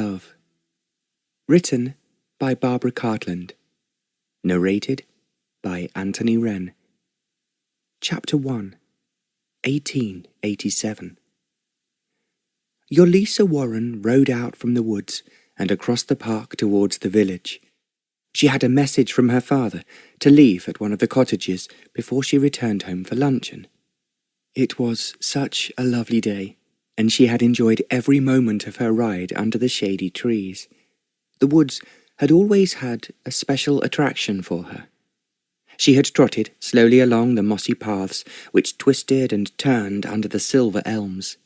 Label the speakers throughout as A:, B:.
A: Love. Written by Barbara Cartland. Narrated by Anthony Wren. Chapter 1, 1887. Yolisa Warren rode out from the woods and across the park towards the village. She had a message from her father to leave at one of the cottages before she returned home for luncheon. It was such a lovely day, and she had enjoyed every moment of her ride under the shady trees. The woods had always had a special attraction for her. She had trotted slowly along the mossy paths which twisted and turned under the silver elms.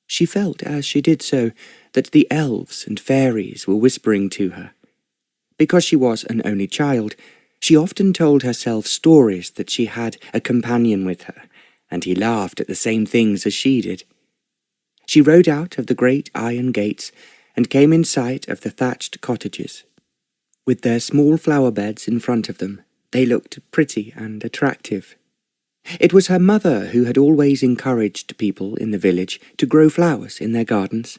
A: She felt as she did so that the elves and fairies were whispering to her. Because she was an only child, she often told herself stories that she had a companion with her, and he laughed at the same things as she did. She rode out of the great iron gates and came in sight of the thatched cottages. With their small flower beds in front of them, they looked pretty and attractive. It was her mother who had always encouraged people in the village to grow flowers in their gardens.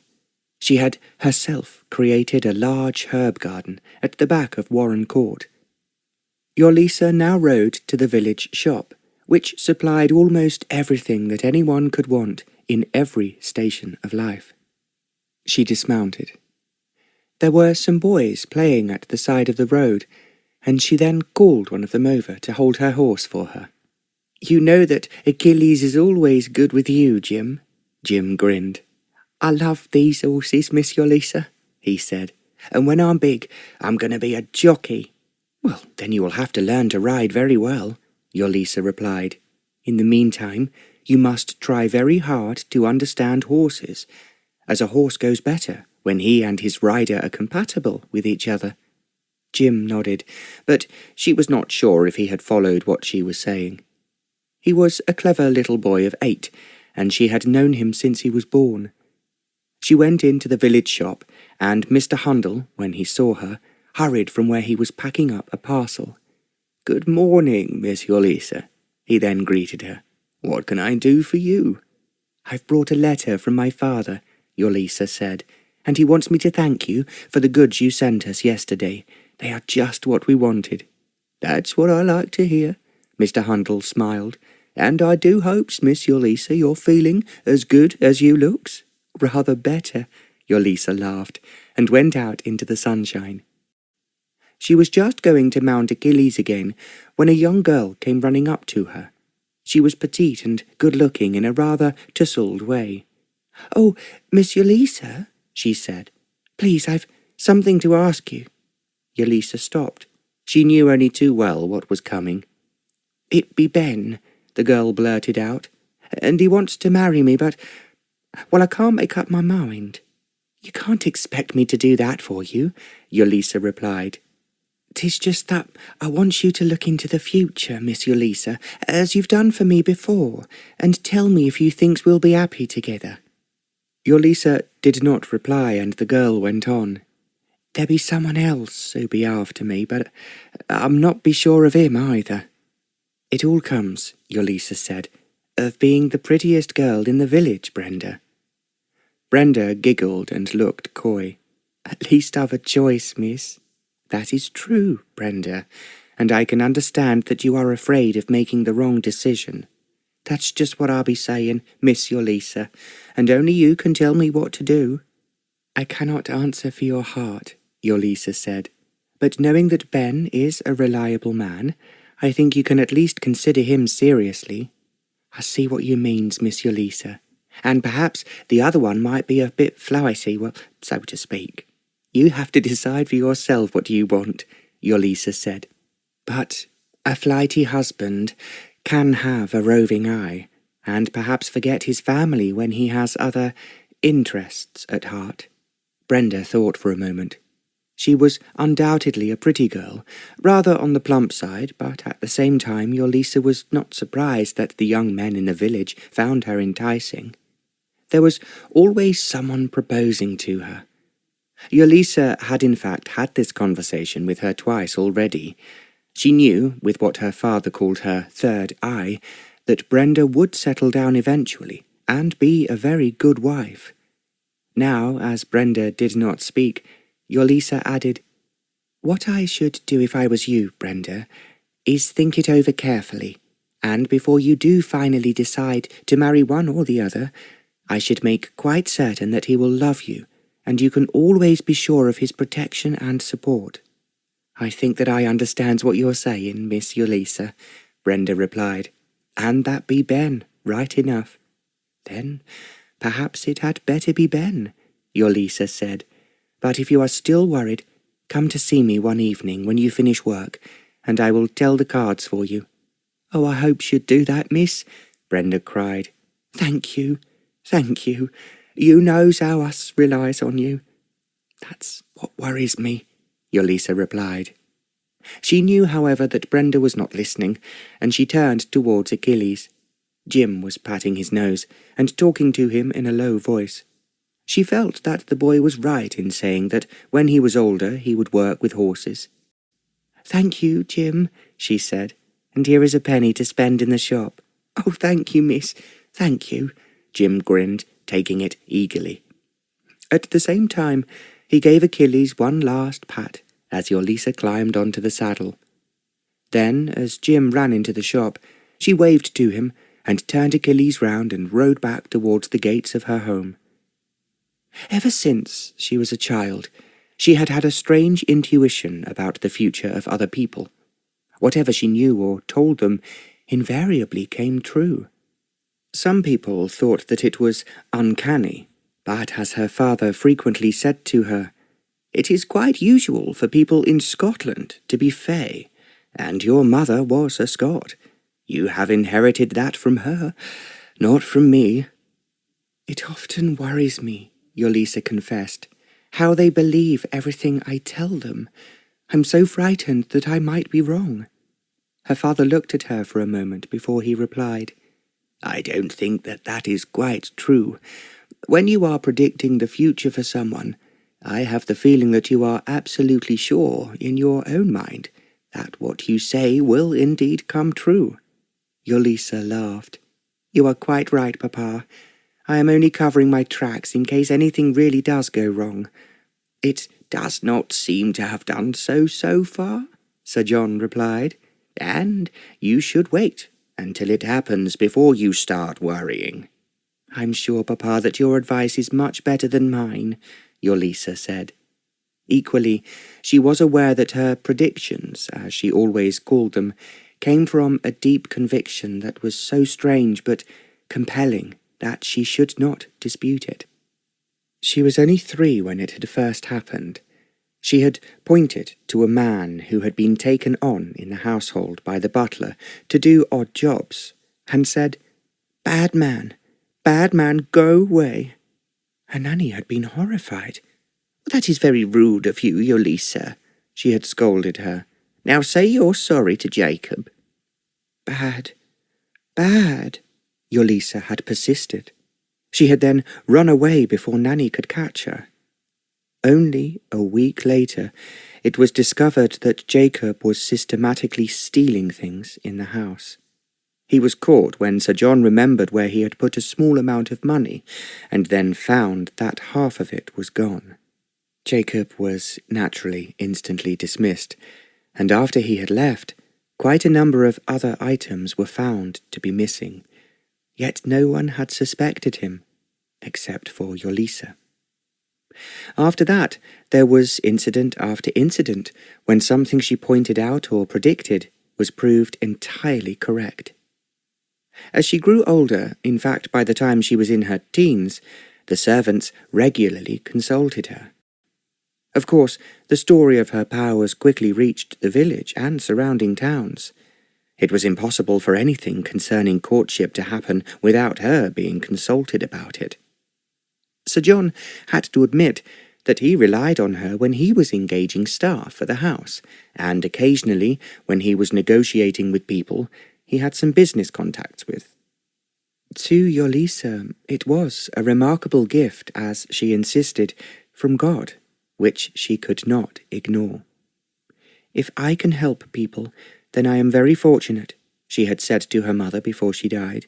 A: She had herself created a large herb garden at the back of Warren Court. Yolisa now rode to the village shop, which supplied almost everything that anyone could want in every station of life. She dismounted. There were some boys playing at the side of the road, and she then called one of them over to hold her horse for her. "You know that Achilles is always good with you, Jim." Jim grinned. "I love these horses, Miss Yolisa," he said, "and when I'm big, I'm going to be a jockey." "Well, then you will have to learn to ride very well," Yolisa replied. "In the meantime, you must try very hard to understand horses, as a horse goes better when he and his rider are compatible with each other." Jim nodded, but she was not sure if he had followed what she was saying. He was a clever little boy of 8, and she had known him since he was born. She went into the village shop, and Mr. Hundle, when he saw her, hurried from where he was packing up a parcel. "Good morning, Miss Yolisa," he then greeted her. "What can I do for you?" "I've brought a letter from my father," Yolisa said, "and he wants me to thank you for the goods you sent us yesterday. They are just what we wanted." "That's what I like to hear," Mr. Hundle smiled. "And I do hopes, Miss Yolisa, you're feeling as good as you looks." "Rather better," Yolisa laughed, and went out into the sunshine. She was just going to mount Achilles again when a young girl came running up to her. She was petite and good-looking in a rather tousled way. "Oh, Miss Yolisa," she said, "please, I've something to ask you." Yolisa stopped. She knew only too well what was coming. "It be Ben," the girl blurted out, "and he wants to marry me, but, well, I can't make up my mind." "You can't expect me to do that for you," Yolisa replied. "'Tis just that I want you to look into the future, Miss Yolisa, as you've done for me before, and tell me if you thinks we'll be happy together." Yolisa did not reply, and the girl went on. "There be someone else who be after me, but I'm not be sure of him either." "It all comes," Yolisa said, "of being the prettiest girl in the village, Brenda." Brenda giggled and looked coy. "At least I've a choice, miss." "That is true, Brenda, and I can understand that you are afraid of making the wrong decision. That's just what I'll be saying, Miss Yolisa, and only you can tell me what to do." "I cannot answer for your heart," Yolisa said, "but knowing that Ben is a reliable man, I think you can at least consider him seriously." "I see what you means, Miss Yolisa, and perhaps the other one might be a bit flighty, well, so to speak." "You have to decide for yourself what you want," Yolisa said. "But a flighty husband can have a roving eye, and perhaps forget his family when he has other interests at heart." Brenda thought for a moment. She was undoubtedly a pretty girl, rather on the plump side, but at the same time Yolisa was not surprised that the young men in the village found her enticing. There was always someone proposing to her. Yolisa had in fact had this conversation with her twice already. She knew, with what her father called her third eye, that Brenda would settle down eventually and be a very good wife. Now, as Brenda did not speak, Yolisa added, "What I should do if I was you, Brenda, is think it over carefully, and before you do finally decide to marry one or the other, I should make quite certain that he will love you, and you can always be sure of his protection and support." "I think that I understands what you're saying, Miss Yolisa," Brenda replied, "and that be Ben, right enough." "Then perhaps it had better be Ben," Yolisa said. "But if you are still worried, come to see me one evening when you finish work, and I will tell the cards for you." "Oh, I hope you'd do that, miss," Brenda cried. "Thank you, thank you. You knows how us relies on you." "That's what worries me," Yolisa replied. She knew, however, that Brenda was not listening, and she turned towards Achilles. Jim was patting his nose and talking to him in a low voice. She felt that the boy was right in saying that when he was older he would work with horses. "Thank you, Jim," she said, "and here is a penny to spend in the shop." "Oh, thank you, miss, thank you," Jim grinned, taking it eagerly. At the same time, he gave Achilles one last pat as Yolisa climbed onto the saddle. Then, as Jim ran into the shop, she waved to him and turned Achilles round and rode back towards the gates of her home. Ever since she was a child, she had had a strange intuition about the future of other people. Whatever she knew or told them invariably came true. Some people thought that it was uncanny, but as her father frequently said to her, "It is quite usual for people in Scotland to be fey, and your mother was a Scot. You have inherited that from her, not from me." "It often worries me," Yolisa confessed, "how they believe everything I tell them. I'm so frightened that I might be wrong." Her father looked at her for a moment before he replied, "I don't think that is quite true. When you are predicting the future for someone, I have the feeling that you are absolutely sure in your own mind that what you say will indeed come true." Yolisa laughed. "You are quite right, Papa. I am only covering my tracks in case anything really does go wrong." "It does not seem to have done so far," Sir John replied, "and you should wait until it happens before you start worrying." "I'm sure, Papa, that your advice is much better than mine," Yolisa said. Equally, she was aware that her predictions, as she always called them, came from a deep conviction that was so strange but compelling that she should not dispute it. She was only 3 when it had first happened. She had pointed to a man who had been taken on in the household by the butler to do odd jobs, and said, bad man, go away." Her nanny had been horrified. "That is very rude of you, Yolisa," she had scolded her. "Now say you're sorry to Jacob." Bad, Yolisa had persisted. She had then run away before Nanny could catch her. Only a week later, it was discovered that Jacob was systematically stealing things in the house. He was caught when Sir John remembered where he had put a small amount of money, and then found that half of it was gone. Jacob was naturally instantly dismissed, and after he had left, quite a number of other items were found to be missing. Yet no one had suspected him, except for Yolisa. After that, there was incident after incident when something she pointed out or predicted was proved entirely correct. As she grew older, in fact by the time she was in her teens, the servants regularly consulted her. Of course, the story of her powers quickly reached the village and surrounding towns. It was impossible for anything concerning courtship to happen without her being consulted about it. Sir John had to admit that he relied on her when he was engaging staff for the house, and occasionally, when he was negotiating with people he had some business contacts with. To Yolisa, it was a remarkable gift, as she insisted, from God, which she could not ignore. "If I can help people, then I am very fortunate," she had said to her mother before she died.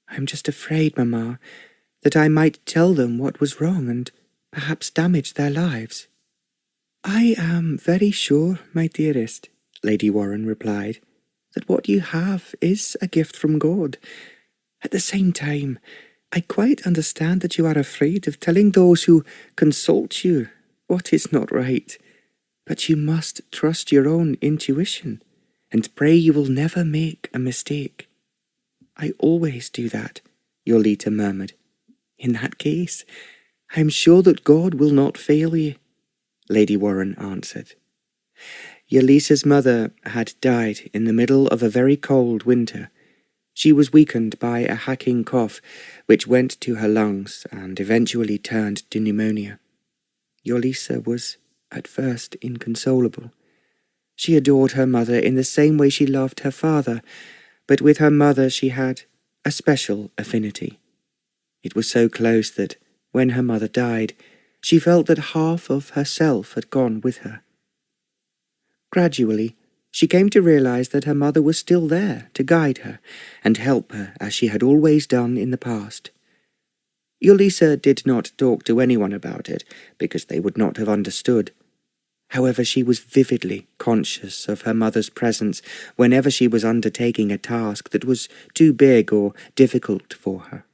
A: "I'm just afraid, Mamma, that I might tell them what was wrong and perhaps damage their lives." "I am very sure, my dearest," Lady Warren replied, "that what you have is a gift from God. At the same time, I quite understand that you are afraid of telling those who consult you what is not right. But you must trust your own intuition and pray you will never make a mistake." "I always do that," Yolita murmured. "In that case, I am sure that God will not fail you," Lady Warren answered. Yolisa's mother had died in the middle of a very cold winter. She was weakened by a hacking cough, which went to her lungs and eventually turned to pneumonia. Yolisa was at first inconsolable. She adored her mother in the same way she loved her father, but with her mother she had a special affinity. It was so close that, when her mother died, she felt that half of herself had gone with her. Gradually, she came to realize that her mother was still there to guide her and help her as she had always done in the past. Yolisa did not talk to anyone about it, because they would not have understood. However, she was vividly conscious of her mother's presence whenever she was undertaking a task that was too big or difficult for her.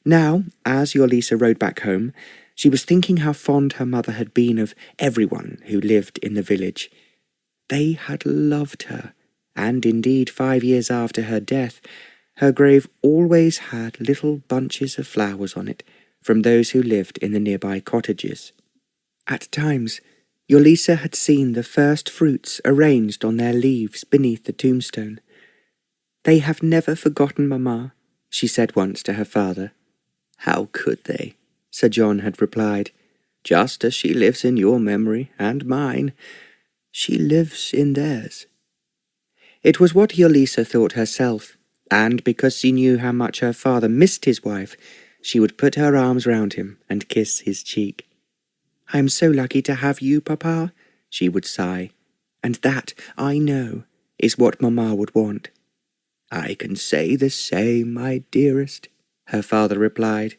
A: Now, as Yolisa rode back home, she was thinking how fond her mother had been of everyone who lived in the village. They had loved her, and indeed 5 years after her death, her grave always had little bunches of flowers on it from those who lived in the nearby cottages. At times, Yolisa had seen the first fruits arranged on their leaves beneath the tombstone. "They have never forgotten Mamma," she said once to her father. "How could they?" Sir John had replied. "Just as she lives in your memory and mine, she lives in theirs." It was what Yolisa thought herself, and because she knew how much her father missed his wife, she would put her arms round him and kiss his cheek. "I am so lucky to have you, Papa," she would sigh, "and that, I know, is what Mamma would want." "I can say the same, my dearest," her father replied,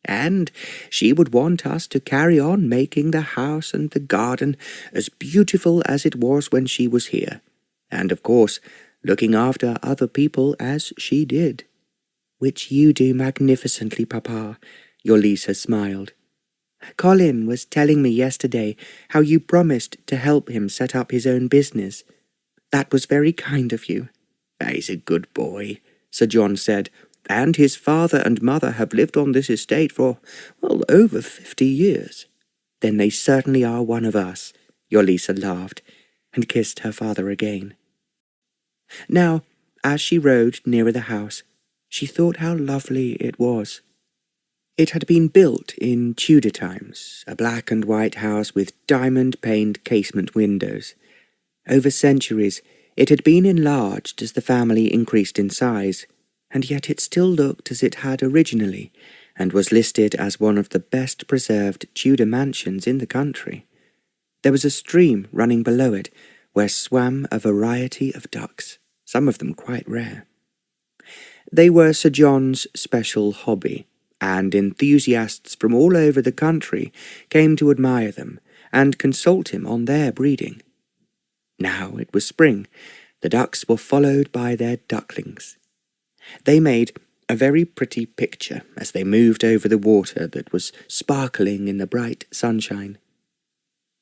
A: "and she would want us to carry on making the house and the garden as beautiful as it was when she was here, and, of course, looking after other people as she did." "Which you do magnificently, Papa," Yolisa smiled. "Colin was telling me yesterday how you promised to help him set up his own business. That was very kind of you." "He's a good boy," Sir John said, "and his father and mother have lived on this estate for, over 50 years. "Then they certainly are one of us," Yolisa laughed, and kissed her father again. Now, as she rode nearer the house, she thought how lovely it was. It had been built in Tudor times, a black and white house with diamond-paned casement windows. Over centuries, it had been enlarged as the family increased in size, and yet it still looked as it had originally, and was listed as one of the best-preserved Tudor mansions in the country. There was a stream running below it, where swam a variety of ducks, some of them quite rare. They were Sir John's special hobby, and enthusiasts from all over the country came to admire them and consult him on their breeding. Now it was spring. The ducks were followed by their ducklings. They made a very pretty picture as they moved over the water that was sparkling in the bright sunshine.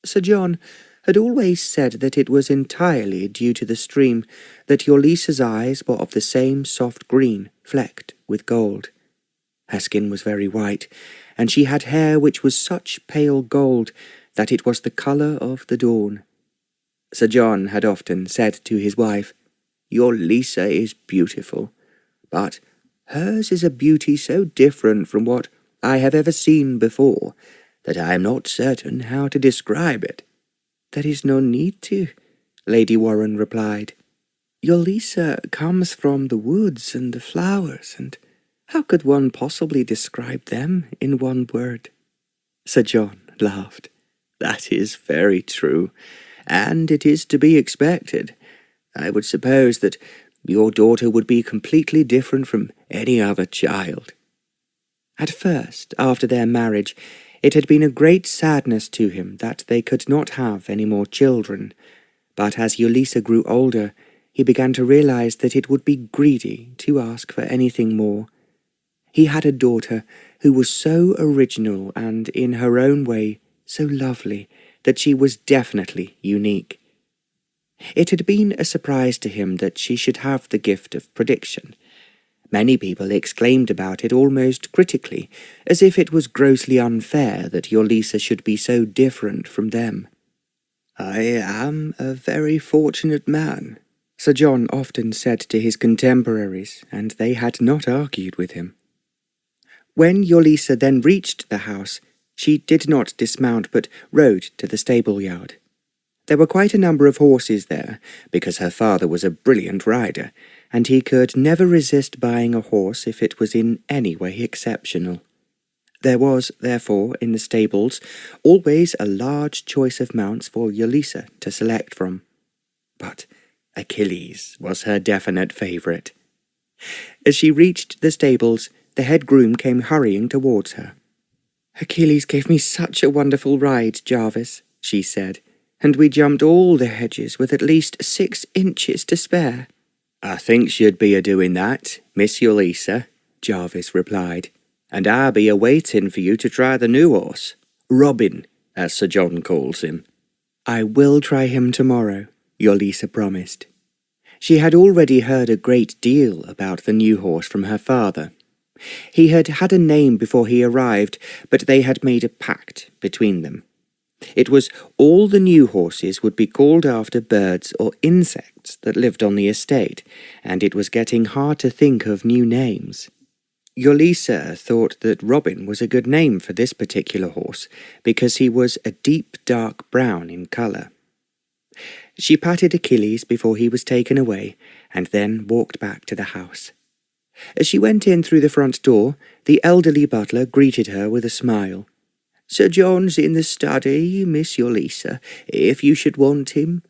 A: Sir John had always said that it was entirely due to the stream that Yolisa's eyes were of the same soft green flecked with gold. Her skin was very white, and she had hair which was such pale gold that it was the colour of the dawn. Sir John had often said to his wife, "Yolisa is beautiful, but hers is a beauty so different from what I have ever seen before that I am not certain how to describe it." "There is no need to," Lady Warren replied. "Yolisa comes from the woods and the flowers, and how could one possibly describe them in one word?" Sir John laughed. "That is very true, and it is to be expected. I would suppose that your daughter would be completely different from any other child." At first, after their marriage, it had been a great sadness to him that they could not have any more children, but as Yolisa grew older, he began to realize that it would be greedy to ask for anything more. He had a daughter who was so original and, in her own way, so lovely that she was definitely unique. It had been a surprise to him that she should have the gift of prediction. Many people exclaimed about it almost critically, as if it was grossly unfair that Yolisa should be so different from them. "I am a very fortunate man," Sir John often said to his contemporaries, and they had not argued with him. When Yolisa then reached the house, she did not dismount but rode to the stable-yard. There were quite a number of horses there, because her father was a brilliant rider, and he could never resist buying a horse if it was in any way exceptional. There was, therefore, in the stables, always a large choice of mounts for Yolisa to select from. But Achilles was her definite favourite. As she reached the stables, the head groom came hurrying towards her. "Achilles gave me such a wonderful ride, Jarvis," she said, "and we jumped all the hedges with at least 6 inches to spare." "I thinks you'd be a-doing that, Miss Yolisa," Jarvis replied, "and I be a-waiting for you to try the new horse, Robin, as Sir John calls him." "I will try him tomorrow," Yolisa promised. She had already heard a great deal about the new horse from her father. He had had a name before he arrived, but they had made a pact between them. It was all the new horses would be called after birds or insects that lived on the estate, and it was getting hard to think of new names. Yolisa thought that Robin was a good name for this particular horse, because he was a deep dark brown in colour. She patted Achilles before he was taken away, and then walked back to the house. As she went in through the front door, the elderly butler greeted her with a smile. "Sir John's in the study, Miss Yolisa, if you should want him."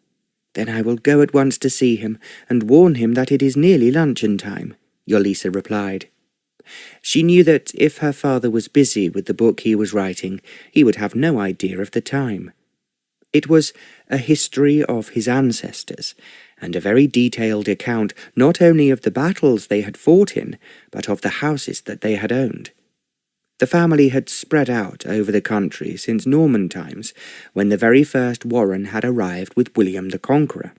A: "Then I will go at once to see him, and warn him that it is nearly luncheon time," Yolisa replied. She knew that if her father was busy with the book he was writing, he would have no idea of the time. It was a history of his ancestors, and a very detailed account not only of the battles they had fought in, but of the houses that they had owned. The family had spread out over the country since Norman times, when the very first Warren had arrived with William the Conqueror.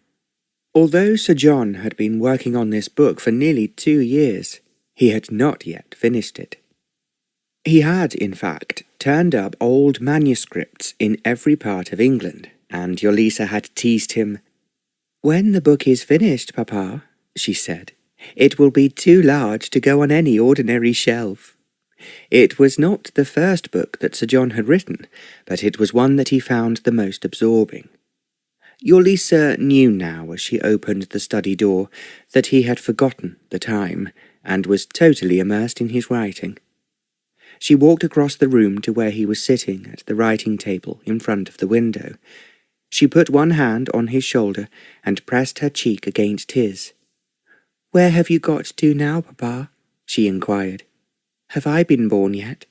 A: Although Sir John had been working on this book for nearly 2 years, he had not yet finished it. He had, in fact, turned up old manuscripts in every part of England, and Yolisa had teased him. "When the book is finished, Papa," she said, "it will be too large to go on any ordinary shelf." It was not the first book that Sir John had written, but it was one that he found the most absorbing. Yolisa knew now, as she opened the study door, that he had forgotten the time, and was totally immersed in his writing. She walked across the room to where he was sitting at the writing table in front of the window. She put one hand on his shoulder and pressed her cheek against his. "Where have you got to now, Papa?" she inquired. "Have I been born yet?"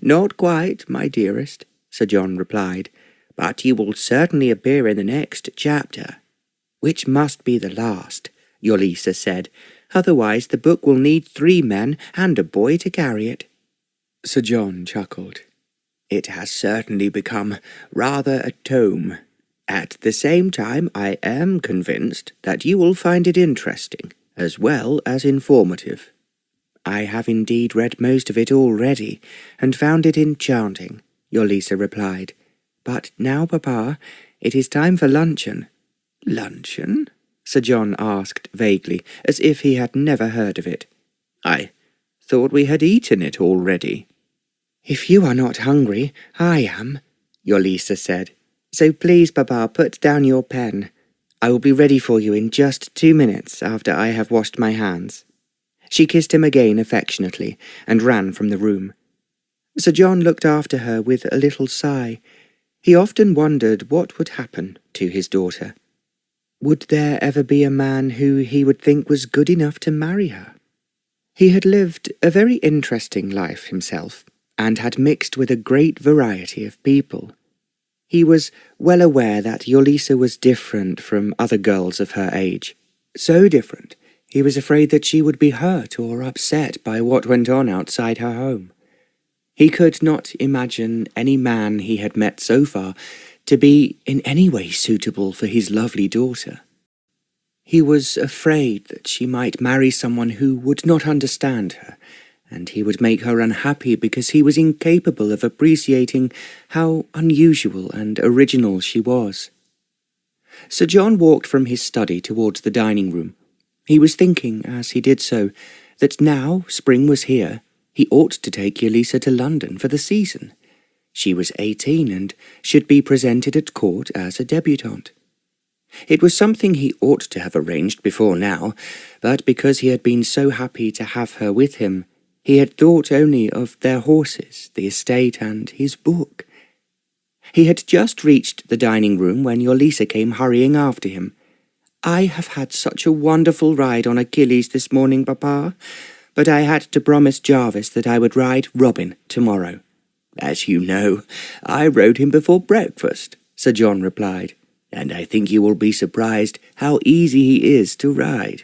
A: "Not quite, my dearest," Sir John replied, "but you will certainly appear in the next chapter." "Which must be the last," Yolisa said, "otherwise the book will need 3 men and a boy to carry it." Sir John chuckled. "It has certainly become rather a tome. At the same time, I am convinced that you will find it interesting, as well as informative." "I have indeed read most of it already, and found it enchanting," Yolisa replied. "But now, Papa, it is time for luncheon." "Luncheon?" Sir John asked vaguely, as if he had never heard of it. "I thought we had eaten it already." "If you are not hungry, I am," Yolisa said. "So please, Papa, put down your pen. I will be ready for you in just 2 minutes after I have washed my hands." She kissed him again affectionately, and ran from the room. Sir John looked after her with a little sigh. He often wondered what would happen to his daughter. Would there ever be a man who he would think was good enough to marry her? He had lived a very interesting life himself, and had mixed with a great variety of people. He was well aware that Yolisa was different from other girls of her age. So different, he was afraid that she would be hurt or upset by what went on outside her home. He could not imagine any man he had met so far to be in any way suitable for his lovely daughter. He was afraid that she might marry someone who would not understand her, and he would make her unhappy because he was incapable of appreciating how unusual and original she was. Sir John walked from his study towards the dining room. He was thinking, as he did so, that now spring was here, he ought to take Yolisa to London for the season. She was 18 and should be presented at court as a debutante. It was something he ought to have arranged before now, but because he had been so happy to have her with him, he had thought only of their horses, the estate, and his book. He had just reached the dining room when Yolisa came hurrying after him. "I have had such a wonderful ride on Achilles this morning, Papa, but I had to promise Jarvis that I would ride Robin tomorrow." "As you know, I rode him before breakfast," Sir John replied, "and I think you will be surprised how easy he is to ride.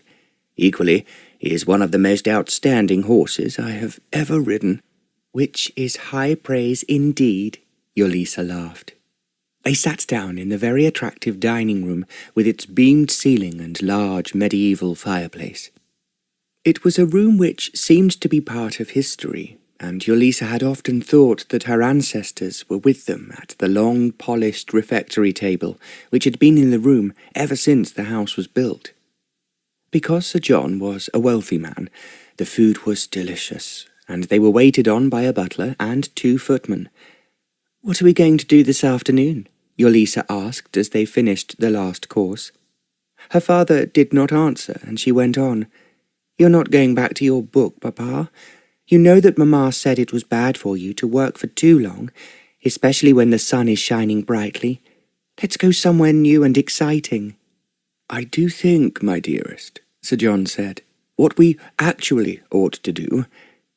A: Equally, he is one of the most outstanding horses I have ever ridden." "Which is high praise indeed," Yolisa laughed. They sat down in the very attractive dining room with its beamed ceiling and large medieval fireplace. It was a room which seemed to be part of history, and Yolisa had often thought that her ancestors were with them at the long, polished refectory table which had been in the room ever since the house was built. Because Sir John was a wealthy man, the food was delicious, and they were waited on by a butler and 2 footmen. "What are we going to do this afternoon?" Yolisa asked as they finished the last course. Her father did not answer, and she went on. "You're not going back to your book, Papa. You know that Mamma said it was bad for you to work for too long, especially when the sun is shining brightly. Let's go somewhere new and exciting." "I do think, my dearest," Sir John said, "what we actually ought to do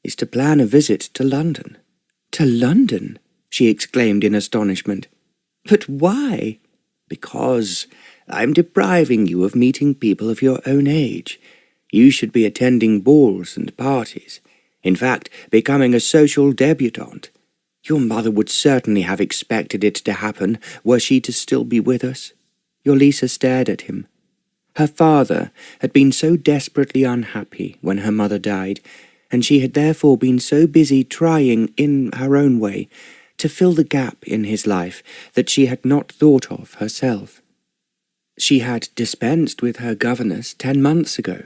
A: is to plan a visit to London." "To London?" she exclaimed in astonishment. "But why?" "Because I'm depriving you of meeting people of your own age. You should be attending balls and parties. In fact, becoming a social debutante. Your mother would certainly have expected it to happen were she to still be with us." Yolisa stared at him. Her father had been so desperately unhappy when her mother died, and she had therefore been so busy trying, in her own way, to fill the gap in his life that she had not thought of herself. She had dispensed with her governess 10 months ago.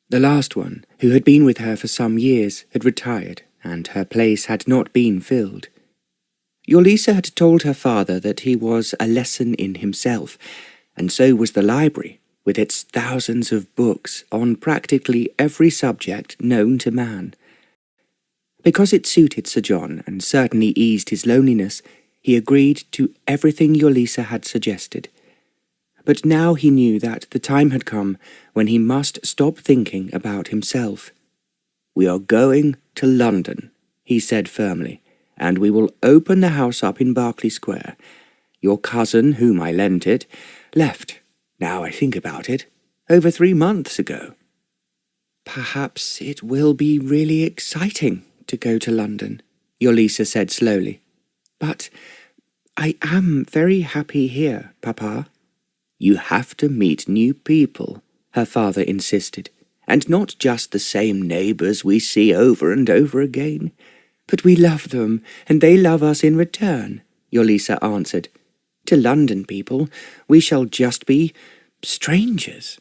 A: The last one, who had been with her for some years, had retired, and her place had not been filled. Yolisa had told her father that he was a lesson in himself, and so was the library, with its thousands of books on practically every subject known to man. Because it suited Sir John and certainly eased his loneliness, he agreed to everything Yolisa had suggested. But now he knew that the time had come when he must stop thinking about himself. "We are going to London," he said firmly, "and we will open the house up in Berkeley Square. Your cousin, whom I lent it, left, now I think about it, over 3 months ago." "Perhaps it will be really exciting to go to London," Yolisa said slowly. "But I am very happy here, Papa." "You have to meet new people," her father insisted, "and not just the same neighbours we see over and over again." "But we love them, and they love us in return," Yolisa answered. "To London people, we shall just be strangers."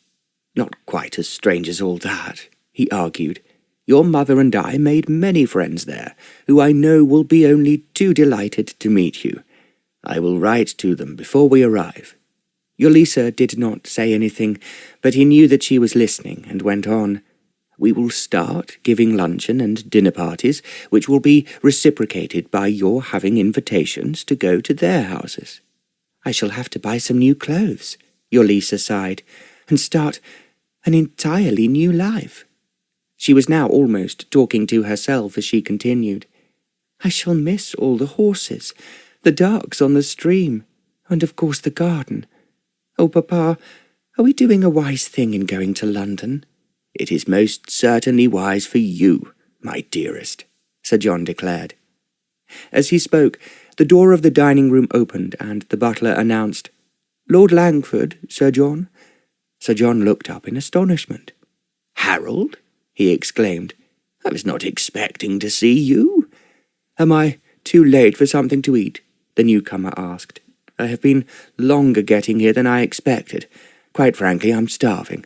A: "Not quite as strange as all that," he argued. "Your mother and I made many friends there, who I know will be only too delighted to meet you. I will write to them before we arrive." Yolisa did not say anything, but he knew that she was listening, and went on. "We will start giving luncheon and dinner parties, which will be reciprocated by your having invitations to go to their houses." "I shall have to buy some new clothes," Yolisa sighed, "and start an entirely new life." She was now almost talking to herself as she continued. "I shall miss all the horses, the ducks on the stream, and of course the garden. Oh, Papa, are we doing a wise thing in going to London?" "It is most certainly wise for you, my dearest," Sir John declared. As he spoke, the door of the dining room opened, and the butler announced, "Lord Langford, Sir John." Sir John looked up in astonishment. "Harold?" he exclaimed. "I was not expecting to see you." "Am I too late for something to eat?" the newcomer asked. "I have been longer getting here than I expected. Quite frankly, I'm starving."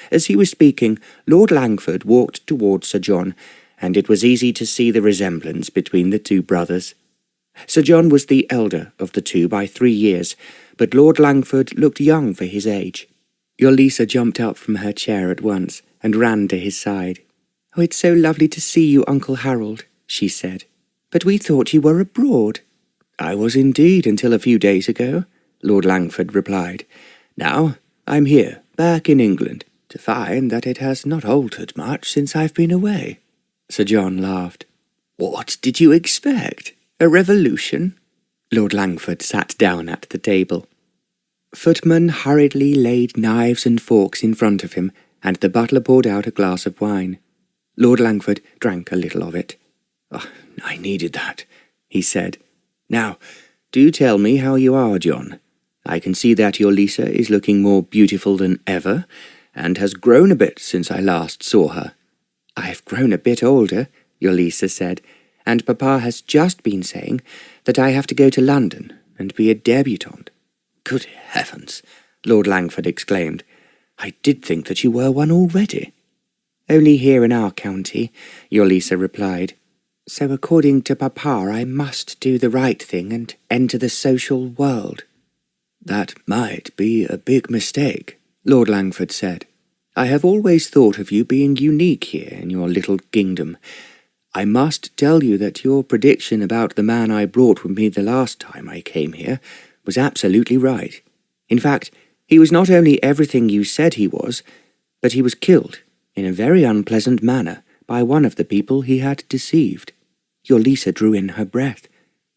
A: As he was speaking, Lord Langford walked towards Sir John, and it was easy to see the resemblance between the two brothers. Sir John was the elder of the two by 3 years, but Lord Langford looked young for his age. Yolisa jumped up from her chair at once and ran to his side. "Oh, it's so lovely to see you, Uncle Harold," she said. "But we thought you were abroad." "I was indeed until a few days ago," Lord Langford replied. "Now I'm here, back in England, to find that it has not altered much since I've been away." Sir John laughed. "What did you expect? A revolution?" Lord Langford sat down at the table. Footmen hurriedly laid knives and forks in front of him, and the butler poured out a glass of wine. Lord Langford drank a little of it. "Oh, I needed that," he said. "Now, do tell me how you are, John. I can see that Yolisa is looking more beautiful than ever, and has grown a bit since I last saw her." "I've grown a bit older," Yolisa said, "and Papa has just been saying that I have to go to London and be a debutante." "Good heavens!" Lord Langford exclaimed. "I did think that you were one already." "Only here in our county," Yolisa replied. "So according to Papa I must do the right thing and enter the social world." "That might be a big mistake," Lord Langford said. "I have always thought of you being unique here in your little kingdom. I must tell you that your prediction about the man I brought with me the last time I came here was absolutely right. In fact, he was not only everything you said he was, but he was killed in a very unpleasant manner by one of the people he had deceived." Yolisa drew in her breath.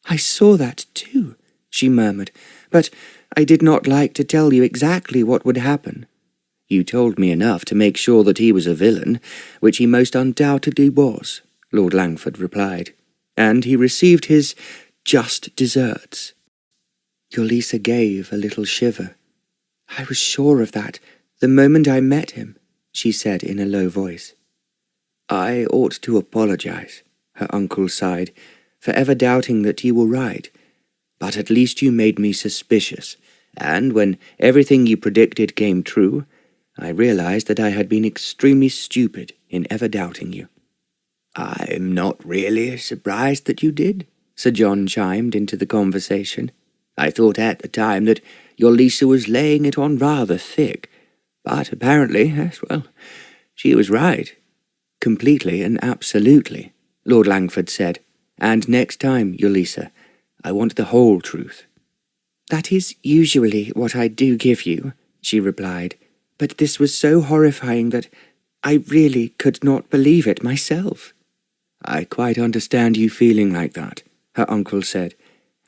A: "I saw that too," she murmured, "but I did not like to tell you exactly what would happen." "You told me enough to make sure that he was a villain, which he most undoubtedly was," Lord Langford replied, "and he received his just deserts." Yolisa gave a little shiver. "I was sure of that the moment I met him," she said in a low voice. "I ought to apologize," her uncle sighed, "for ever doubting that you were right. But at least you made me suspicious, and when everything you predicted came true, I realized that I had been extremely stupid in ever doubting you." "I'm not really surprised that you did," Sir John chimed into the conversation. "I thought at the time that Yolisa was laying it on rather thick, but apparently, yes, well, she was right." "Completely and absolutely," Lord Langford said. "And next time, Yolisa, I want the whole truth." "That is usually what I do give you," she replied, "but this was so horrifying that I really could not believe it myself." "I quite understand you feeling like that," her uncle said.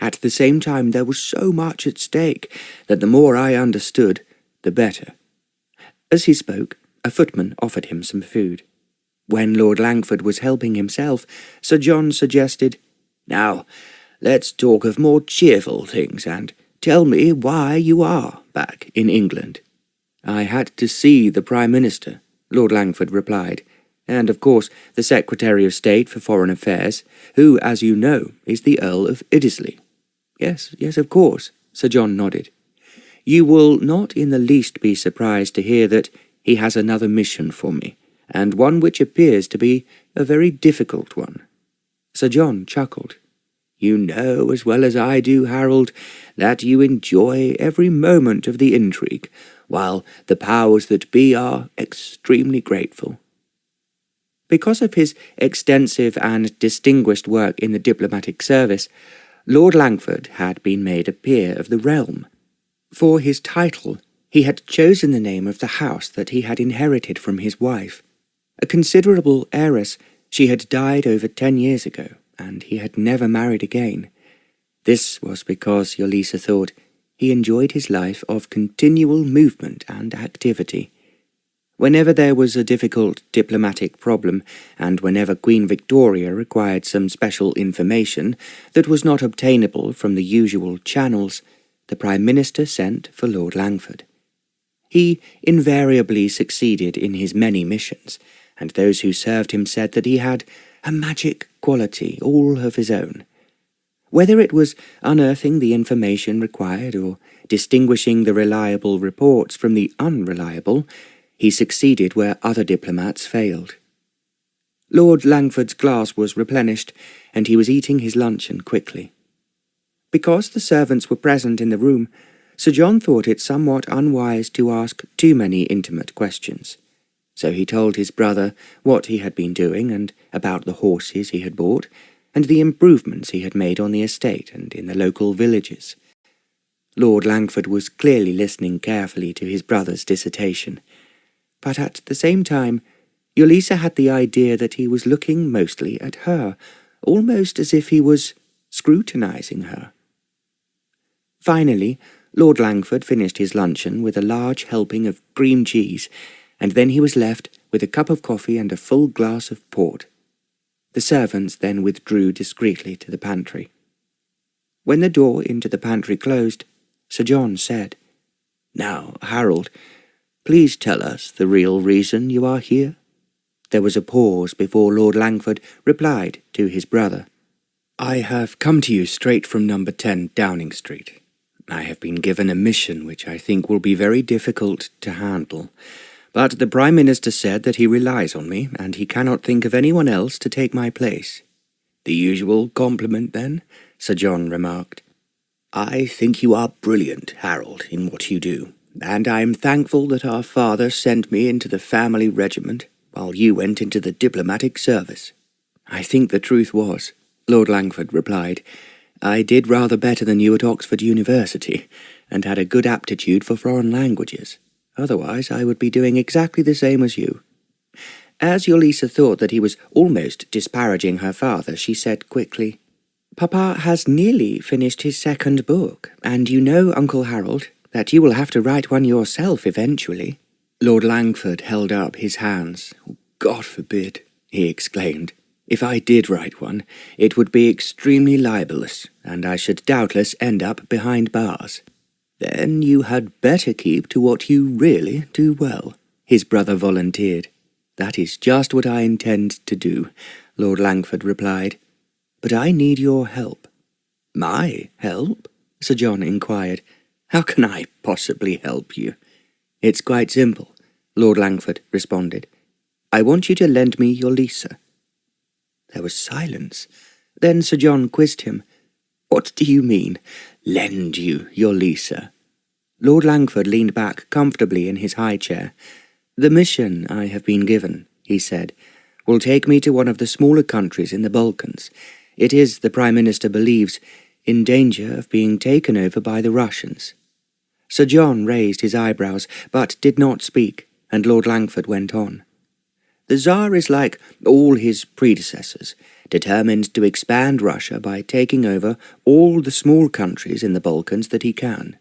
A: "At the same time, there was so much at stake that the more I understood, the better." As he spoke, a footman offered him some food. When Lord Langford was helping himself, Sir John suggested, "Now, let's talk of more cheerful things, and tell me why you are back in England." "I had to see the Prime Minister," Lord Langford replied, "and, of course, the Secretary of State for Foreign Affairs, who, as you know, is the Earl of Iddesleigh." Yes, of course," Sir John nodded. "You will not in the least be surprised to hear that he has another mission for me, and one which appears to be a very difficult one." Sir John chuckled. "You know as well as I do, Harold, that you enjoy every moment of the intrigue, while the powers that be are extremely grateful." Because of his extensive and distinguished work in the diplomatic service, Lord Langford had been made a peer of the realm. For his title, he had chosen the name of the house that he had inherited from his wife. A considerable heiress, she had died over 10 years ago, and he had never married again. This was because, Yolisa thought, he enjoyed his life of continual movement and activity. Whenever there was a difficult diplomatic problem, and whenever Queen Victoria required some special information that was not obtainable from the usual channels, the Prime Minister sent for Lord Langford. He invariably succeeded in his many missions, and those who served him said that he had a magic quality all of his own. Whether it was unearthing the information required or distinguishing the reliable reports from the unreliable, he succeeded where other diplomats failed. Lord Langford's glass was replenished, and he was eating his luncheon quickly. Because the servants were present in the room, Sir John thought it somewhat unwise to ask too many intimate questions. So he told his brother what he had been doing, and about the horses he had bought, and the improvements he had made on the estate and in the local villages. Lord Langford was clearly listening carefully to his brother's dissertation, but at the same time, Yolisa had the idea that he was looking mostly at her, almost as if he was scrutinizing her. Finally, Lord Langford finished his luncheon with a large helping of cream cheese, and then he was left with a cup of coffee and a full glass of port. The servants then withdrew discreetly to the pantry. When the door into the pantry closed, Sir John said, "Now, Harold, please tell us the real reason you are here." There was a pause before Lord Langford replied to his brother. "I have come to you straight from number 10 Downing Street. I have been given a mission which I think will be very difficult to handle, but the Prime Minister said that he relies on me, and he cannot think of anyone else to take my place." "The usual compliment, then?" Sir John remarked. "I think you are brilliant, Harold, in what you do, and I am thankful that our father sent me into the family regiment while you went into the diplomatic service." "I think the truth was," Lord Langford replied, "I did rather better than you at Oxford University, and had a good aptitude for foreign languages. Otherwise I would be doing exactly the same as you." As Yolisa thought that he was almost disparaging her father, she said quickly, "Papa has nearly finished his second book, and you know, Uncle Harold, that you will have to write one yourself eventually." Lord Langford held up his hands. "God forbid," he exclaimed. "If I did write one, it would be extremely libelous, and I should doubtless end up behind bars." "Then you had better keep to what you really do well," his brother volunteered. "That is just what I intend to do," Lord Langford replied. "But I need your help." "My help?" Sir John inquired. "How can I possibly help you?" "It's quite simple," Lord Langford responded. "I want you to lend me Yolisa." There was silence. Then Sir John quizzed him. "What do you mean, lend you Yolisa?" Lord Langford leaned back comfortably in his high chair. "The mission I have been given," he said, "will take me to one of the smaller countries in the Balkans. It is, the Prime Minister believes, in danger of being taken over by the Russians." Sir John raised his eyebrows, but did not speak, and Lord Langford went on. "The Tsar is like all his predecessors, determined to expand Russia by taking over all the small countries in the Balkans that he can.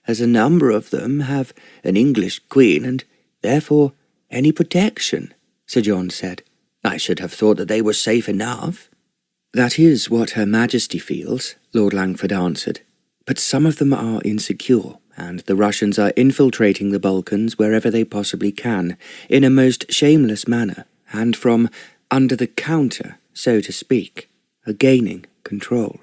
A: As a number of them have an English queen and, therefore, any protection," Sir John said, "I should have thought that they were safe enough." "That is what Her Majesty feels," Lord Langford answered. "But some of them are insecure, and the Russians are infiltrating the Balkans wherever they possibly can, in a most shameless manner, and from under the counter, so to speak, are gaining control."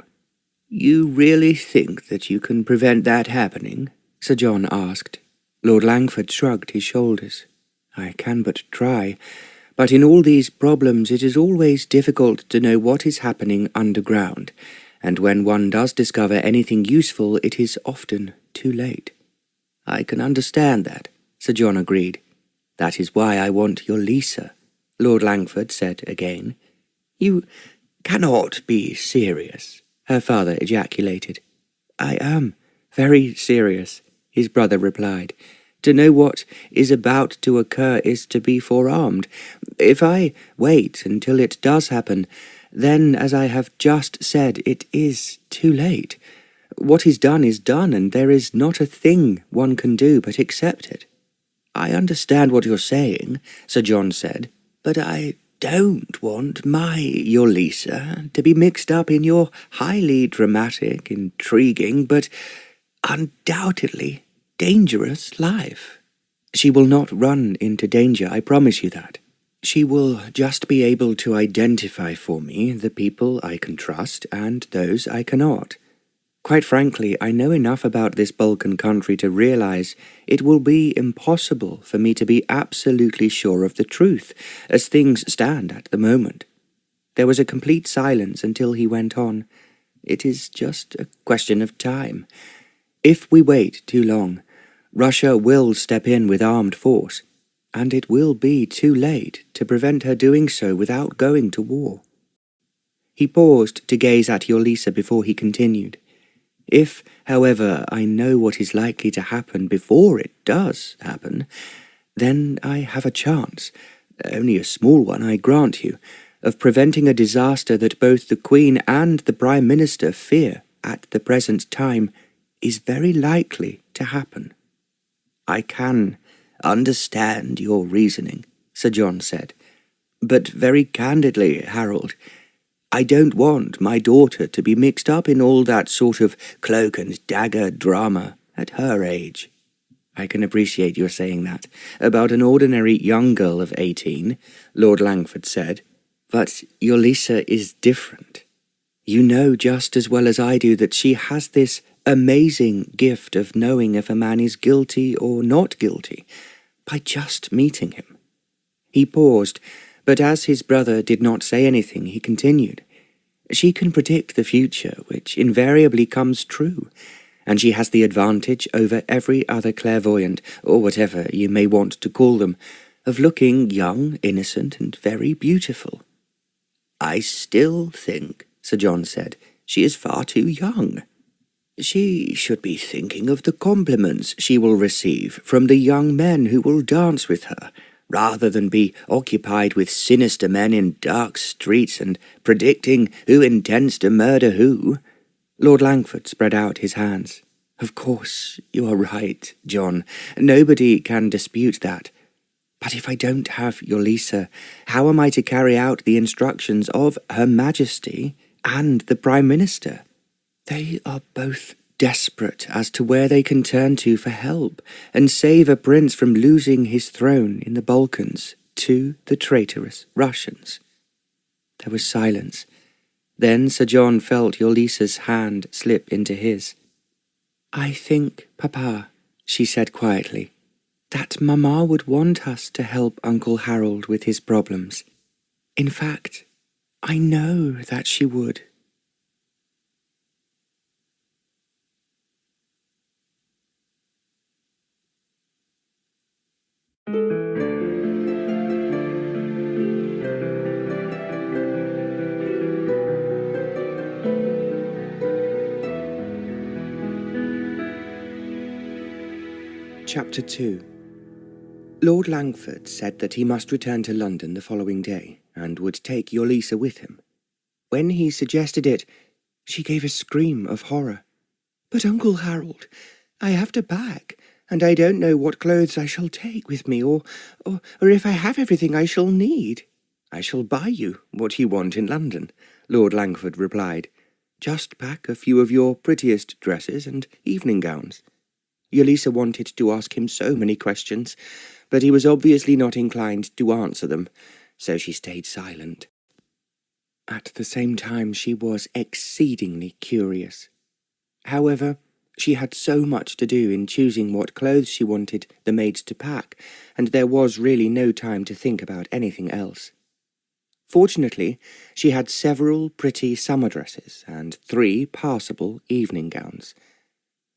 A: "You really think that you can prevent that happening?" Sir John asked. Lord Langford shrugged his shoulders. "I can but try, but in all these problems it is always difficult to know what is happening underground, and when one does discover anything useful it is often too late." "I can understand that," Sir John agreed. "That is why I want Yolisa," Lord Langford said again. "You cannot be serious," her father ejaculated. "I am very serious," his brother replied. To know what is about to occur is to be forearmed. If I wait until it does happen, then, as I have just said, it is too late. What is done, and there is not a thing one can do but accept it. I understand what you're saying, Sir John said, but I don't want my Yolisa to be mixed up in your highly dramatic, intriguing, but undoubtedly dangerous life. She will not run into danger, I promise you that. She will just be able to identify for me the people I can trust and those I cannot. Quite frankly, I know enough about this Balkan country to realize it will be impossible for me to be absolutely sure of the truth, as things stand at the moment. There was a complete silence until he went on. It is just a question of time. If we wait too long, Russia will step in with armed force, and it will be too late to prevent her doing so without going to war. He paused to gaze at Yolisa before he continued. If, however, I know what is likely to happen before it does happen, then I have a chance, only a small one, I grant you, of preventing a disaster that both the Queen and the Prime Minister fear at the present time is very likely to happen. I can understand your reasoning, Sir John said, but very candidly, Harold, I don't want my daughter to be mixed up in all that sort of cloak and dagger drama at her age. I can appreciate your saying that about an ordinary young girl of 18, Lord Langford said, but Yolisa is different. You know just as well as I do that she has this amazing gift of knowing if a man is guilty or not guilty by just meeting him. He paused, but as his brother did not say anything, he continued. She can predict the future, which invariably comes true, and she has the advantage over every other clairvoyant, or whatever you may want to call them, of looking young, innocent, and very beautiful. I still think, Sir John said, she is far too young. She should be thinking of the compliments she will receive from the young men who will dance with her, rather than be occupied with sinister men in dark streets and predicting who intends to murder who. Lord Langford spread out his hands. Of course, you are right, John. Nobody can dispute that. But if I don't have Yolisa, how am I to carry out the instructions of Her Majesty and the Prime Minister? They are both desperate as to where they can turn to for help and save a prince from losing his throne in the Balkans to the traitorous Russians. There was silence. Then Sir John felt Yolisa's hand slip into his. I think, Papa, she said quietly, that Mamma would want us to help Uncle Harold with his problems. In fact, I know that she would. Chapter 2. Lord Langford said that he must return to London the following day, and would take Yolisa with him. When he suggested it, she gave a scream of horror. But Uncle Harold, I have to pack, and I don't know what clothes I shall take with me, or if I have everything I shall need. I shall buy you what you want in London, Lord Langford replied. Just pack a few of your prettiest dresses and evening gowns. Yolisa wanted to ask him so many questions, but he was obviously not inclined to answer them, so she stayed silent. At the same time, she was exceedingly curious. However, she had so much to do in choosing what clothes she wanted the maids to pack, and there was really no time to think about anything else. Fortunately, she had several pretty summer dresses and 3 passable evening gowns.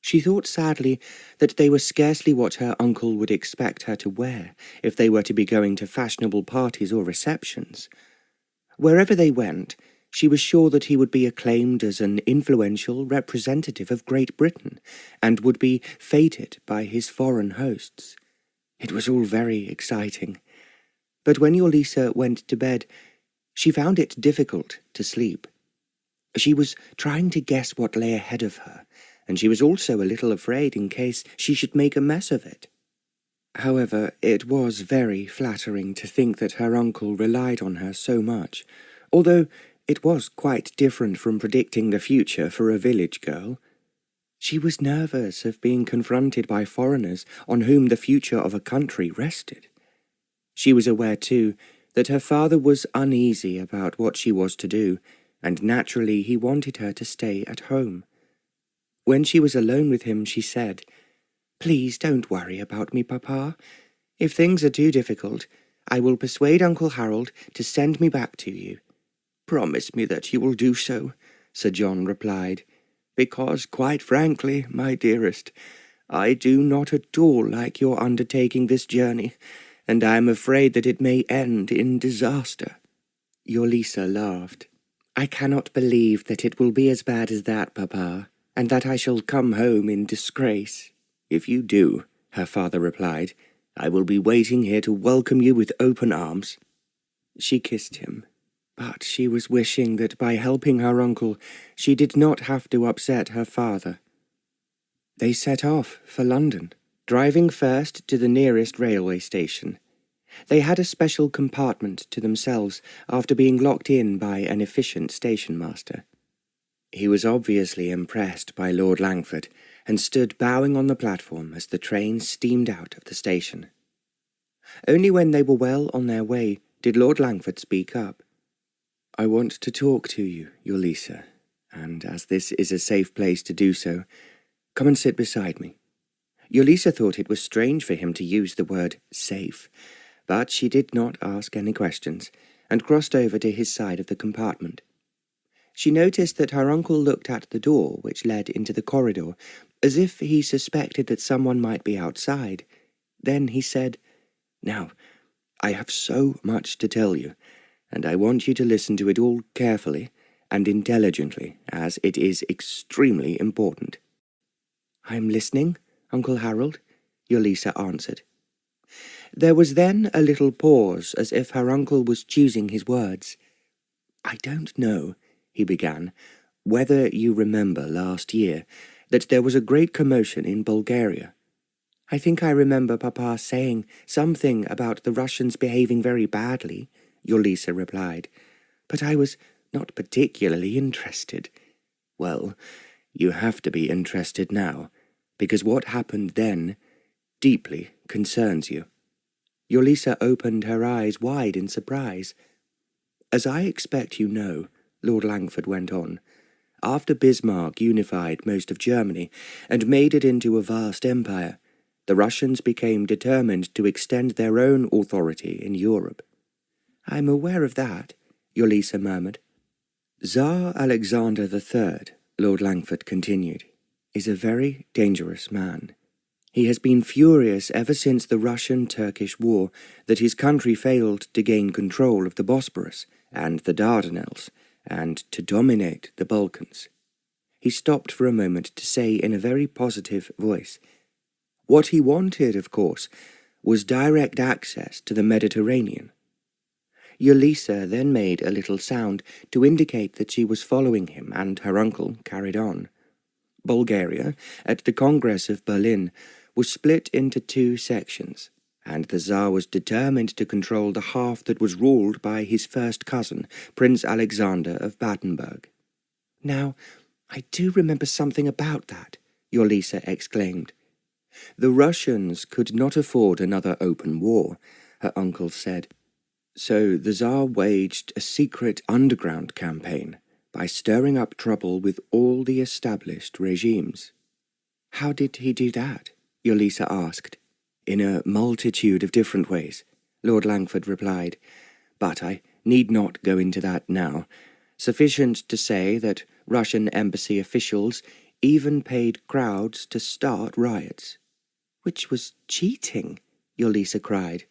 A: She thought sadly that they were scarcely what her uncle would expect her to wear if they were to be going to fashionable parties or receptions. Wherever they went, she was sure that he would be acclaimed as an influential representative of Great Britain, and would be feted by his foreign hosts. It was all very exciting. But when Yolisa went to bed, she found it difficult to sleep. She was trying to guess what lay ahead of her, and she was also a little afraid in case she should make a mess of it. However, it was very flattering to think that her uncle relied on her so much, although it was quite different from predicting the future for a village girl. She was nervous of being confronted by foreigners on whom the future of a country rested. She was aware, too, that her father was uneasy about what she was to do, and naturally he wanted her to stay at home. When she was alone with him, she said, "Please don't worry about me, Papa. If things are too difficult, I will persuade Uncle Harold to send me back to you." "Promise me that you will do so," Sir John replied, "because, quite frankly, my dearest, I do not at all like your undertaking this journey, and I am afraid that it may end in disaster." Yolisa laughed. "I cannot believe that it will be as bad as that, Papa, and that I shall come home in disgrace." "If you do," her father replied, "I will be waiting here to welcome you with open arms." She kissed him, but she was wishing that by helping her uncle she did not have to upset her father. They set off for London, driving first to the nearest railway station. They had a special compartment to themselves after being locked in by an efficient station master. He was obviously impressed by Lord Langford, and stood bowing on the platform as the train steamed out of the station. Only when they were well on their way did Lord Langford speak up. "I want to talk to you, Yolisa, and as this is a safe place to do so, come and sit beside me." Yolisa thought it was strange for him to use the word safe, but she did not ask any questions, and crossed over to his side of the compartment. She noticed that her uncle looked at the door which led into the corridor, as if he suspected that someone might be outside. Then he said, "Now, I have so much to tell you, and I want you to listen to it all carefully and intelligently, as it is extremely important." "I am listening, Uncle Harold," Yolisa answered. There was then a little pause, as if her uncle was choosing his words. "I don't know," he began, "whether you remember last year that there was a great commotion in Bulgaria. I think I remember Papa saying something about the Russians behaving very badly," Yolisa replied, "but I was not particularly interested." "Well, you have to be interested now, because what happened then deeply concerns you." Yolisa opened her eyes wide in surprise. "As I expect you know," Lord Langford went on, "after Bismarck unified most of Germany and made it into a vast empire, the Russians became determined to extend their own authority in Europe." "I'm aware of that," Yolisa murmured. "Tsar Alexander III, Lord Langford continued, is a very dangerous man. He has been furious ever since the Russian-Turkish War that his country failed to gain control of the Bosporus and the Dardanelles, and to dominate the Balkans." He stopped for a moment to say in a very positive voice, "What he wanted, of course, was direct access to the Mediterranean." Yolisa then made a little sound to indicate that she was following him, and her uncle carried on. Bulgaria, at the Congress of Berlin, was split into two sections, and the Tsar was determined to control the half that was ruled by his first cousin, Prince Alexander of Battenberg. "Now, I do remember something about that," Yolisa exclaimed. "The Russians could not afford another open war," her uncle said. "So the Tsar waged a secret underground campaign by stirring up trouble with all the established regimes." "How did he do that?" Yolisa asked. "In a multitude of different ways," Lord Langford replied, "but I need not go into that now. Sufficient to say that Russian embassy officials even paid crowds to start riots." "Which was cheating," Yolisa cried.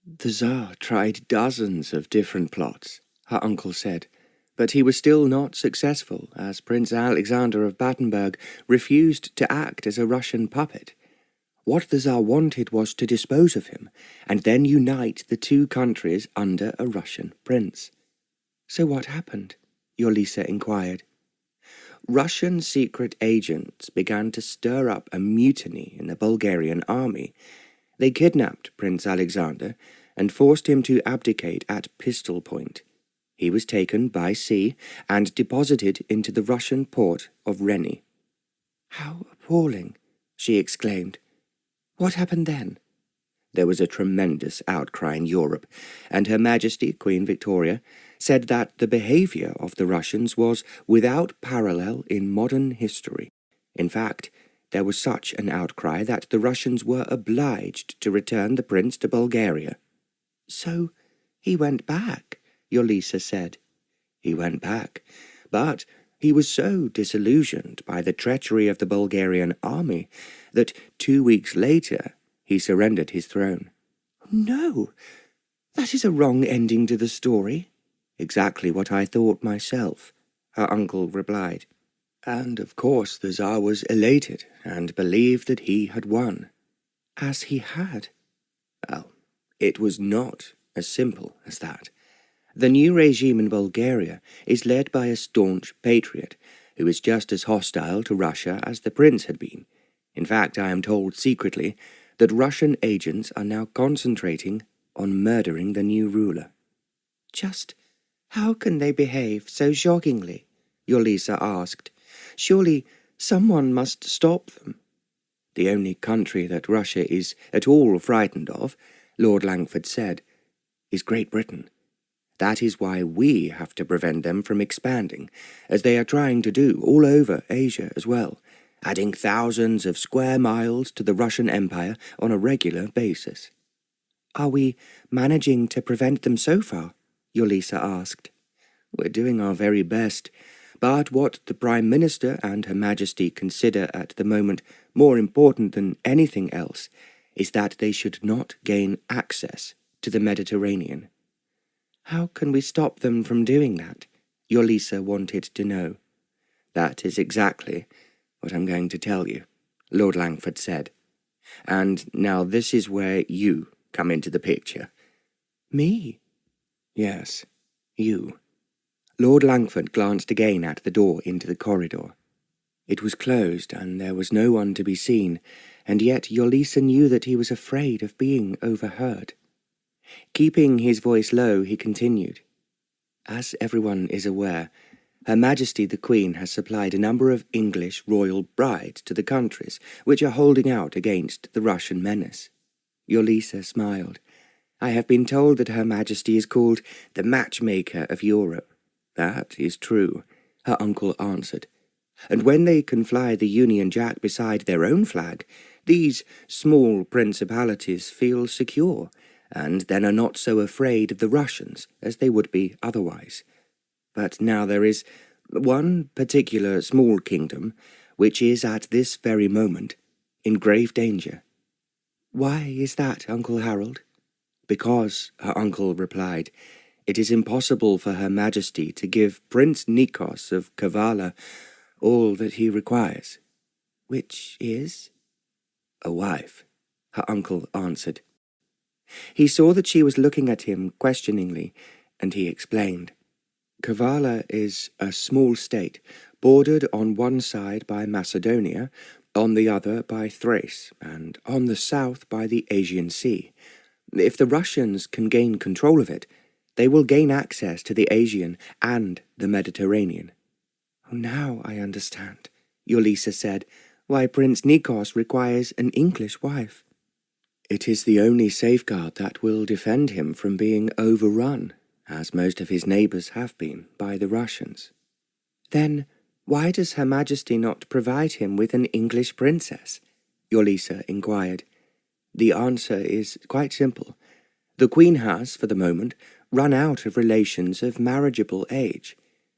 A: "The Tsar tried dozens of different plots," her uncle said, "but he was still not successful, as Prince Alexander of Battenberg refused to act as a Russian puppet. What the Tsar wanted was to dispose of him, and then unite the two countries under a Russian prince. So what happened? Yolisa inquired. Russian secret agents began to stir up a mutiny in the Bulgarian army. They kidnapped Prince Alexander and forced him to abdicate at pistol point. He was taken by sea and deposited into the Russian port of Reni. How appalling, she exclaimed. What happened then? There was a tremendous outcry in Europe, and Her Majesty Queen Victoria said that the behaviour of the Russians was without parallel in modern history. In fact, there was such an outcry that the Russians were obliged to return the prince to Bulgaria. So he went back, Yolisa said. He went back, but he was so disillusioned by the treachery of the Bulgarian army that 2 weeks later he surrendered his throne. No, that is a wrong ending to the story. Exactly what I thought myself, her uncle replied. And of course the Tsar was elated and believed that he had won. As he had. Well, it was not as simple as that. The new regime in Bulgaria is led by a staunch patriot who is just as hostile to Russia as the prince had been. In fact, I am told secretly that Russian agents are now concentrating on murdering the new ruler. Just how can they behave so shockingly? Yolisa asked. Surely someone must stop them. The only country that Russia is at all frightened of, Lord Langford said, is Great Britain. That is why we have to prevent them from expanding, as they are trying to do all over Asia as well, adding thousands of square miles to the Russian Empire on a regular basis. Are we managing to prevent them so far? Yolisa asked. We're doing our very best, but what the Prime Minister and Her Majesty consider at the moment more important than anything else is that they should not gain access to the Mediterranean. How can we stop them from doing that? Yolisa wanted to know. That is exactly what I'm going to tell you, Lord Langford said. And now this is where you come into the picture. Me? Yes, you. Lord Langford glanced again at the door into the corridor. It was closed, and there was no one to be seen, and yet Yolisa knew that he was afraid of being overheard. Keeping his voice low, he continued. As everyone is aware, Her Majesty the Queen has supplied a number of English royal brides to the countries which are holding out against the Russian menace. Yolisa smiled. I have been told that Her Majesty is called the matchmaker of Europe. That is true, her uncle answered. And when they can fly the Union Jack beside their own flag, these small principalities feel secure, and then are not so afraid of the Russians as they would be otherwise. But now there is one particular small kingdom which is at this very moment in grave danger. Why is that, Uncle Harold? Because, her uncle replied, it is impossible for Her Majesty to give Prince Nikos of Kavalla all that he requires. Which is? A wife, her uncle answered. He saw that she was looking at him questioningly, and he explained. Kavalla is a small state, bordered on one side by Macedonia, on the other by Thrace, and on the south by the Aegean Sea. If the Russians can gain control of it, they will gain access to the Aegean and the Mediterranean. Oh, now I understand, Yolisa said, why Prince Nikos requires an English wife. It is the only safeguard that will defend him from being overrun, as most of his neighbours have been, by the Russians. Then why does Her Majesty not provide him with an English princess? Yolisa inquired. The answer is quite simple. The Queen has, for the moment, run out of relations of marriageable age.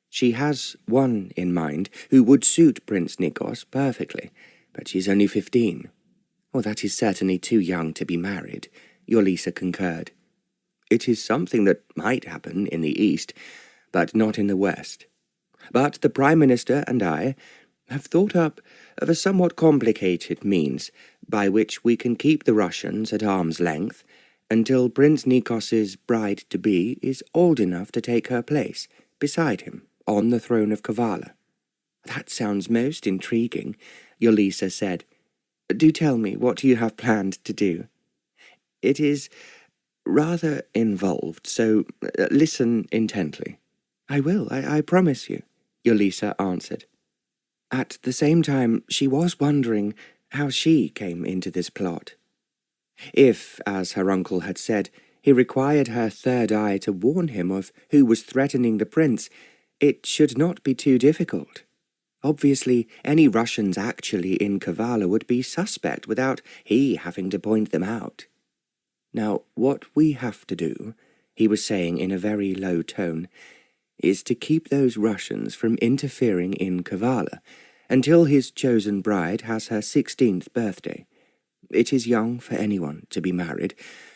A: She has one in mind who would suit Prince Nikos perfectly, but she's only 15. Well, that is certainly too young to be married, Yolisa concurred. It is something that might happen in the East, but not in the West. But the Prime Minister and I have thought up of a somewhat complicated means by which we can keep the Russians at arm's length until Prince Nikos's bride-to-be is old enough to take her place beside him on the throne of Kavalla." "That sounds most intriguing," Yolisa said. "Do tell me what you have planned to do." "It is rather involved, so listen intently." "I will, I promise you," Yolisa answered. At the same time, she was wondering how she came into this plot. If, as her uncle had said, he required her third eye to warn him of who was threatening the prince, it should not be too difficult. Obviously, any Russians actually in Kavalla would be suspect without he having to point them out. "Now, what we have to do," he was saying in a very low tone, "is to keep those Russians from interfering in Kavalla until his chosen bride has her 16th birthday. It is young for anyone to be married,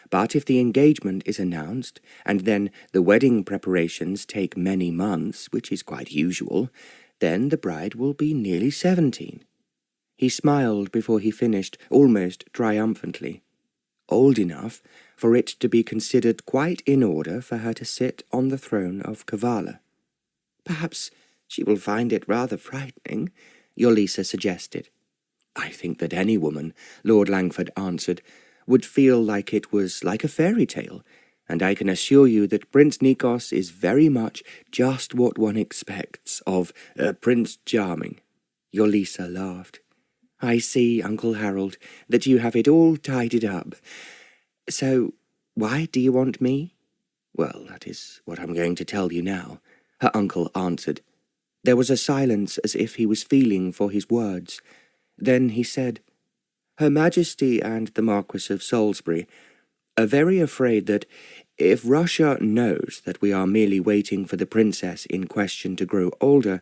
A: but if the engagement is announced, and then the wedding preparations take many months, which is quite usual, then the bride will be nearly 17. He smiled before he finished, almost triumphantly. "Old enough for it to be considered quite in order for her to sit on the throne of Kavalla." "Perhaps she will find it rather frightening," Yolisa suggested. "I think that any woman," Lord Langford answered, "would feel like it was like a fairy tale, and I can assure you that Prince Nikos is very much just what one expects of a Prince Charming." Yolisa laughed. "I see, Uncle Harold, that you have it all tidied up. So, why do you want me?" "Well, that is what I'm going to tell you now," her uncle answered. There was a silence as if he was feeling for his words. Then he said, "Her Majesty and the Marquis of Salisbury are very afraid that if Russia knows that we are merely waiting for the princess in question to grow older,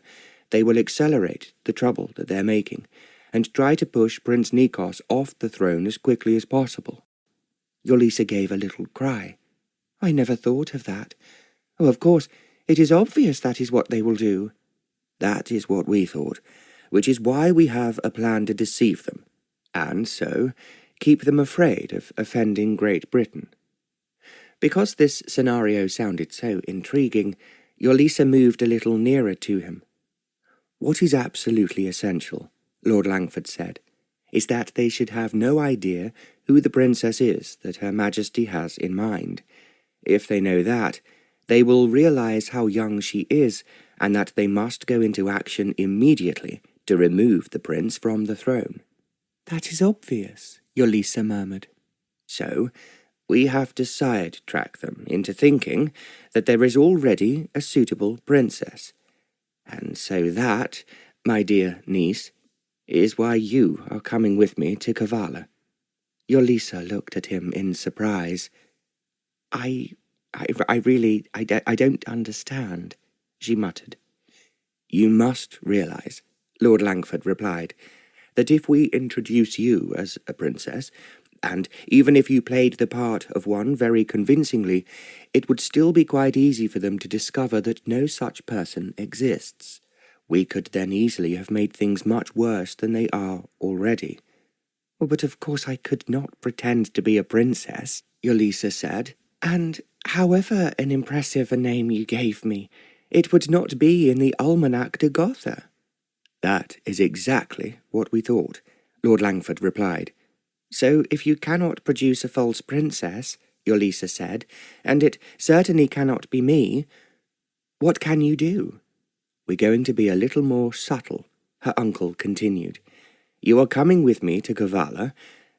A: they will accelerate the trouble that they're making and try to push Prince Nikos off the throne as quickly as possible." Yolisa gave a little cry. "I never thought of that. Oh, of course, it is obvious that is what they will do." "That is what we thought, which is why we have a plan to deceive them, and so keep them afraid of offending Great Britain." Because this scenario sounded so intriguing, Yolisa moved a little nearer to him. "What is absolutely essential," Lord Langford said, "is that they should have no idea who the princess is that Her Majesty has in mind. If they know that, they will realize how young she is and that they must go into action immediately to remove the prince from the throne." "That is obvious," Yolisa murmured. "So, we have to sidetrack them into thinking that there is already a suitable princess. And so that, my dear niece, is why you are coming with me to Kavalla." Yolisa looked at him in surprise. I don't understand," she muttered. "You must realize," Lord Langford replied, "that if we introduce you as a princess, and even if you played the part of one very convincingly, it would still be quite easy for them to discover that no such person exists. We could then easily have made things much worse than they are already." "But of course I could not pretend to be a princess," Yolisa said, "and however an impressive a name you gave me, it would not be in the Almanac de Gotha." "That is exactly what we thought," Lord Langford replied. "So if you cannot produce a false princess," Yolisa said, "and it certainly cannot be me, what can you do?" "We're going to be a little more subtle," her uncle continued. "You are coming with me to Kavalla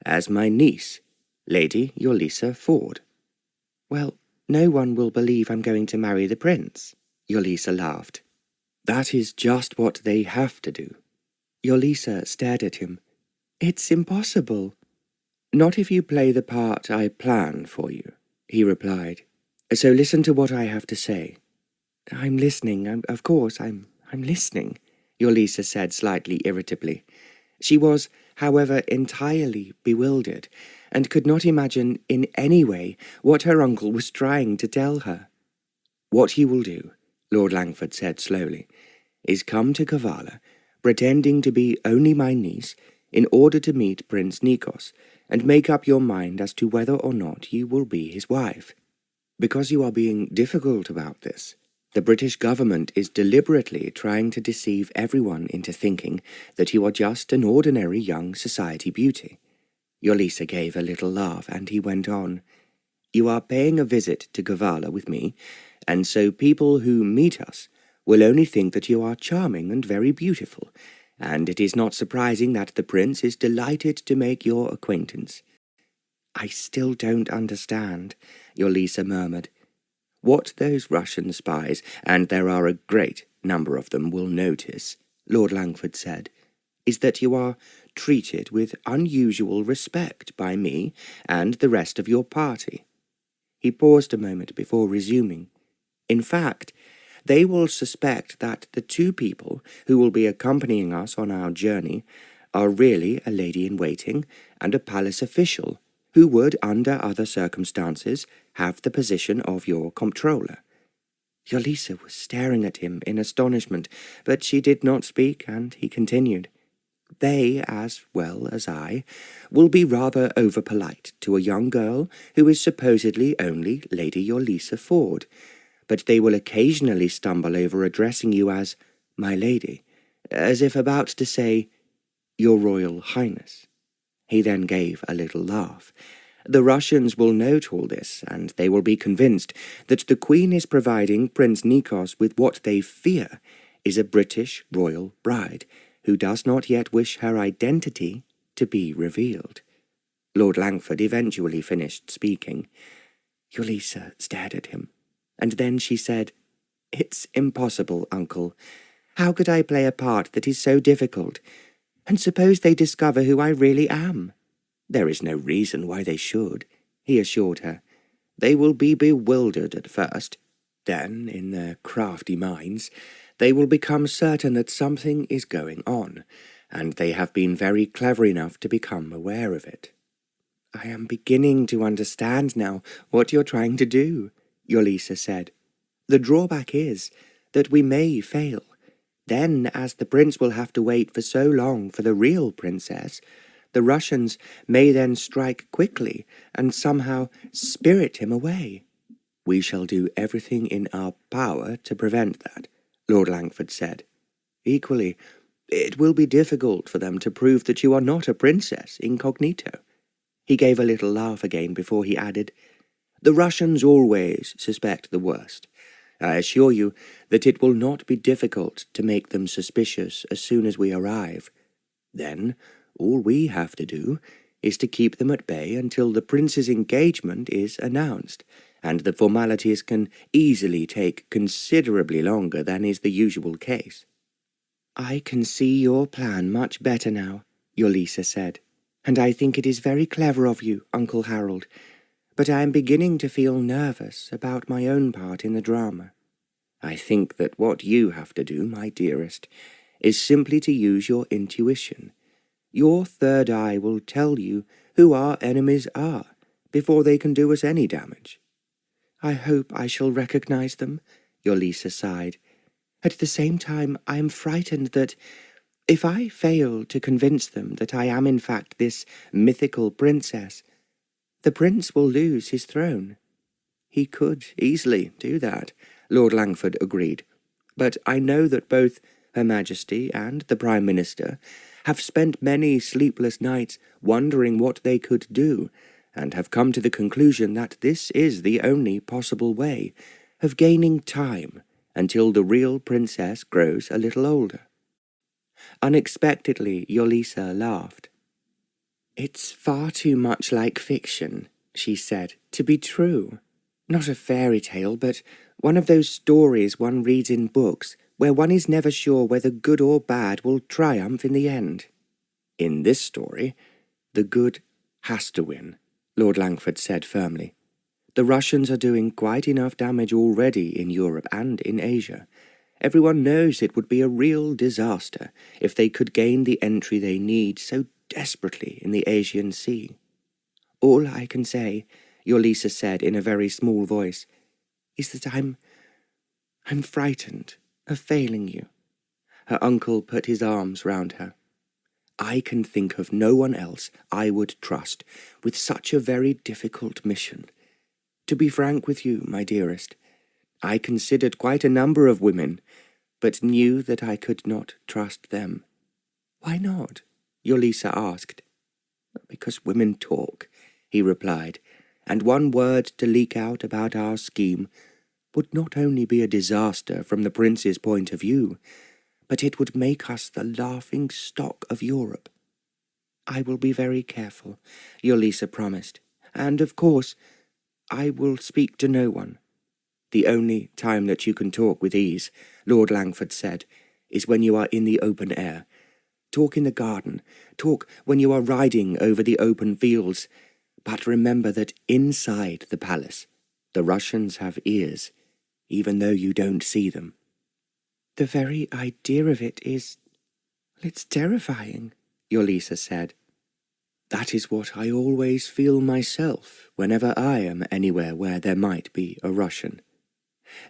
A: as my niece, Lady Yolisa Ford." "Well, no one will believe I'm going to marry the prince," Yolisa laughed. "That is just what they have to do." Yolisa stared at him. "It's impossible." "Not if you play the part I plan for you," he replied. "So listen to what I have to say." "I'm listening, of course, I'm listening," Yolisa said slightly irritably. She was, however, entirely bewildered, and could not imagine in any way what her uncle was trying to tell her. "What you will do," Lord Langford said slowly, "is come to Kavalla, pretending to be only my niece, in order to meet Prince Nikos and make up your mind as to whether or not you will be his wife. Because you are being difficult about this, the British government is deliberately trying to deceive everyone into thinking that you are just an ordinary young society beauty. Yolisa gave a little laugh, and he went on. You are paying a visit to Kavalla with me, and so people who meet us will only think that you are charming and very beautiful, and it is not surprising that the prince is delighted to make your acquaintance. I still don't understand, Yolisa murmured. What those Russian spies, and there are a great number of them, will notice, Lord Langford said, is that you are treated with unusual respect by me and the rest of your party. He paused a moment before resuming. In fact, they will suspect that the two people who will be accompanying us on our journey are really a lady-in-waiting and a palace official who would, under other circumstances, have the position of your comptroller. Yolisa was staring at him in astonishment, but she did not speak, and he continued. They, as well as I, will be rather over-polite to a young girl who is supposedly only Lady Yolisa Ford, but they will occasionally stumble over addressing you as my lady, as if about to say, Your Royal Highness. He then gave a little laugh. The Russians will note all this, and they will be convinced that the Queen is providing Prince Nikos with what they fear is a British royal bride, who does not yet wish her identity to be revealed. Lord Langford eventually finished speaking. Yolisa stared at him, and then she said, It's impossible, Uncle. How could I play a part that is so difficult? And suppose they discover who I really am? There is no reason why they should, he assured her. They will be bewildered at first. Then, in their crafty minds, they will become certain that something is going on, and they have been very clever enough to become aware of it. I am beginning to understand now what you're trying to do, Yolisa said. The drawback is that we may fail. Then, as the prince will have to wait for so long for the real princess, the Russians may then strike quickly and somehow spirit him away. We shall do everything in our power to prevent that, Lord Langford said. Equally, it will be difficult for them to prove that you are not a princess incognito. He gave a little laugh again before he added, The Russians always suspect the worst. I assure you that it will not be difficult to make them suspicious as soon as we arrive. Then, all we have to do is to keep them at bay until the prince's engagement is announced, and the formalities can easily take considerably longer than is the usual case. I can see your plan much better now, Yolisa said, and I think it is very clever of you, Uncle Harold, but I am beginning to feel nervous about my own part in the drama. I think that what you have to do, my dearest, is simply to use your intuition. Your third eye will tell you who our enemies are before they can do us any damage. I hope I shall recognize them, Yolisa sighed. At the same time, I am frightened that if I fail to convince them that I am in fact this mythical princess, the prince will lose his throne. He could easily do that, Lord Langford agreed, but I know that both Her Majesty and the Prime Minister have spent many sleepless nights wondering what they could do, and have come to the conclusion that this is the only possible way of gaining time until the real princess grows a little older. Unexpectedly, Yolisa laughed. It's far too much like fiction, she said, to be true. Not a fairy tale, but one of those stories one reads in books where one is never sure whether good or bad will triumph in the end. In this story, the good has to win, Lord Langford said firmly. The Russians are doing quite enough damage already in Europe and in Asia. Everyone knows it would be a real disaster if they could gain the entry they need so desperately in the Asian Sea. All I can say, Yolisa said in a very small voice, is that I'm frightened of failing you. Her uncle put his arms round her. I can think of no one else I would trust with such a very difficult mission. To be frank with you, my dearest, I considered quite a number of women, but knew that I could not trust them." "Why not?" Yolisa asked. "Because women talk," he replied, "and one word to leak out about our scheme would not only be a disaster from the prince's point of view, but it would make us the laughing stock of Europe." "I will be very careful," Yolisa promised, "and, of course, I will speak to no one." "The only time that you can talk with ease," Lord Langford said, "is when you are in the open air. Talk in the garden, talk when you are riding over the open fields, but remember that inside the palace the Russians have ears, even though you don't see them." "The very idea of it's terrifying," Yolisa said. "That is what I always feel myself whenever I am anywhere where there might be a Russian.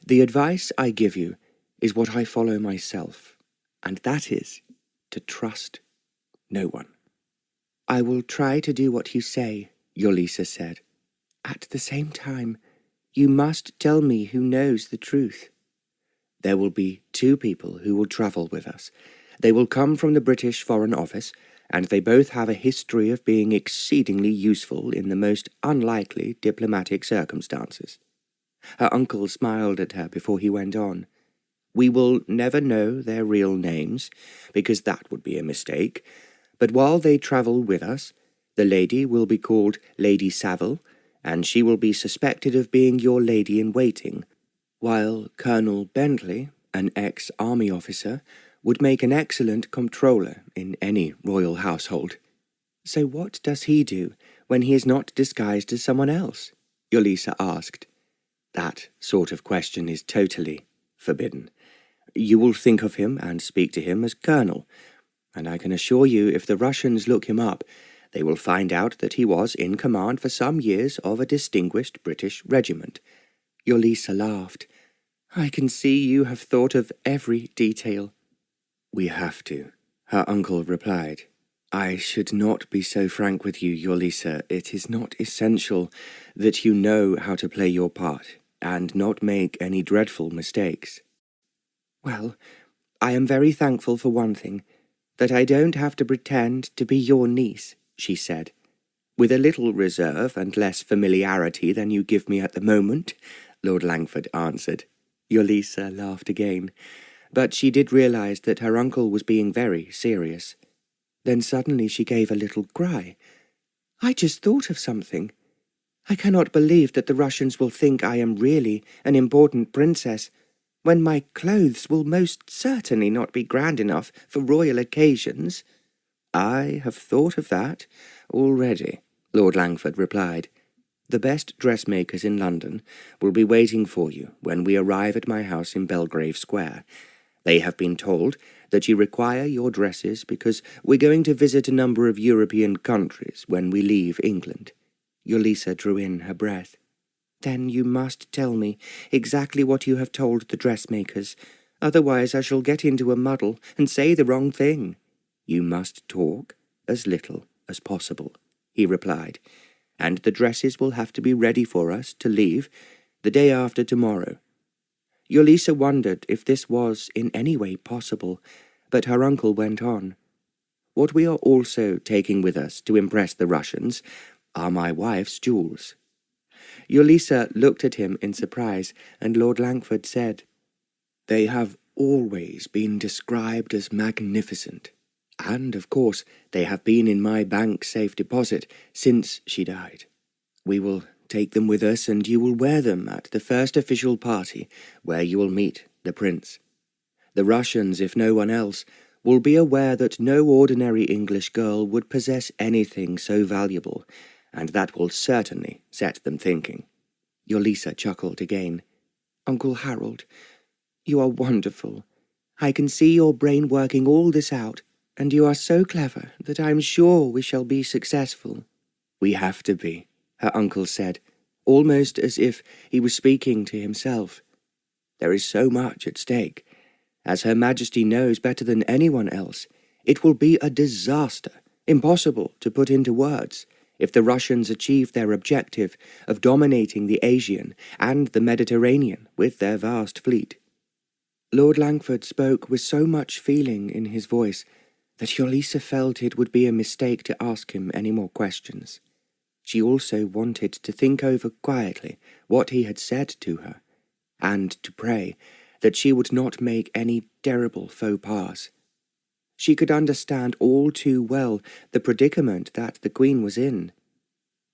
A: The advice I give you is what I follow myself, and that is to trust no one." "I will try to do what you say," Yolisa said. "At the same time, you must tell me who knows the truth." "There will be 2 people who will travel with us. They will come from the British Foreign Office, and they both have a history of being exceedingly useful in the most unlikely diplomatic circumstances." Her uncle smiled at her before he went on. "We will never know their real names, because that would be a mistake, but while they travel with us, the lady will be called Lady Saville, and she will be suspected of being your lady-in-waiting, while Colonel Bentley, an ex-army officer, would make an excellent comptroller in any royal household." "So what does he do when he is not disguised as someone else?" Yolisa asked. "That sort of question is totally forbidden. You will think of him and speak to him as Colonel, and I can assure you if the Russians look him up, they will find out that he was in command for some years of a distinguished British regiment." Yolisa laughed. "I can see you have thought of every detail." "We have to," her uncle replied. "I should not be so frank with you, Yolisa. It is not essential that you know how to play your part, and not make any dreadful mistakes." "Well, I am very thankful for one thing, that I don't have to pretend to be your niece," she said. "With a little reserve and less familiarity than you give me at the moment," Lord Langford answered. Yolisa laughed again, but she did realize that her uncle was being very serious. Then suddenly she gave a little cry. "I just thought of something. I cannot believe that the Russians will think I am really an important princess, when my clothes will most certainly not be grand enough for royal occasions." "I have thought of that already," Lord Langford replied. "The best dressmakers in London will be waiting for you when we arrive at my house in Belgrave Square. They have been told that you require your dresses because we're going to visit a number of European countries when we leave England." Yolisa drew in her breath. "Then you must tell me exactly what you have told the dressmakers, otherwise I shall get into a muddle and say the wrong thing." "You must talk as little as possible," he replied, "and the dresses will have to be ready for us to leave the day after tomorrow." Yolisa wondered if this was in any way possible, but her uncle went on. "What we are also taking with us to impress the Russians are my wife's jewels." Yolisa looked at him in surprise, and Lord Langford said, "They have always been described as magnificent, and, of course, they have been in my bank safe deposit since she died. We will take them with us, and you will wear them at the first official party where you will meet the prince. The Russians, if no one else, will be aware that no ordinary English girl would possess anything so valuable, and that will certainly set them thinking." Yolisa chuckled again. "Uncle Harold, you are wonderful. I can see your brain working all this out, and you are so clever that I am sure we shall be successful." "We have to be," her uncle said, almost as if he was speaking to himself. "There is so much at stake. As Her Majesty knows better than anyone else, It will be a disaster, impossible to put into words, if the Russians achieve their objective of dominating the Aegean and the Mediterranean with their vast fleet." Lord Langford spoke with so much feeling in his voice that Yolisa felt it would be a mistake to ask him any more questions. She also wanted to think over quietly what he had said to her, and to pray that she would not make any terrible faux pas. She could understand all too well the predicament that the Queen was in.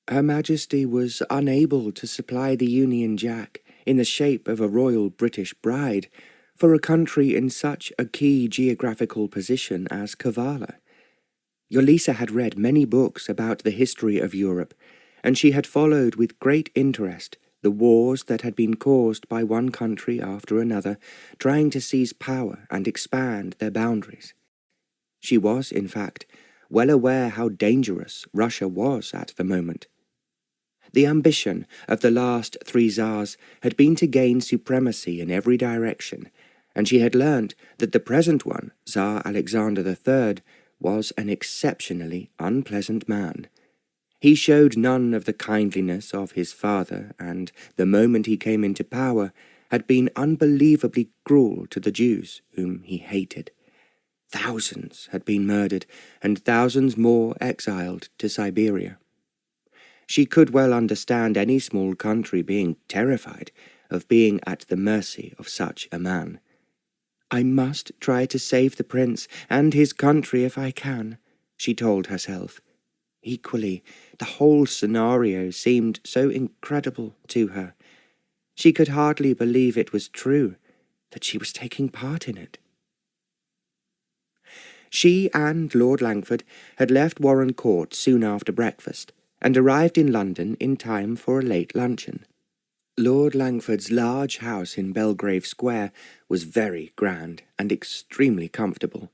A: Her Majesty was unable to supply the Union Jack in the shape of a royal British bride for a country in such a key geographical position as Kavalla. Yolisa had read many books about the history of Europe, and she had followed with great interest the wars that had been caused by one country after another, trying to seize power and expand their boundaries. She was, in fact, well aware how dangerous Russia was at the moment. The ambition of the last three Tsars had been to gain supremacy in every direction, and she had learnt that the present one, Tsar Alexander III, was an exceptionally unpleasant man. He showed none of the kindliness of his father, and the moment he came into power had been unbelievably cruel to the Jews, whom he hated. Thousands had been murdered, and thousands more exiled to Siberia. She could well understand any small country being terrified of being at the mercy of such a man. "I must try to save the prince and his country if I can," she told herself. Equally, the whole scenario seemed so incredible to her. She could hardly believe it was true, that she was taking part in it. She and Lord Langford had left Warren Court soon after breakfast, and arrived in London in time for a late luncheon. Lord Langford's large house in Belgrave Square was very grand and extremely comfortable.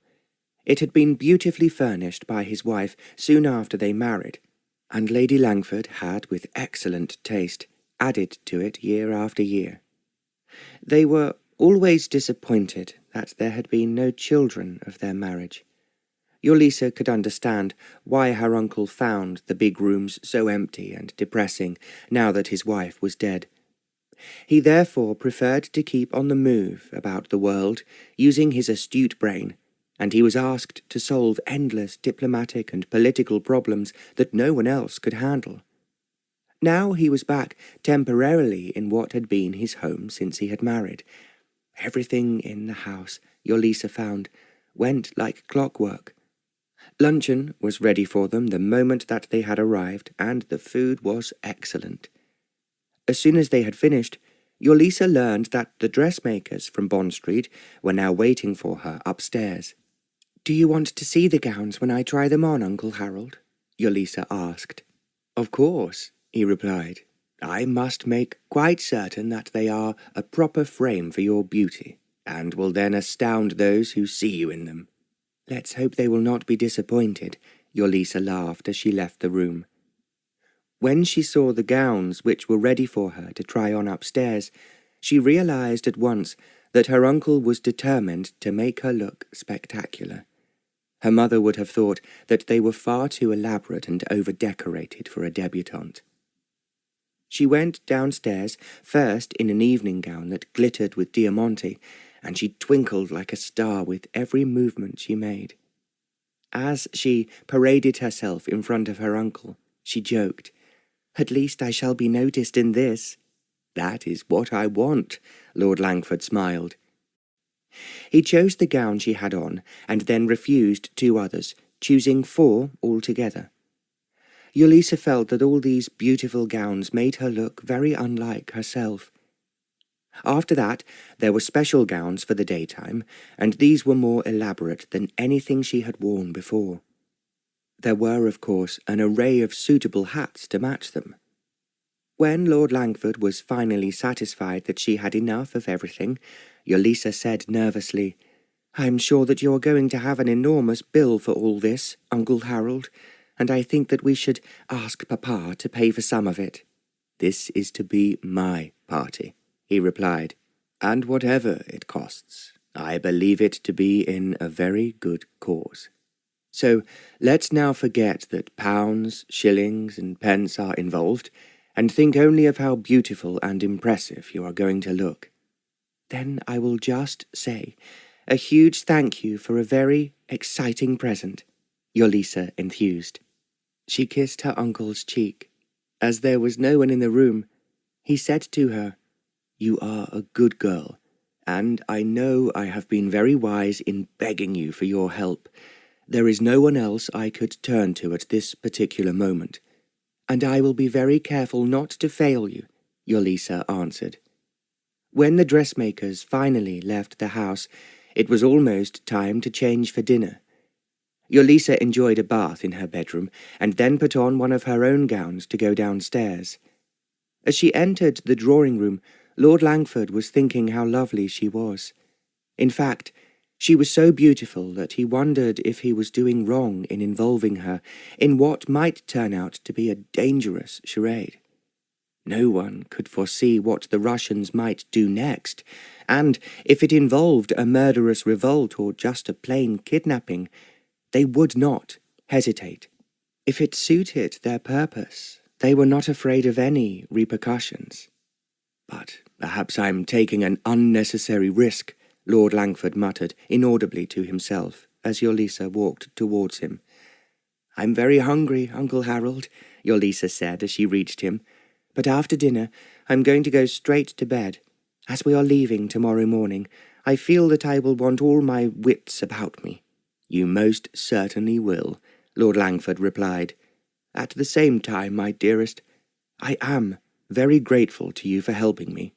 A: It had been beautifully furnished by his wife soon after they married, and Lady Langford had, with excellent taste, added to it year after year. They were always disappointed that there had been no children of their marriage. Yolisa could understand why her uncle found the big rooms so empty and depressing now that his wife was dead. He therefore preferred to keep on the move about the world, using his astute brain, and he was asked to solve endless diplomatic and political problems that no one else could handle. Now he was back temporarily in what had been his home since he had married. Everything in the house, Yolisa found, went like clockwork. Luncheon was ready for them the moment that they had arrived, and the food was excellent. As soon as they had finished, Yolisa learned that the dressmakers from Bond Street were now waiting for her upstairs. "Do you want to see the gowns when I try them on, Uncle Harold?" Yolisa asked. "Of course," he replied. "I must make quite certain that they are a proper frame for your beauty, and will then astound those who see you in them." "Let's hope they will not be disappointed," Yolisa laughed as she left the room. When she saw the gowns which were ready for her to try on upstairs, she realized at once that her uncle was determined to make her look spectacular. Her mother would have thought that they were far too elaborate and over-decorated for a debutante. She went downstairs, first in an evening gown that glittered with diamante, and she twinkled like a star with every movement she made. As she paraded herself in front of her uncle, she joked, "At least I shall be noticed in this." "That is what I want," Lord Langford smiled. He chose the gown she had on, and then refused 2 others, choosing 4 altogether. Yolisa felt that all these beautiful gowns made her look very unlike herself. After that, there were special gowns for the daytime, and these were more elaborate than anything she had worn before. There were, of course, an array of suitable hats to match them. When Lord Langford was finally satisfied that she had enough of everything, Yolisa said nervously, "I'm sure that you're going to have an enormous bill for all this, Uncle Harold, and I think that we should ask Papa to pay for some of it." "This is to be my party," he replied, "and whatever it costs, I believe it to be in a very good cause." So let's now forget that pounds, shillings, and pence are involved, and think only of how beautiful and impressive you are going to look. Then I will just say a huge thank you for a very exciting present, Yolisa enthused. She kissed her uncle's cheek. As there was no one in the room, he said to her, "You are a good girl, and I know I have been very wise in begging you for your help. There is no one else I could turn to at this particular moment, and I will be very careful not to fail you," Yolisa answered. When the dressmakers finally left the house, it was almost time to change for dinner. Yolisa enjoyed a bath in her bedroom, and then put on one of her own gowns to go downstairs. As she entered the drawing-room, Lord Langford was thinking how lovely she was. In fact, she was so beautiful that he wondered if he was doing wrong in involving her in what might turn out to be a dangerous charade. No one could foresee what the Russians might do next, and if it involved a murderous revolt or just a plain kidnapping, they would not hesitate. If it suited their purpose, they were not afraid of any repercussions. "But perhaps I'm taking an unnecessary risk," Lord Langford muttered inaudibly to himself as Yolisa walked towards him. "I'm very hungry, Uncle Harold," Yolisa said as she reached him, "but after dinner I'm going to go straight to bed. As we are leaving tomorrow morning, I feel that I will want all my wits about me." "You most certainly will," Lord Langford replied. "At the same time, my dearest, I am very grateful to you for helping me.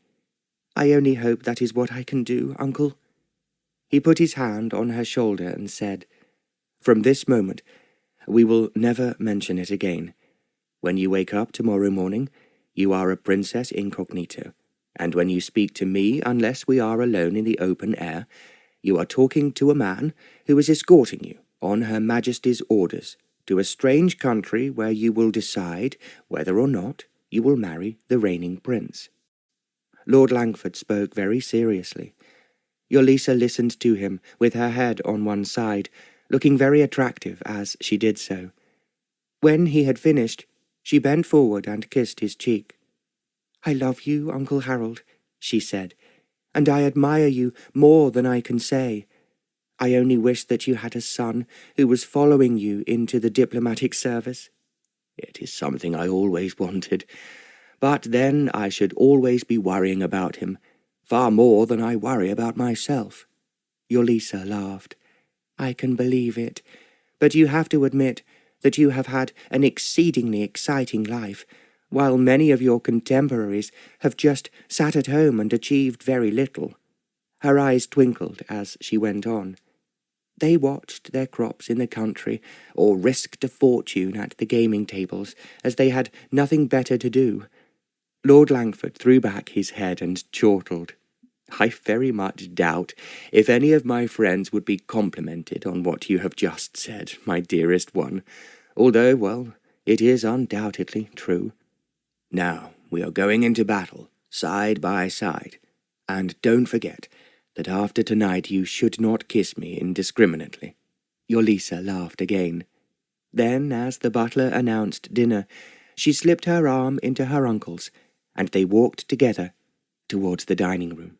A: I only hope that is what I can do, Uncle." He put his hand on her shoulder and said, "From this moment, we will never mention it again. When you wake up tomorrow morning, you are a princess incognito, and when you speak to me, unless we are alone in the open air, you are talking to a man who is escorting you, on Her Majesty's orders, to a strange country where you will decide whether or not you will marry the reigning prince." Lord Langford spoke very seriously. Yolisa listened to him with her head on one side, looking very attractive as she did so. When he had finished, she bent forward and kissed his cheek. "I love you, Uncle Harold," she said, "and I admire you more than I can say. I only wish that you had a son who was following you into the diplomatic service." "It is something I always wanted. But then I should always be worrying about him, far more than I worry about myself." Yolisa laughed. "I can believe it, but you have to admit that you have had an exceedingly exciting life, while many of your contemporaries have just sat at home and achieved very little." Her eyes twinkled as she went on. "They watched their crops in the country, or risked a fortune at the gaming tables, as they had nothing better to do." Lord Langford threw back his head and chortled. "I very much doubt if any of my friends would be complimented on what you have just said, my dearest one, although, well, it is undoubtedly true. Now we are going into battle, side by side, and don't forget that after tonight you should not kiss me indiscriminately." Yolisa laughed again. Then, as the butler announced dinner, she slipped her arm into her uncle's, and they walked together towards the dining room.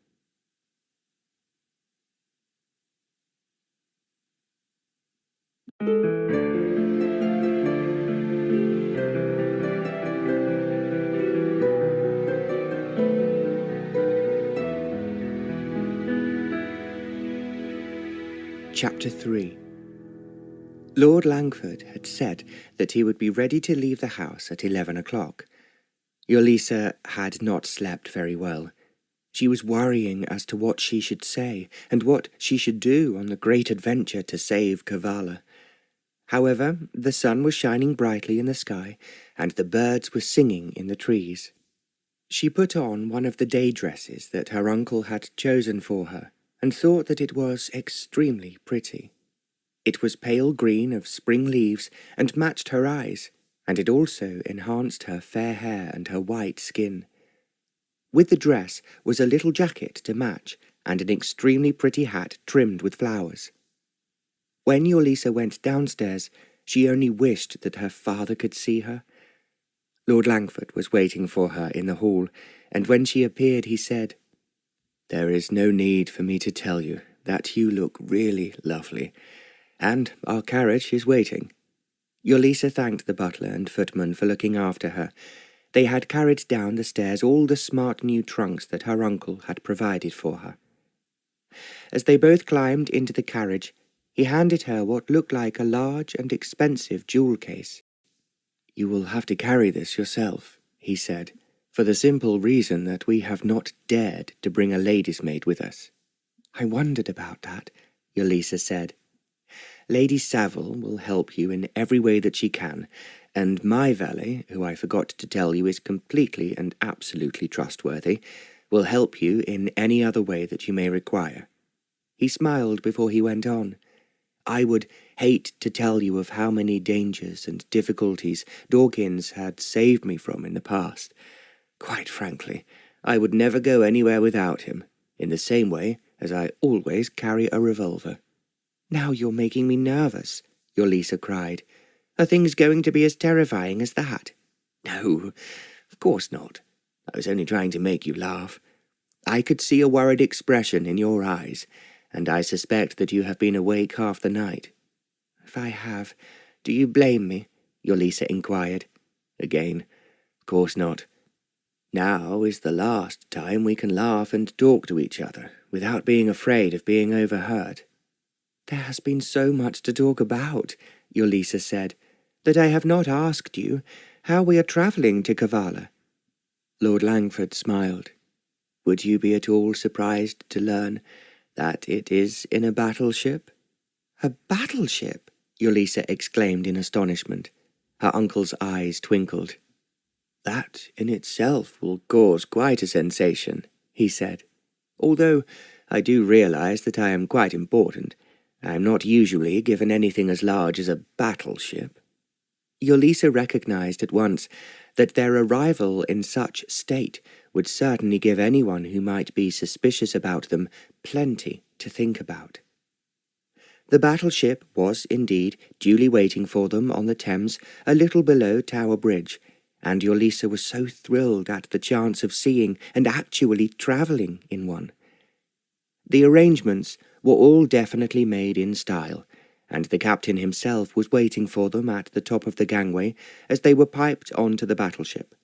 A: Chapter 3. Lord Langford had said that he would be ready to leave the house at 11 o'clock. Yolisa had not slept very well. She was worrying as to what she should say and what she should do on the great adventure to save Kavalla. However, the sun was shining brightly in the sky, and the birds were singing in the trees. She put on one of the day dresses that her uncle had chosen for her, and thought that it was extremely pretty. It was pale green of spring leaves and matched her eyes, and it also enhanced her fair hair and her white skin. With the dress was a little jacket to match, and an extremely pretty hat trimmed with flowers. When Yolisa went downstairs, she only wished that her father could see her. Lord Langford was waiting for her in the hall, and when she appeared he said, "There is no need for me to tell you that you look really lovely, and our carriage is waiting." Yolisa thanked the butler and footman for looking after her. They had carried down the stairs all the smart new trunks that her uncle had provided for her. As they both climbed into the carriage, he handed her what looked like a large and expensive jewel case. "You will have to carry this yourself," he said, "for the simple reason that we have not dared to bring a lady's maid with us." "I wondered about that," Yolisa said. "Lady Saville will help you in every way that she can, and my valet, who I forgot to tell you is completely and absolutely trustworthy, will help you in any other way that you may require." He smiled before he went on. "I would hate to tell you of how many dangers and difficulties Dawkins had saved me from in the past. Quite frankly, I would never go anywhere without him, in the same way as I always carry a revolver." "Now you're making me nervous," Yolisa cried. "Are things going to be as terrifying as that?" "No, of course not. I was only trying to make you laugh. I could see a worried expression in your eyes, and I suspect that you have been awake half the night." "If I have, do you blame me?" Yolisa inquired. Again, "Of course not. Now is the last time we can laugh and talk to each other without being afraid of being overheard." "There has been so much to talk about," Yolisa said, "that I have not asked you how we are travelling to Kavalla." Lord Langford smiled. "Would you be at all surprised to learn that it is in a battleship?" "A battleship?" Yolisa exclaimed in astonishment. Her uncle's eyes twinkled. "That in itself will cause quite a sensation," he said. "Although I do realize that I am quite important, I am not usually given anything as large as a battleship." Yolisa recognized at once that their arrival in such state would certainly give anyone who might be suspicious about them plenty to think about. The battleship was indeed duly waiting for them on the Thames a little below Tower Bridge, and Yolisa was so thrilled at the chance of seeing and actually travelling in one. The arrangements were all definitely made in style, and the captain himself was waiting for them at the top of the gangway as they were piped onto the battleship.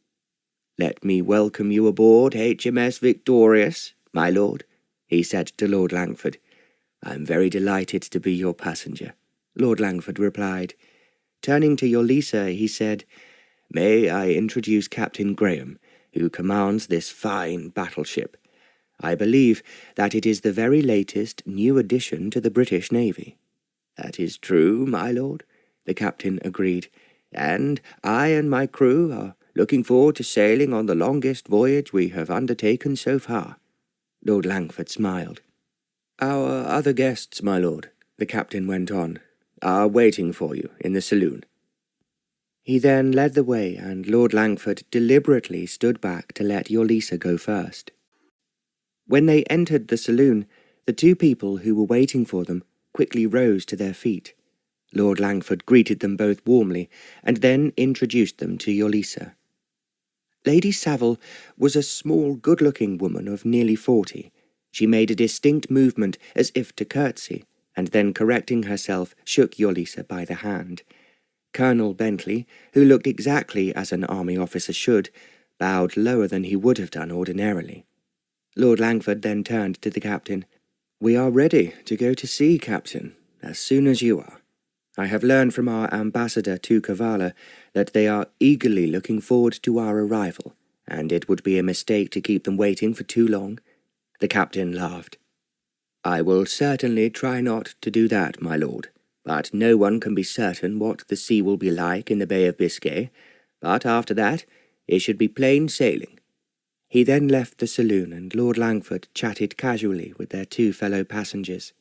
A: "Let me welcome you aboard HMS Victorious, my lord," he said to Lord Langford. "I am very delighted to be your passenger," Lord Langford replied. Turning to Yolisa, he said, "May I introduce Captain Graham, who commands this fine battleship. I believe that it is the very latest new addition to the British Navy." "That is true, my lord," the captain agreed, "and I and my crew are looking forward to sailing on the longest voyage we have undertaken so far." Lord Langford smiled. "Our other guests, my lord," the captain went on, "are waiting for you in the saloon." He then led the way, and Lord Langford deliberately stood back to let Yolisa go first. When they entered the saloon, the two people who were waiting for them quickly rose to their feet. Lord Langford greeted them both warmly, and then introduced them to Yolisa. Lady Saville was a small, good-looking woman of nearly 40. She made a distinct movement as if to curtsy, and then correcting herself, shook Yolisa by the hand. Colonel Bentley, who looked exactly as an army officer should, bowed lower than he would have done ordinarily. Lord Langford then turned to the captain. "We are ready to go to sea, Captain, as soon as you are. I have learned from our ambassador to Kavalla that they are eagerly looking forward to our arrival, and it would be a mistake to keep them waiting for too long." The captain laughed. "I will certainly try not to do that, my lord, but no one can be certain what the sea will be like in the Bay of Biscay, but after that it should be plain sailing." He then left the saloon, and Lord Langford chatted casually with their two fellow passengers.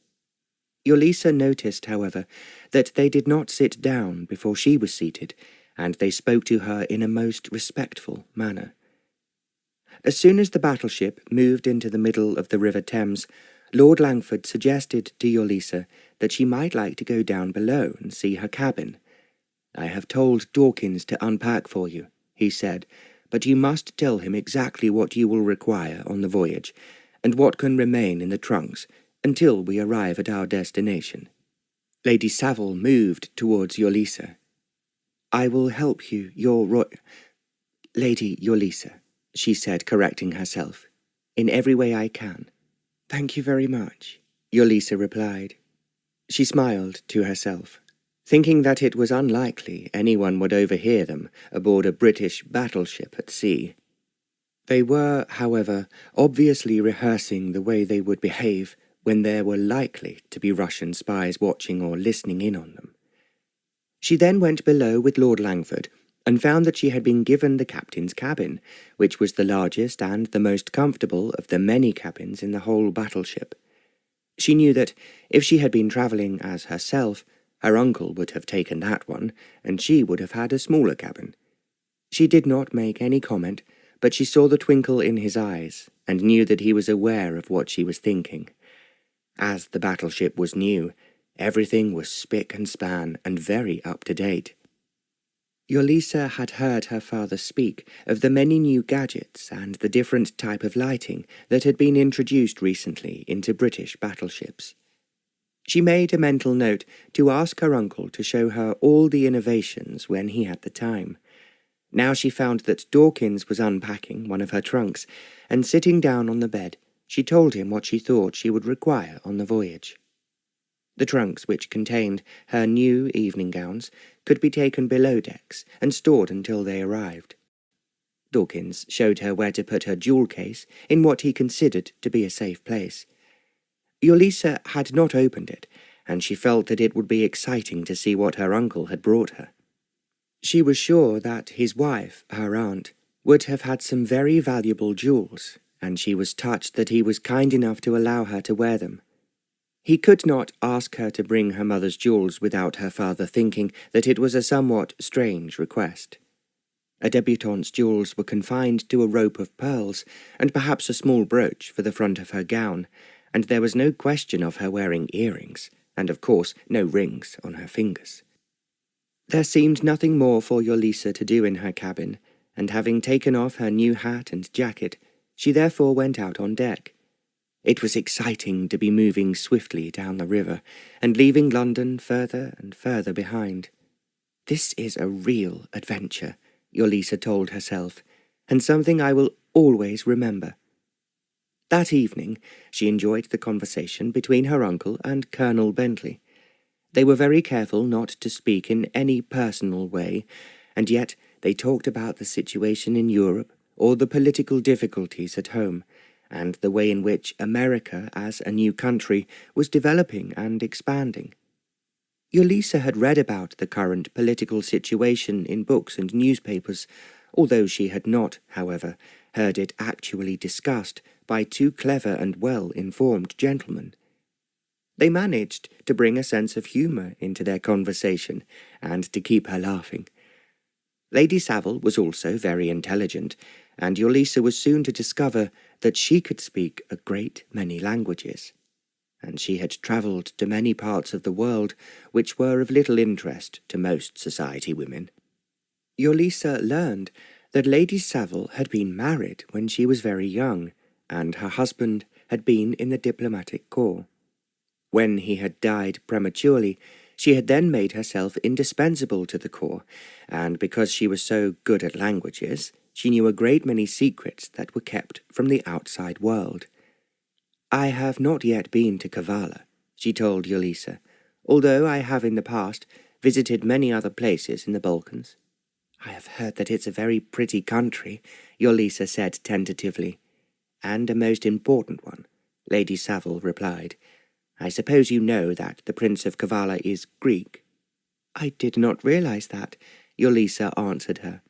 A: Yolisa noticed, however, that they did not sit down before she was seated, and they spoke to her in a most respectful manner. As soon as the battleship moved into the middle of the River Thames, Lord Langford suggested to Yolisa that she might like to go down below and see her cabin. "I have told Dawkins to unpack for you," he said, "but you must tell him exactly what you will require on the voyage, and what can remain in the trunks until we arrive at our destination." Lady Savile moved towards Yolisa. "I will help you, Lady Yolisa," she said, correcting herself, "in every way I can." "Thank you very much," Yolisa replied. She smiled to herself, thinking that it was unlikely anyone would overhear them aboard a British battleship at sea. They were, however, obviously rehearsing the way they would behave when there were likely to be Russian spies watching or listening in on them. She then went below with Lord Langford and found that she had been given the captain's cabin, which was the largest and the most comfortable of the many cabins in the whole battleship. She knew that if she had been travelling as herself, her uncle would have taken that one, and she would have had a smaller cabin. She did not make any comment, but she saw the twinkle in his eyes, and knew that he was aware of what she was thinking. As the battleship was new, everything was spick and span and very up-to-date. Yolisa had heard her father speak of the many new gadgets and the different type of lighting that had been introduced recently into British battleships. She made a mental note to ask her uncle to show her all the innovations when he had the time. Now she found that Dawkins was unpacking one of her trunks, and sitting down on the bed, she told him what she thought she would require on the voyage. The trunks, which contained her new evening gowns, could be taken below decks and stored until they arrived. Dawkins showed her where to put her jewel case in what he considered to be a safe place. Yolisa had not opened it, and she felt that it would be exciting to see what her uncle had brought her. She was sure that his wife, her aunt, would have had some very valuable jewels, and she was touched that he was kind enough to allow her to wear them. He could not ask her to bring her mother's jewels without her father thinking that it was a somewhat strange request. A debutante's jewels were confined to a rope of pearls, and perhaps a small brooch for the front of her gown, and there was no question of her wearing earrings, and of course no rings on her fingers. There seemed nothing more for Yolisa to do in her cabin, and having taken off her new hat and jacket, she therefore went out on deck. It was exciting to be moving swiftly down the river, and leaving London further and further behind. "This is a real adventure," Yolisa told herself, "and something I will always remember." That evening she enjoyed the conversation between her uncle and Colonel Bentley. They were very careful not to speak in any personal way, and yet they talked about the situation in Europe or the political difficulties at home, and the way in which America as a new country was developing and expanding. Yolisa had read about the current political situation in books and newspapers, although she had not, however, heard it actually discussed by two clever and well-informed gentlemen. They managed to bring a sense of humour into their conversation, and to keep her laughing. Lady Savile was also very intelligent, and Yolisa was soon to discover that she could speak a great many languages, and she had travelled to many parts of the world which were of little interest to most society women. Yolisa learned that Lady Savile had been married when she was very young, and her husband had been in the diplomatic corps. When he had died prematurely, she had then made herself indispensable to the corps, and because she was so good at languages, she knew a great many secrets that were kept from the outside world. "I have not yet been to Kavalla," she told Yolisa, "although I have in the past visited many other places in the Balkans." "I have heard that it's a very pretty country," Yolisa said tentatively. "And a most important one," Lady Savile replied. "I suppose you know that the Prince of Kavalla is Greek." "I did not realize that," Yolisa answered her.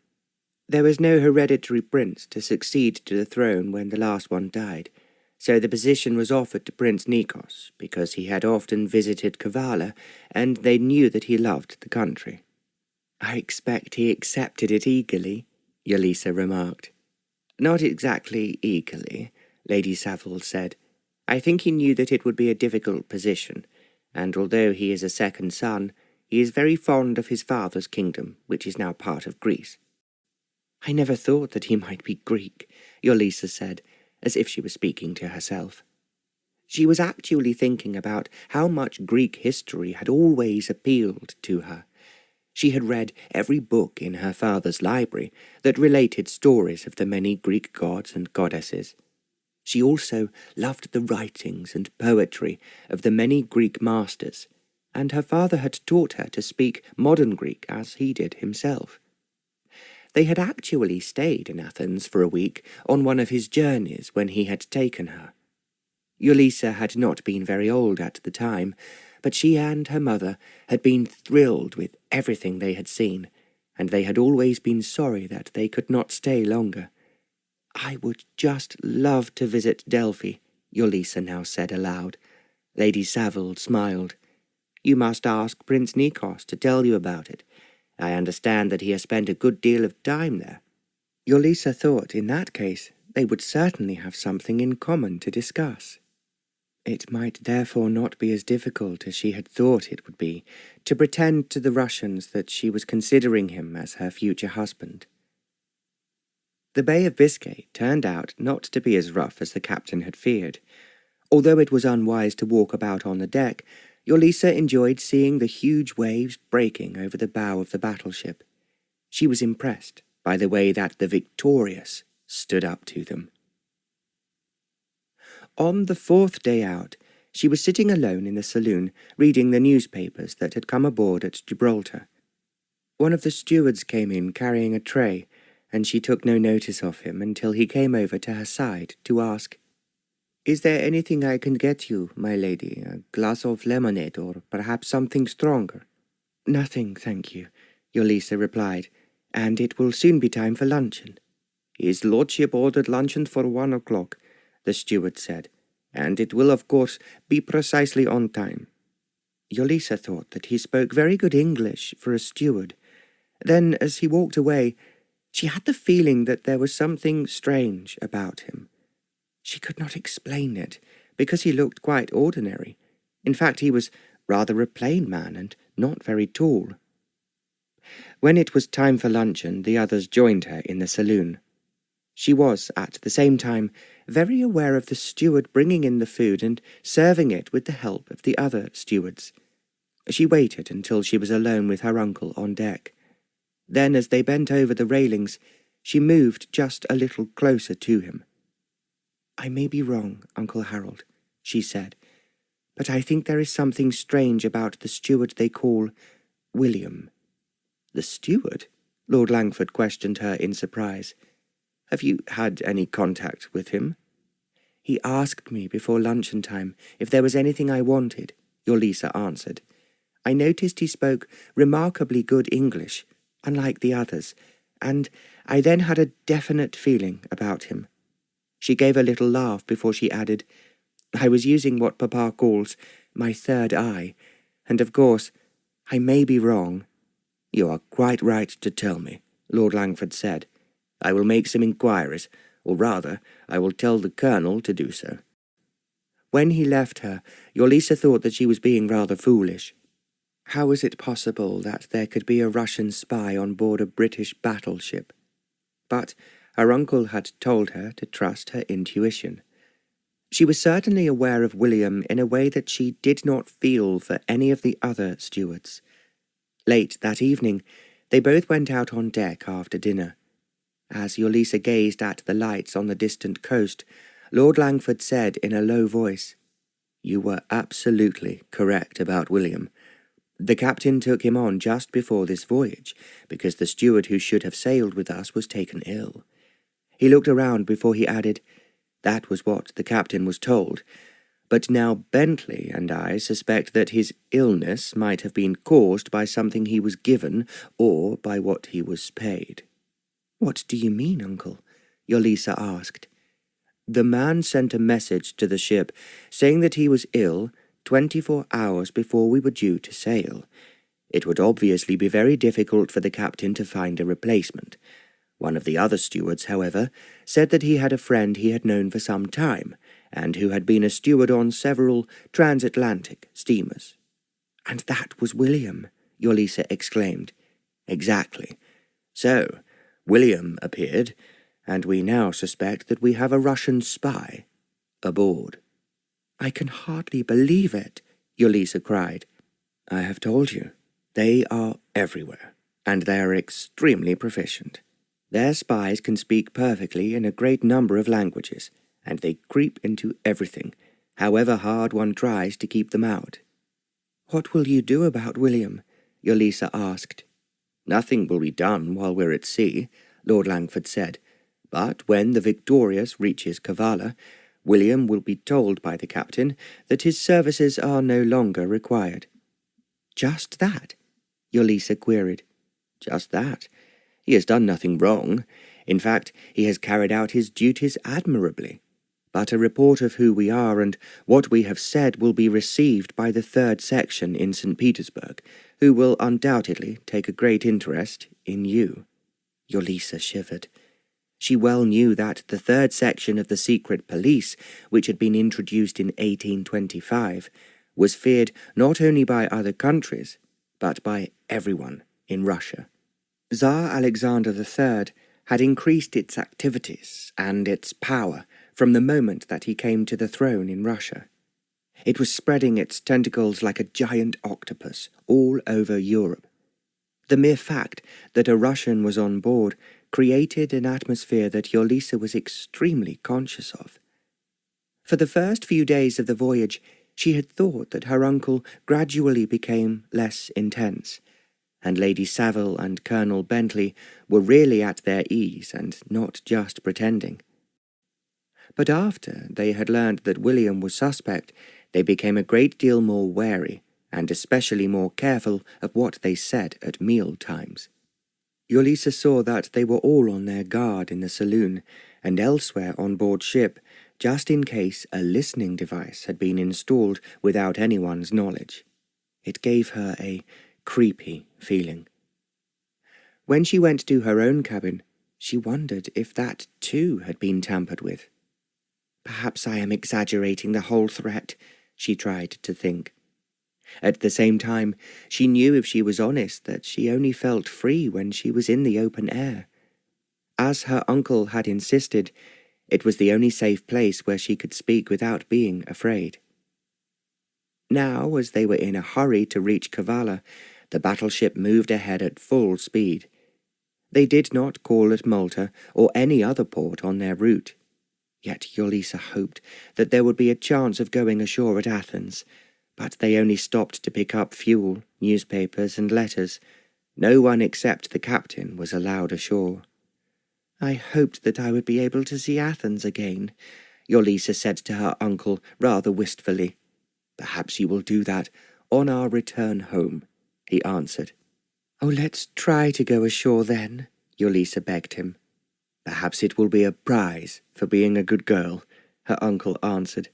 A: "There was no hereditary prince to succeed to the throne when the last one died, so the position was offered to Prince Nikos because he had often visited Kavalla, and they knew that he loved the country." "I expect he accepted it eagerly," Yolisa remarked. "Not exactly eagerly," Lady Savile said. I think he knew that it would be a difficult position, and although he is a second son, he is very fond of his father's kingdom, which is now part of Greece." "I never thought that he might be Greek," Yolisa said, as if she was speaking to herself. She was actually thinking about how much Greek history had always appealed to her. She had read every book in her father's library that related stories of the many Greek gods and goddesses. She also loved the writings and poetry of the many Greek masters, and her father had taught her to speak modern Greek as he did himself. They had actually stayed in Athens for a week on one of his journeys when he had taken her. Yolisa had not been very old at the time, but she and her mother had been thrilled with everything they had seen, and they had always been sorry that they could not stay longer. "I would just love to visit Delphi," Yolisa now said aloud. Lady Savile smiled. "You must ask Prince Nikos to tell you about it. I understand that he has spent a good deal of time there." Yolisa thought in that case they would certainly have something in common to discuss. It might therefore not be as difficult as she had thought it would be to pretend to the Russians that she was considering him as her future husband. The Bay of Biscay turned out not to be as rough as the captain had feared. Although it was unwise to walk about on the deck, Yolisa enjoyed seeing the huge waves breaking over the bow of the battleship. She was impressed by the way that the Victorious stood up to them. On the fourth day out, she was sitting alone in the saloon, reading the newspapers that had come aboard at Gibraltar. One of the stewards came in carrying a tray, and she took no notice of him until he came over to her side to ask, "Is there anything I can get you, my lady? A glass of lemonade, or perhaps something stronger?" "Nothing, thank you," Yolisa replied, "and it will soon be time for luncheon." "His lordship ordered luncheon for 1 o'clock, the steward said, "and it will, of course, be precisely on time." Yolisa thought that he spoke very good English for a steward. Then, as he walked away, she had the feeling that there was something strange about him. She could not explain it, because he looked quite ordinary. In fact, he was rather a plain man and not very tall. When it was time for luncheon, the others joined her in the saloon. She was, at the same time, very aware of the steward bringing in the food and serving it with the help of the other stewards. She waited until she was alone with her uncle on deck. Then, as they bent over the railings, she moved just a little closer to him. "I may be wrong, Uncle Harold," she said, "but I think there is something strange about the steward they call William." "The steward?" Lord Langford questioned her in surprise. "Have you had any contact with him?" "He asked me before luncheon time if there was anything I wanted," Yolisa answered. "I noticed he spoke remarkably good English, unlike the others, and I then had a definite feeling about him." She gave a little laugh before she added, "I was using what Papa calls my third eye, and of course, I may be wrong." "You are quite right to tell me," Lord Langford said. "I will make some inquiries, or rather, I will tell the Colonel to do so." When he left her, Yolisa thought that she was being rather foolish. How was it possible that there could be a Russian spy on board a British battleship? But her uncle had told her to trust her intuition. She was certainly aware of William in a way that she did not feel for any of the other stewards. Late that evening, they both went out on deck after dinner. As Yolisa gazed at the lights on the distant coast, Lord Langford said in a low voice, "You were absolutely correct about William. The captain took him on just before this voyage, because the steward who should have sailed with us was taken ill." He looked around before he added, "That was what the captain was told, but now Bentley and I suspect that his illness might have been caused by something he was given or by what he was paid." "What do you mean, Uncle?" Yolisa asked. "The man sent a message to the ship saying that he was ill 24 hours before we were due to sail. It would obviously be very difficult for the captain to find a replacement. One of the other stewards, however, said that he had a friend he had known for some time, and who had been a steward on several transatlantic steamers. "And that was William," Yolisa exclaimed. "Exactly. So, William appeared, and we now suspect that we have a Russian spy aboard." "I can hardly believe it," Yolisa cried. "I have told you, they are everywhere, and they are extremely proficient. Their spies can speak perfectly in a great number of languages, and they creep into everything, however hard one tries to keep them out." "What will you do about William?" Yolisa asked. "Nothing will be done while we're at sea," Lord Langford said, "but when the Victorious reaches Kavalla, William will be told by the captain that his services are no longer required." "Just that?" Yolisa queried. "Just that. He has done nothing wrong. In fact, he has carried out his duties admirably. But a report of who we are and what we have said will be received by the 3rd Section in St. Petersburg, who will undoubtedly take a great interest in you." Yolisa shivered. She well knew that the 3rd Section of the secret police, which had been introduced in 1825, was feared not only by other countries, but by everyone in Russia. Tsar Alexander III had increased its activities and its power from the moment that he came to the throne in Russia. It was spreading its tentacles like a giant octopus all over Europe. The mere fact that a Russian was on board created an atmosphere that Yolisa was extremely conscious of. For the first few days of the voyage, she had thought that her uncle gradually became less intense, and Lady Savile and Colonel Bentley were really at their ease and not just pretending. But after they had learned that William was suspect, they became a great deal more wary, and especially more careful of what they said at meal times. Yolisa saw that they were all on their guard in the saloon and elsewhere on board ship, just in case a listening device had been installed without anyone's knowledge. It gave her a creepy feeling. When she went to her own cabin, she wondered if that too had been tampered with. "Perhaps I am exaggerating the whole threat," she tried to think. At the same time, she knew if she was honest that she only felt free when she was in the open air. As her uncle had insisted, it was the only safe place where she could speak without being afraid. Now, as they were in a hurry to reach Kavalla, the battleship moved ahead at full speed. They did not call at Malta or any other port on their route. Yet Yolisa hoped that there would be a chance of going ashore at Athens, but they only stopped to pick up fuel, newspapers, and letters. No one except the captain was allowed ashore. "I hoped that I would be able to see Athens again," Yolisa said to her uncle rather wistfully. "Perhaps you will do that on our return home," he answered. "Oh, let's try to go ashore then," Yolisa begged him. "Perhaps it will be a prize for being a good girl," her uncle answered.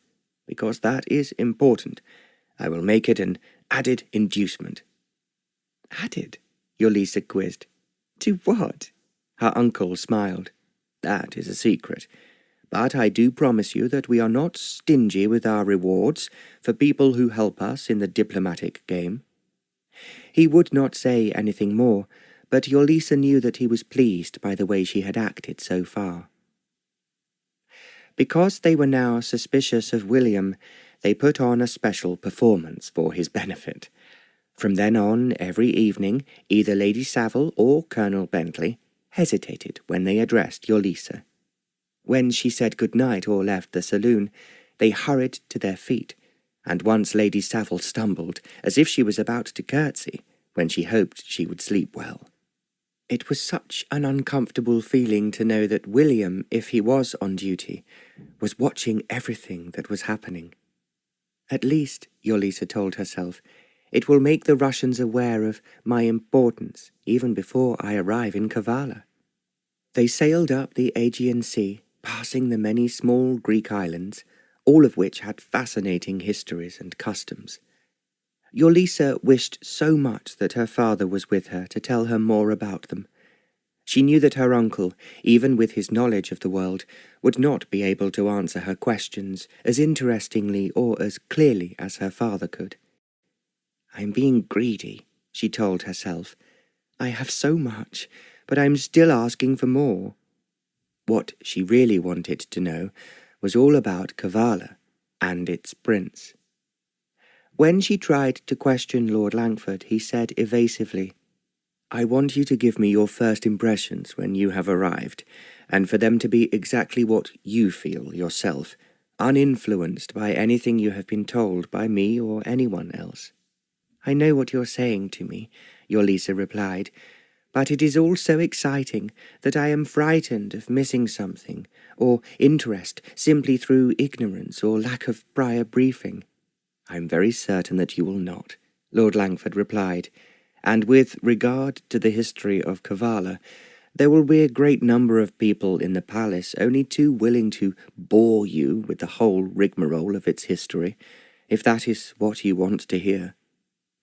A: "Because that is important. I will make it an added inducement." "Added?" Yolisa quizzed. "To what?" Her uncle smiled. "That is a secret. But I do promise you that we are not stingy with our rewards for people who help us in the diplomatic game." He would not say anything more, but Yolisa knew that he was pleased by the way she had acted so far. Because they were now suspicious of William, they put on a special performance for his benefit. From then on, every evening, either Lady Savile or Colonel Bentley hesitated when they addressed Yolisa. When she said good-night or left the saloon, they hurried to their feet, and once Lady Savile stumbled, as if she was about to curtsy, when she hoped she would sleep well. It was such an uncomfortable feeling to know that William, if he was on duty, was watching everything that was happening. "At least," Yolisa told herself, "it will make the Russians aware of my importance even before I arrive in Kavalla." They sailed up the Aegean Sea, passing the many small Greek islands, all of which had fascinating histories and customs. Yolisa wished so much that her father was with her to tell her more about them. She knew that her uncle, even with his knowledge of the world, would not be able to answer her questions as interestingly or as clearly as her father could. "I am being greedy," she told herself. "I have so much, but I am still asking for more." What she really wanted to know was all about Kavalla and its prince. When she tried to question Lord Langford, he said evasively, "I want you to give me your first impressions when you have arrived, and for them to be exactly what you feel yourself, uninfluenced by anything you have been told by me or anyone else." "I know what you're saying to me," Yolisa replied, "but it is all so exciting that I am frightened of missing something, or interest simply through ignorance or lack of prior briefing." "I am very certain that you will not," Lord Langford replied, "and with regard to the history of Kavalla, there will be a great number of people in the palace only too willing to bore you with the whole rigmarole of its history, if that is what you want to hear.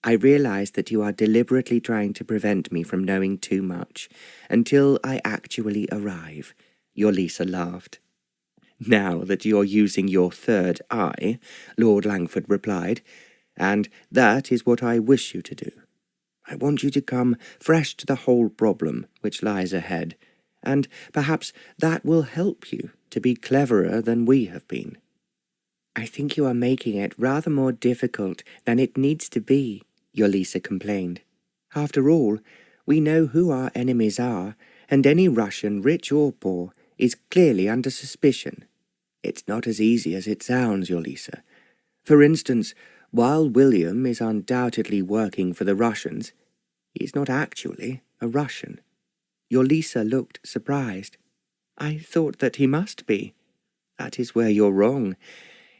A: I realize that you are deliberately trying to prevent me from knowing too much, until I actually arrive," Yolisa laughed. "Now that you're using your third eye," Lord Langford replied, "and that is what I wish you to do. I want you to come fresh to the whole problem which lies ahead, and perhaps that will help you to be cleverer than we have been." "I think you are making it rather more difficult than it needs to be," Yolisa complained. "After all, we know who our enemies are, and any Russian, rich or poor, is clearly under suspicion. It's not as easy as it sounds, Yolisa. For instance, while William is undoubtedly working for the Russians, he is not actually a Russian." Yolisa looked surprised. "I thought that he must be." "That is where you're wrong.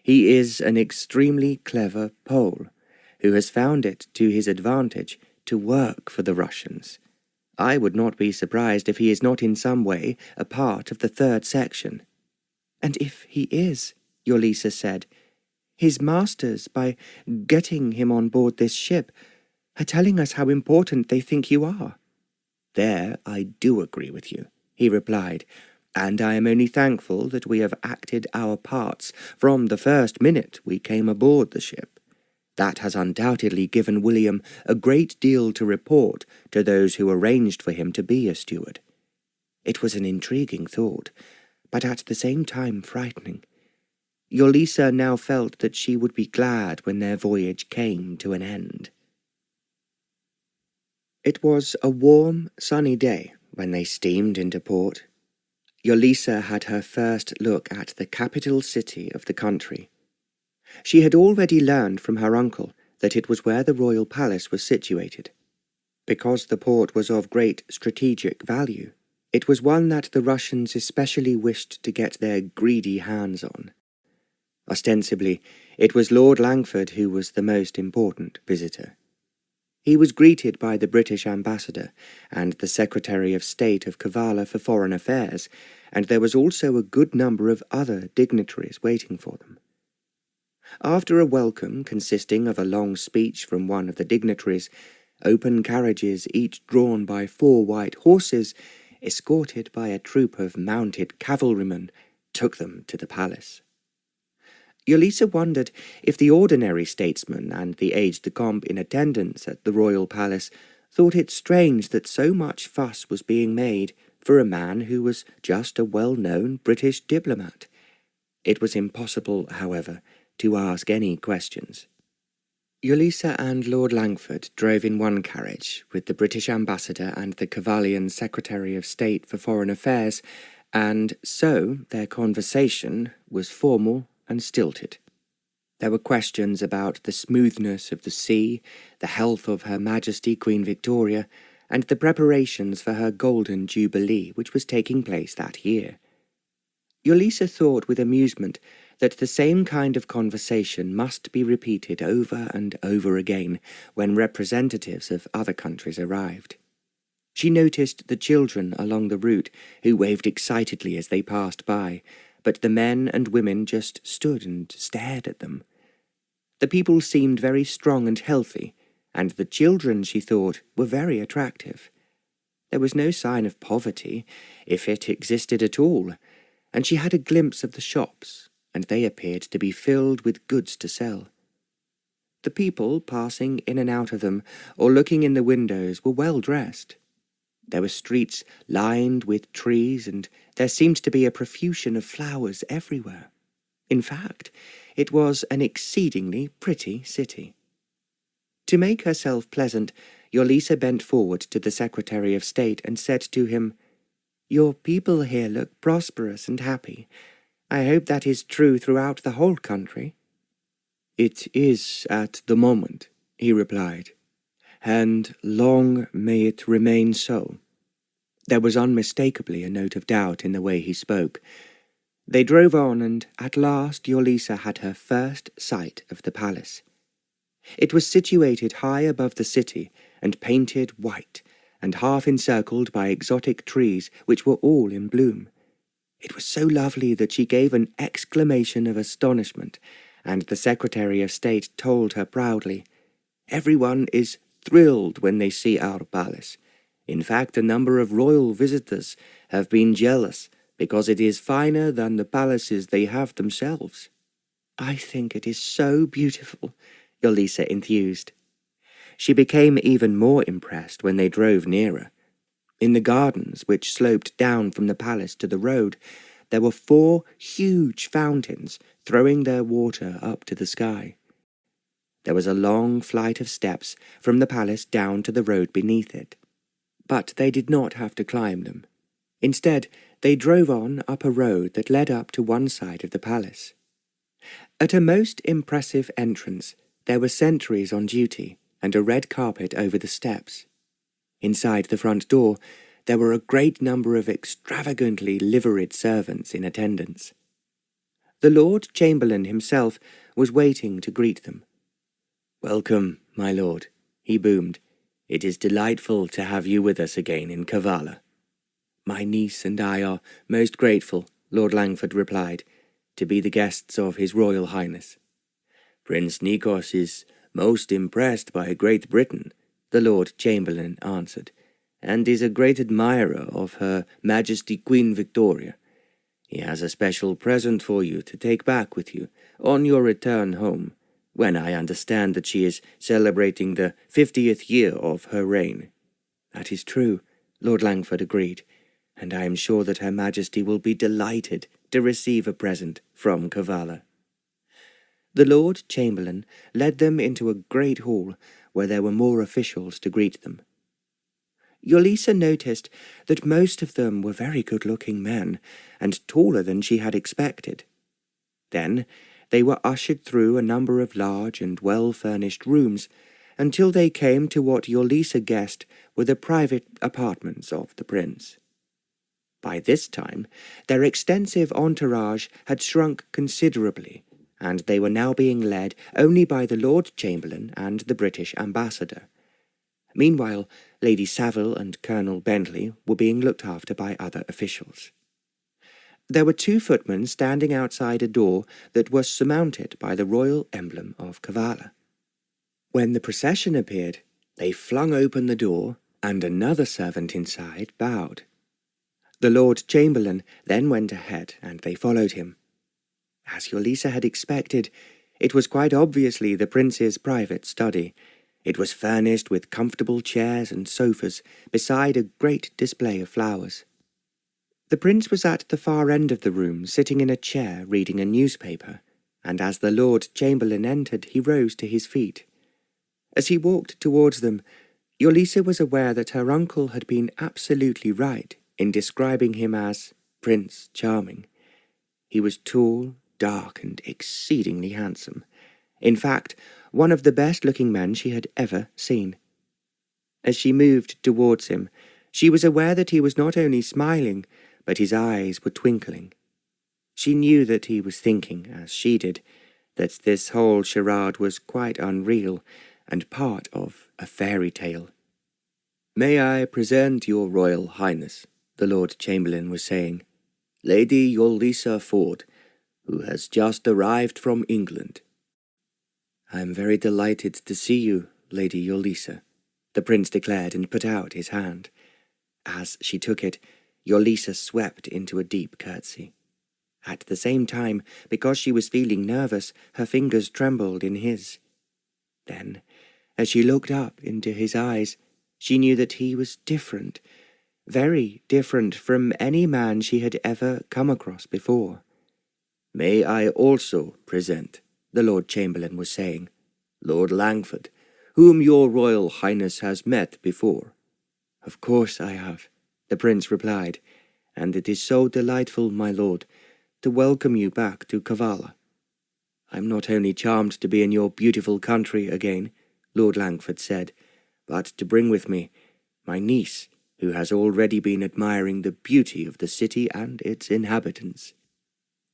A: He is an extremely clever Pole, who has found it to his advantage to work for the Russians. I would not be surprised if he is not in some way a part of the third section." "And if he is," Yolisa said, "his masters, by getting him on board this ship, are telling us how important they think you are." "There I do agree with you," he replied, "and I am only thankful that we have acted our parts from the first minute we came aboard the ship. That has undoubtedly given William a great deal to report to those who arranged for him to be a steward." It was an intriguing thought, but at the same time frightening. Yolisa now felt that she would be glad when their voyage came to an end. It was a warm, sunny day when they steamed into port. Yolisa had her first look at the capital city of the country. She had already learned from her uncle that it was where the royal palace was situated. Because the port was of great strategic value, it was one that the Russians especially wished to get their greedy hands on. Ostensibly, it was Lord Langford who was the most important visitor. He was greeted by the British ambassador and the Secretary of State of Kavalla for Foreign Affairs, and there was also a good number of other dignitaries waiting for them. After a welcome consisting of a long speech from one of the dignitaries, open carriages each drawn by 4 white horses, escorted by a troop of mounted cavalrymen, took them to the palace. Yolisa wondered if the ordinary statesmen and the aides-de-camp in attendance at the royal palace thought it strange that so much fuss was being made for a man who was just a well-known British diplomat. It was impossible, however, to ask any questions. Yolisa and Lord Langford drove in one carriage, with the British ambassador and the Kavallian Secretary of State for Foreign Affairs, and so their conversation was formal and stilted. There were questions about the smoothness of the sea, the health of Her Majesty Queen Victoria, and the preparations for her Golden Jubilee, which was taking place that year. Yolisa thought with amusement that the same kind of conversation must be repeated over and over again when representatives of other countries arrived. She noticed the children along the route, who waved excitedly as they passed by, but the men and women just stood and stared at them. The people seemed very strong and healthy, and the children, she thought, were very attractive. There was no sign of poverty, if it existed at all, and she had a glimpse of the shops, and they appeared to be filled with goods to sell. The people passing in and out of them, or looking in the windows, were well dressed. There were streets lined with trees, and there seemed to be a profusion of flowers everywhere. In fact, it was an exceedingly pretty city. To make herself pleasant, Yolisa bent forward to the Secretary of State and said to him, "Your people here look prosperous and happy. I hope that is true throughout the whole country." "It is at the moment," he replied, "and long may it remain so." There was unmistakably a note of doubt in the way he spoke. They drove on, and at last Yolisa had her first sight of the palace. It was situated high above the city, and painted white, and half encircled by exotic trees which were all in bloom. It was so lovely that she gave an exclamation of astonishment, and the Secretary of State told her proudly, "Everyone is thrilled when they see our palace. In fact, a number of royal visitors have been jealous, because it is finer than the palaces they have themselves." "I think it is so beautiful," Yolisa enthused. She became even more impressed when they drove nearer. In the gardens, which sloped down from the palace to the road, there were 4 huge fountains throwing their water up to the sky. There was a long flight of steps from the palace down to the road beneath it. But they did not have to climb them. Instead, they drove on up a road that led up to one side of the palace. At a most impressive entrance, there were sentries on duty and a red carpet over the steps. Inside the front door, there were a great number of extravagantly liveried servants in attendance. The Lord Chamberlain himself was waiting to greet them. "Welcome, my lord," he boomed. "It is delightful to have you with us again in Kavalla." "My niece and I are most grateful," Lord Langford replied, "to be the guests of His Royal Highness." "Prince Nikos is most impressed by Great Britain," the Lord Chamberlain answered, "and is a great admirer of Her Majesty Queen Victoria. He has a special present for you to take back with you on your return home, when I understand that she is celebrating the 50th year of her reign." "That is true," Lord Langford agreed, "and I am sure that Her Majesty will be delighted to receive a present from Kavalla." The Lord Chamberlain led them into a great hall where there were more officials to greet them. Yolisa noticed that most of them were very good-looking men, and taller than she had expected. Then they were ushered through a number of large and well-furnished rooms, until they came to what Yolisa guessed were the private apartments of the prince. By this time, their extensive entourage had shrunk considerably, and they were now being led only by the Lord Chamberlain and the British ambassador. Meanwhile, Lady Saville and Colonel Bentley were being looked after by other officials. There were 2 footmen standing outside a door that was surmounted by the royal emblem of Kavalla. When the procession appeared, they flung open the door, and another servant inside bowed. The Lord Chamberlain then went ahead, and they followed him. As Yolisa had expected, it was quite obviously the prince's private study. It was furnished with comfortable chairs and sofas, beside a great display of flowers. The prince was at the far end of the room, sitting in a chair reading a newspaper, and as the Lord Chamberlain entered, he rose to his feet. As he walked towards them, Yolisa was aware that her uncle had been absolutely right in describing him as Prince Charming. He was tall, dark, and exceedingly handsome. In fact, one of the best-looking men she had ever seen. As she moved towards him, she was aware that he was not only smiling, but his eyes were twinkling. She knew that he was thinking, as she did, that this whole charade was quite unreal and part of a fairy tale. "May I present your Royal Highness," the Lord Chamberlain was saying, "Lady Yolisa Ford, who has just arrived from England." "I am very delighted to see you, Lady Yolisa," the prince declared and put out his hand. As she took it, Yolisa swept into a deep curtsy. At the same time, because she was feeling nervous, her fingers trembled in his. Then, as she looked up into his eyes, she knew that he was different, very different from any man she had ever come across before. "May I also present," the Lord Chamberlain was saying, "Lord Langford, whom your Royal Highness has met before." "Of course I have," the prince replied, "and it is so delightful, my lord, to welcome you back to Kavalla." "I'm not only charmed to be in your beautiful country again," Lord Langford said, "but to bring with me my niece, who has already been admiring the beauty of the city and its inhabitants."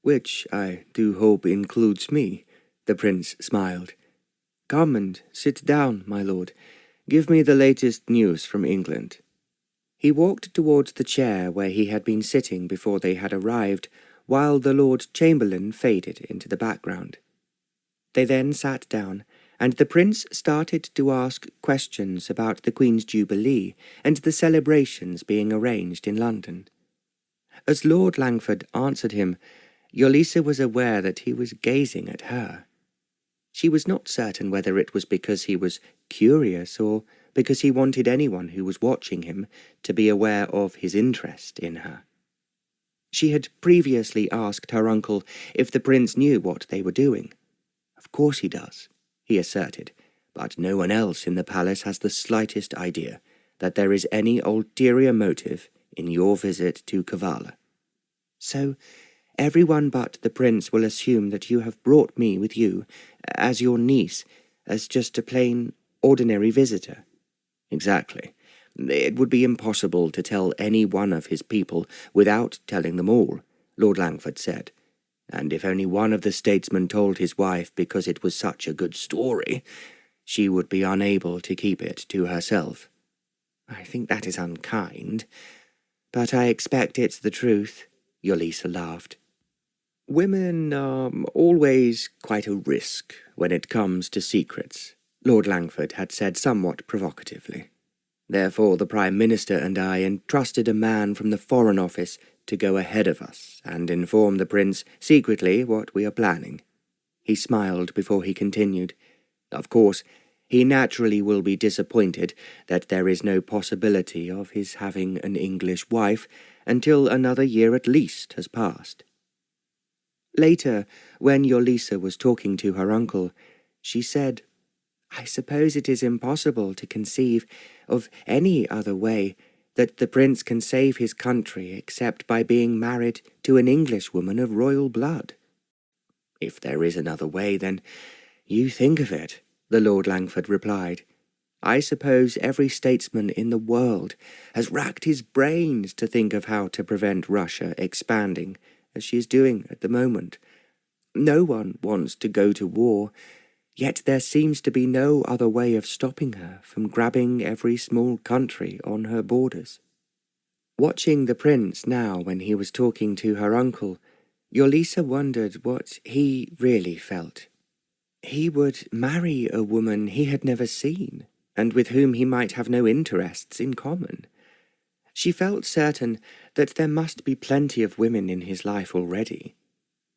A: "Which I do hope includes me," the prince smiled. "Come and sit down, my lord. Give me the latest news from England." He walked towards the chair where he had been sitting before they had arrived, while the Lord Chamberlain faded into the background. They then sat down, and the prince started to ask questions about the Queen's Jubilee and the celebrations being arranged in London. As Lord Langford answered him, Yolisa was aware that he was gazing at her. She was not certain whether it was because he was curious or because he wanted anyone who was watching him to be aware of his interest in her. She had previously asked her uncle if the prince knew what they were doing. "Of course he does," he asserted, "but no one else in the palace has the slightest idea that there is any ulterior motive in your visit to Kavalla. So everyone but the prince will assume that you have brought me with you as your niece, as just a plain, ordinary visitor." "Exactly. It would be impossible to tell any one of his people without telling them all," Lord Langford said. "And if only one of the statesmen told his wife because it was such a good story, she would be unable to keep it to herself." "I think that is unkind, but I expect it's the truth," Yolisa laughed. "Women are always quite a risk when it comes to secrets," Lord Langford had said somewhat provocatively. "Therefore the Prime Minister and I entrusted a man from the Foreign Office to go ahead of us and inform the Prince secretly what we are planning." He smiled before he continued. "Of course, he naturally will be disappointed that there is no possibility of his having an English wife until another year at least has passed." Later, when Yolisa was talking to her uncle, she said, "I suppose it is impossible to conceive of any other way that the prince can save his country except by being married to an Englishwoman of royal blood." "If there is another way, then you think of it," the Lord Langford replied. "I suppose every statesman in the world has racked his brains to think of how to prevent Russia expanding, as she is doing at the moment. No one wants to go to war, yet there seems to be no other way of stopping her from grabbing every small country on her borders." Watching the prince now when he was talking to her uncle, Yolisa wondered what he really felt. He would marry a woman he had never seen, and with whom he might have no interests in common. She felt certain that there must be plenty of women in his life already.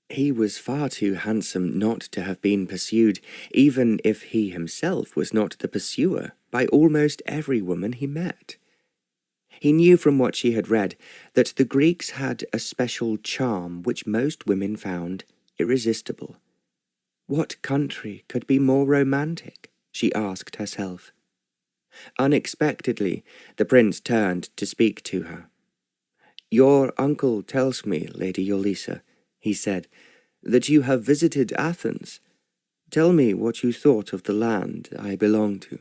A: He was far too handsome not to have been pursued, even if he himself was not the pursuer, by almost every woman he met. He knew from what she had read that the Greeks had a special charm which most women found irresistible. What country could be more romantic? She asked herself. Unexpectedly, the prince turned to speak to her. "Your uncle tells me, Lady Yolisa," he said, "that you have visited Athens. Tell me what you thought of the land I belong to."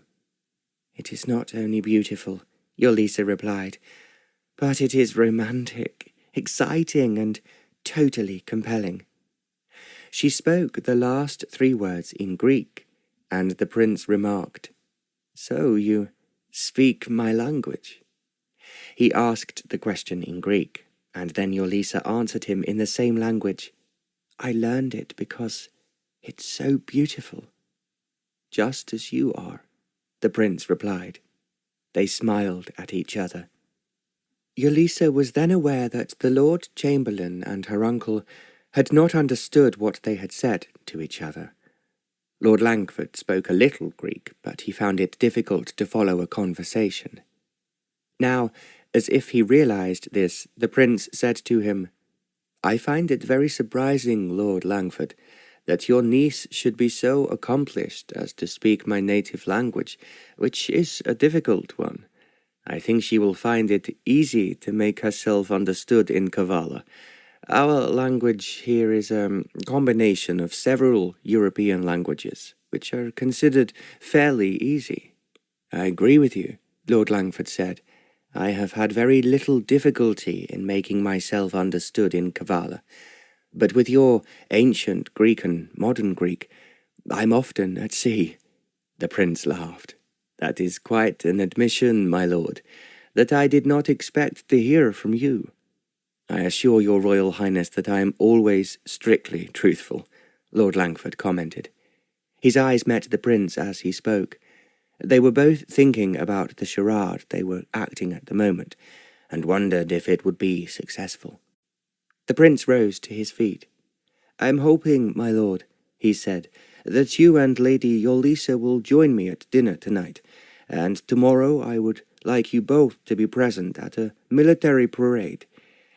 A: "It is not only beautiful," Yolisa replied, "but it is romantic, exciting, and totally compelling." She spoke the last 3 words in Greek, and the prince remarked, "So you speak my language?" He asked the question in Greek, and then Yolisa answered him in the same language. "I learned it because it's so beautiful." "Just as you are," the prince replied. They smiled at each other. Yolisa was then aware that the Lord Chamberlain and her uncle had not understood what they had said to each other. Lord Langford spoke a little Greek, but he found it difficult to follow a conversation. Now, as if he realized this, the prince said to him, "I find it very surprising, Lord Langford, that your niece should be so accomplished as to speak my native language, which is a difficult one. I think she will find it easy to make herself understood in Kavalla. Our language here is a combination of several European languages, which are considered fairly easy." "I agree with you," Lord Langford said. "I have had very little difficulty in making myself understood in Kavalla. But with your ancient Greek and modern Greek, I'm often at sea." The prince laughed. "That is quite an admission, my lord, that I did not expect to hear from you." "I assure your Royal Highness that I am always strictly truthful," Lord Langford commented. His eyes met the prince as he spoke. They were both thinking about the charade they were acting at the moment, and wondered if it would be successful. The prince rose to his feet. "I am hoping, my lord," he said, "that you and Lady Yolisa will join me at dinner tonight, and tomorrow I would like you both to be present at a military parade.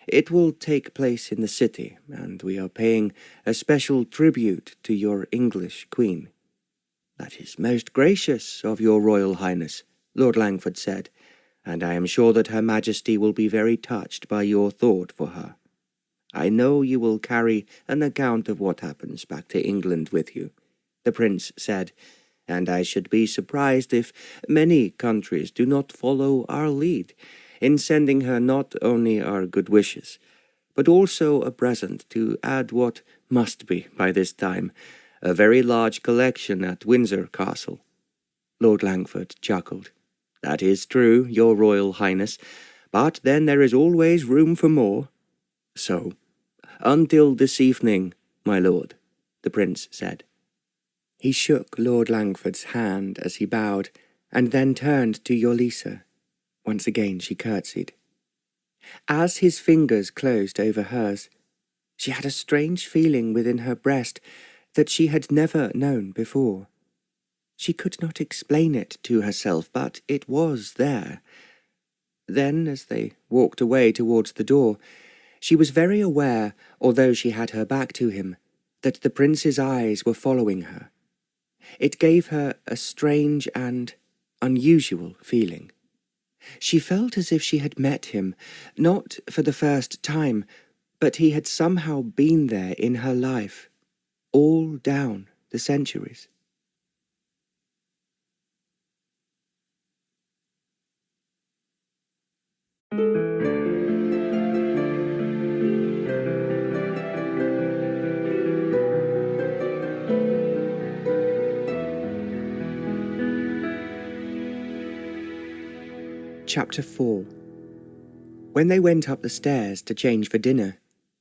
A: It will take place in the city, and we are paying a special tribute to your English queen." "That is most gracious of your Royal Highness," Lord Langford said, "and I am sure that Her Majesty will be very touched by your thought for her. I know you will carry an account of what happens back to England with you," the prince said, "and I should be surprised if many countries do not follow our lead in sending her not only our good wishes, but also a present to add what must be, by this time, a very large collection at Windsor Castle." Lord Langford chuckled. "That is true, your Royal Highness, but then there is always room for more." "So, until this evening, my lord," the prince said. He shook Lord Langford's hand as he bowed, and then turned to Yolisa. Once again she curtsied. As his fingers closed over hers, she had a strange feeling within her breast that she had never known before. She could not explain it to herself, but it was there. Then, as they walked away towards the door, she was very aware, although she had her back to him, that the prince's eyes were following her. It gave her a strange and unusual feeling. She felt as if she had met him, not for the first time, but he had somehow been there in her life, all down the centuries. Chapter 4. When they went up the stairs to change for dinner,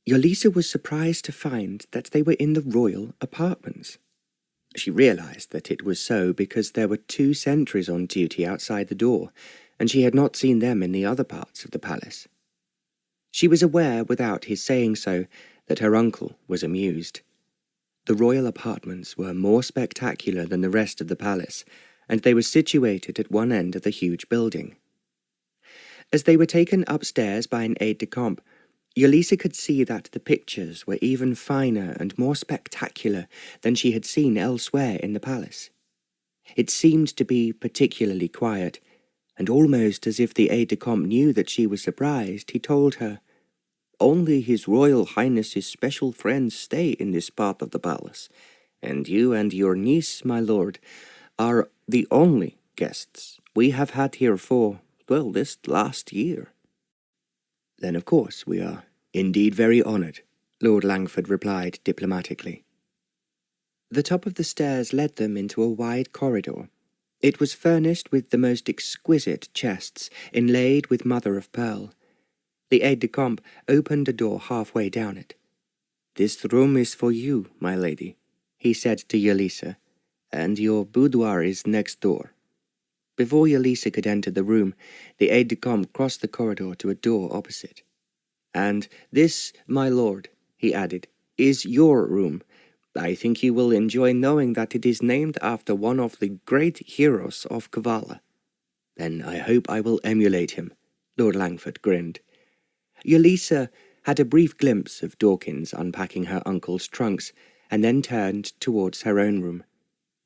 A: Yolisa was surprised to find that they were in the royal apartments. She realized that it was so because there were 2 sentries on duty outside the door, and she had not seen them in the other parts of the palace. She was aware, without his saying so, that her uncle was amused. The royal apartments were more spectacular than the rest of the palace, and they were situated at one end of the huge building. As they were taken upstairs by an aide-de-camp, Yolisa could see that the pictures were even finer and more spectacular than she had seen elsewhere in the palace. It seemed to be particularly quiet, and almost as if the aide-de-camp knew that she was surprised, he told her, "Only His Royal Highness's special friends stay in this part of the palace, and you and your niece, my lord, are the only guests we have had here for, well, this last year." "Then of course we are indeed very honoured," Lord Langford replied diplomatically. The top of the stairs led them into a wide corridor. It was furnished with the most exquisite chests, inlaid with mother-of-pearl. The aide-de-camp opened a door halfway down it. "This room is for you, my lady," he said to Yolisa, "and your boudoir is next door." Before Yolisa could enter the room, the aide-de-camp crossed the corridor to a door opposite. "And this, my lord," he added, "is your room. I think you will enjoy knowing that it is named after one of the great heroes of Kavalla." "Then I hope I will emulate him," Lord Langford grinned. Yolisa had a brief glimpse of Dawkins unpacking her uncle's trunks, and then turned towards her own room.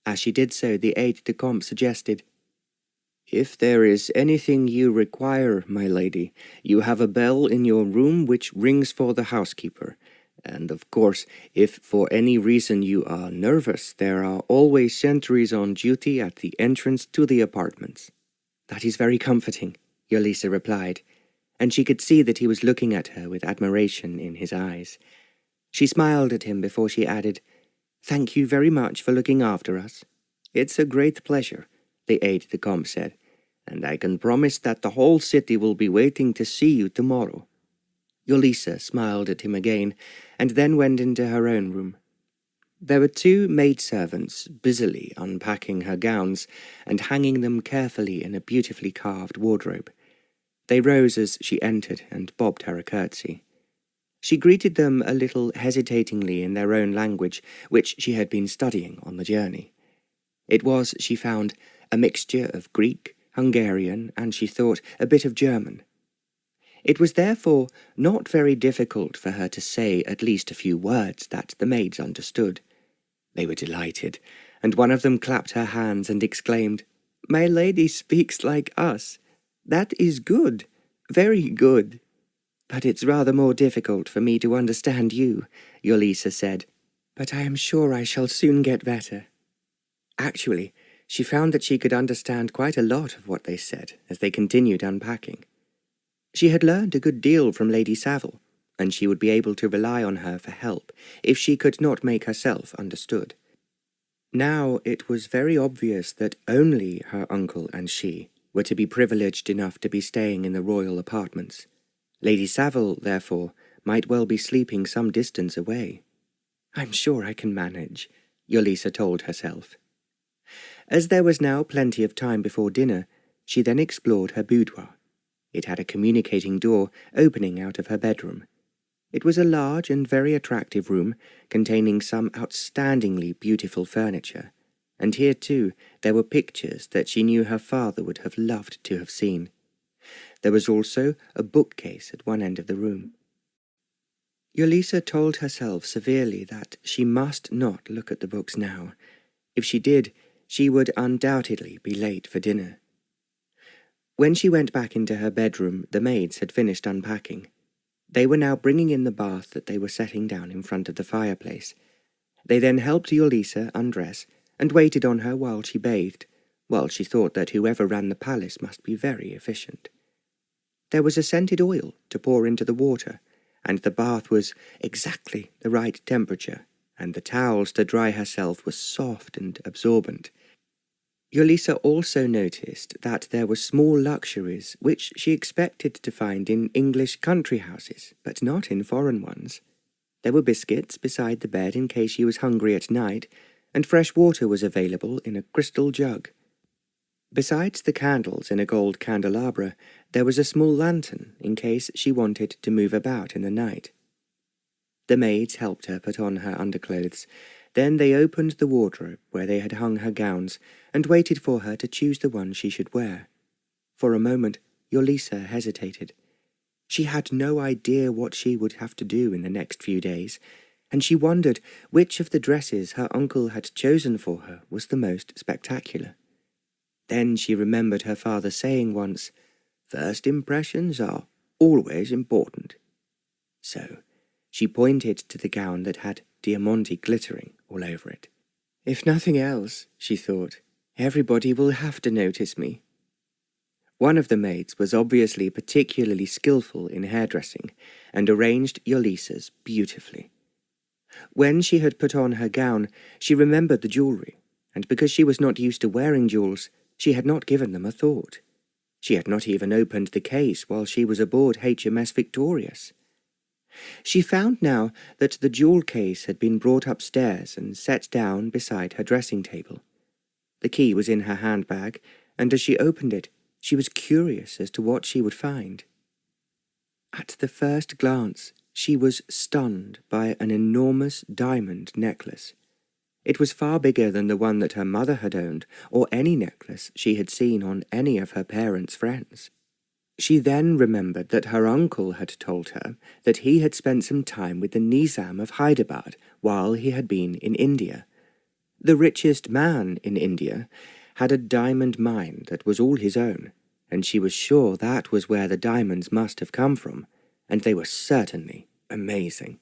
A: As she did so, the aide-de-camp suggested, "If there is anything you require, my lady, you have a bell in your room which rings for the housekeeper. And of course, if for any reason you are nervous, there are always sentries on duty at the entrance to the apartments." "That is very comforting," Yolisa replied, and she could see that he was looking at her with admiration in his eyes. She smiled at him before she added, "Thank you very much for looking after us." "It's a great pleasure," the aide-de-camp said, "and I can promise that the whole city will be waiting to see you tomorrow." Yolisa smiled at him again, and then went into her own room. There were two maidservants busily unpacking her gowns and hanging them carefully in a beautifully carved wardrobe. They rose as she entered and bobbed her a curtsy. She greeted them a little hesitatingly in their own language, which she had been studying on the journey. It was, she found, a mixture of Greek, Hungarian, and, she thought, a bit of German. It was therefore not very difficult for her to say at least a few words that the maids understood. They were delighted, and one of them clapped her hands and exclaimed, "My lady speaks like us. That is good, very good." "But it's rather more difficult for me to understand you," Yolisa said. "But I am sure I shall soon get better." Actually, she found that she could understand quite a lot of what they said as they continued unpacking. She had learned a good deal from Lady Savile, and she would be able to rely on her for help if she could not make herself understood. Now it was very obvious that only her uncle and she were to be privileged enough to be staying in the royal apartments. Lady Savile, therefore, might well be sleeping some distance away. "I'm sure I can manage," Yolisa told herself. As there was now plenty of time before dinner, she then explored her boudoir. It had a communicating door opening out of her bedroom. It was a large and very attractive room, containing some outstandingly beautiful furniture, and here, too, there were pictures that she knew her father would have loved to have seen. There was also a bookcase at one end of the room. Yolisa told herself severely that she must not look at the books now. If she did, she would undoubtedly be late for dinner. When she went back into her bedroom, the maids had finished unpacking. They were now bringing in the bath that they were setting down in front of the fireplace. They then helped Yolisa undress and waited on her while she bathed, while she thought that whoever ran the palace must be very efficient. There was a scented oil to pour into the water, and the bath was exactly the right temperature, and the towels to dry herself were soft and absorbent. Yolisa also noticed that there were small luxuries which she expected to find in English country houses, but not in foreign ones. There were biscuits beside the bed in case she was hungry at night, and fresh water was available in a crystal jug. Besides the candles in a gold candelabra, there was a small lantern in case she wanted to move about in the night. The maids helped her put on her underclothes. Then they opened the wardrobe where they had hung her gowns and waited for her to choose the one she should wear. For a moment, Yolisa hesitated. She had no idea what she would have to do in the next few days, and she wondered which of the dresses her uncle had chosen for her was the most spectacular. Then she remembered her father saying once, "First impressions are always important." So she pointed to the gown that had diamante glittering all over it. "If nothing else," she thought, "everybody will have to notice me." One of the maids was obviously particularly skillful in hairdressing, and arranged Yolisa's beautifully. When she had put on her gown, she remembered the jewellery, and because she was not used to wearing jewels, she had not given them a thought. She had not even opened the case while she was aboard HMS Victorious. She found now that the jewel case had been brought upstairs and set down beside her dressing table. The key was in her handbag, and as she opened it, she was curious as to what she would find. At the first glance, she was stunned by an enormous diamond necklace. It was far bigger than the one that her mother had owned, or any necklace she had seen on any of her parents' friends. She then remembered that her uncle had told her that he had spent some time with the Nizam of Hyderabad while he had been in India. The richest man in India had a diamond mine that was all his own, and she was sure that was where the diamonds must have come from, and they were certainly amazing.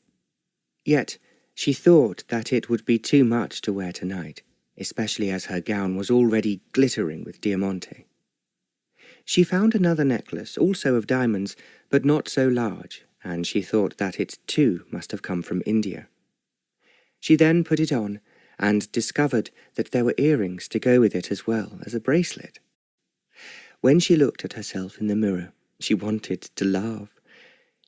A: Yet she thought that it would be too much to wear tonight, especially as her gown was already glittering with diamante. She found another necklace, also of diamonds, but not so large, and she thought that it too must have come from India. She then put it on, and discovered that there were earrings to go with it as well as a bracelet. When she looked at herself in the mirror, she wanted to laugh.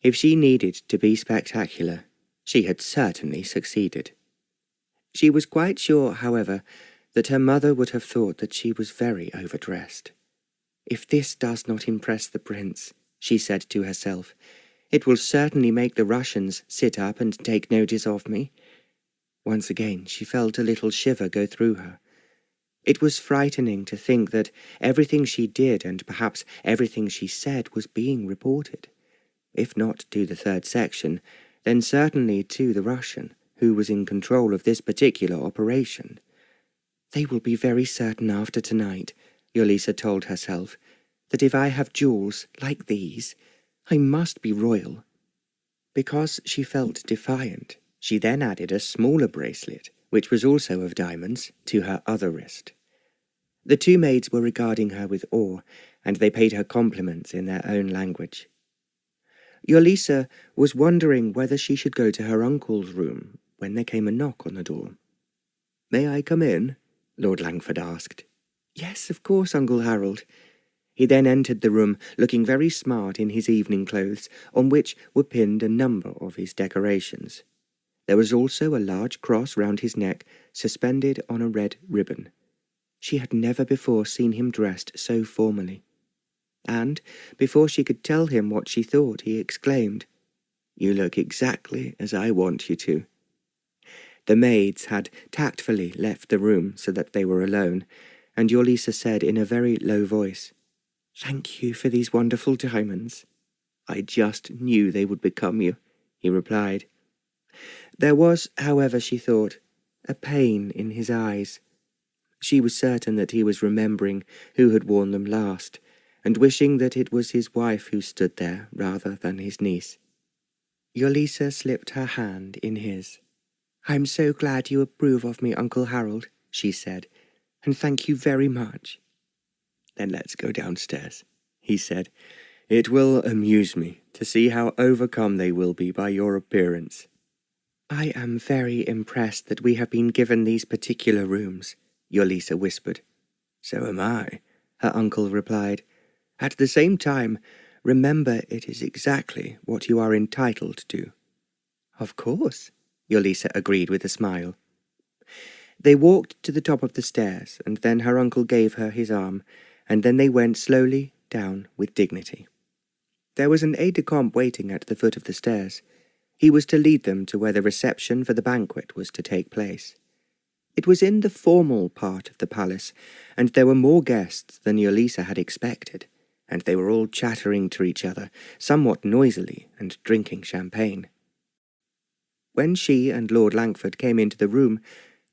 A: If she needed to be spectacular, she had certainly succeeded. She was quite sure, however, that her mother would have thought that she was very overdressed. "If this does not impress the prince," she said to herself, "it will certainly make the Russians sit up and take notice of me." Once again she felt a little shiver go through her. It was frightening to think that everything she did and perhaps everything she said was being reported. If not to the third section, then certainly to the Russian, who was in control of this particular operation. "They will be very certain after tonight," Yolisa told herself, "that if I have jewels like these, I must be royal." Because she felt defiant, she then added a smaller bracelet, which was also of diamonds, to her other wrist. The two maids were regarding her with awe, and they paid her compliments in their own language. Yolisa was wondering whether she should go to her uncle's room when there came a knock on the door. "May I come in?" Lord Langford asked. "Yes, of course, Uncle Harold." He then entered the room, looking very smart in his evening clothes, on which were pinned a number of his decorations. There was also a large cross round his neck, suspended on a red ribbon. She had never before seen him dressed so formally. And, before she could tell him what she thought, he exclaimed, "You look exactly as I want you to." The maids had tactfully left the room so that they were alone, and Yolisa said in a very low voice, "Thank you for these wonderful diamonds." "I just knew they would become you," he replied. There was, however, she thought, a pain in his eyes. She was certain that he was remembering who had worn them last, and wishing that it was his wife who stood there rather than his niece. Yolisa slipped her hand in his. "I'm so glad you approve of me, Uncle Harold," she said, "and thank you very much." "Then let's go downstairs," he said. "It will amuse me to see how overcome they will be by your appearance." "I am very impressed that we have been given these particular rooms," Yolisa whispered. "So am I," her uncle replied. "At the same time, remember it is exactly what you are entitled to." "Of course," Yolisa agreed with a smile. They walked to the top of the stairs, and then her uncle gave her his arm, and then they went slowly down with dignity. There was an aide-de-camp waiting at the foot of the stairs. He was to lead them to where the reception for the banquet was to take place. It was in the formal part of the palace, and there were more guests than Yolisa had expected, and they were all chattering to each other, somewhat noisily, and drinking champagne. When she and Lord Langford came into the room,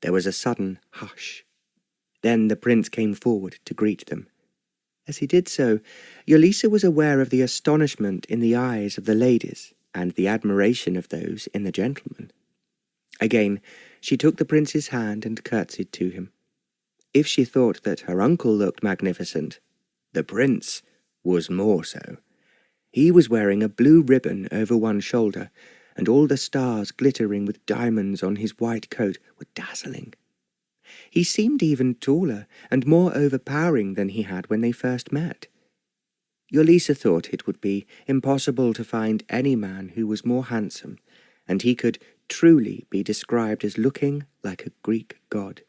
A: there was a sudden hush. Then the prince came forward to greet them. As he did so, Yolisa was aware of the astonishment in the eyes of the ladies, and the admiration of those in the gentlemen. Again, she took the prince's hand and curtsied to him. If she thought that her uncle looked magnificent, the prince was more so. He was wearing a blue ribbon over one shoulder, and all the stars glittering with diamonds on his white coat were dazzling. He seemed even taller and more overpowering than he had when they first met. Yolisa thought it would be impossible to find any man who was more handsome, and he could truly be described as looking like a Greek god.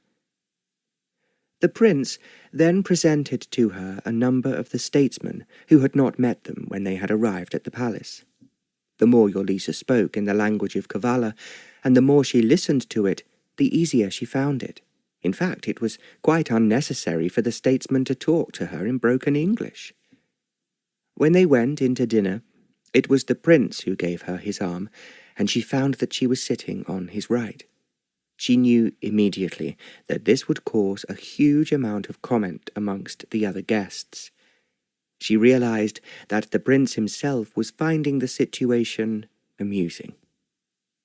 A: The prince then presented to her a number of the statesmen who had not met them when they had arrived at the palace. The more Yolisa spoke in the language of Kavalla, and the more she listened to it, the easier she found it. In fact, it was quite unnecessary for the statesman to talk to her in broken English. When they went into dinner, it was the prince who gave her his arm, and she found that she was sitting on his right. She knew immediately that this would cause a huge amount of comment amongst the other guests. She realized that the prince himself was finding the situation amusing.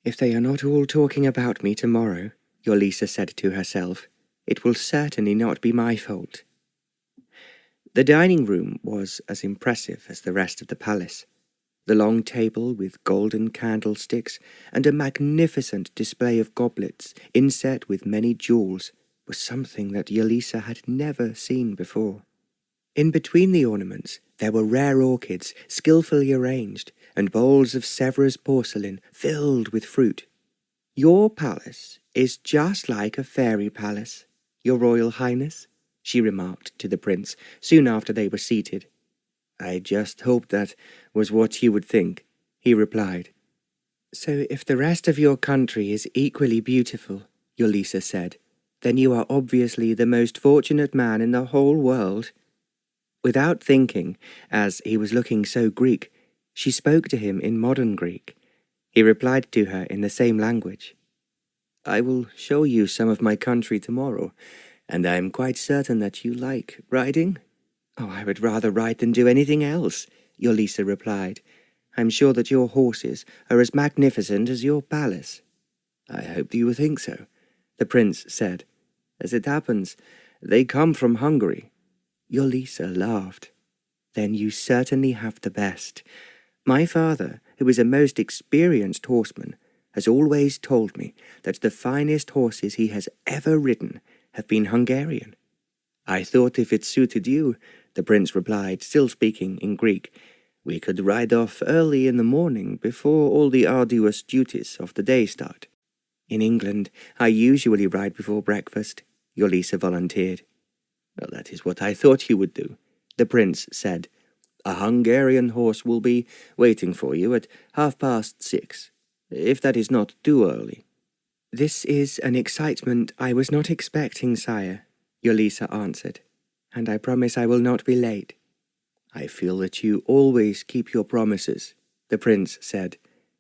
A: "If they are not all talking about me tomorrow," Yolisa said to herself, "it will certainly not be my fault." The dining room was as impressive as the rest of the palace. The long table with golden candlesticks and a magnificent display of goblets inset with many jewels was something that Yolisa had never seen before. In between the ornaments there were rare orchids skillfully arranged, and bowls of Sèvres porcelain filled with fruit. "Your palace is just like a fairy palace, Your Royal Highness," she remarked to the prince soon after they were seated. "I just hoped that was what you would think," he replied. "So if the rest of your country is equally beautiful," Yolisa said, "then you are obviously the most fortunate man in the whole world." Without thinking, as he was looking so Greek, she spoke to him in modern Greek. He replied to her in the same language. "I will show you some of my country tomorrow, and I am quite certain that you like riding." "Oh, I would rather ride than do anything else," Yolisa replied. "I'm sure that your horses are as magnificent as your palace." "I hope you think so," the prince said. "As it happens, they come from Hungary." Yolisa laughed. "Then you certainly have the best. My father, who is a most experienced horseman, has always told me that the finest horses he has ever ridden have been Hungarian." "I thought if it suited you," the prince replied, still speaking in Greek, "we could ride off early in the morning before all the arduous duties of the day start." "In England, I usually ride before breakfast," Yolisa volunteered. "Well, that is what I thought you would do," the prince said. "A Hungarian horse will be waiting for you at 6:30, if that is not too early." "This is an excitement I was not expecting, sire," Yolisa answered, "and I promise I will not be late." "I feel that you always keep your promises," the prince said,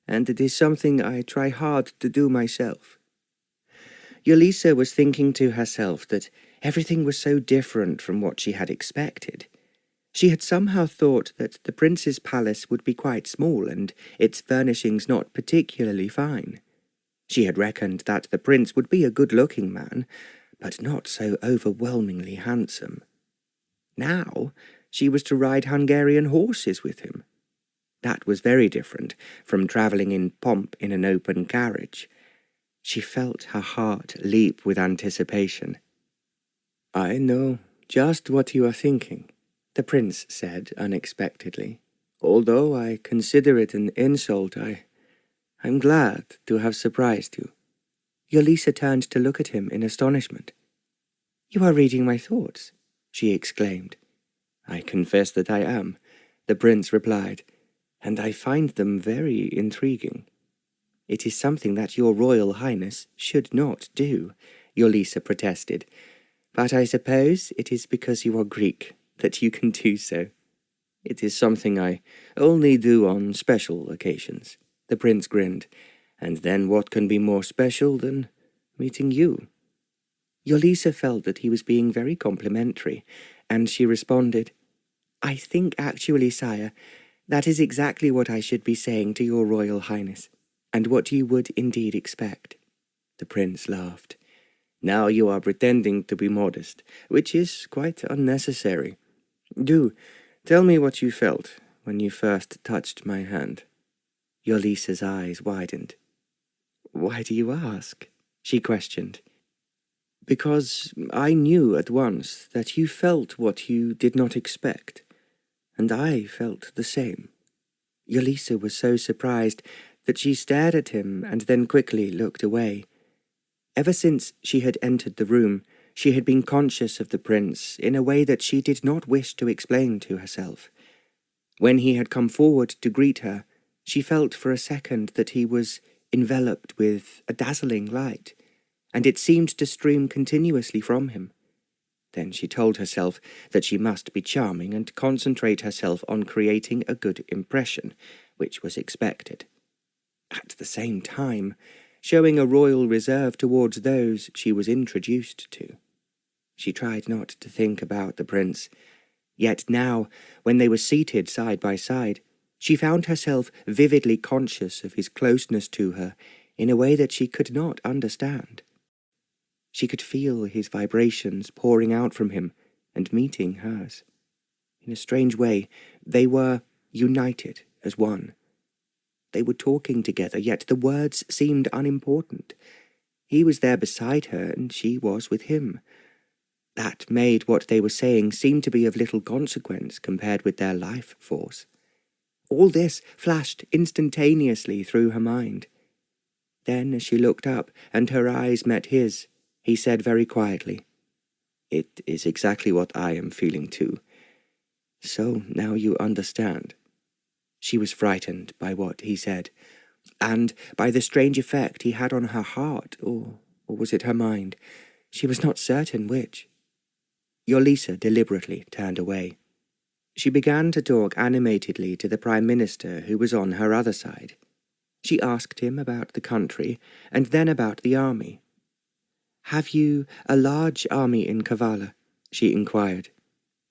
A: "and it is something I try hard to do myself." Yolisa was thinking to herself that everything was so different from what she had expected. She had somehow thought that the prince's palace would be quite small and its furnishings not particularly fine. She had reckoned that the prince would be a good-looking man, but not so overwhelmingly handsome. Now she was to ride Hungarian horses with him. That was very different from travelling in pomp in an open carriage. She felt her heart leap with anticipation. "I know just what you are thinking," the prince said unexpectedly. "Although I consider it an insult, I'm glad to have surprised you." Yolisa turned to look at him in astonishment. "You are reading my thoughts," she exclaimed. "I confess that I am," the prince replied, "and I find them very intriguing." "It is something that your Royal Highness should not do," Yolisa protested. "But I suppose it is because you are Greek that you can do so." "It is something I only do on special occasions," the prince grinned. "And then what can be more special than meeting you?" Yolisa felt that he was being very complimentary, and she responded, "I think actually, sire, that is exactly what I should be saying to your Royal Highness, and what you would indeed expect." The prince laughed. "Now you are pretending to be modest, which is quite unnecessary. Do tell me what you felt when you first touched my hand." Yolisa's eyes widened. "Why do you ask?" she questioned. "Because I knew at once that you felt what you did not expect, and I felt the same." Yolisa was so surprised that she stared at him and then quickly looked away. Ever since she had entered the room, She had been conscious of the prince in a way that she did not wish to explain to herself. When he had come forward to greet her, she felt for a second that he was enveloped with a dazzling light, and it seemed to stream continuously from him. Then she told herself that she must be charming and concentrate herself on creating a good impression, which was expected. At the same time, showing a royal reserve towards those she was introduced to. She tried not to think about the prince, yet now, when they were seated side by side, she found herself vividly conscious of his closeness to her in a way that she could not understand. She could feel his vibrations pouring out from him and meeting hers. In a strange way, they were united as one. They were talking together, yet the words seemed unimportant. He was there beside her, and she was with him. That made what they were saying seem to be of little consequence compared with their life force. All this flashed instantaneously through her mind. Then, as she looked up and her eyes met his, he said very quietly, "It is exactly what I am feeling too. So now you understand." She was frightened by what he said, and by the strange effect he had on her heart, or was it her mind? She was not certain which. Yolisa deliberately turned away. She began to talk animatedly to the Prime Minister, who was on her other side. She asked him about the country, and then about the army. "Have you a large army in Kavalla?" she inquired.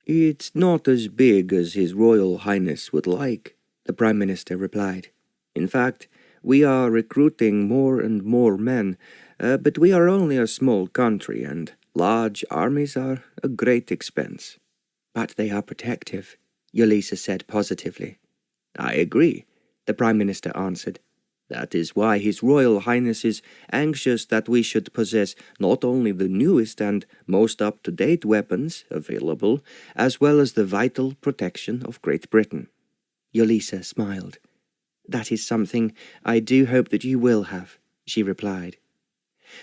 A: "It's not as big as His Royal Highness would like," the Prime Minister replied. "In fact, we are recruiting more and more men, but we are only a small country, and large armies are a great expense." "But they are protective," Yolisa said positively. "I agree," the Prime Minister answered. "That is why His Royal Highness is anxious that we should possess not only the newest and most up-to-date weapons available, as well as the vital protection of Great Britain." Yolisa smiled. "That is something I do hope that you will have," she replied.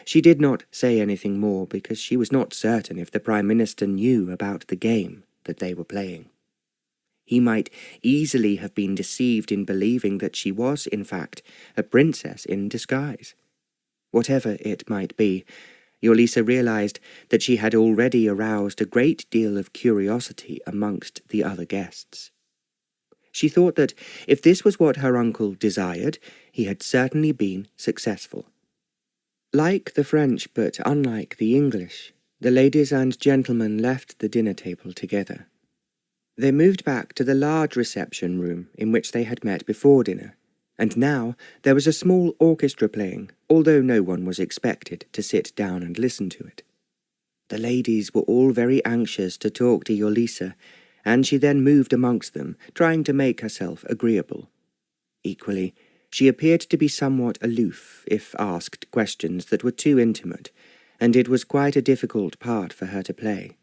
A: She did not say anything more because she was not certain if the Prime Minister knew about the game that they were playing. He might easily have been deceived in believing that she was, in fact, a princess in disguise. Whatever it might be, Yolisa realized that she had already aroused a great deal of curiosity amongst the other guests. She thought that if this was what her uncle desired, he had certainly been successful. Like the French, but unlike the English, the ladies and gentlemen left the dinner table together. They moved back to the large reception room in which they had met before dinner, and now there was a small orchestra playing, although no one was expected to sit down and listen to it. The ladies were all very anxious to talk to Yolisa, and she then moved amongst them, trying to make herself agreeable. Equally, she appeared to be somewhat aloof if asked questions that were too intimate, and it was quite a difficult part for her to play.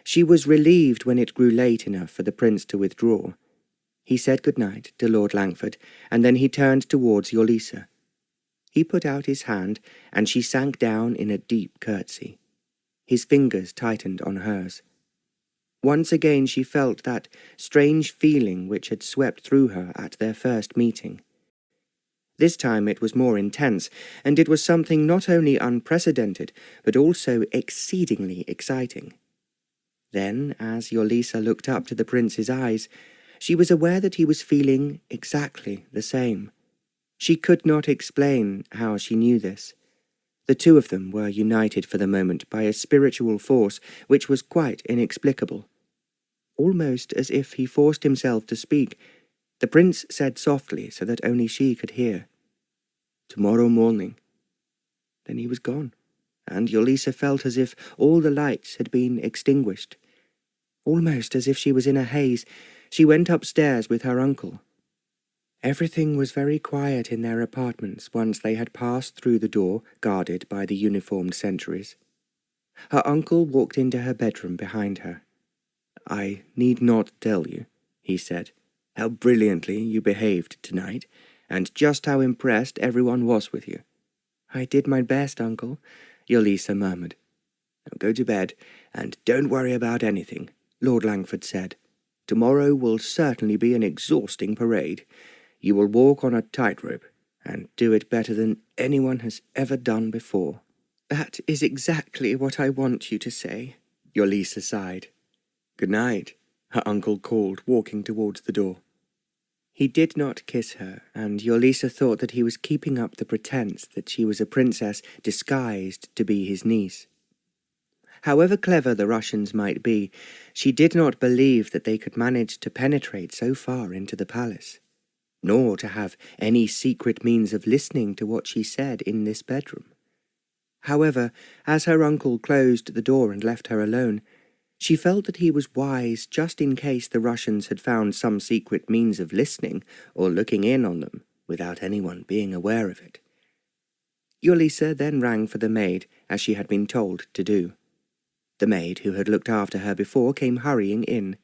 A: She was relieved when it grew late enough for the prince to withdraw. He said good night to Lord Langford, and then he turned towards Yolisa. He put out his hand, and she sank down in a deep curtsy. His fingers tightened on hers. Once again she felt that strange feeling which had swept through her at their first meeting. This time it was more intense, and it was something not only unprecedented, but also exceedingly exciting. Then, as Yolisa looked up to the prince's eyes, she was aware that he was feeling exactly the same. She could not explain how she knew this. The two of them were united for the moment by a spiritual force which was quite inexplicable. Almost as if he forced himself to speak, the prince said softly so that only she could hear, "Tomorrow morning." Then he was gone, and Yolisa felt as if all the lights had been extinguished. Almost as if she was in a haze, she went upstairs with her uncle. Everything was very quiet in their apartments once they had passed through the door guarded by the uniformed sentries. Her uncle walked into her bedroom behind her. "I need not tell you," he said, "how brilliantly you behaved tonight, and just how impressed everyone was with you." "I did my best, uncle," Yolisa murmured. Now go to bed, and don't worry about anything," Lord Langford said. "Tomorrow will certainly be an exhausting parade. You will walk on a tightrope, and do it better than anyone has ever done before." "That is exactly what I want you to say," Yolisa sighed. "Good night," her uncle called, walking towards the door. He did not kiss her, and Yolisa thought that he was keeping up the pretense that she was a princess disguised to be his niece. However clever the Russians might be, she did not believe that they could manage to penetrate so far into the palace, nor to have any secret means of listening to what she said in this bedroom. However, as her uncle closed the door and left her alone, she felt that he was wise just in case the Russians had found some secret means of listening or looking in on them without anyone being aware of it. Yolisa then rang for the maid, as she had been told to do. The maid, who had looked after her before, came hurrying in.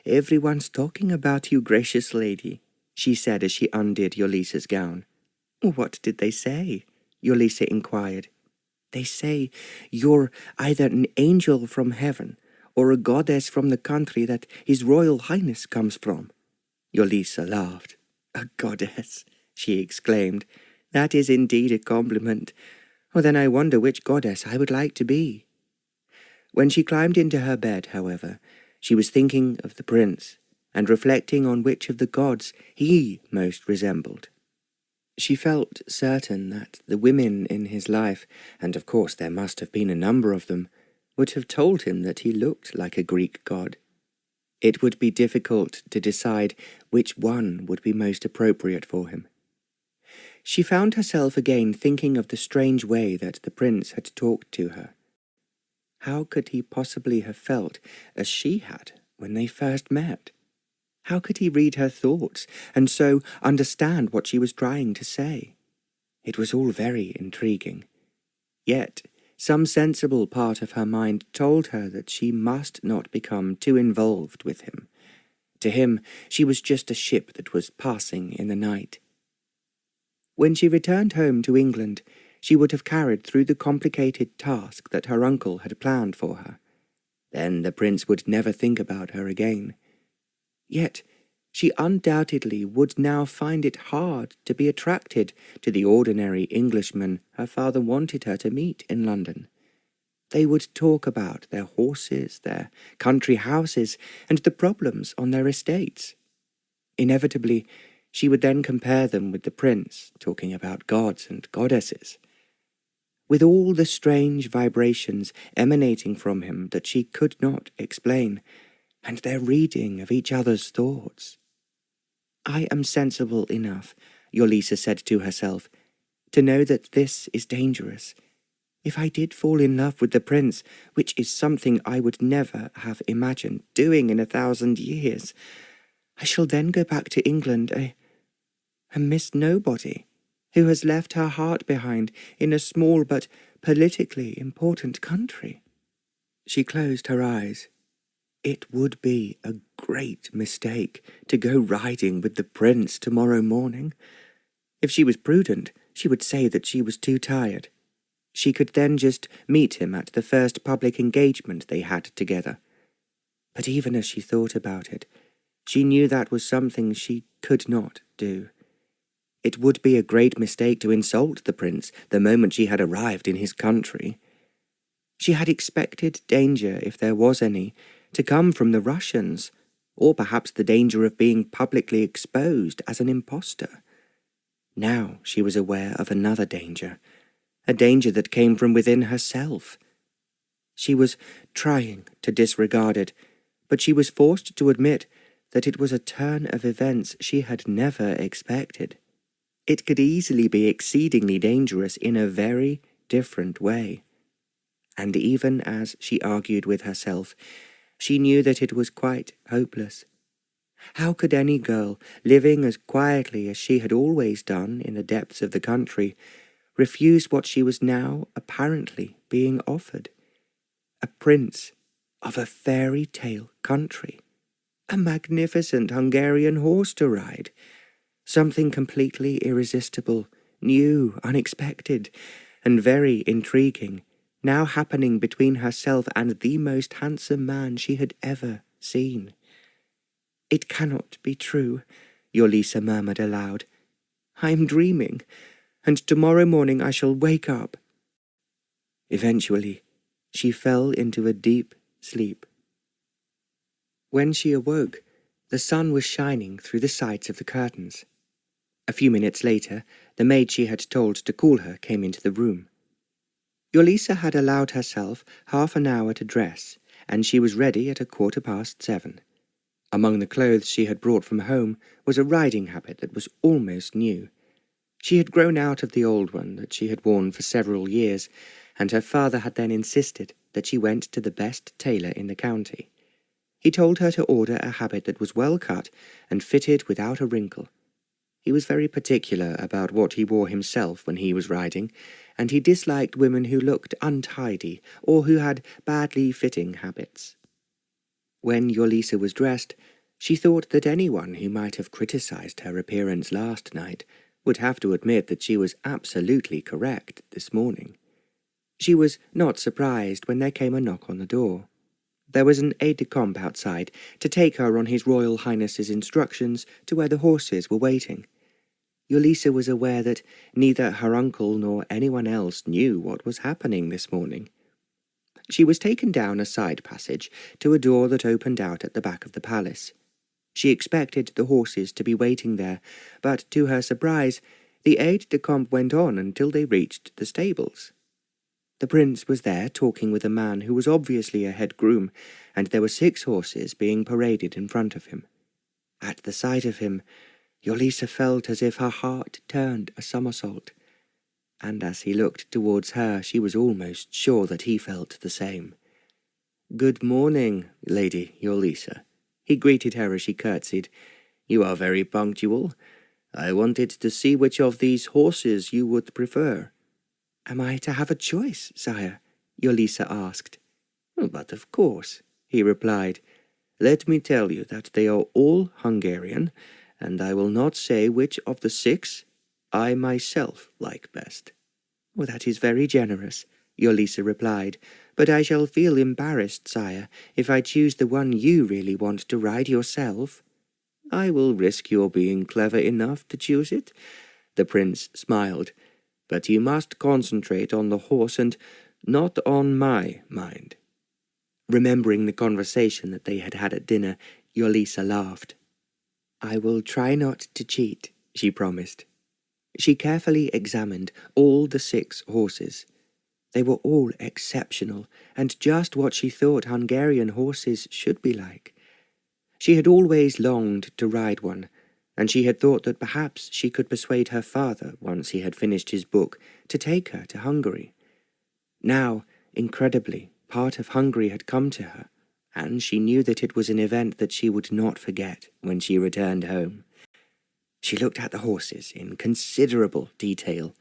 A: "Everyone's talking about you, gracious lady," she said as she undid Yolisa's gown. "What did they say?" Yolisa inquired. "They say you're either an angel from heaven or a goddess from the country that His Royal Highness comes from." Yolisa laughed. "A goddess," she exclaimed. "That is indeed a compliment. Oh, then I wonder which goddess I would like to be." When she climbed into her bed, however, she was thinking of the prince and reflecting on which of the gods he most resembled. She felt certain that the women in his life, and of course there must have been a number of them, would have told him that he looked like a Greek god. It would be difficult to decide which one would be most appropriate for him. She found herself again thinking of the strange way that the prince had talked to her. How could he possibly have felt as she had when they first met? How could he read her thoughts and so understand what she was trying to say? It was all very intriguing. Yet some sensible part of her mind told her that she must not become too involved with him. To him, she was just a ship that was passing in the night. When she returned home to England, she would have carried through the complicated task that her uncle had planned for her. Then the prince would never think about her again. Yet she undoubtedly would now find it hard to be attracted to the ordinary Englishman her father wanted her to meet in London. They would talk about their horses, their country houses, and the problems on their estates. Inevitably, she would then compare them with the prince, talking about gods and goddesses, with all the strange vibrations emanating from him that she could not explain, and their reading of each other's thoughts. "I am sensible enough," Yolisa said to herself, "to know that this is dangerous. If I did fall in love with the prince, which is something I would never have imagined doing in 1,000 years, I shall then go back to England a Miss Nobody, who has left her heart behind in a small but politically important country." She closed her eyes. It would be a great mistake to go riding with the prince tomorrow morning. If she was prudent, she would say that she was too tired. She could then just meet him at the first public engagement they had together. But even as she thought about it, she knew that was something she could not do. It would be a great mistake to insult the prince the moment she had arrived in his country. She had expected danger, if there was any, to come from the Russians, or perhaps the danger of being publicly exposed as an impostor. Now she was aware of another danger, a danger that came from within herself. She was trying to disregard it, but she was forced to admit that it was a turn of events she had never expected. It could easily be exceedingly dangerous in a very different way. And even as she argued with herself, she knew that it was quite hopeless. How could any girl, living as quietly as she had always done in the depths of the country, refuse what she was now apparently being offered? A prince of a fairy tale country, a magnificent Hungarian horse to ride, something completely irresistible, new, unexpected, and very intriguing, now happening between herself and the most handsome man she had ever seen. "It cannot be true," Yolisa murmured aloud. "I am dreaming, and tomorrow morning I shall wake up." Eventually, she fell into a deep sleep. When she awoke, the sun was shining through the sides of the curtains. A few minutes later, the maid she had told to call her came into the room. Yolisa had allowed herself half an hour to dress, and she was ready at 7:15. Among the clothes she had brought from home was a riding habit that was almost new. She had grown out of the old one that she had worn for several years, and her father had then insisted that she went to the best tailor in the county. He told her to order a habit that was well cut and fitted without a wrinkle. He was very particular about what he wore himself when he was riding, and he disliked women who looked untidy or who had badly fitting habits. When Yolisa was dressed, she thought that anyone who might have criticized her appearance last night would have to admit that she was absolutely correct this morning. She was not surprised when there came a knock on the door. There was an aide-de-camp outside to take her on His Royal Highness's instructions to where the horses were waiting. Yolisa was aware that neither her uncle nor anyone else knew what was happening this morning. She was taken down a side passage to a door that opened out at the back of the palace. She expected the horses to be waiting there, but to her surprise, the aide-de-camp went on until they reached the stables. The prince was there talking with a man who was obviously a head groom, and there were 6 horses being paraded in front of him. At the sight of him, Yolisa felt as if her heart turned a somersault, and as he looked towards her, she was almost sure that he felt the same. "Good morning, Lady Yolisa," he greeted her as she curtsied. "You are very punctual. I wanted to see which of these horses you would prefer." "Am I to have a choice, sire?" Yolisa asked. "But of course," he replied. "Let me tell you that they are all Hungarian, and I will not say which of the 6 I myself like best." "Well, that is very generous," Yolisa replied, "but I shall feel embarrassed, sire, if I choose the one you really want to ride yourself." "I will risk your being clever enough to choose it," the prince smiled. "But you must concentrate on the horse and not on my mind." Remembering the conversation that they had had at dinner, Yolisa laughed. "I will try not to cheat," she promised. She carefully examined all the 6 horses. They were all exceptional, and just what she thought Hungarian horses should be like. She had always longed to ride one, and she had thought that perhaps she could persuade her father, once he had finished his book, to take her to Hungary. Now, incredibly, part of Hungary had come to her, and she knew that it was an event that she would not forget when she returned home. She looked at the horses in considerable detail.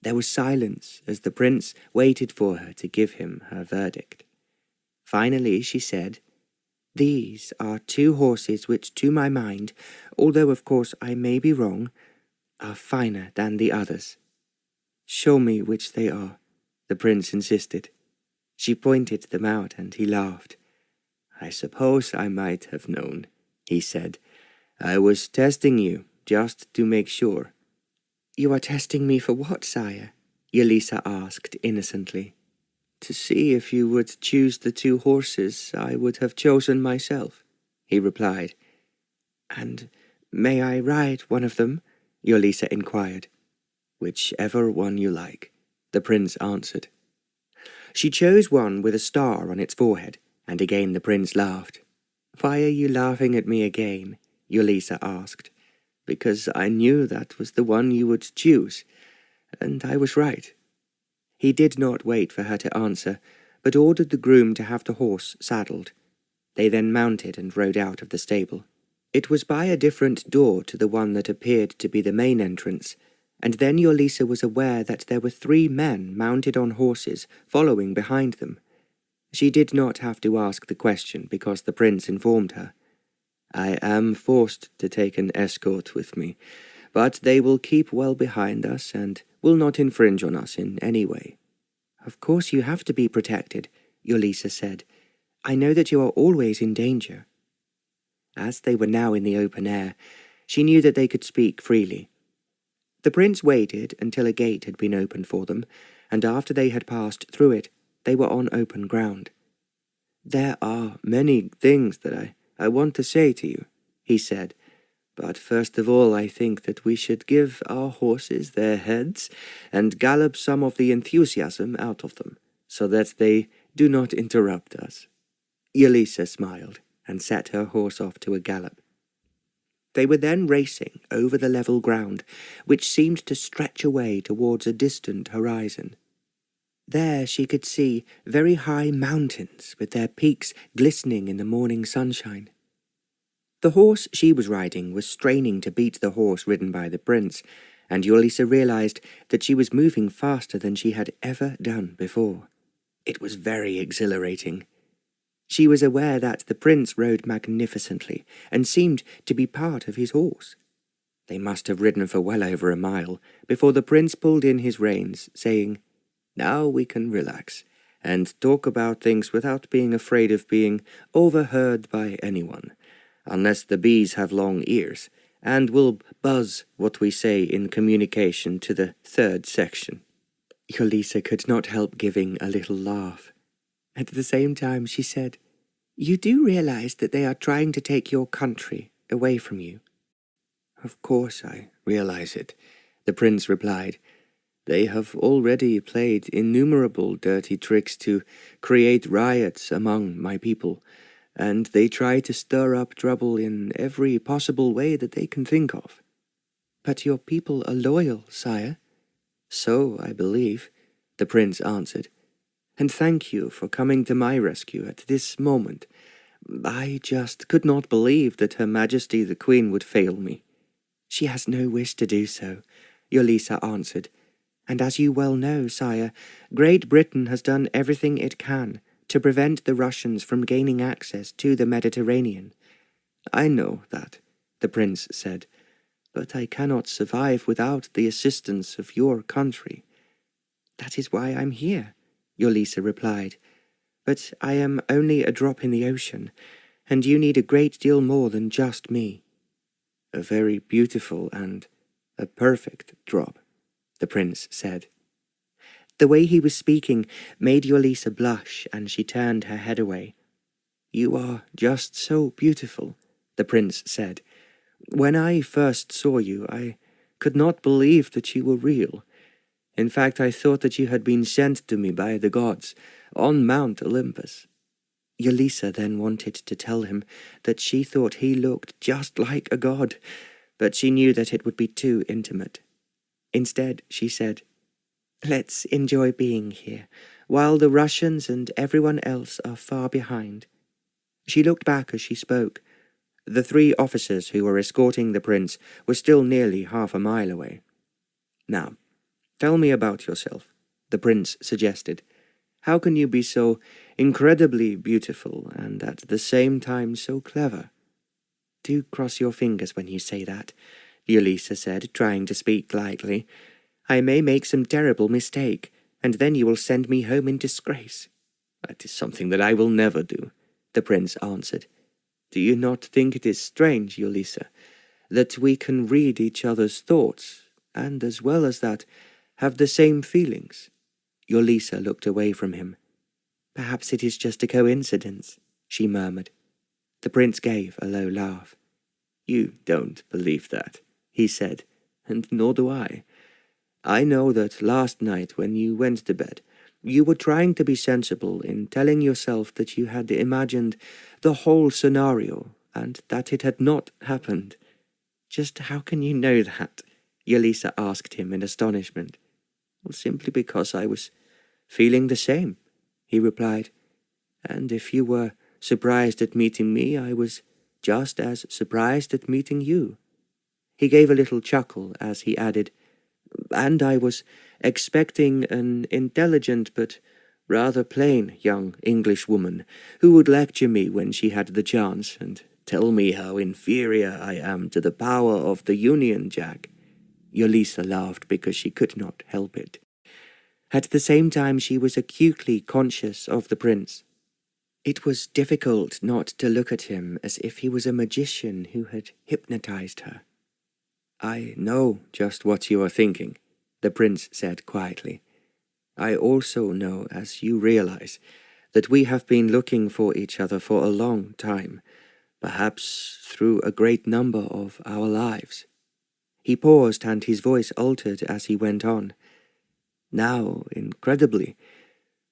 A: There was silence as the prince waited for her to give him her verdict. Finally, she said, "These are 2 horses which, to my mind, although of course I may be wrong, are finer than the others." "Show me which they are," the prince insisted. She pointed them out, and he laughed. "I suppose I might have known," he said. "I was testing you, just to make sure." "You are testing me for what, sire?" Yolisa asked innocently. "To see if you would choose the 2 horses I would have chosen myself," he replied. "And may I ride one of them?" Yolisa inquired. "Whichever one you like," the prince answered. She chose one with a star on its forehead, and again the prince laughed. "Why are you laughing at me again?" Yolisa asked. "Because I knew that was the one you would choose, and I was right." He did not wait for her to answer, but ordered the groom to have the horse saddled. They then mounted and rode out of the stable. It was by a different door to the one that appeared to be the main entrance, and then Yolisa was aware that there were 3 men mounted on horses following behind them. She did not have to ask the question because the prince informed her. "I am forced to take an escort with me, but they will keep well behind us and will not infringe on us in any way." Of course you have to be protected, Yolisa said. I know that you are always in danger. As they were now in the open air, she knew that they could speak freely. The prince waited until a gate had been opened for them, and after they had passed through it, they were on open ground. There are many things that I want to say to you, he said, but first of all I think that we should give our horses their heads and gallop some of the enthusiasm out of them, so that they do not interrupt us. Yolisa smiled and set her horse off to a gallop. They were then racing over the level ground, which seemed to stretch away towards a distant horizon. There she could see very high mountains with their peaks glistening in the morning sunshine. The horse she was riding was straining to beat the horse ridden by the prince, and Yolisa realized that she was moving faster than she had ever done before. It was very exhilarating. She was aware that the prince rode magnificently and seemed to be part of his horse. They must have ridden for well over a mile before the prince pulled in his reins, saying, "Now we can relax and talk about things without being afraid of being overheard by anyone, unless the bees have long ears, and will buzz what we say in communication to the third section." Yolisa could not help giving a little laugh. At the same time she said, "You do realize that they are trying to take your country away from you?" "Of course I realize it," the prince replied. "They have already played innumerable dirty tricks to create riots among my people, and they try to stir up trouble in every possible way that they can think of." "But your people are loyal, sire." "So I believe," the prince answered. "And thank you for coming to my rescue at this moment. I just could not believe that Her Majesty the Queen would fail me." "She has no wish to do so," Yolisa answered. "And as you well know, sire, Great Britain has done everything it can to prevent the Russians from gaining access to the Mediterranean." "I know that," the prince said, "but I cannot survive without the assistance of your country." "That is why I'm here," Yolisa replied. "But I am only a drop in the ocean, and you need a great deal more than just me." "A very beautiful and a perfect drop," the prince said. The way he was speaking made Yolisa blush, and she turned her head away. "You are just so beautiful," the prince said. "When I first saw you, I could not believe that you were real. In fact, I thought that you had been sent to me by the gods on Mount Olympus." Yolisa then wanted to tell him that she thought he looked just like a god, but she knew that it would be too intimate. Instead, she said, "Let's enjoy being here, while the Russians and everyone else are far behind." She looked back as she spoke. The 3 officers who were escorting the prince were still nearly half a mile away. "Now, tell me about yourself," the prince suggested. "How can you be so incredibly beautiful and at the same time so clever?" "Do cross your fingers when you say that," Yolisa said, trying to speak lightly. "I may make some terrible mistake, and then you will send me home in disgrace." "That is something that I will never do," the prince answered. "Do you not think it is strange, Yolisa, that we can read each other's thoughts, and as well as that, have the same feelings?" Yolisa looked away from him. "Perhaps it is just a coincidence," she murmured. The prince gave a low laugh. "You don't believe that," he said, "and nor do I. I know that last night when you went to bed, you were trying to be sensible in telling yourself that you had imagined the whole scenario and that it had not happened." "Just how can you know that?" Yolisa asked him in astonishment. "Well, simply because I was feeling the same," he replied. "And if you were surprised at meeting me, I was just as surprised at meeting you." He gave a little chuckle as he added, "And I was expecting an intelligent but rather plain young English woman who would lecture me when she had the chance and tell me how inferior I am to the power of the Union Jack." Yolisa laughed because she could not help it. At the same time, she was acutely conscious of the prince. It was difficult not to look at him as if he was a magician who had hypnotized her. "I know just what you are thinking," the prince said quietly. "I also know, as you realize, that we have been looking for each other for a long time, perhaps through a great number of our lives." He paused, and his voice altered as he went on. "Now, incredibly,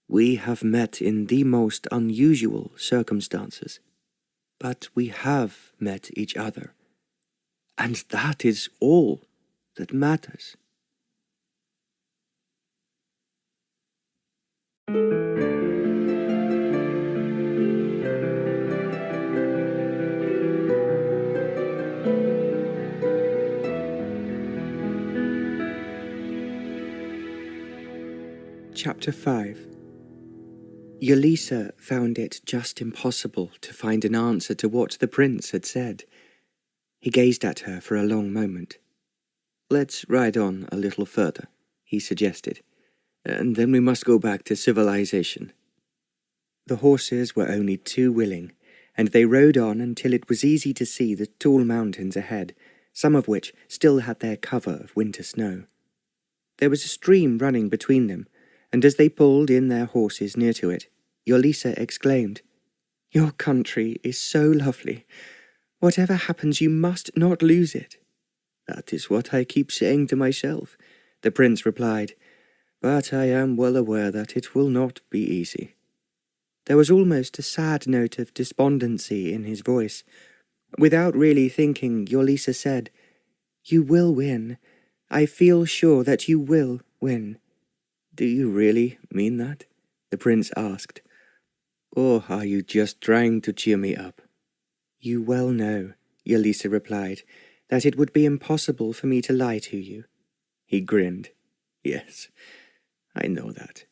A: we have met in the most unusual circumstances, but we have met each other, and that is all that matters." Chapter 5. Yolisa found it just impossible to find an answer to what the prince had said. He gazed at her for a long moment. "Let's ride on a little further," he suggested, "and then we must go back to civilization." The horses were only too willing, and they rode on until it was easy to see the tall mountains ahead, some of which still had their cover of winter snow. There was a stream running between them, and as they pulled in their horses near to it, Yolisa exclaimed, "Your country is so lovely. Whatever happens, you must not lose it." "That is what I keep saying to myself," the prince replied, "but I am well aware that it will not be easy." There was almost a sad note of despondency in his voice. Without really thinking, Yolisa said, "You will win. I feel sure that you will win." "Do you really mean that?" the prince asked. "Or are you just trying to cheer me up?" "You well know," Yolisa replied, "that it would be impossible for me to lie to you." He grinned. "Yes, I know that."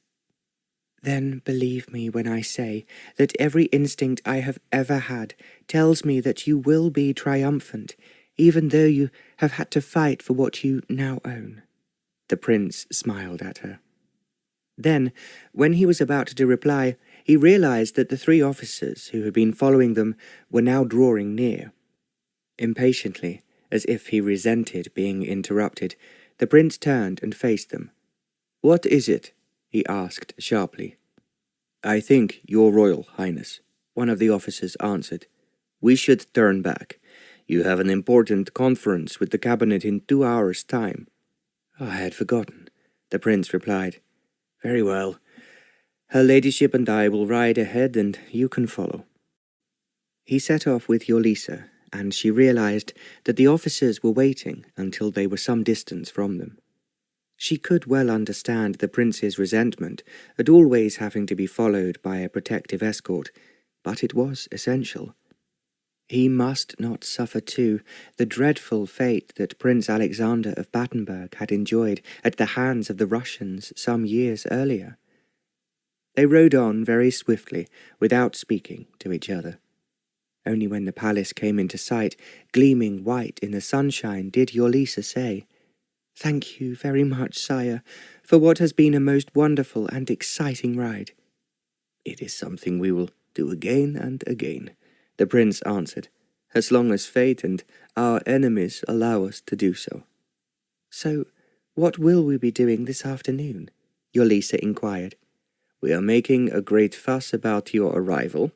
A: "Then believe me when I say that every instinct I have ever had tells me that you will be triumphant, even though you have had to fight for what you now own." The prince smiled at her. Then, when he was about to reply, he realized that the 3 officers who had been following them were now drawing near. Impatiently, as if he resented being interrupted, the prince turned and faced them. "What is it?" he asked sharply. "I think, Your Royal Highness," one of the officers answered, "we should turn back. You have an important conference with the cabinet in 2 hours' time." "I had forgotten," the prince replied. "Very well. Her ladyship and I will ride ahead and you can follow." He set off with Yolisa, and she realized that the officers were waiting until they were some distance from them. She could well understand the prince's resentment at always having to be followed by a protective escort, but it was essential. He must not suffer, too, the dreadful fate that Prince Alexander of Battenberg had enjoyed at the hands of the Russians some years earlier. They rode on very swiftly, without speaking to each other. Only when the palace came into sight, gleaming white in the sunshine, did Yolisa say, "Thank you very much, sire, for what has been a most wonderful and exciting ride." "It is something we will do again and again," the prince answered, "as long as fate and our enemies allow us to do so." "So, what will we be doing this afternoon?" Yolisa inquired. "We are making a great fuss about your arrival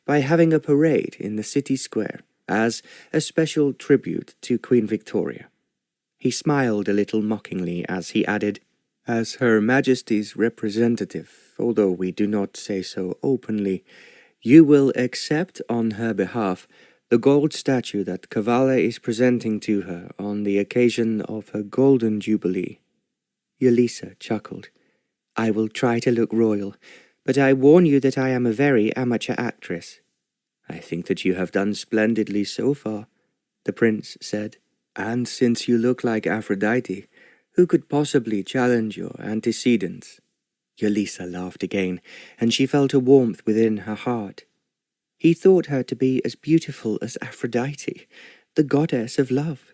A: by having a parade in the city square as a special tribute to Queen Victoria." He smiled a little mockingly as he added, "As Her Majesty's representative, although we do not say so openly, you will accept on her behalf the gold statue that Kavalla is presenting to her on the occasion of her golden jubilee." Yolisa chuckled. "I will try to look royal, but I warn you that I am a very amateur actress." "I think that you have done splendidly so far," the prince said. "And since you look like Aphrodite, who could possibly challenge your antecedents?" Yolisa laughed again, and she felt a warmth within her heart. He thought her to be as beautiful as Aphrodite, the goddess of love.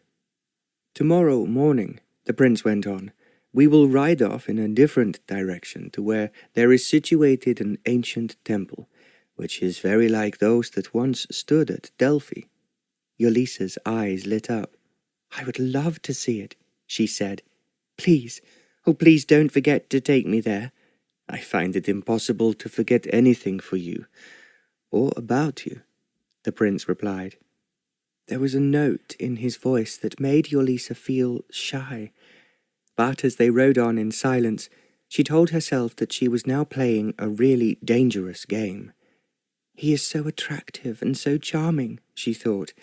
A: "Tomorrow morning," the prince went on, We will ride off in a different direction to where there is situated an ancient temple, which is very like those that once stood at Delphi." Yolisa's eyes lit up. "I would love to see it," she said. "Please, oh please don't forget to take me there. I find it impossible to forget anything for you, or about you," the prince replied. There was a note in his voice that made Yolisa feel shy, but as they rode on in silence, she told herself that she was now playing a really dangerous game. "He is so attractive and so charming," she thought.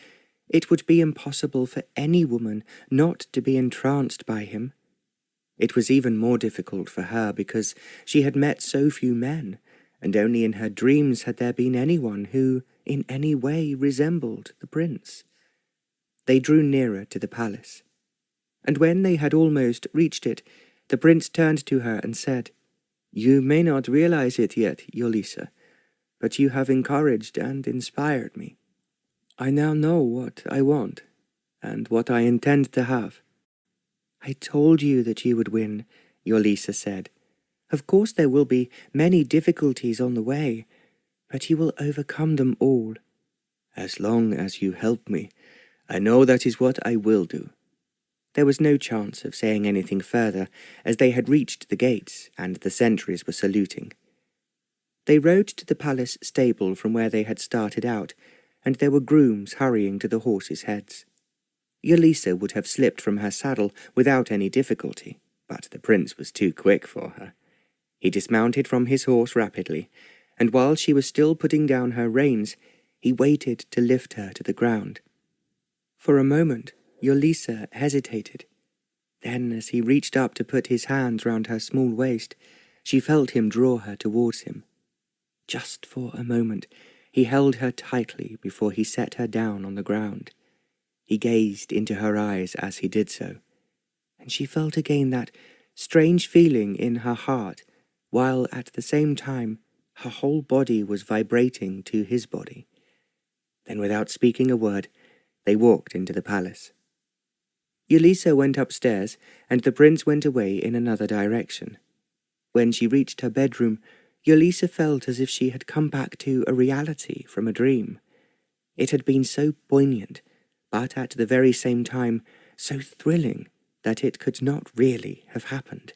A: "It would be impossible for any woman not to be entranced by him." It was even more difficult for her because she had met so few men, and only in her dreams had there been anyone who, in any way, resembled the prince. They drew nearer to the palace, and when they had almost reached it, the prince turned to her and said, "You may not realize it yet, Yolisa, but you have encouraged and inspired me. I now know what I want, and what I intend to have." "I told you that you would win," Yolisa said. "Of course there will be many difficulties on the way, but you will overcome them all." "As long as you help me, I know that is what I will do." There was no chance of saying anything further, as they had reached the gates and the sentries were saluting. They rode to the palace stable from where they had started out, and there were grooms hurrying to the horses' heads. Yolisa would have slipped from her saddle without any difficulty, but the prince was too quick for her. He dismounted from his horse rapidly, and while she was still putting down her reins, he waited to lift her to the ground. For a moment, Yolisa hesitated. Then, as he reached up to put his hands round her small waist, she felt him draw her towards him. Just for a moment, he held her tightly before he set her down on the ground. He gazed into her eyes as he did so, and she felt again that strange feeling in her heart, while at the same time her whole body was vibrating to his body. Then, without speaking a word, they walked into the palace. Yolisa went upstairs, and the prince went away in another direction. When she reached her bedroom, Yolisa felt as if she had come back to a reality from a dream. It had been so poignant, but at the very same time so thrilling that it could not really have happened.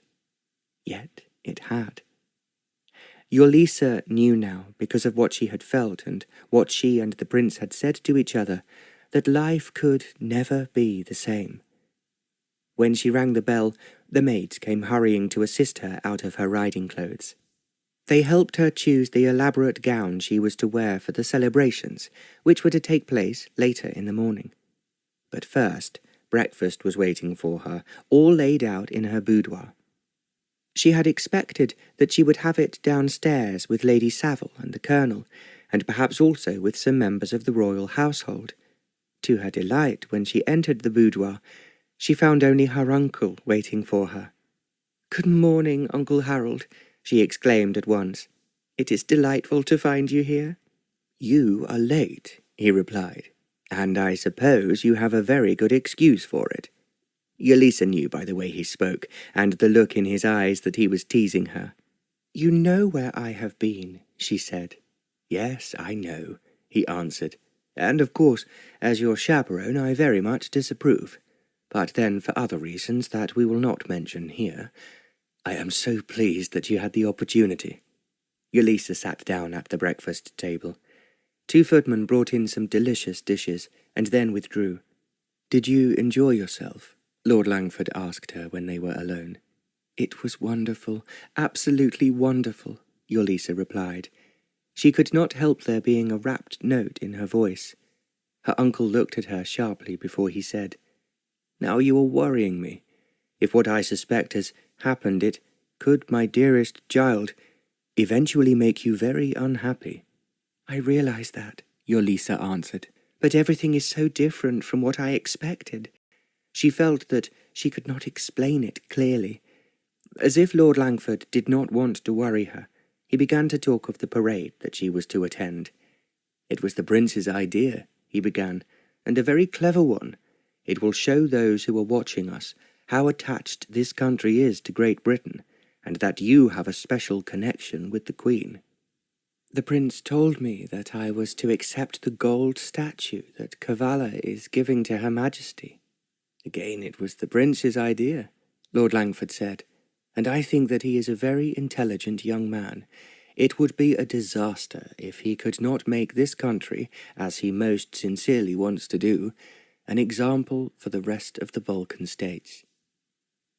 A: Yet it had. Yolisa knew now, because of what she had felt and what she and the prince had said to each other, that life could never be the same. When she rang the bell, the maids came hurrying to assist her out of her riding clothes. They helped her choose the elaborate gown she was to wear for the celebrations, which were to take place later in the morning. But first, breakfast was waiting for her, all laid out in her boudoir. She had expected that she would have it downstairs with Lady Savile and the Colonel, and perhaps also with some members of the royal household. To her delight, when she entered the boudoir, she found only her uncle waiting for her. "Good morning, Uncle Harold," she exclaimed at once. "It is delightful to find you here." "You are late," he replied, "and I suppose you have a very good excuse for it." Yolisa knew by the way he spoke, and the look in his eyes, that he was teasing her. "You know where I have been," she said. "Yes, I know," he answered, "and of course, as your chaperone, I very much disapprove. But then for other reasons that we will not mention here. I am so pleased that you had the opportunity." Yolisa sat down at the breakfast table. 2 footmen brought in some delicious dishes, and then withdrew. "Did you enjoy yourself?" Lord Langford asked her when they were alone. "It was wonderful, absolutely wonderful," Yolisa replied. She could not help there being a rapt note in her voice. Her uncle looked at her sharply before he said, "Now you are worrying me. If what I suspect has happened, it could, my dearest child, eventually make you very unhappy." "I realize that," Yolisa answered, "but everything is so different from what I expected." She felt that she could not explain it clearly. As if Lord Langford did not want to worry her, he began to talk of the parade that she was to attend. "It was the prince's idea," he began, "and a very clever one. It will show those who are watching us how attached this country is to Great Britain, and that you have a special connection with the Queen. The prince told me that I was to accept the gold statue that Kavalla is giving to Her Majesty. Again, it was the prince's idea, Lord Langford said, and I think that he is a very intelligent young man. It would be a disaster if he could not make this country, as he most sincerely wants to do, an example for the rest of the Balkan states.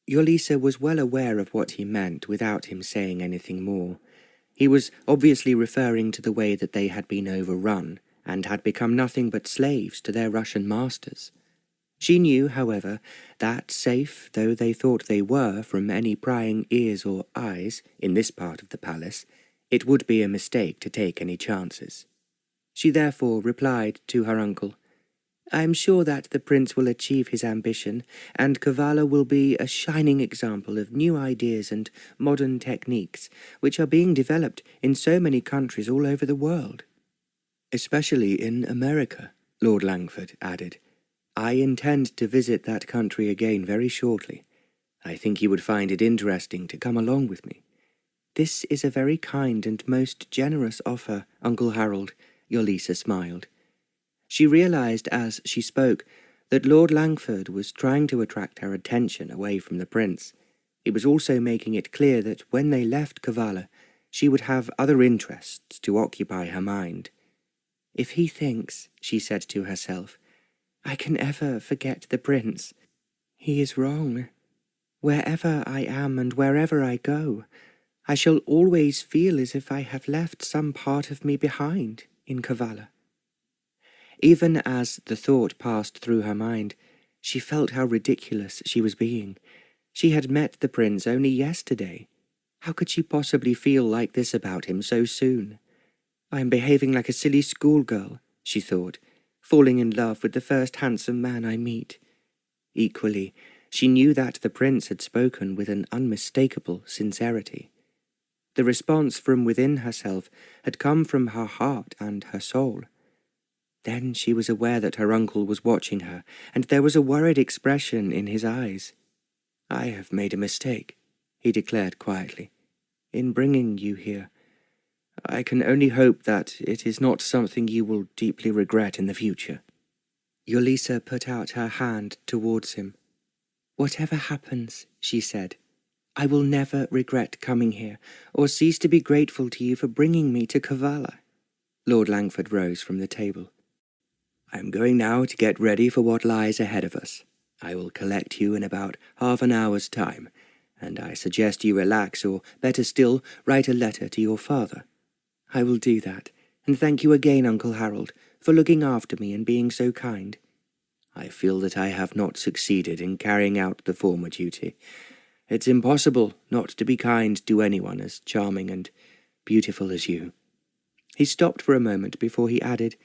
A: Yolisa was well aware of what he meant without him saying anything more. He was obviously referring to the way that they had been overrun and had become nothing but slaves to their Russian masters. She knew, however, that, safe though they thought they were from any prying ears or eyes in this part of the palace, it would be a mistake to take any chances. She therefore replied to her uncle, "I am sure that the prince will achieve his ambition, and Kavalla will be a shining example of new ideas and modern techniques which are being developed in so many countries all over the world." "Especially in America," Lord Langford added. "I intend to visit that country again very shortly. I think you would find it interesting to come along with me." "This is a very kind and most generous offer, Uncle Harold," Yolisa smiled. She realized as she spoke that Lord Langford was trying to attract her attention away from the prince. He was also making it clear that when they left Kavalla, she would have other interests to occupy her mind. "If he thinks," she said to herself, "I can ever forget the prince, he is wrong. Wherever I am and wherever I go, I shall always feel as if I have left some part of me behind in Kavalla." Even as the thought passed through her mind, she felt how ridiculous she was being. She had met the prince only yesterday. How could she possibly feel like this about him so soon? "I am behaving like a silly schoolgirl," she thought, "falling in love with the first handsome man I meet." Equally, she knew that the prince had spoken with an unmistakable sincerity. The response from within herself had come from her heart and her soul. Then she was aware that her uncle was watching her, and there was a worried expression in his eyes. "I have made a mistake," he declared quietly, "in bringing you here. I can only hope that it is not something you will deeply regret in the future." Yolisa put out her hand towards him. "Whatever happens," she said, "I will never regret coming here, or cease to be grateful to you for bringing me to Kavalla." Lord Langford rose from the table. "I am going now to get ready for what lies ahead of us. I will collect you in about half an hour's time, and I suggest you relax, or better still, write a letter to your father." "I will do that, and thank you again, Uncle Harold, for looking after me and being so kind." "I feel that I have not succeeded in carrying out the former duty. It's impossible not to be kind to anyone as charming and beautiful as you." He stopped for a moment before he added,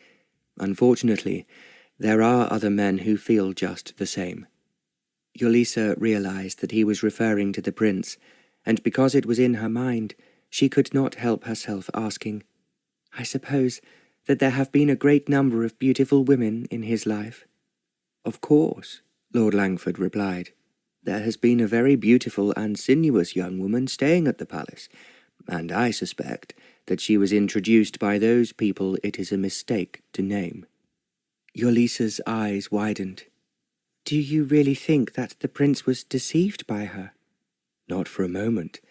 A: "Unfortunately, there are other men who feel just the same." Yolisa realized that he was referring to the prince, and because it was in her mind, she could not help herself asking, "I suppose that there have been a great number of beautiful women in his life?" "Of course," Lord Langford replied. "There has been a very beautiful and sinuous young woman staying at the palace, and I suspect that she was introduced by those people it is a mistake to name." Yolisa's eyes widened. "Do you really think that the prince was deceived by her?" "Not for a moment.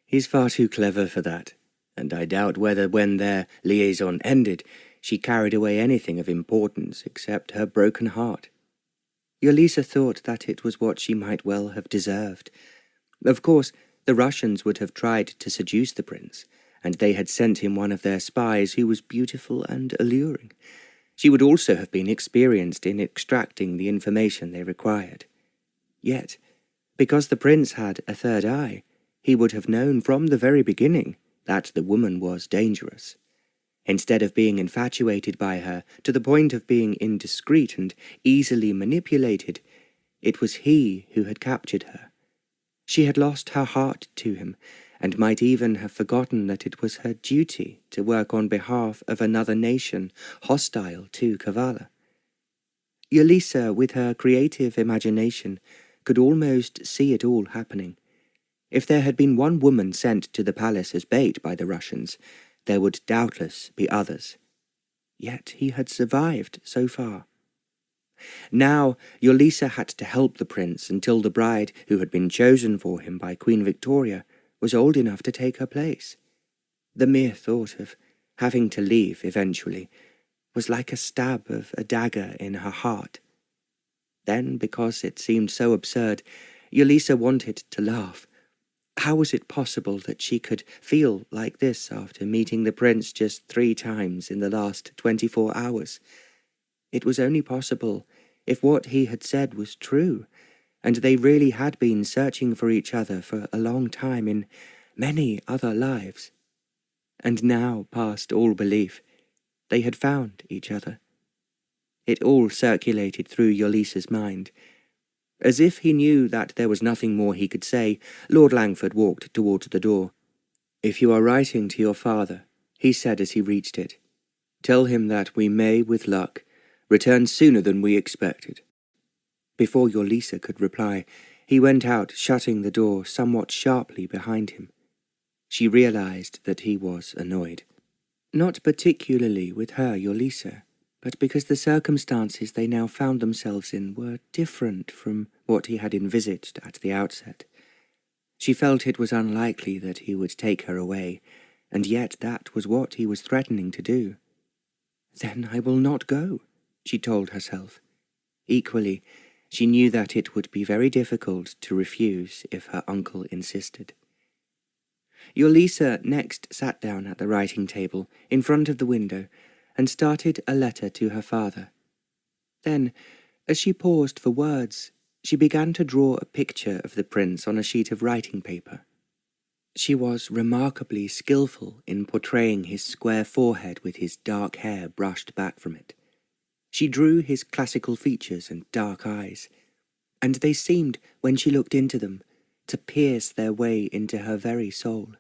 A: He's far too clever for that, and I doubt whether when their liaison ended, she carried away anything of importance except her broken heart." Yolisa thought that it was what she might well have deserved. Of course, the Russians would have tried to seduce the prince, and they had sent him one of their spies who was beautiful and alluring. She would also have been experienced in extracting the information they required. Yet, because the prince had a third eye, he would have known from the very beginning that the woman was dangerous. Instead of being infatuated by her to the point of being indiscreet and easily manipulated, it was he who had captured her. She had lost her heart to him, and might even have forgotten that it was her duty to work on behalf of another nation hostile to Kavalla. Yolisa, with her creative imagination, could almost see it all happening. If there had been one woman sent to the palace as bait by the Russians, there would doubtless be others. Yet he had survived so far. Now Yolisa had to help the prince until the bride who had been chosen for him by Queen Victoria was old enough to take her place. The mere thought of having to leave eventually was like a stab of a dagger in her heart. Then, because it seemed so absurd, Yolisa wanted to laugh. How was it possible that she could feel like this after meeting the prince just 3 times in the last 24 hours? It was only possible if what he had said was true, and they really had been searching for each other for a long time in many other lives. And now, past all belief, they had found each other. It all circulated through Yolisa's mind. As if he knew that there was nothing more he could say, Lord Langford walked towards the door. "If you are writing to your father," he said as he reached it, "tell him that we may, with luck, return sooner than we expected." Before Yolisa could reply, he went out, shutting the door somewhat sharply behind him. She realized that he was annoyed. Not particularly with her, Yolisa, but because the circumstances they now found themselves in were different from what he had envisaged at the outset. She felt it was unlikely that he would take her away, and yet that was what he was threatening to do. "Then I will not go," she told herself. Equally, she knew that it would be very difficult to refuse if her uncle insisted. Yolisa next sat down at the writing table in front of the window and started a letter to her father. Then, as she paused for words, she began to draw a picture of the prince on a sheet of writing paper. She was remarkably skillful in portraying his square forehead with his dark hair brushed back from it. She drew his classical features and dark eyes, and they seemed, when she looked into them, to pierce their way into her very soul.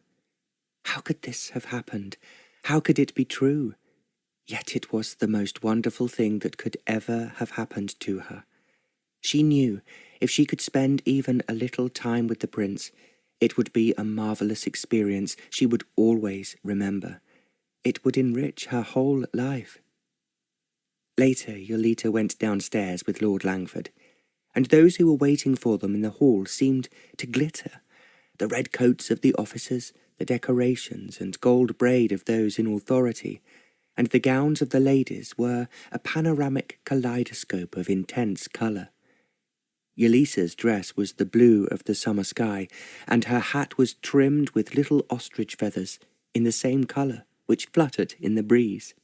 A: How could this have happened? How could it be true? Yet it was the most wonderful thing that could ever have happened to her. She knew if she could spend even a little time with the prince, it would be a marvelous experience she would always remember. It would enrich her whole life. Later, Yolita went downstairs with Lord Langford, and those who were waiting for them in the hall seemed to glitter. The red coats of the officers, the decorations and gold braid of those in authority, and the gowns of the ladies were a panoramic kaleidoscope of intense colour. Yolisa's dress was the blue of the summer sky, and her hat was trimmed with little ostrich feathers in the same colour, which fluttered in the breeze.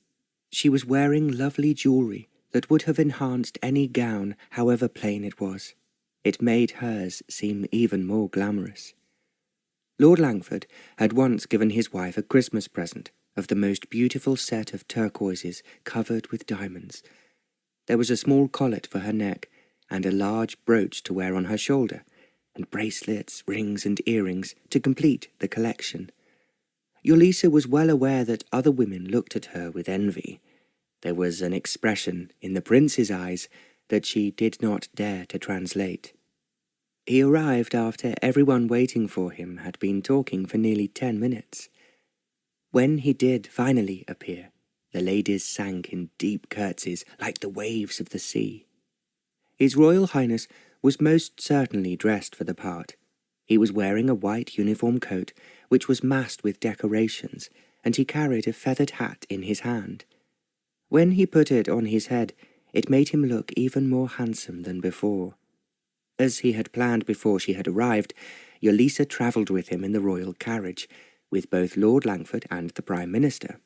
A: She was wearing lovely jewellery that would have enhanced any gown, however plain it was. It made hers seem even more glamorous. Lord Langford had once given his wife a Christmas present of the most beautiful set of turquoises covered with diamonds. There was a small collet for her neck, and a large brooch to wear on her shoulder, and bracelets, rings and earrings to complete the collection. Yolisa was well aware that other women looked at her with envy. There was an expression in the prince's eyes that she did not dare to translate. He arrived after everyone waiting for him had been talking for nearly 10 minutes. When he did finally appear, the ladies sank in deep curtsies like the waves of the sea. His Royal Highness was most certainly dressed for the part. He was wearing a white uniform coat, which was massed with decorations, and he carried a feathered hat in his hand. When he put it on his head, it made him look even more handsome than before. As he had planned before she had arrived, Yolisa travelled with him in the royal carriage, with both Lord Langford and the Prime Minister.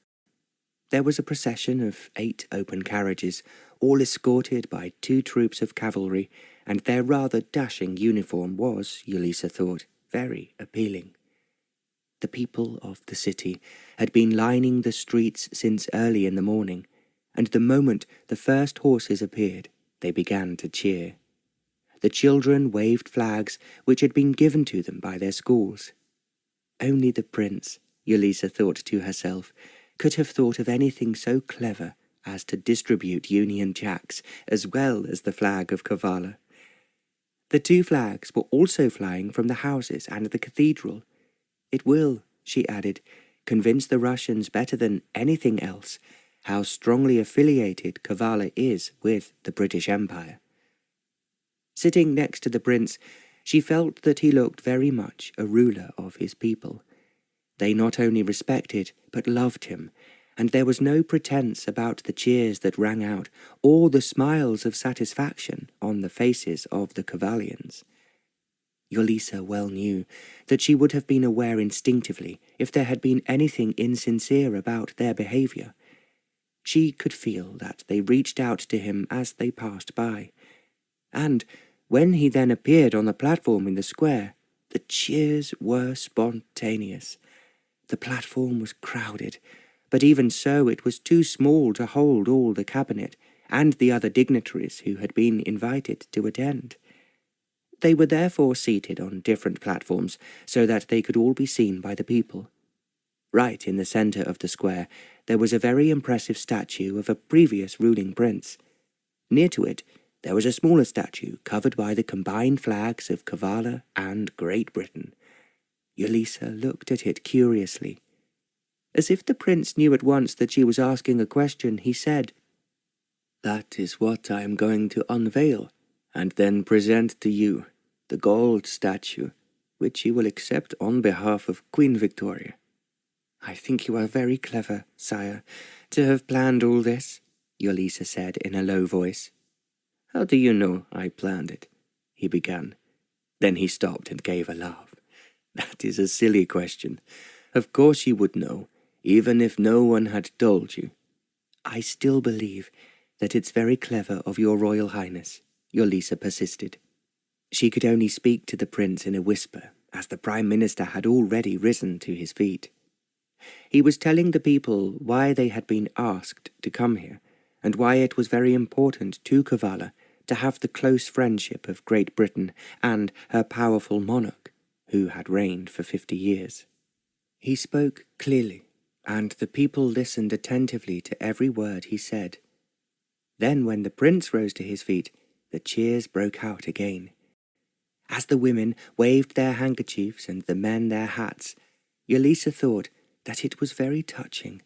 A: There was a procession of 8 open carriages, all escorted by 2 troops of cavalry, and their rather dashing uniform was, Yolisa thought, very appealing. The people of the city had been lining the streets since early in the morning, and the moment the first horses appeared, they began to cheer. The children waved flags which had been given to them by their schools. Only the prince, Yolisa thought to herself, could have thought of anything so clever as to distribute Union Jacks as well as the flag of Kavalla. The 2 flags were also flying from the houses and the cathedral. It will, she added, convince the Russians better than anything else how strongly affiliated Kavalla is with the British Empire. Sitting next to the prince, she felt that he looked very much a ruler of his people. They not only respected, but loved him, and there was no pretense about the cheers that rang out, or the smiles of satisfaction on the faces of the Kavallians. Yolisa well knew that she would have been aware instinctively if there had been anything insincere about their behaviour. She could feel that they reached out to him as they passed by, and when he then appeared on the platform in the square, the cheers were spontaneous. The platform was crowded, but even so it was too small to hold all the cabinet and the other dignitaries who had been invited to attend. They were therefore seated on different platforms so that they could all be seen by the people. Right in the centre of the square there was a very impressive statue of a previous ruling prince. Near to it there was a smaller statue covered by the combined flags of Kavalla and Great Britain. Yolisa looked at it curiously. As if the prince knew at once that she was asking a question, he said, "That is what I am going to unveil, and then present to you, the gold statue, which you will accept on behalf of Queen Victoria." "I think you are very clever, sire, to have planned all this," Yolisa said in a low voice. "How do you know I planned it?" he began. Then he stopped and gave a laugh. "That is a silly question. Of course you would know, even if no one had told you." "I still believe that it's very clever of your Royal Highness," Yolisa persisted. She could only speak to the prince in a whisper, as the Prime Minister had already risen to his feet. He was telling the people why they had been asked to come here, and why it was very important to Kavalla to have the close friendship of Great Britain and her powerful monarch, who had reigned for 50 years. He spoke clearly, and the people listened attentively to every word he said. Then, when the prince rose to his feet, the cheers broke out again. As the women waved their handkerchiefs and the men their hats, Yolisa thought that it was very touching.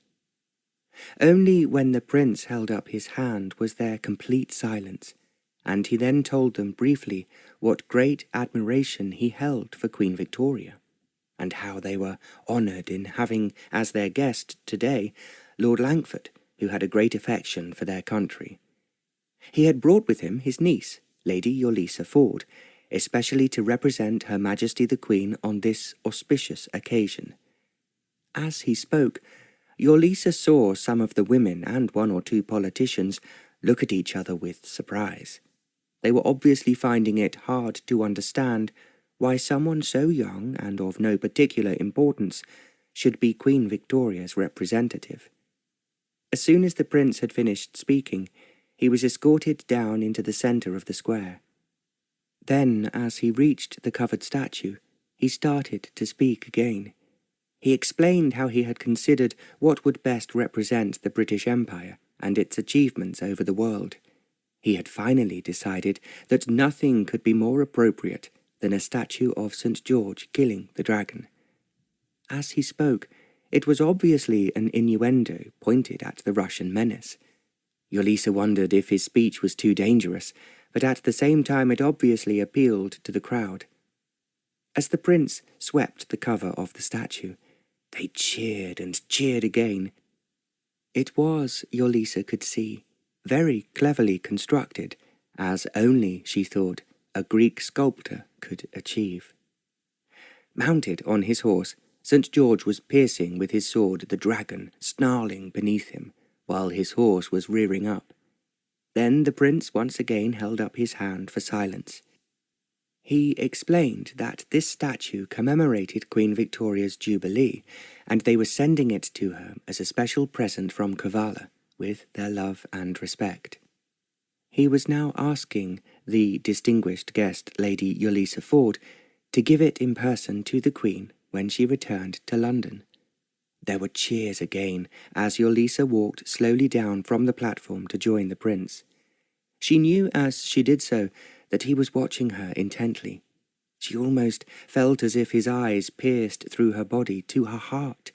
A: Only when the prince held up his hand was there complete silence, and he then told them briefly what great admiration he held for Queen Victoria, and how they were honoured in having as their guest today Lord Langford, who had a great affection for their country. He had brought with him his niece, Lady Yolisa Ford, especially to represent Her Majesty the Queen on this auspicious occasion. As he spoke, Yolisa saw some of the women and 1 or 2 politicians look at each other with surprise. They were obviously finding it hard to understand why someone so young and of no particular importance should be Queen Victoria's representative. As soon as the prince had finished speaking, he was escorted down into the centre of the square. Then, as he reached the covered statue, he started to speak again. He explained how he had considered what would best represent the British Empire and its achievements over the world. He had finally decided that nothing could be more appropriate than a statue of St. George killing the dragon. As he spoke, it was obviously an innuendo pointed at the Russian menace. Yolisa wondered if his speech was too dangerous, but at the same time it obviously appealed to the crowd. As the prince swept the cover of the statue, they cheered and cheered again. It was, Yolisa could see, very cleverly constructed, as only, she thought, a Greek sculptor could achieve. Mounted on his horse, St. George was piercing with his sword the dragon snarling beneath him, while his horse was rearing up. Then the prince once again held up his hand for silence. He explained that this statue commemorated Queen Victoria's Jubilee, and they were sending it to her as a special present from Kavalla, with their love and respect. He was now asking the distinguished guest, Lady Yolisa Ford, to give it in person to the Queen when she returned to London. There were cheers again as Yolisa walked slowly down from the platform to join the prince. She knew as she did so that he was watching her intently. She almost felt as if his eyes pierced through her body to her heart.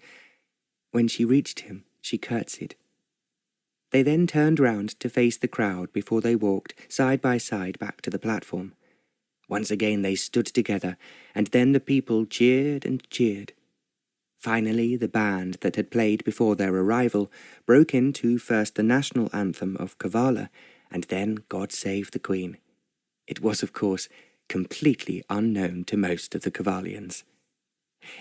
A: When she reached him, she curtsied. They then turned round to face the crowd before they walked side by side back to the platform. Once again they stood together, and then the people cheered and cheered. Finally, the band that had played before their arrival broke into first the national anthem of Kavalla, and then God Save the Queen. It was, of course, completely unknown to most of the Kavallians.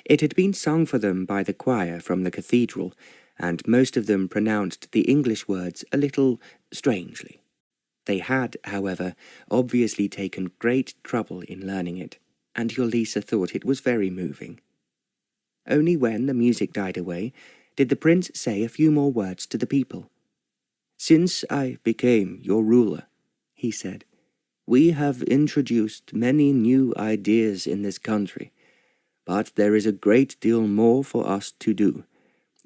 A: It had been sung for them by the choir from the cathedral, and most of them pronounced the English words a little strangely. They had, however, obviously taken great trouble in learning it, and Yolisa thought it was very moving. Only when the music died away did the prince say a few more words to the people. "Since I became your ruler," he said, "we have introduced many new ideas in this country, but there is a great deal more for us to do.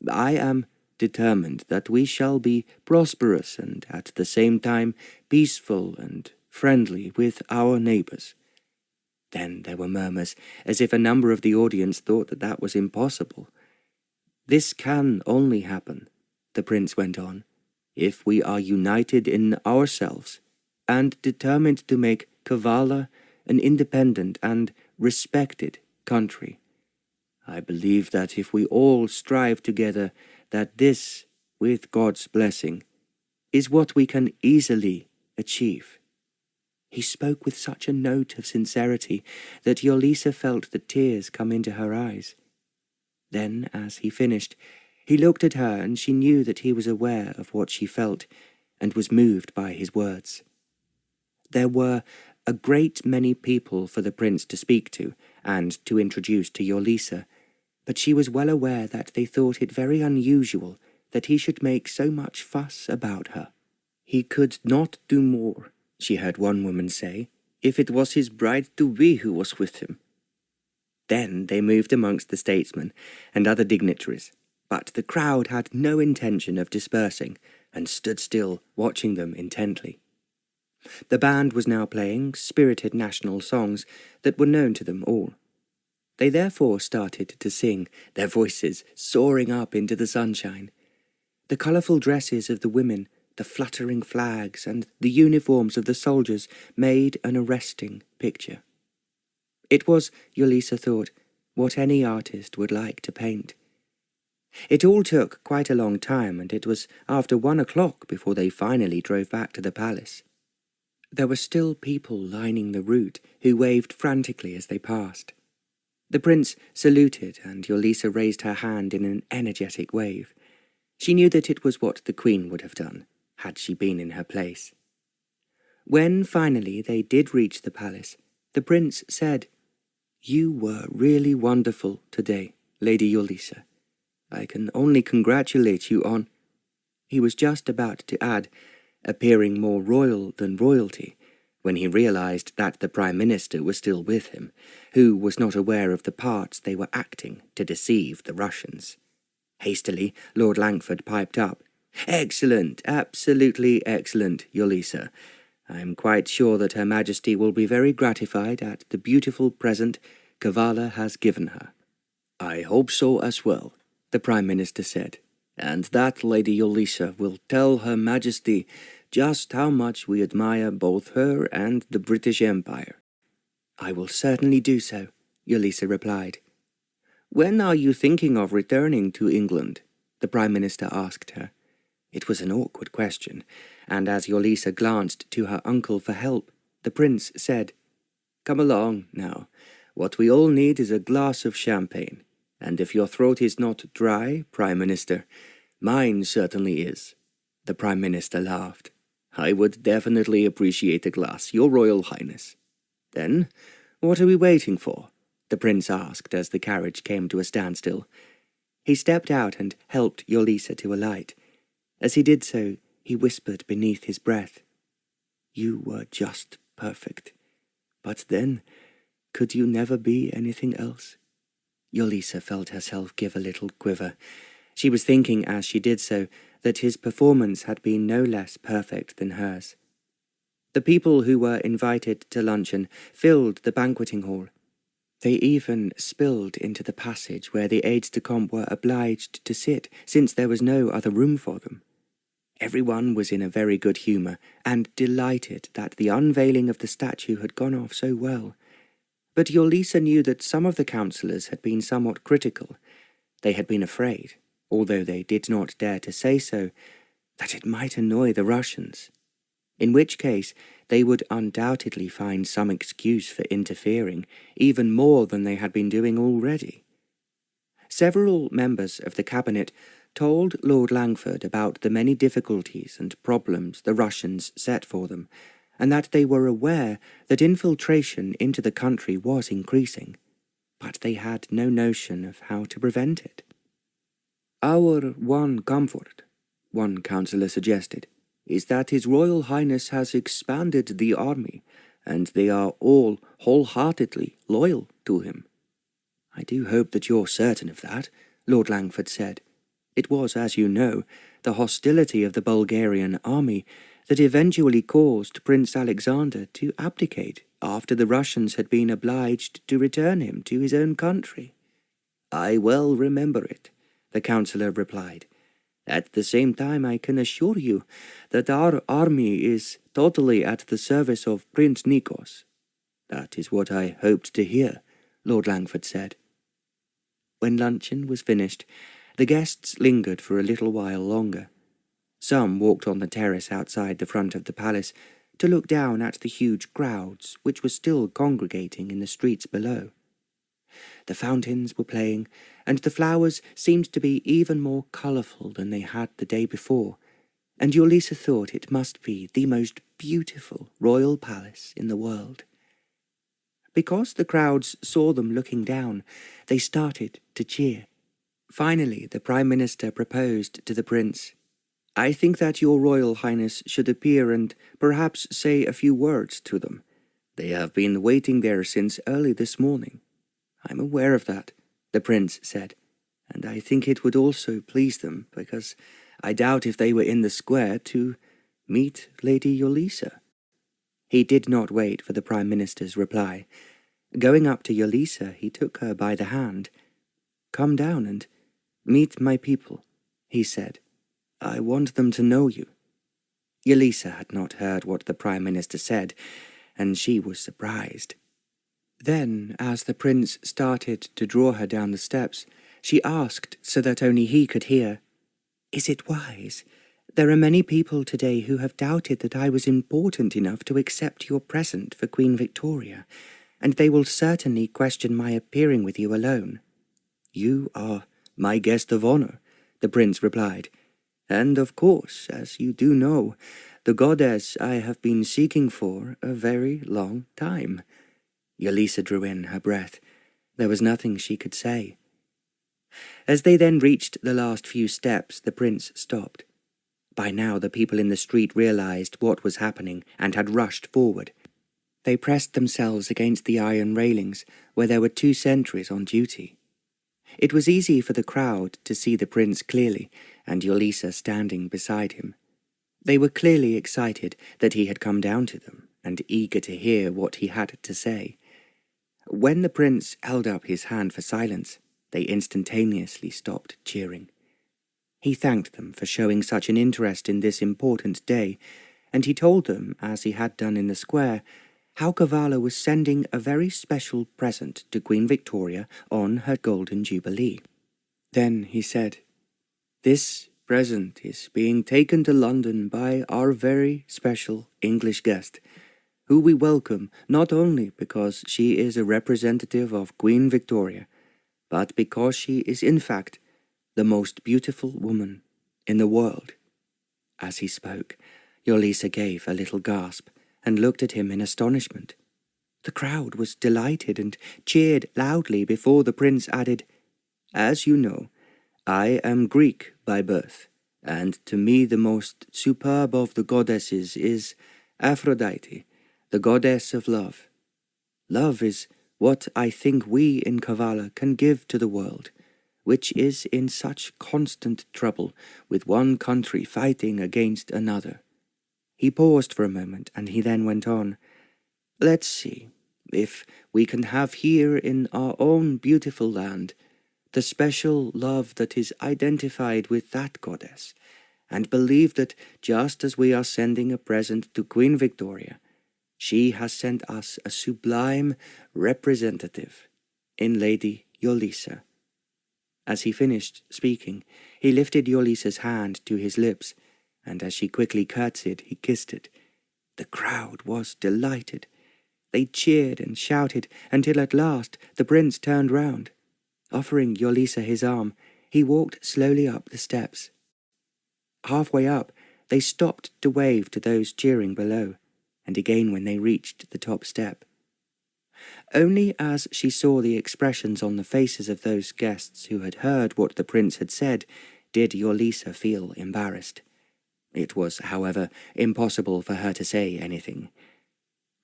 A: I am determined that we shall be prosperous and at the same time peaceful and friendly with our neighbours." Then there were murmurs, as if a number of the audience thought that that was impossible. "This can only happen," the prince went on, "if we are united in ourselves and determined to make Kavalla an independent and respected country. I believe that if we all strive together, that this, with God's blessing, is what we can easily achieve." He spoke with such a note of sincerity that Yolisa felt the tears come into her eyes. Then, as he finished, he looked at her, and she knew that he was aware of what she felt and was moved by his words. There were a great many people for the prince to speak to and to introduce to Yolisa, but she was well aware that they thought it very unusual that he should make so much fuss about her. "He could not do more," she heard one woman say, "if it was his bride-to-be who was with him." Then they moved amongst the statesmen and other dignitaries, but the crowd had no intention of dispersing and stood still, watching them intently. The band was now playing spirited national songs that were known to them all. They therefore started to sing, their voices soaring up into the sunshine. The colourful dresses of the women, the fluttering flags, and the uniforms of the soldiers made an arresting picture. It was, Yolisa thought, what any artist would like to paint. It all took quite a long time, and it was after 1 o'clock before they finally drove back to the palace. There were still people lining the route who waved frantically as they passed. The prince saluted, and Yolisa raised her hand in an energetic wave. She knew that it was what the queen would have done, had she been in her place. When finally they did reach the palace, the prince said, "You were really wonderful today, Lady Yolisa. I can only congratulate you on—" He was just about to add, "appearing more royal than royalty," when he realized that the Prime Minister was still with him, who was not aware of the parts they were acting to deceive the Russians. Hastily, Lord Langford piped up, "Excellent, absolutely excellent, Yolisa. I am quite sure that Her Majesty will be very gratified at the beautiful present Kavalla has given her." "I hope so as well," the Prime Minister said, "and that Lady Yolisa will tell Her Majesty just how much we admire both her and the British Empire." "I will certainly do so," Yolisa replied. "When are you thinking of returning to England?" the Prime Minister asked her. It was an awkward question, and as Yolisa glanced to her uncle for help, the prince said, "Come along, now. What we all need is a glass of champagne, and if your throat is not dry, Prime Minister, mine certainly is." The Prime Minister laughed. "I would definitely appreciate a glass, Your Royal Highness." "Then, what are we waiting for?" the prince asked as the carriage came to a standstill. He stepped out and helped Yolisa to alight. As he did so, he whispered beneath his breath, "You were just perfect. But then, could you never be anything else?" Yolisa felt herself give a little quiver. She was thinking as she did so that his performance had been no less perfect than hers. The people who were invited to luncheon filled the banqueting hall. They even spilled into the passage where the aides-de-camp were obliged to sit, since there was no other room for them. Everyone was in a very good humour, and delighted that the unveiling of the statue had gone off so well. But Yolisa knew that some of the councillors had been somewhat critical. They had been afraid, although they did not dare to say so, that it might annoy the Russians, in which case they would undoubtedly find some excuse for interfering, even more than they had been doing already. Several members of the cabinet told Lord Langford about the many difficulties and problems the Russians set for them, and that they were aware that infiltration into the country was increasing, but they had no notion of how to prevent it. "Our one comfort," one councillor suggested, "is that His Royal Highness has expanded the army, and they are all wholeheartedly loyal to him." "I do hope that you're certain of that," Lord Langford said. "It was, as you know, the hostility of the Bulgarian army that eventually caused Prince Alexander to abdicate after the Russians had been obliged to return him to his own country." "I well remember it," the councillor replied. "At the same time, I can assure you that our army is totally at the service of Prince Nikos." "That is what I hoped to hear," Lord Langford said. When luncheon was finished, the guests lingered for a little while longer. Some walked on the terrace outside the front of the palace to look down at the huge crowds which were still congregating in the streets below. The fountains were playing, and the flowers seemed to be even more colourful than they had the day before, and Yolisa thought it must be the most beautiful royal palace in the world. Because the crowds saw them looking down, they started to cheer. Finally, the Prime Minister proposed to the Prince, "I think that your Royal Highness should appear and perhaps say a few words to them. They have been waiting there since early this morning." "I'm aware of that," the Prince said, "and I think it would also please them, because I doubt if they were in the square to meet Lady Yolisa." He did not wait for the Prime Minister's reply. Going up to Yolisa, he took her by the hand. "Come down and meet my people," he said. "I want them to know you." Yolisa had not heard what the Prime Minister said, and she was surprised. Then, as the Prince started to draw her down the steps, she asked so that only he could hear, "Is it wise? There are many people today who have doubted that I was important enough to accept your present for Queen Victoria, and they will certainly question my appearing with you alone." "You are my guest of honour," the Prince replied, "and of course, as you do know, the goddess I have been seeking for a very long time." Yolisa drew in her breath. There was nothing she could say. As they then reached the last few steps, the Prince stopped. By now the people in the street realized what was happening and had rushed forward. They pressed themselves against the iron railings, where there were 2 sentries on duty. It was easy for the crowd to see the Prince clearly, and Yolisa standing beside him. They were clearly excited that he had come down to them, and eager to hear what he had to say. When the Prince held up his hand for silence, they instantaneously stopped cheering. He thanked them for showing such an interest in this important day, and he told them, as he had done in the square, how Kavalla was sending a very special present to Queen Victoria on her Golden Jubilee. Then he said, "This present is being taken to London by our very special English guest, who we welcome not only because she is a representative of Queen Victoria, but because she is in fact the most beautiful woman in the world." As he spoke, Yolisa gave a little gasp and looked at him in astonishment. The crowd was delighted and cheered loudly before the Prince added, "As you know, I am Greek by birth, and to me the most superb of the goddesses is Aphrodite, the goddess of love. Love is what I think we in Kavalla can give to the world, which is in such constant trouble with one country fighting against another. He paused for a moment, and he then went on. "Let's see, if we can have here in our own beautiful land the special love that is identified with that goddess, and believe that just as we are sending a present to Queen Victoria, she has sent us a sublime representative in Lady Yolisa." As he finished speaking, he lifted Yolisa's hand to his lips, and as she quickly curtsied, he kissed it. The crowd was delighted. They cheered and shouted until at last the prince turned round. Offering Yolisa his arm, he walked slowly up the steps. Halfway up, they stopped to wave to those cheering below, and again when they reached the top step. Only as she saw the expressions on the faces of those guests who had heard what the prince had said did Yolisa feel embarrassed. It was, however, impossible for her to say anything.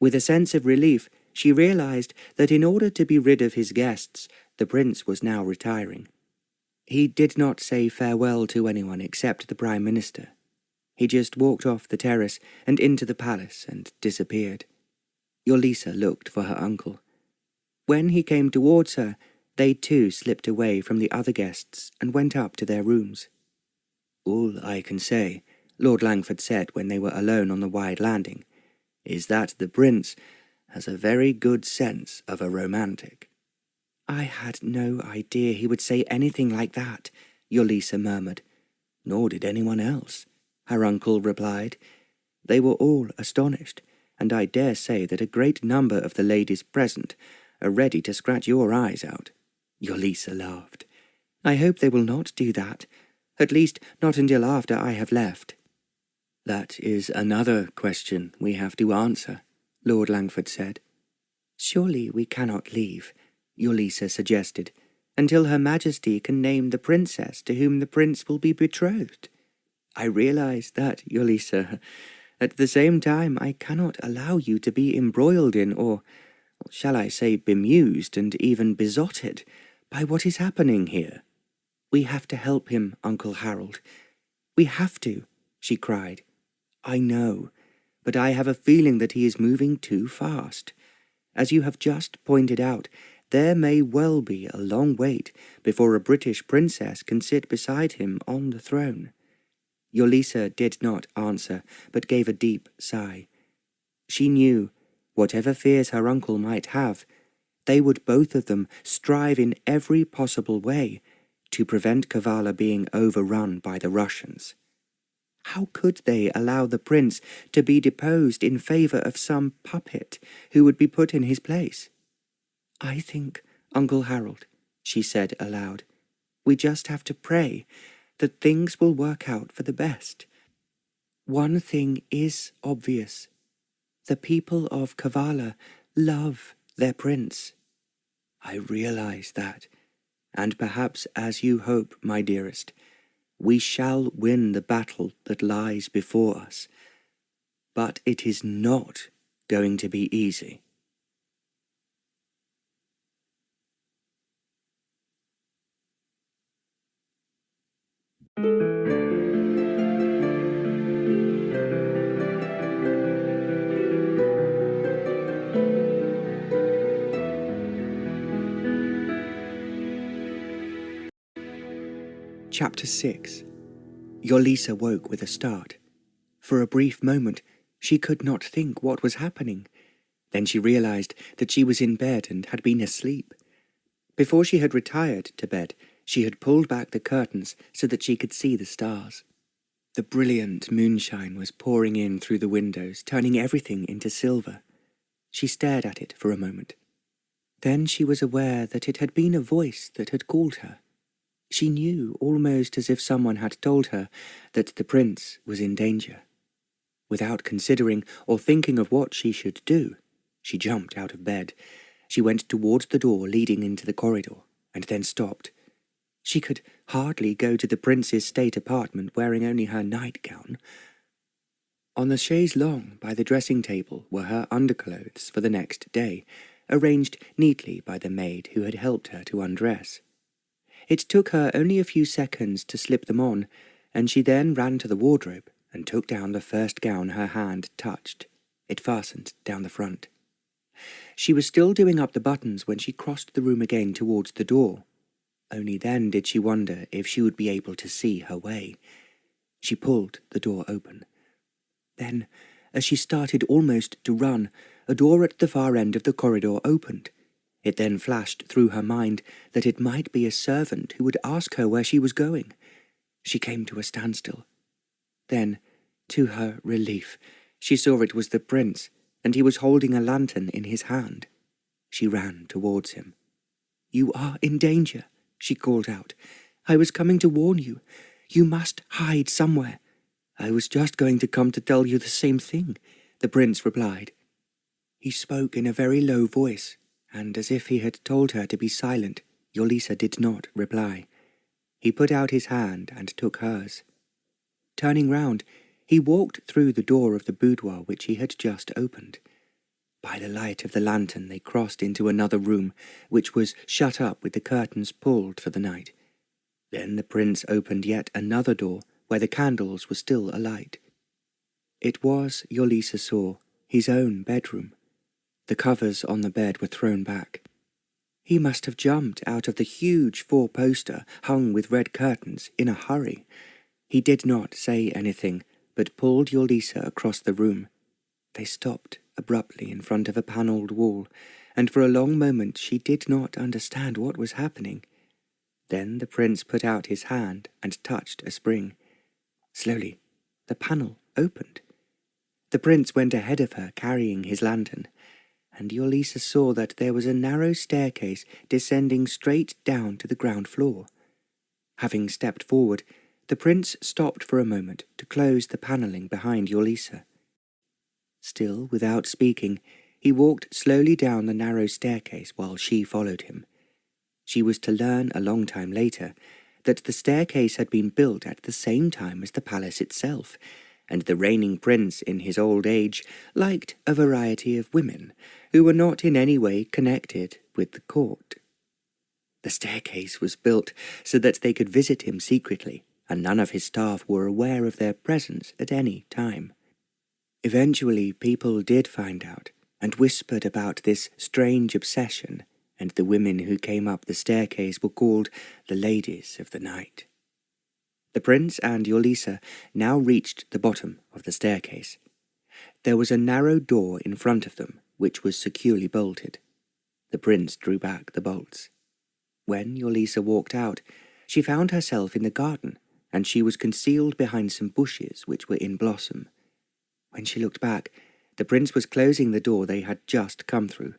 A: With a sense of relief, she realized that in order to be rid of his guests, the prince was now retiring. He did not say farewell to anyone except the Prime Minister. He just walked off the terrace and into the palace and disappeared. Yolisa looked for her uncle. When he came towards her, they too slipped away from the other guests and went up to their rooms. "All I can say," Lord Langford said when they were alone on the wide landing, "is that the prince has a very good sense of a romantic." "I had no idea he would say anything like that," Yolisa murmured. "Nor did anyone else," her uncle replied. "They were all astonished, and I dare say that a great number of the ladies present are ready to scratch your eyes out." Yolisa laughed. "I hope they will not do that, at least not until after I have left." "That is another question we have to answer," Lord Langford said. "Surely we cannot leave," Yolisa suggested, "until Her Majesty can name the princess to whom the prince will be betrothed." "I realize that, Yolisa. At the same time, I cannot allow you to be embroiled in, or shall I say bemused and even besotted, by what is happening here. We have to help him, Uncle Harold. We have to," she cried. "I know, but I have a feeling that he is moving too fast. As you have just pointed out, there may well be a long wait before a British princess can sit beside him on the throne." Yolisa did not answer, but gave a deep sigh. She knew, whatever fears her uncle might have, they would both of them strive in every possible way to prevent Kavalla being overrun by the Russians. How could they allow the prince to be deposed in favour of some puppet who would be put in his place? "I think, Uncle Harold," she said aloud, "we just have to pray that things will work out for the best. One thing is obvious. The people of Kavalla love their prince." "I realize that, and perhaps as you hope, my dearest, we shall win the battle that lies before us. But it is not going to be easy." Chapter 6. Yolisa woke with a start. For a brief moment, she could not think what was happening. Then she realized that she was in bed and had been asleep. Before she had retired to bed, she had pulled back the curtains so that she could see the stars. The brilliant moonshine was pouring in through the windows, turning everything into silver. She stared at it for a moment. Then she was aware that it had been a voice that had called her. She knew, almost as if someone had told her, that the prince was in danger. Without considering or thinking of what she should do, she jumped out of bed. She went towards the door leading into the corridor, and then stopped. She could hardly go to the prince's state apartment wearing only her nightgown. On the chaise longue by the dressing table were her underclothes for the next day, arranged neatly by the maid who had helped her to undress. It took her only a few seconds to slip them on, and she then ran to the wardrobe and took down the first gown her hand touched. It fastened down the front. She was still doing up the buttons when she crossed the room again towards the door. Only then did she wonder if she would be able to see her way. She pulled the door open. Then, as she started almost to run, a door at the far end of the corridor opened. It then flashed through her mind that it might be a servant who would ask her where she was going. She came to a standstill. Then, to her relief, she saw it was the prince, and he was holding a lantern in his hand. She ran towards him. "You are in danger," she called out. "I was coming to warn you. You must hide somewhere." "I was just going to come to tell you the same thing," the prince replied. He spoke in a very low voice, and as if he had told her to be silent, Yolisa did not reply. He put out his hand and took hers. Turning round, he walked through the door of the boudoir which he had just opened. By the light of the lantern they crossed into another room, which was shut up with the curtains pulled for the night. Then the prince opened yet another door, where the candles were still alight. It was, Yolisa saw, his own bedroom. The covers on the bed were thrown back. He must have jumped out of the huge four-poster hung with red curtains in a hurry. He did not say anything, but pulled Yolisa across the room. They stopped abruptly in front of a panelled wall, and for a long moment she did not understand what was happening. Then the prince put out his hand and touched a spring. Slowly, the panel opened. The prince went ahead of her, carrying his lantern, and Yolisa saw that there was a narrow staircase descending straight down to the ground floor. Having stepped forward, the prince stopped for a moment to close the panelling behind Yolisa. Still without speaking, he walked slowly down the narrow staircase while she followed him. She was to learn a long time later that the staircase had been built at the same time as the palace itself, and the reigning prince in his old age liked a variety of women who were not in any way connected with the court. The staircase was built so that they could visit him secretly, and none of his staff were aware of their presence at any time. Eventually people did find out, and whispered about this strange obsession, and the women who came up the staircase were called the Ladies of the Night. The prince and Yolisa now reached the bottom of the staircase. There was a narrow door in front of them, which was securely bolted. The prince drew back the bolts. When Yolisa walked out, she found herself in the garden, and she was concealed behind some bushes which were in blossom. When she looked back, the prince was closing the door they had just come through.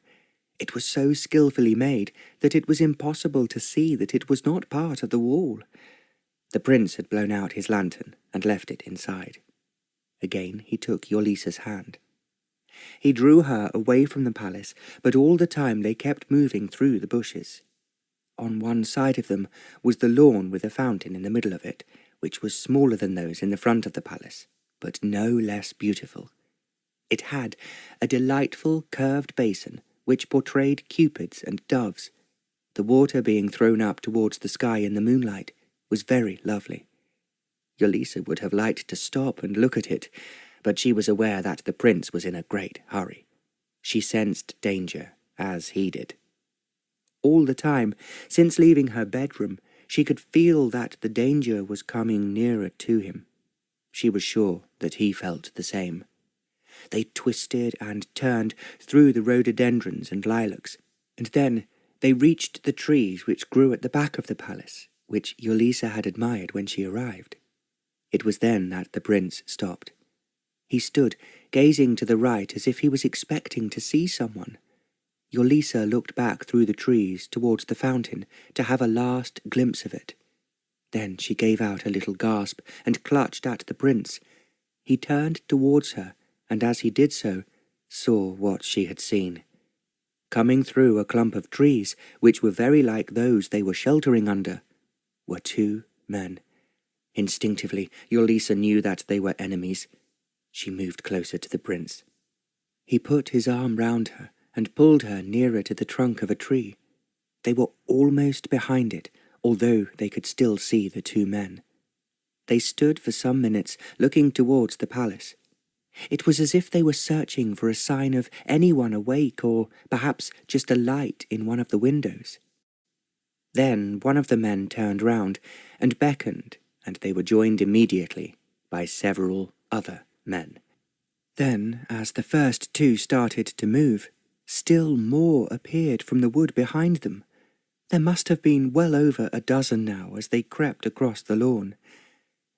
A: It was so skillfully made that it was impossible to see that it was not part of the wall. The prince had blown out his lantern and left it inside. Again he took Yolisa's hand. He drew her away from the palace, but all the time they kept moving through the bushes. On one side of them was the lawn with a fountain in the middle of it, which was smaller than those in the front of the palace, but no less beautiful. It had a delightful curved basin which portrayed cupids and doves. The water being thrown up towards the sky in the moonlight was very lovely. Yolisa would have liked to stop and look at it, but she was aware that the prince was in a great hurry. She sensed danger, as he did. All the time, since leaving her bedroom, she could feel that the danger was coming nearer to him. She was sure that he felt the same. They twisted and turned through the rhododendrons and lilacs, and then they reached the trees which grew at the back of the palace, which Yolisa had admired when she arrived. It was then that the prince stopped. He stood, gazing to the right as if he was expecting to see someone. Yolisa looked back through the trees towards the fountain to have a last glimpse of it. Then she gave out a little gasp and clutched at the prince. He turned towards her, and as he did so, saw what she had seen. Coming through a clump of trees, which were very like those they were sheltering under, were two men. Instinctively, Yolisa knew that they were enemies. She moved closer to the prince. He put his arm round her and pulled her nearer to the trunk of a tree. They were almost behind it, although they could still see the two men. They stood for some minutes looking towards the palace. It was as if they were searching for a sign of anyone awake, or perhaps just a light in one of the windows. Then one of the men turned round and beckoned, and they were joined immediately by several other men. Then, as the first two started to move, still more appeared from the wood behind them. There must have been well over a dozen now as they crept across the lawn.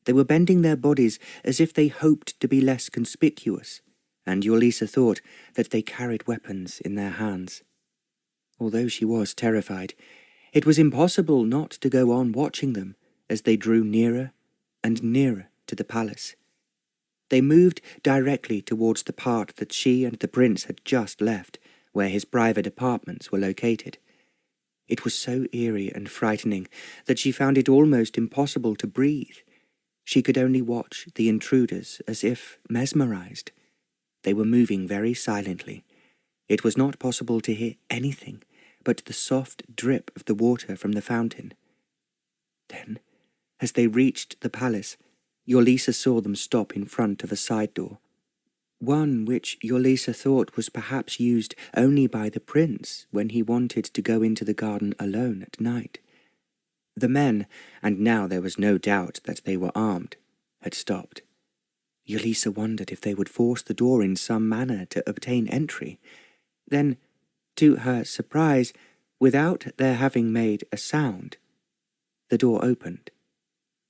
A: They were bending their bodies as if they hoped to be less conspicuous, and Yolisa thought that they carried weapons in their hands. Although she was terrified, it was impossible not to go on watching them as they drew nearer and nearer to the palace. They moved directly towards the part that she and the prince had just left, where his private apartments were located. It was so eerie and frightening that she found it almost impossible to breathe. She could only watch the intruders as if mesmerized. They were moving very silently. It was not possible to hear anything but the soft drip of the water from the fountain. Then, as they reached the palace, Yolisa saw them stop in front of a side door, one which Yolisa thought was perhaps used only by the prince when he wanted to go into the garden alone at night. The men, and now there was no doubt that they were armed, had stopped. Yolisa wondered if they would force the door in some manner to obtain entry. Then, to her surprise, without their having made a sound, the door opened.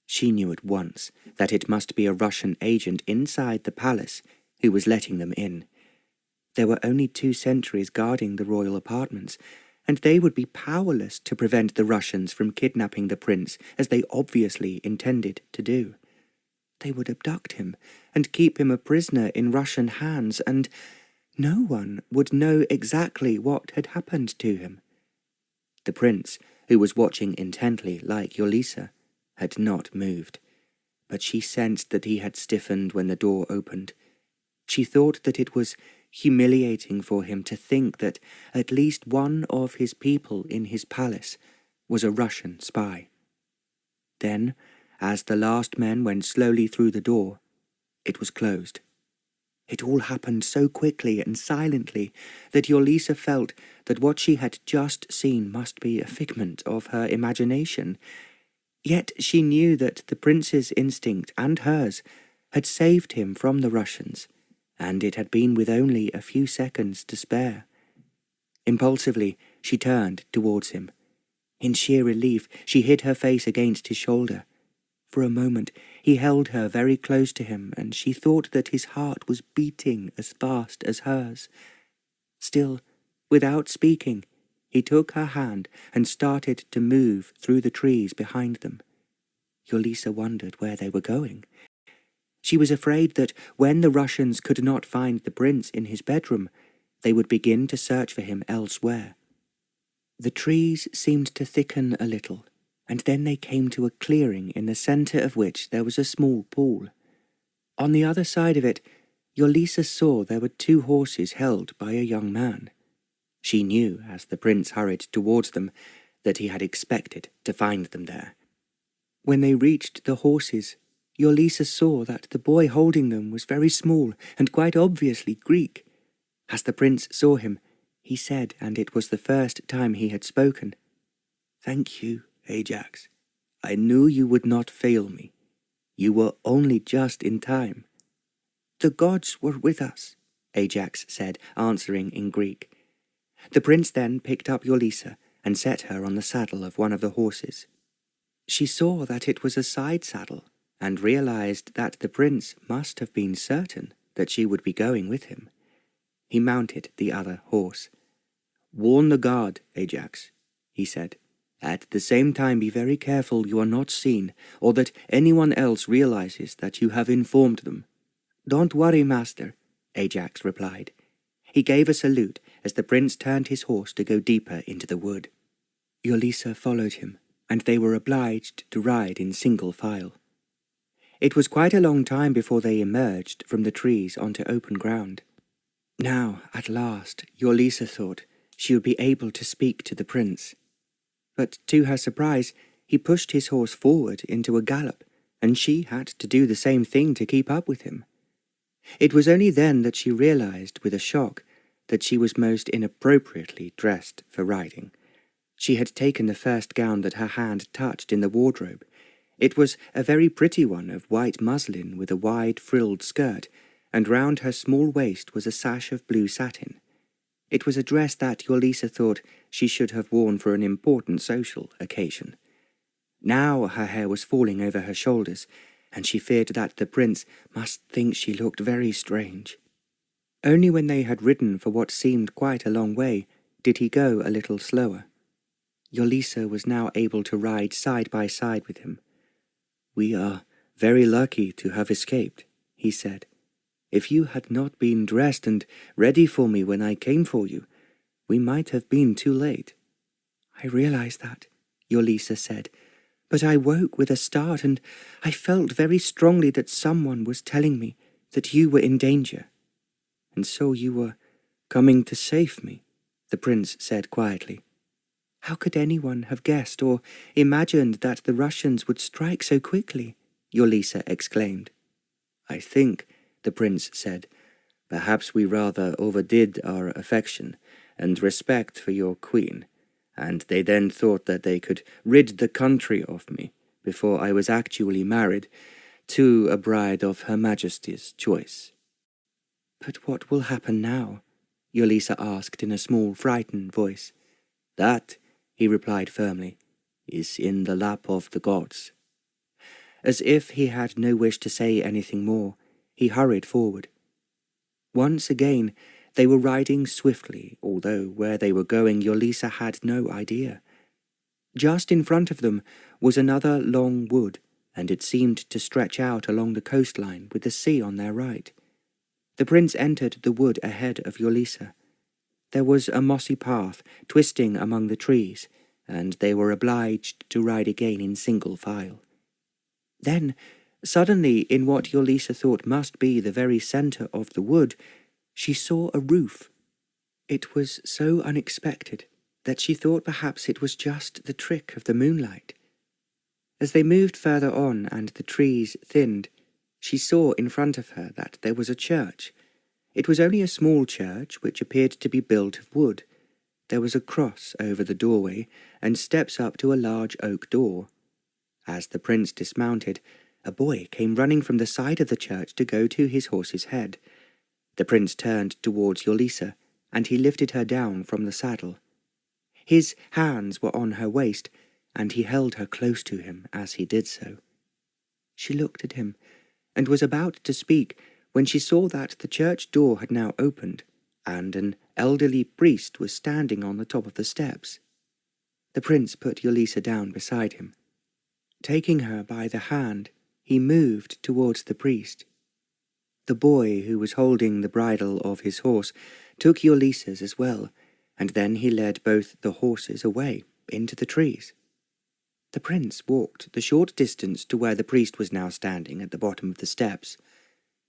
A: She knew at once that it must be a Russian agent inside the palace who was letting them in. There were only 2 sentries guarding the royal apartments, and they would be powerless to prevent the Russians from kidnapping the prince, as they obviously intended to do. They would abduct him and keep him a prisoner in Russian hands, and no one would know exactly what had happened to him. The prince, who was watching intently like Yolisa, had not moved, but she sensed that he had stiffened when the door opened. She thought that it was humiliating for him to think that at least one of his people in his palace was a Russian spy. Then, as the last men went slowly through the door, it was closed. It all happened so quickly and silently that Yolisa felt that what she had just seen must be a figment of her imagination. Yet she knew that the prince's instinct and hers had saved him from the Russians, and it had been with only a few seconds to spare. Impulsively, she turned towards him. In sheer relief, she hid her face against his shoulder. For a moment, he held her very close to him, and she thought that his heart was beating as fast as hers. Still, without speaking, he took her hand and started to move through the trees behind them. Yolisa wondered where they were going. She was afraid that when the Russians could not find the prince in his bedroom, they would begin to search for him elsewhere. The trees seemed to thicken a little, and then they came to a clearing in the centre of which there was a small pool. On the other side of it, Yolisa saw there were 2 horses held by a young man. She knew, as the prince hurried towards them, that he had expected to find them there. When they reached the horses, Yolisa saw that the boy holding them was very small and quite obviously Greek. As the prince saw him, he said, and it was the first time he had spoken, "Thank you, Ajax. I knew you would not fail me. You were only just in time." "The gods were with us," Ajax said, answering in Greek. The prince then picked up Yolisa and set her on the saddle of one of the horses. She saw that it was a side saddle, and realized that the prince must have been certain that she would be going with him. He mounted the other horse. "Warn the guard, Ajax," he said. "At the same time be very careful you are not seen, or that anyone else realizes that you have informed them." "Don't worry, master," Ajax replied. He gave a salute as the prince turned his horse to go deeper into the wood. Yolisa followed him, and they were obliged to ride in single file. It was quite a long time before they emerged from the trees onto open ground. Now, at last, Yolisa thought she would be able to speak to the prince. But to her surprise, he pushed his horse forward into a gallop and she had to do the same thing to keep up with him. It was only then that she realized with a shock that she was most inappropriately dressed for riding. She had taken the first gown that her hand touched in the wardrobe. It was a very pretty one of white muslin with a wide frilled skirt, and round her small waist was a sash of blue satin. It was a dress that Yolisa thought she should have worn for an important social occasion. Now her hair was falling over her shoulders, and she feared that the prince must think she looked very strange. Only when they had ridden for what seemed quite a long way did he go a little slower. Yolisa was now able to ride side by side with him. "We are very lucky to have escaped," he said. "If you had not been dressed and ready for me when I came for you, we might have been too late." "I realize that," Yolisa said, "but I woke with a start and I felt very strongly that someone was telling me that you were in danger." "And so you were coming to save me," the prince said quietly. "How could anyone have guessed or imagined that the Russians would strike so quickly?" Yolisa exclaimed. "I think," the prince said, "perhaps we rather overdid our affection and respect for your queen, and they then thought that they could rid the country of me before I was actually married to a bride of Her Majesty's choice." "But what will happen now?" Yolisa asked in a small, frightened voice. "That," he replied firmly, "is in the lap of the gods." As if he had no wish to say anything more, he hurried forward. Once again they were riding swiftly, although where they were going Yolisa had no idea. Just in front of them was another long wood, and it seemed to stretch out along the coastline with the sea on their right. The prince entered the wood ahead of Yolisa. There was a mossy path twisting among the trees, and they were obliged to ride again in single file. Then, suddenly, in what Yolisa thought must be the very centre of the wood, she saw a roof. It was so unexpected that she thought perhaps it was just the trick of the moonlight. As they moved further on and the trees thinned, she saw in front of her that there was a church. It was only a small church which appeared to be built of wood. There was a cross over the doorway and steps up to a large oak door. As the prince dismounted, a boy came running from the side of the church to go to his horse's head. The prince turned towards Yolisa, and he lifted her down from the saddle. His hands were on her waist, and he held her close to him as he did so. She looked at him, and was about to speak when she saw that the church door had now opened, and an elderly priest was standing on the top of the steps. The prince put Yolisa down beside him. Taking her by the hand, he moved towards the priest. The boy, who was holding the bridle of his horse, took Yolisa's as well, and then he led both the horses away into the trees. The prince walked the short distance to where the priest was now standing at the bottom of the steps.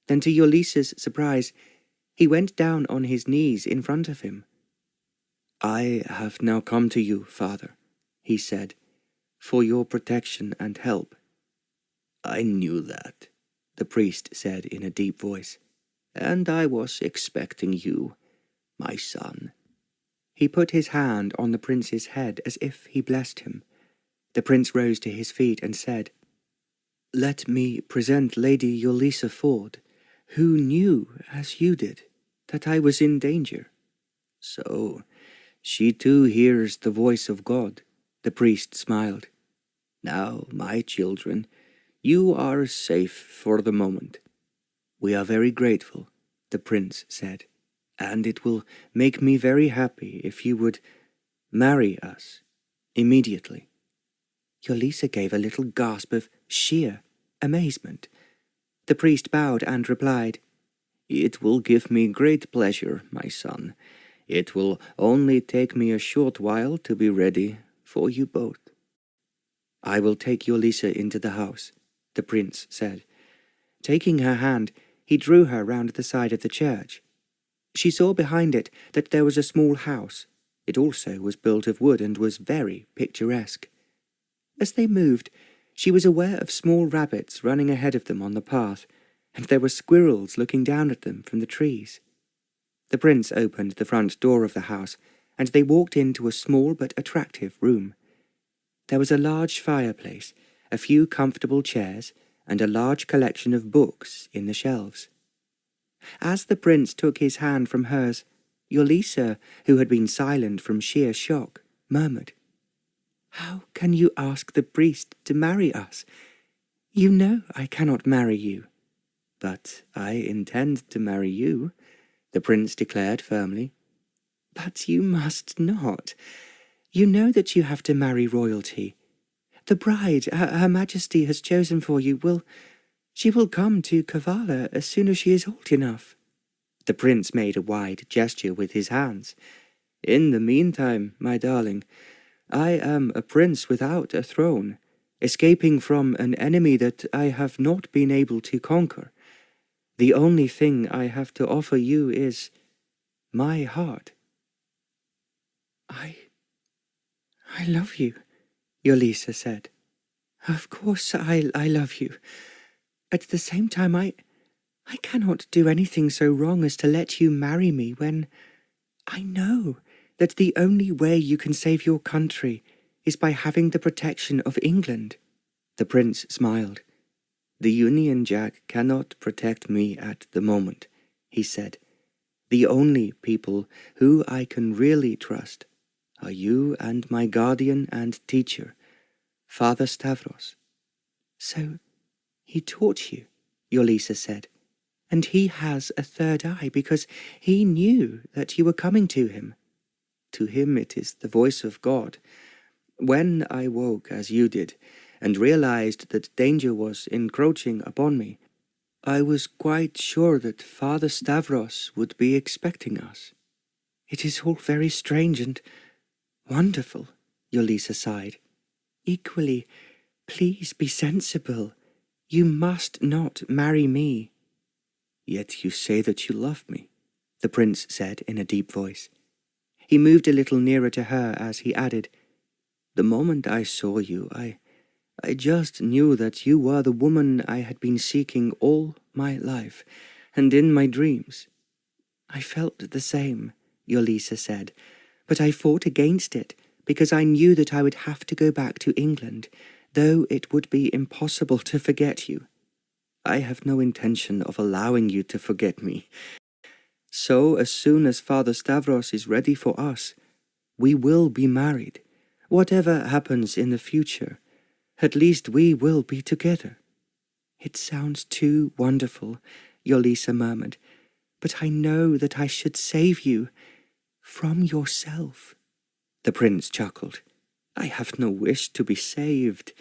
A: Then, to Yolisa's surprise, he went down on his knees in front of him. "I have now come to you, father," he said, "for your protection and help." "I knew that," the priest said in a deep voice, "and I was expecting you, my son." He put his hand on the prince's head as if he blessed him. The prince rose to his feet and said, "Let me present Lady Yolisa Ford, who knew, as you did, that I was in danger." "So, she too hears the voice of God," the priest smiled. "Now, my children, you are safe for the moment." "We are very grateful," the prince said, "and it will make me very happy if you would marry us immediately." Yolisa gave a little gasp of sheer amazement. The priest bowed and replied, "It will give me great pleasure, my son. It will only take me a short while to be ready for you both." "I will take Yolisa into the house," the prince said. Taking her hand, he drew her round the side of the church. She saw behind it that there was a small house. It also was built of wood and was very picturesque. As they moved, She was aware of small rabbits running ahead of them on the path, and there were squirrels looking down at them from the trees. The prince opened the front door of the house, and they walked into a small but attractive room. There was a large fireplace, a few comfortable chairs, and a large collection of books in the shelves. As the prince took his hand from hers, Yolisa, who had been silent from sheer shock, murmured, "How can you ask the priest to marry us? You know I cannot marry you." "But I intend to marry you," the prince declared firmly. "But you must not. You know that you have to marry royalty. The bride Her Majesty has chosen for you she will come to Kavalla as soon as she is old enough." The prince made a wide gesture with his hands. "In the meantime, my darling, I am a prince without a throne, escaping from an enemy that I have not been able to conquer. The only thing I have to offer you is my heart." I love you," Yolisa said. "Of course I love you. At the same time, I cannot do anything so wrong as to let you marry me when I know that the only way you can save your country is by having the protection of England." The prince smiled. "The Union Jack cannot protect me at the moment," he said. "The only people who I can really trust are you and my guardian and teacher, Father Stavros." "So he taught you," Yolisa said, "and he has a third eye because he knew that you were coming to him." "To him it is the voice of God. When I woke as you did, and realized that danger was encroaching upon me, I was quite sure that Father Stavros would be expecting us." "It is all very strange and wonderful," Yolisa sighed. "Equally, please be sensible. You must not marry me." "Yet you say that you love me," the prince said in a deep voice. He moved a little nearer to her as he added, "The moment I saw you, I just knew that you were the woman I had been seeking all my life, and in my dreams." "I felt the same," Yolisa said, "but I fought against it because I knew that I would have to go back to England, though it would be impossible to forget you." "I have no intention of allowing you to forget me. So as soon as Father Stavros is ready for us, we will be married. Whatever happens in the future, at least we will be together." "It sounds too wonderful," Yolisa murmured, "but I know that I should save you from yourself." The prince chuckled. "I have no wish to be saved.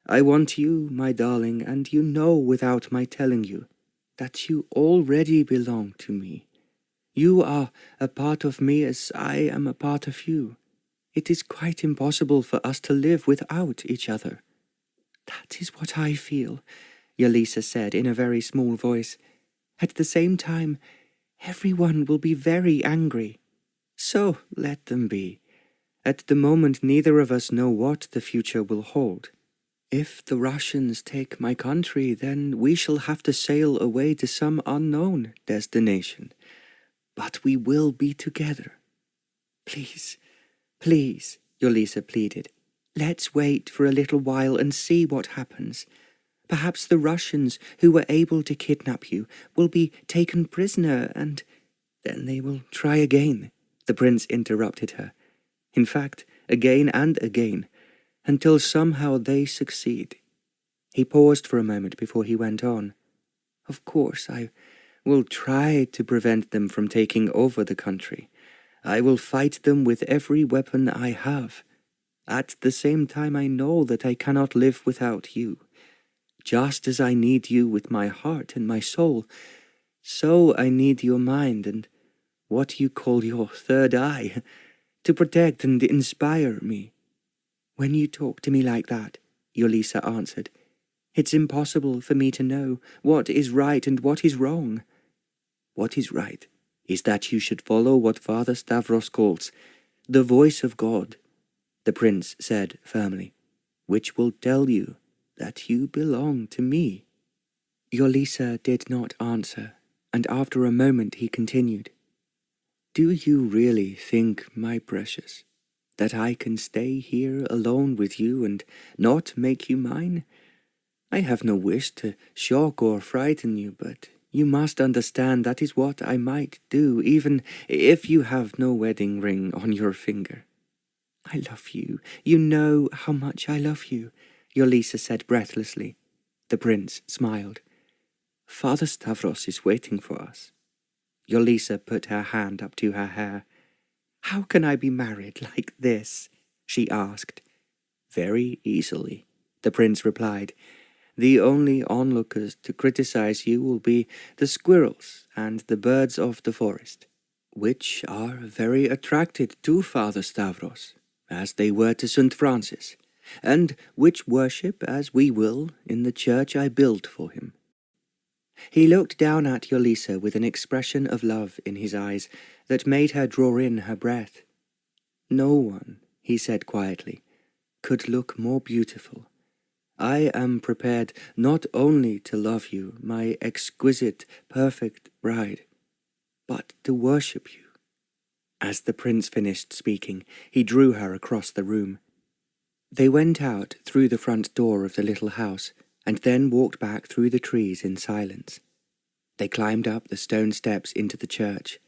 A: I want you, my darling, and you know without my telling you that you already belong to me. You are a part of me as I am a part of you. It is quite impossible for us to live without each other." "That is what I feel," Yolisa said in a very small voice. "At the same time, everyone will be very angry. So let them be. At the moment, neither of us know what the future will hold. If the Russians take my country, then we shall have to sail away to some unknown destination. But we will be together. Please, please," Yolisa pleaded. "Let's wait for a little while and see what happens. Perhaps the Russians who were able to kidnap you will be taken prisoner, and then they will try again." The prince interrupted her. "In fact, again and again, until somehow they succeed." He paused for a moment before he went on. "Of course, I will try to prevent them from taking over the country. I will fight them with every weapon I have. At the same time, I know that I cannot live without you. Just as I need you with my heart and my soul, so I need your mind and what you call your third eye to protect and inspire me." "When you talk to me like that," Yolisa answered, "it's impossible for me to know what is right and what is wrong." "What is right is that you should follow what Father Stavros calls the voice of God," the prince said firmly, "which will tell you that you belong to me." Yolisa did not answer, and after a moment he continued, "Do you really think, my precious, that I can stay here alone with you and not make you mine? I have no wish to shock or frighten you, but you must understand that is what I might do, even if you have no wedding ring on your finger." "I love you. You know how much I love you," Yolisa said breathlessly. The prince smiled. "Father Stavros is waiting for us." Yolisa put her hand up to her hair. "How can I be married like this?" she asked. "Very easily," the prince replied. "The only onlookers to criticize you will be the squirrels and the birds of the forest, which are very attracted to Father Stavros, as they were to St. Francis, and which worship as we will in the church I built for him." He looked down at Yolisa with an expression of love in his eyes that made her draw in her breath. "No one," he said quietly, "could look more beautiful. I am prepared not only to love you, my exquisite, perfect bride, but to worship you." As the prince finished speaking, he drew her across the room. They went out through the front door of the little house, and then walked back through the trees in silence. They climbed up the stone steps into the church.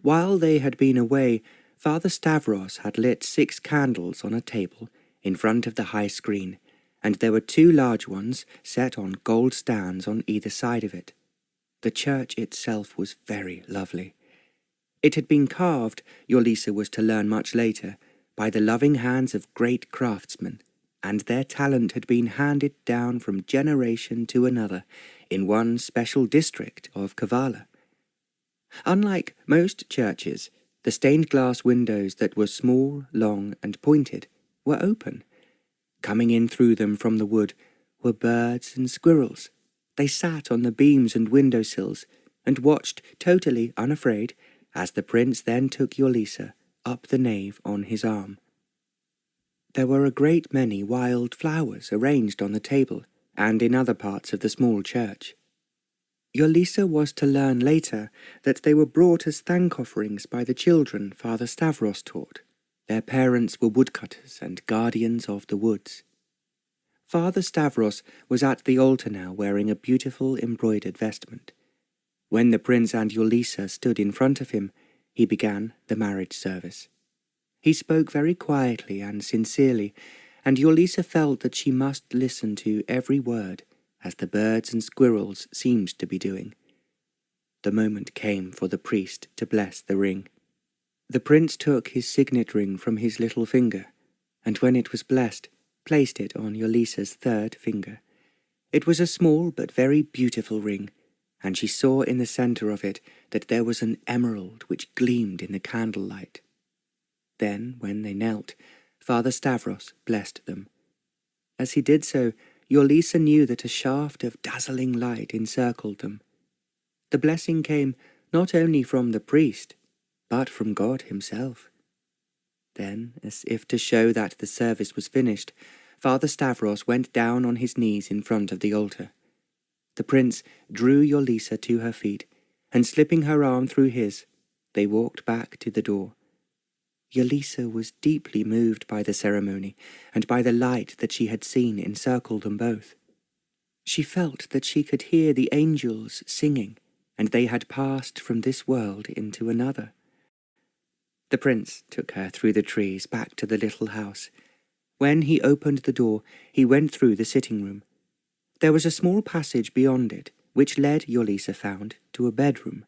A: While they had been away, Father Stavros had lit 6 candles on a table in front of the high screen, and there were 2 large ones set on gold stands on either side of it. The church itself was very lovely. It had been carved, Yolisa was to learn much later, by the loving hands of great craftsmen, and their talent had been handed down from generation to another in one special district of Kavalla. Unlike most churches, the stained glass windows that were small, long, and pointed were open. Coming in through them from the wood were birds and squirrels. They sat on the beams and windowsills and watched totally unafraid as the prince then took Yolisa up the nave on his arm. There were a great many wild flowers arranged on the table and in other parts of the small church. Yolisa was to learn later that they were brought as thank offerings by the children Father Stavros taught. Their parents were woodcutters and guardians of the woods. Father Stavros was at the altar now wearing a beautiful embroidered vestment. When the prince and Yolisa stood in front of him, he began the marriage service. He spoke very quietly and sincerely, and Yolisa felt that she must listen to every word, as the birds and squirrels seemed to be doing. The moment came for the priest to bless the ring. The prince took his signet ring from his little finger, and when it was blessed, placed it on Yolisa's 3rd finger. It was a small but very beautiful ring, and she saw in the centre of it that there was an emerald which gleamed in the candlelight. Then, when they knelt, Father Stavros blessed them. As he did so, Yolisa knew that a shaft of dazzling light encircled them. The blessing came not only from the priest, but from God himself. Then, as if to show that the service was finished, Father Stavros went down on his knees in front of the altar. The prince drew Yolisa to her feet, and slipping her arm through his, they walked back to the door. Yolisa was deeply moved by the ceremony and by the light that she had seen encircle them both. She felt that she could hear the angels singing, and they had passed from this world into another. The prince took her through the trees back to the little house. When he opened the door, he went through the sitting room. There was a small passage beyond it, which led, Yolisa found, to a bedroom.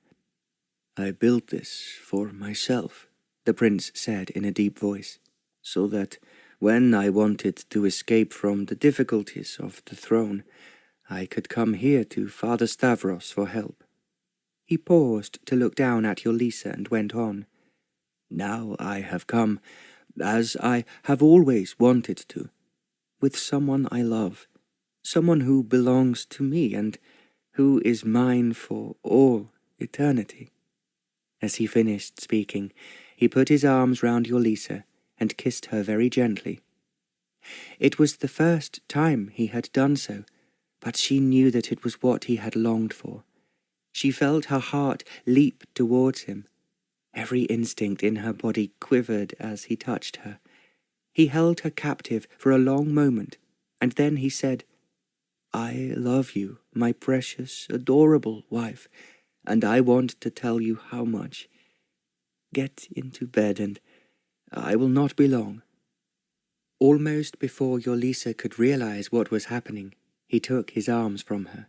A: "I built this for myself," the prince said in a deep voice, "so that when I wanted to escape from the difficulties of the throne, I could come here to Father Stavros for help." He paused to look down at Yolisa and went on. "Now I have come, as I have always wanted to, with someone I love, someone who belongs to me and who is mine for all eternity." As he finished speaking, he put his arms round Yolisa and kissed her very gently. It was the first time he had done so, but she knew that it was what he had longed for. She felt her heart leap towards him. Every instinct in her body quivered as he touched her. He held her captive for a long moment, and then he said, "I love you, my precious, adorable wife, and I want to tell you how much. Get into bed, and I will not be long." Almost before Yolisa could realize what was happening, he took his arms from her.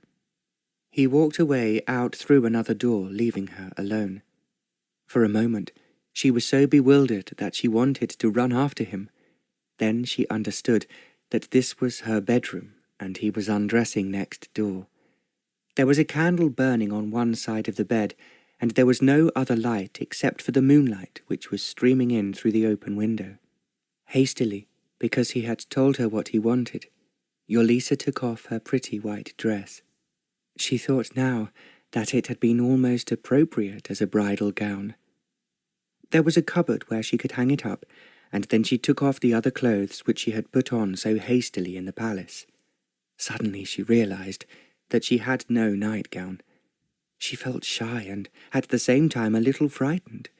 A: He walked away out through another door, leaving her alone. For a moment, she was so bewildered that she wanted to run after him. Then she understood that this was her bedroom, and he was undressing next door. There was a candle burning on one side of the bed, and there was no other light except for the moonlight which was streaming in through the open window. Hastily, because he had told her what he wanted, Yolisa took off her pretty white dress. She thought now that it had been almost appropriate as a bridal gown. There was a cupboard where she could hang it up, and then she took off the other clothes which she had put on so hastily in the palace. Suddenly she realized that she had no nightgown. She felt shy and at the same time a little frightened.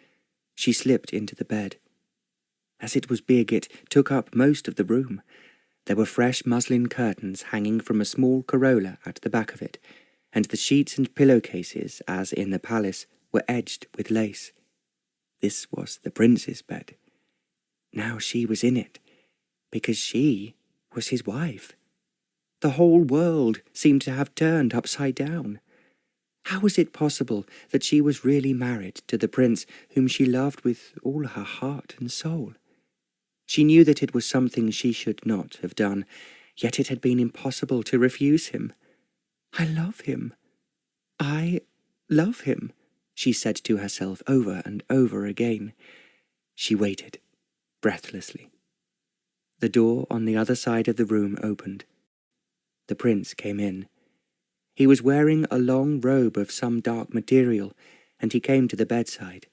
A: She slipped into the bed. As it was big, it took up most of the room. There were fresh muslin curtains hanging from a small corolla at the back of it, and the sheets and pillowcases, as in the palace, were edged with lace. This was the prince's bed. Now she was in it, because she was his wife. The whole world seemed to have turned upside down. How was it possible that she was really married to the prince whom she loved with all her heart and soul? She knew that it was something she should not have done, yet it had been impossible to refuse him. "I love him. I love him," she said to herself over and over again. She waited, breathlessly. The door on the other side of the room opened. The prince came in. He was wearing a long robe of some dark material, and he came to the bedside.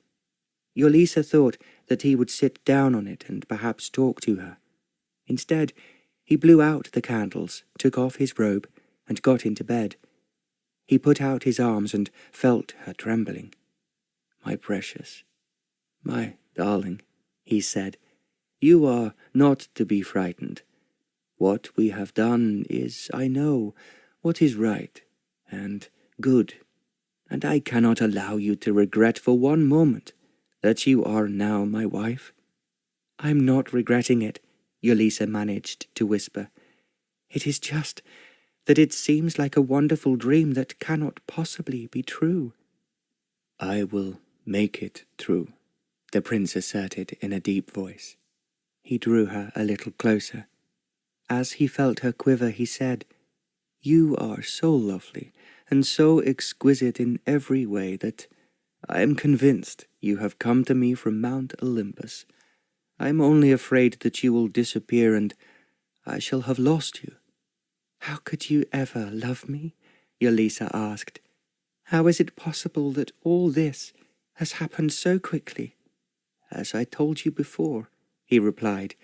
A: Yolisa thought that he would sit down on it and perhaps talk to her. Instead, he blew out the candles, took off his robe, and got into bed. He put out his arms and felt her trembling. "My precious, my darling," he said, "you are not to be frightened. What we have done is, I know, what is right and good, and I cannot allow you to regret for one moment that you are now my wife." "I'm not regretting it," Yolisa managed to whisper. "It is just that it seems like a wonderful dream that cannot possibly be true." "I will make it true," the prince asserted in a deep voice. He drew her a little closer. As he felt her quiver, he said, "You are so lovely and so exquisite in every way that I am convinced you have come to me from Mount Olympus. I am only afraid that you will disappear and I shall have lost you." "How could you ever love me?" Yolisa asked. "How is it possible that all this has happened so quickly?" "As I told you before," he replied,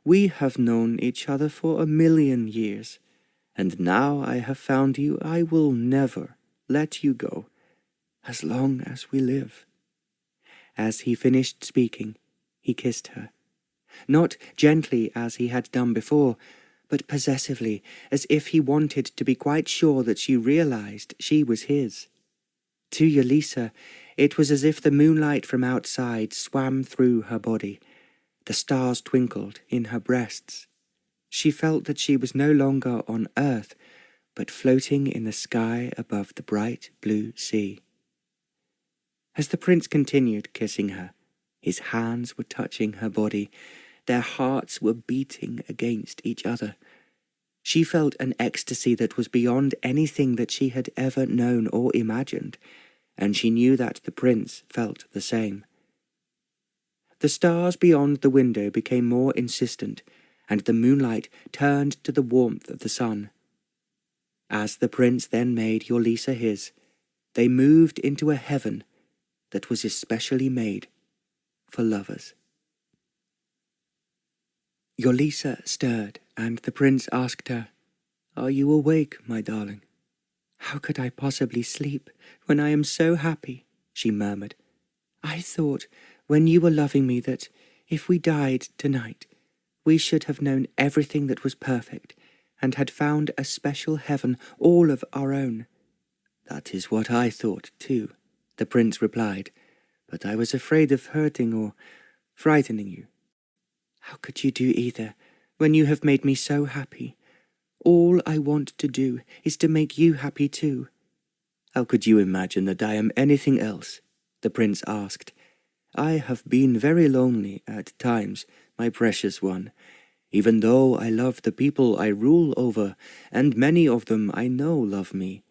A: "we have known each other for 1,000,000 years, and now I have found you, I will never let you go, as long as we live." As he finished speaking, he kissed her, not gently as he had done before, but possessively, as if he wanted to be quite sure that she realized she was his. To Yolisa, it was as if the moonlight from outside swam through her body. The stars twinkled in her breasts. She felt that she was no longer on earth, but floating in the sky above the bright blue sea. As the prince continued kissing her, his hands were touching her body. Their hearts were beating against each other. She felt an ecstasy that was beyond anything that she had ever known or imagined, and she knew that the prince felt the same. The stars beyond the window became more insistent, and the moonlight turned to the warmth of the sun. As the prince then made Yolisa his, they moved into a heaven that was especially made for lovers. Yolisa stirred, and the prince asked her, "Are you awake, my darling?" "How could I possibly sleep when I am so happy?" she murmured. "I thought, when you were loving me, that if we died tonight, we should have known everything that was perfect, and had found a special heaven all of our own." "That is what I thought, too," the prince replied, "but I was afraid of hurting or frightening you." "How could you do either, when you have made me so happy? All I want to do is to make you happy too." "How could you imagine that I am anything else?" the prince asked. "I have been very lonely at times, my precious one, even though I love the people I rule over, and many of them I know love me.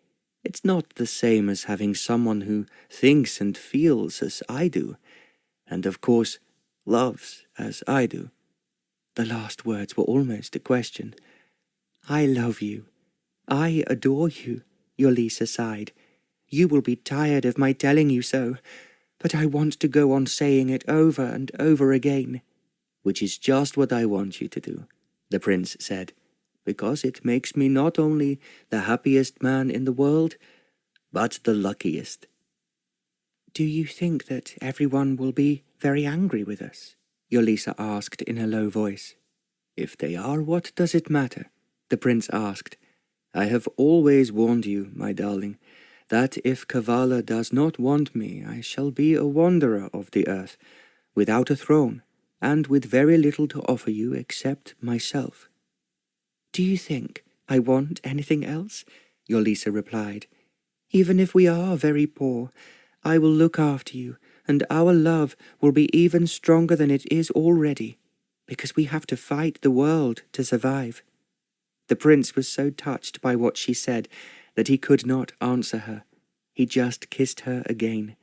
A: It's not the same as having someone who thinks and feels as I do, and of course loves as I do." The last words were almost a question. "I love you. I adore you," Yolisa sighed. "You will be tired of my telling you so, but I want to go on saying it over and over again." "Which is just what I want you to do," the prince said, "because it makes me not only the happiest man in the world, but the luckiest." "Do you think that everyone will be very angry with us?" Yolisa asked in a low voice. "If they are, what does it matter?" the prince asked. "I have always warned you, my darling, that if Kavalla does not want me, I shall be a wanderer of the earth, without a throne, and with very little to offer you except myself." "Do you think I want anything else?" Yolisa replied. "Even if we are very poor, I will look after you, and our love will be even stronger than it is already, because we have to fight the world to survive." The prince was so touched by what she said that he could not answer her. He just kissed her again.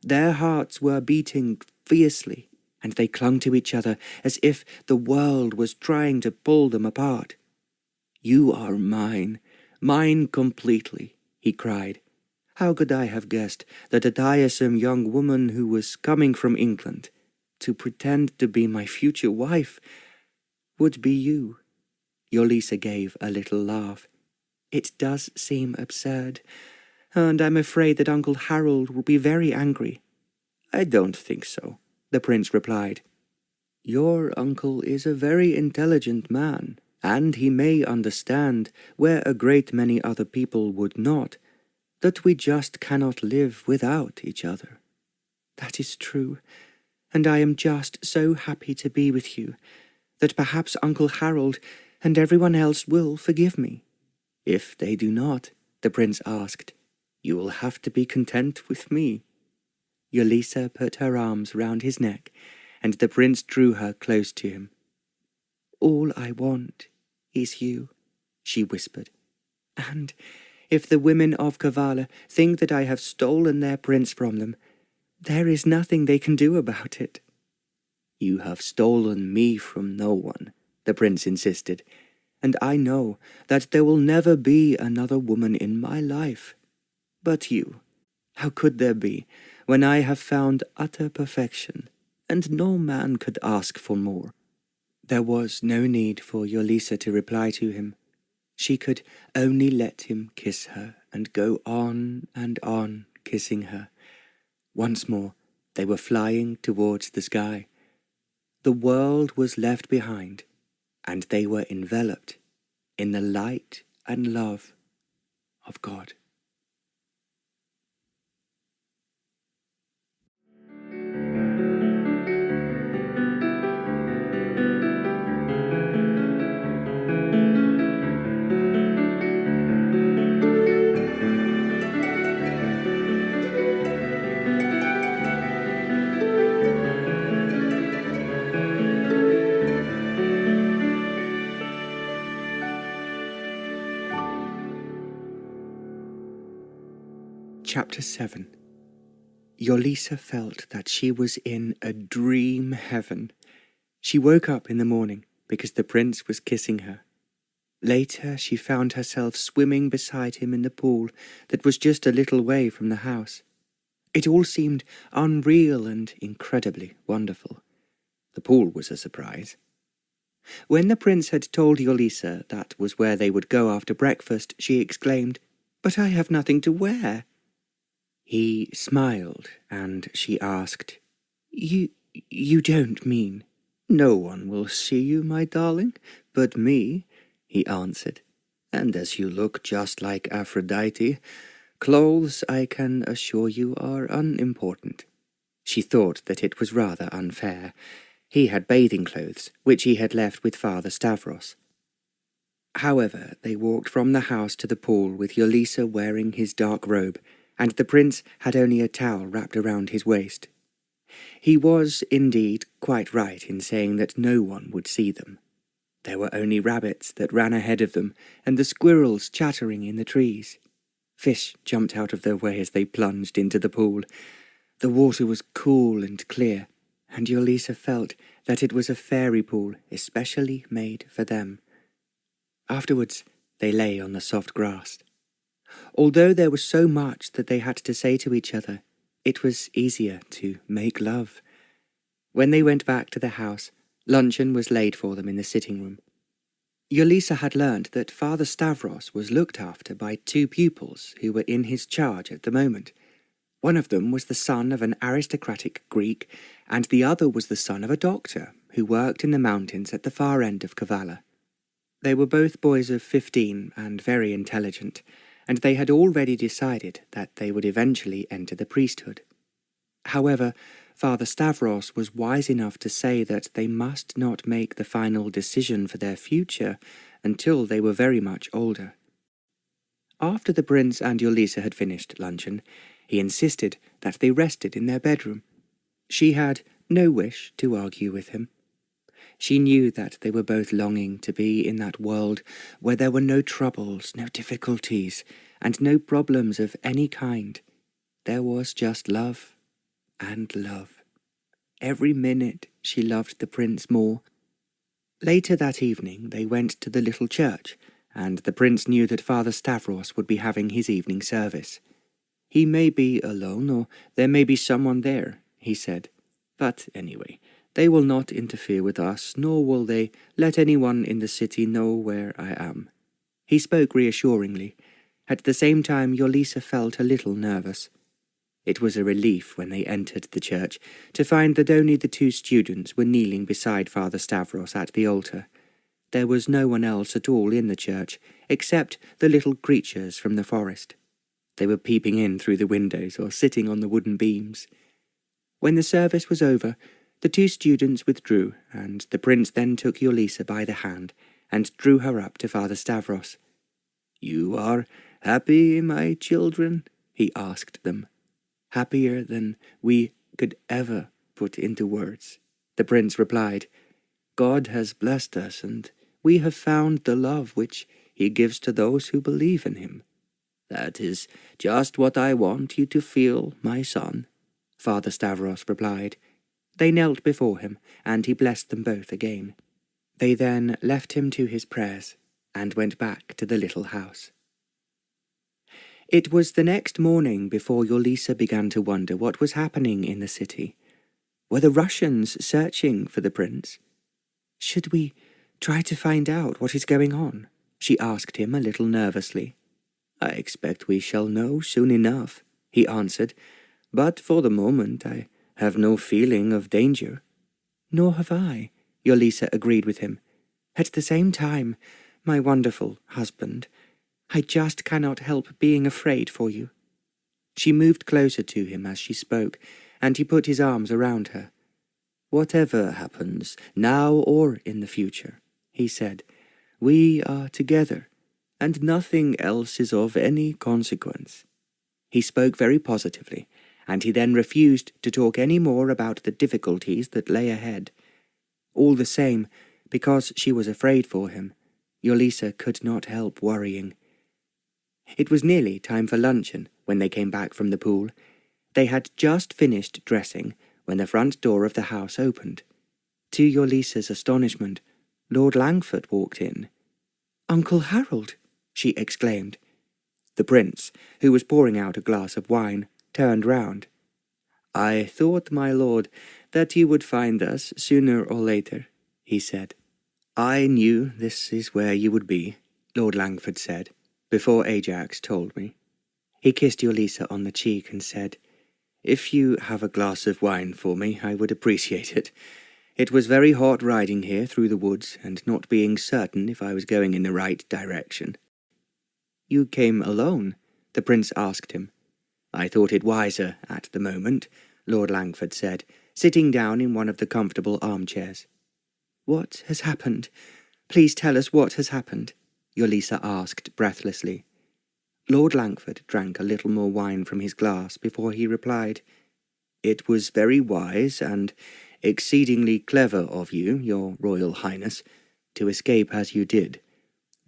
A: Their hearts were beating fiercely, and they clung to each other as if the world was trying to pull them apart. "You are mine, mine completely," he cried. "How could I have guessed that a tiresome young woman who was coming from England to pretend to be my future wife would be you?" Yolisa gave a little laugh. "It does seem absurd, and I'm afraid that Uncle Harold will be very angry." "I don't think so," the prince replied. "Your uncle is a very intelligent man, and he may understand, where a great many other people would not, that we just cannot live without each other." "That is true, and I am just so happy to be with you, that perhaps Uncle Harold and everyone else will forgive me." "If they do not," the prince asked, "you will have to be content with me." Yolisa put her arms round his neck, and the prince drew her close to him. "All I want is you," she whispered. "And if the women of Kavalla think that I have stolen their prince from them, there is nothing they can do about it." "You have stolen me from no one," the prince insisted, "and I know that there will never be another woman in my life. But you, how could there be, when I have found utter perfection, and no man could ask for more?" There was no need for Yolisa to reply to him. She could only let him kiss her and go on and on kissing her. Once more they were flying towards the sky. The world was left behind, and they were enveloped in the light and love of God. Chapter 7. Yolisa felt that she was in a dream heaven. She woke up in the morning because the prince was kissing her. Later she found herself swimming beside him in the pool that was just a little way from the house. It all seemed unreal and incredibly wonderful. The pool was a surprise. When the prince had told Yolisa that was where they would go after breakfast, she exclaimed, "But I have nothing to wear." He smiled, and she asked, You don't mean—" "No one will see you, my darling, but me," he answered. "And as you look just like Aphrodite, clothes, I can assure you, are unimportant." She thought that it was rather unfair. He had bathing clothes, which he had left with Father Stavros. However, they walked from the house to the pool with Yolisa wearing his dark robe, and the prince had only a towel wrapped around his waist. He was, indeed, quite right in saying that no one would see them. There were only rabbits that ran ahead of them, and the squirrels chattering in the trees. Fish jumped out of their way as they plunged into the pool. The water was cool and clear, and Yolisa felt that it was a fairy pool especially made for them. Afterwards, they lay on the soft grass. Although there was so much that they had to say to each other, it was easier to make love. When they went back to the house, luncheon was laid for them in the sitting room. Yolisa had learned that Father Stavros was looked after by 2 pupils who were in his charge at the moment. One of them was the son of an aristocratic Greek, and the other was the son of a doctor who worked in the mountains at the far end of Kavalla. They were both boys of 15 and very intelligent, and they had already decided that they would eventually enter the priesthood. However, Father Stavros was wise enough to say that they must not make the final decision for their future until they were very much older. After the prince and Yolisa had finished luncheon, he insisted that they rested in their bedroom. She had no wish to argue with him. She knew that they were both longing to be in that world where there were no troubles, no difficulties, and no problems of any kind. There was just love and love. Every minute she loved the prince more. Later that evening they went to the little church, and the prince knew that Father Stavros would be having his evening service. "He may be alone, or there may be someone there," he said. "But anyway, they will not interfere with us, nor will they let anyone in the city know where I am." He spoke reassuringly. At the same time, Yolisa felt a little nervous. It was a relief when they entered the church to find that only the 2 students were kneeling beside Father Stavros at the altar. There was no one else at all in the church, except the little creatures from the forest. They were peeping in through the windows or sitting on the wooden beams. When the service was over, the 2 students withdrew, and the prince then took Yolisa by the hand and drew her up to Father Stavros. "You are happy, my children?" he asked them. "Happier than we could ever put into words," the prince replied. "God has blessed us, and we have found the love which he gives to those who believe in him." "That is just what I want you to feel, my son," Father Stavros replied. They knelt before him, and he blessed them both again. They then left him to his prayers, and went back to the little house. It was the next morning before Yolisa began to wonder what was happening in the city. Were the Russians searching for the prince? "Should we try to find out what is going on?" she asked him a little nervously. "I expect we shall know soon enough," he answered, "but for the moment I have no feeling of danger." "Nor have I," Yolisa agreed with him. "At the same time, my wonderful husband, I just cannot help being afraid for you." She moved closer to him as she spoke, and he put his arms around her. "Whatever happens, now or in the future," he said, "we are together, and nothing else is of any consequence." He spoke very positively, and he then refused to talk any more about the difficulties that lay ahead. All the same, because she was afraid for him, Yolisa could not help worrying. It was nearly time for luncheon when they came back from the pool. They had just finished dressing when the front door of the house opened. To Yolisa's astonishment, Lord Langford walked in. "Uncle Harold!" she exclaimed. The prince, who was pouring out a glass of wine, turned round. "I thought, my lord, that you would find us sooner or later," he said. I knew this is where you would be, Lord Langford said, before Ajax told me. He kissed Yolisa on the cheek and said, "If you have a glass of wine for me, I would appreciate it. It was very hot riding here through the woods and not being certain if I was going in the right direction." "You came alone?" the prince asked him. "I thought it wiser at the moment," Lord Langford said, sitting down in one of the comfortable armchairs. "What has happened? Please tell us what has happened," Yolisa asked breathlessly. Lord Langford drank a little more wine from his glass before he replied, "It was very wise and exceedingly clever of you, your Royal Highness, to escape as you did.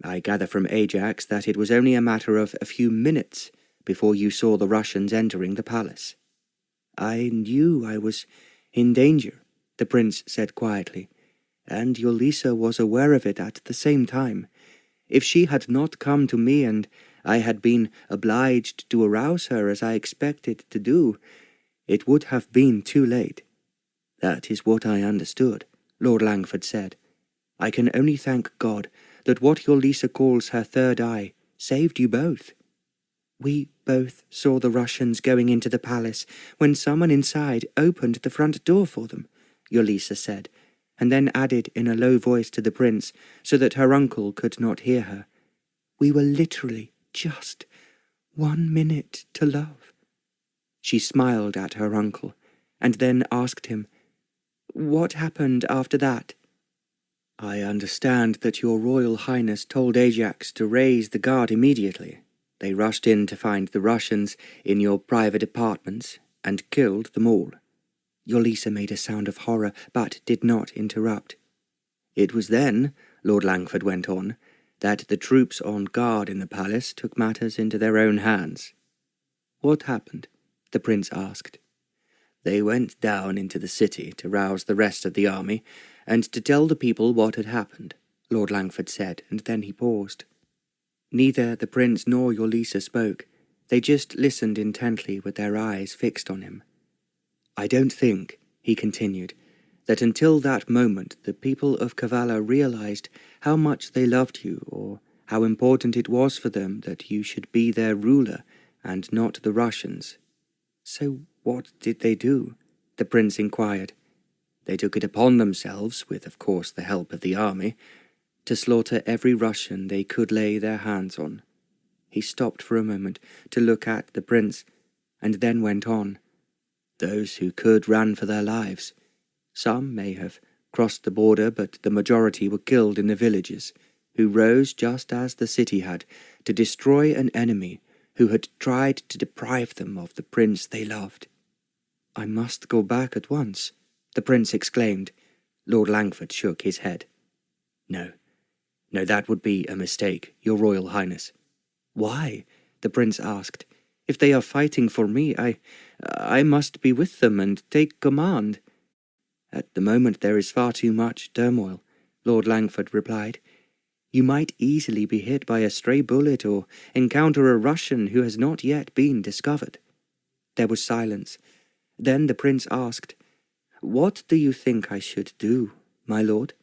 A: I gather from Ajax that it was only a matter of a few minutes before you saw the Russians entering the palace." "I knew I was in danger," the prince said quietly, "and Yolisa was aware of it at the same time. If she had not come to me and I had been obliged to arouse her as I expected to do, it would have been too late." "That is what I understood," Lord Langford said. "I can only thank God that what Yolisa calls her third eye saved you both." "We both saw the Russians going into the palace when someone inside opened the front door for them," Yolisa said, and then added in a low voice to the prince so that her uncle could not hear her, "We were literally just 1 minute to love." She smiled at her uncle, and then asked him, "What happened after that?" "I understand that your Royal Highness told Ajax to raise the guard immediately. They rushed in to find the Russians in your private apartments and killed them all." Yolisa made a sound of horror, but did not interrupt. "It was then," Lord Langford went on, "that the troops on guard in the palace took matters into their own hands." "What happened?" the prince asked. "They went down into the city to rouse the rest of the army and to tell the people what had happened," Lord Langford said, and then he paused. Neither the prince nor Yolisa spoke. They just listened intently with their eyes fixed on him. "I don't think," he continued, "that until that moment the people of Kavalla realized how much they loved you or how important it was for them that you should be their ruler and not the Russians." "So what did they do?" the prince inquired. "They took it upon themselves, with of course the help of the army, to slaughter every Russian they could lay their hands on." He stopped for a moment to look at the prince, and then went on. "Those who could ran for their lives. Some may have crossed the border, but the majority were killed in the villages, who rose just as the city had, to destroy an enemy who had tried to deprive them of the prince they loved." "I must go back at once," the prince exclaimed. Lord Langford shook his head. No, that would be a mistake, your Royal Highness." "Why?" the prince asked. "If they are fighting for me, I must be with them and take command." "At the moment there is far too much turmoil," Lord Langford replied. "You might easily be hit by a stray bullet or encounter a Russian who has not yet been discovered." There was silence. Then the prince asked, "What do you think I should do, my lord?"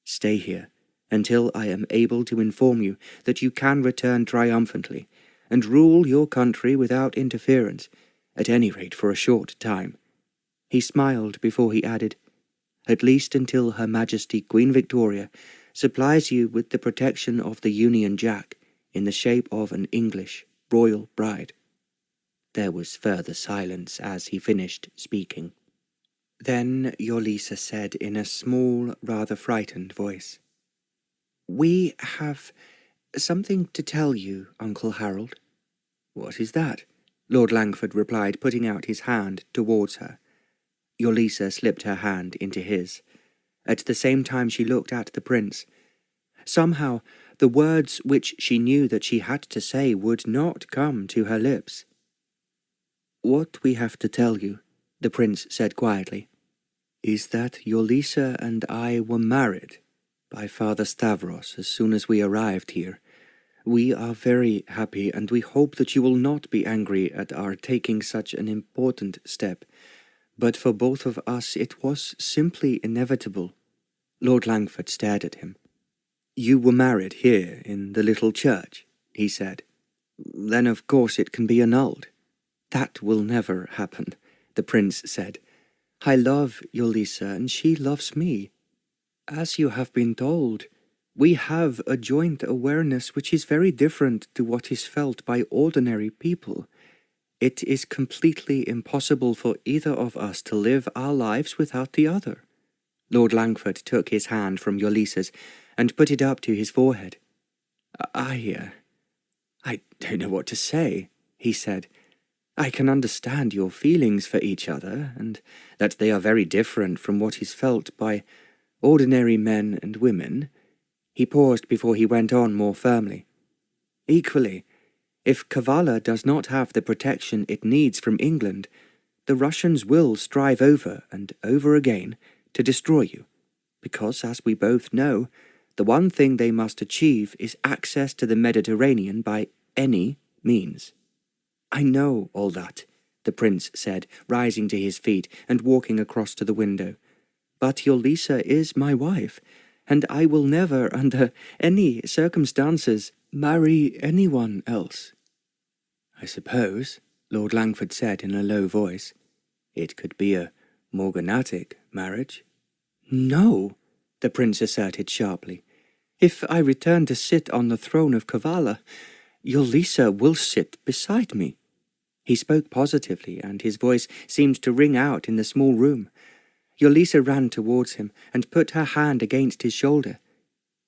A: "Stay here until I am able to inform you that you can return triumphantly and rule your country without interference, at any rate for a short time." He smiled before he added, "At least until Her Majesty Queen Victoria supplies you with the protection of the Union Jack in the shape of an English royal bride." There was further silence as he finished speaking. Then Yolisa said in a small, rather frightened voice, "We have something to tell you, Uncle Harold." "What is that?" Lord Langford replied, putting out his hand towards her. Yolisa slipped her hand into his. At the same time she looked at the prince. Somehow the words which she knew that she had to say would not come to her lips. "What we have to tell you," the prince said quietly, "is that Yolisa and I were married by Father Stavros as soon as we arrived here. We are very happy, and we hope that you will not be angry at our taking such an important step, but for both of us it was simply inevitable. Lord Langford stared at him. "You were married here in the little church," he said. "Then of course it can be annulled." "That will never happen," the prince said. "I love Yolisa and she loves me. As you have been told, we have a joint awareness which is very different to what is felt by ordinary people. It is completely impossible for either of us to live our lives without the other." Lord Langford took his hand from Yolisa's and put it up to his forehead. I don't know what to say," he said. "I can understand your feelings for each other, and that they are very different from what is felt by ordinary men and women." He paused before he went on more firmly. "Equally, if Kavalla does not have the protection it needs from England, the Russians will strive over and over again to destroy you, because, as we both know, the one thing they must achieve is access to the Mediterranean by any means." "I know all that," the prince said, rising to his feet and walking across to the window. "But Yolisa is my wife, and I will never, under any circumstances, marry anyone else." "I suppose," Lord Langford said in a low voice, "it could be a morganatic marriage." "No," the prince asserted sharply. "If I return to sit on the throne of Kavalla, Yolisa will sit beside me." He spoke positively, and his voice seemed to ring out in the small room. Yolisa ran towards him and put her hand against his shoulder.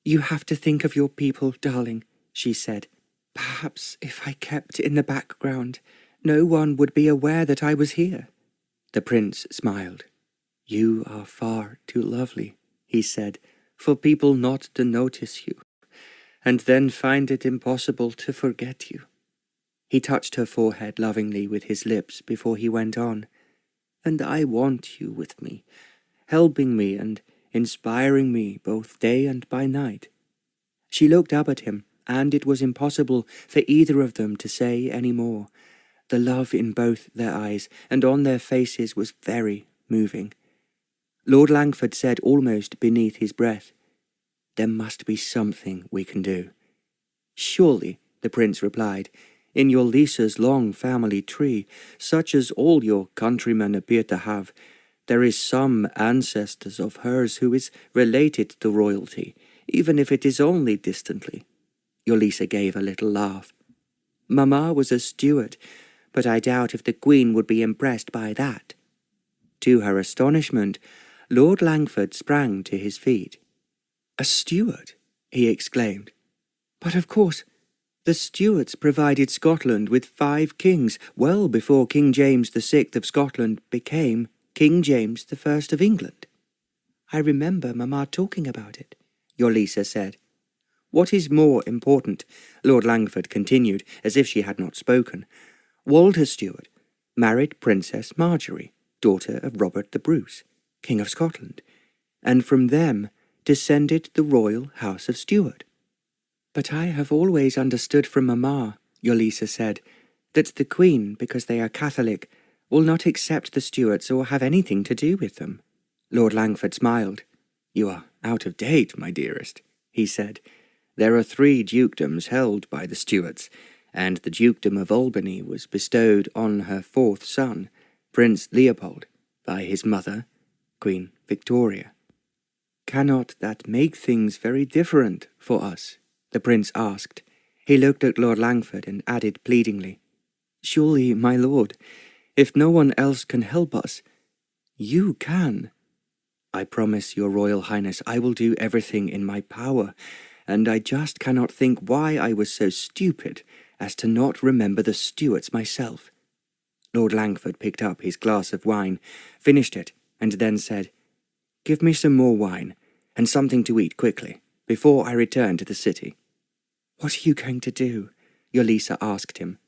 A: "You have to think of your people, darling," she said. "Perhaps if I kept in the background, no one would be aware that I was here." The prince smiled. "You are far too lovely," he said, "for people not to notice you, and then find it impossible to forget you." He touched her forehead lovingly with his lips before he went on. "And I want you with me, helping me and inspiring me both day and by night." She looked up at him, and it was impossible for either of them to say any more. The love in both their eyes and on their faces was very moving. Lord Langford said almost beneath his breath, "There must be something we can do." "Surely," the prince replied, "in your Lisa's long family tree, such as all your countrymen appear to have, there is some ancestors of hers who is related to royalty, even if it is only distantly." Yolisa gave a little laugh. "Mamma was a steward, but I doubt if the Queen would be impressed by that." To her astonishment, Lord Langford sprang to his feet. "A steward?" he exclaimed. "But of course, the Stuarts provided Scotland with 5 kings well before King James VI of Scotland became King James I of England." "I remember Mamma talking about it," Yolisa said. "What is more important," Lord Langford continued, as if she had not spoken, "Walter Stuart married Princess Marjorie, daughter of Robert the Bruce, King of Scotland, and from them descended the royal house of Stuart." "But I have always understood from Mamma," Yolisa said, "that the Queen, because they are Catholic, will not accept the Stuarts or have anything to do with them." Lord Langford smiled. "You are out of date, my dearest," he said. "There are 3 dukedoms held by the Stuarts, and the Dukedom of Albany was bestowed on her 4th son, Prince Leopold, by his mother, Queen Victoria." "Cannot that make things very different for us?" the prince asked. He looked at Lord Langford and added pleadingly, "Surely, my lord, if no one else can help us, you can." "I promise your Royal Highness I will do everything in my power, and I just cannot think why I was so stupid as to not remember the Stuarts myself." Lord Langford picked up his glass of wine, finished it, and then said, "Give me some more wine, and something to eat quickly, before I return to the city." "What are you going to do?" Yolisa asked him.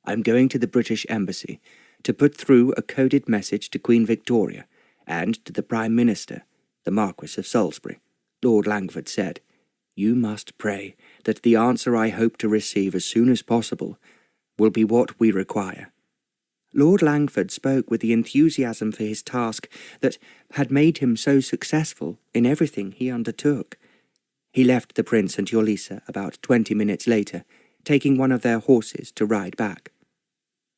A: "I'm going to the British Embassy to put through a coded message to Queen Victoria and to the Prime Minister, the Marquis of Salisbury," Lord Langford said. "You must pray that the answer I hope to receive as soon as possible will be what we require." Lord Langford spoke with the enthusiasm for his task that had made him so successful in everything he undertook. He left the prince and Yolisa about 20 minutes later, taking one of their horses to ride back.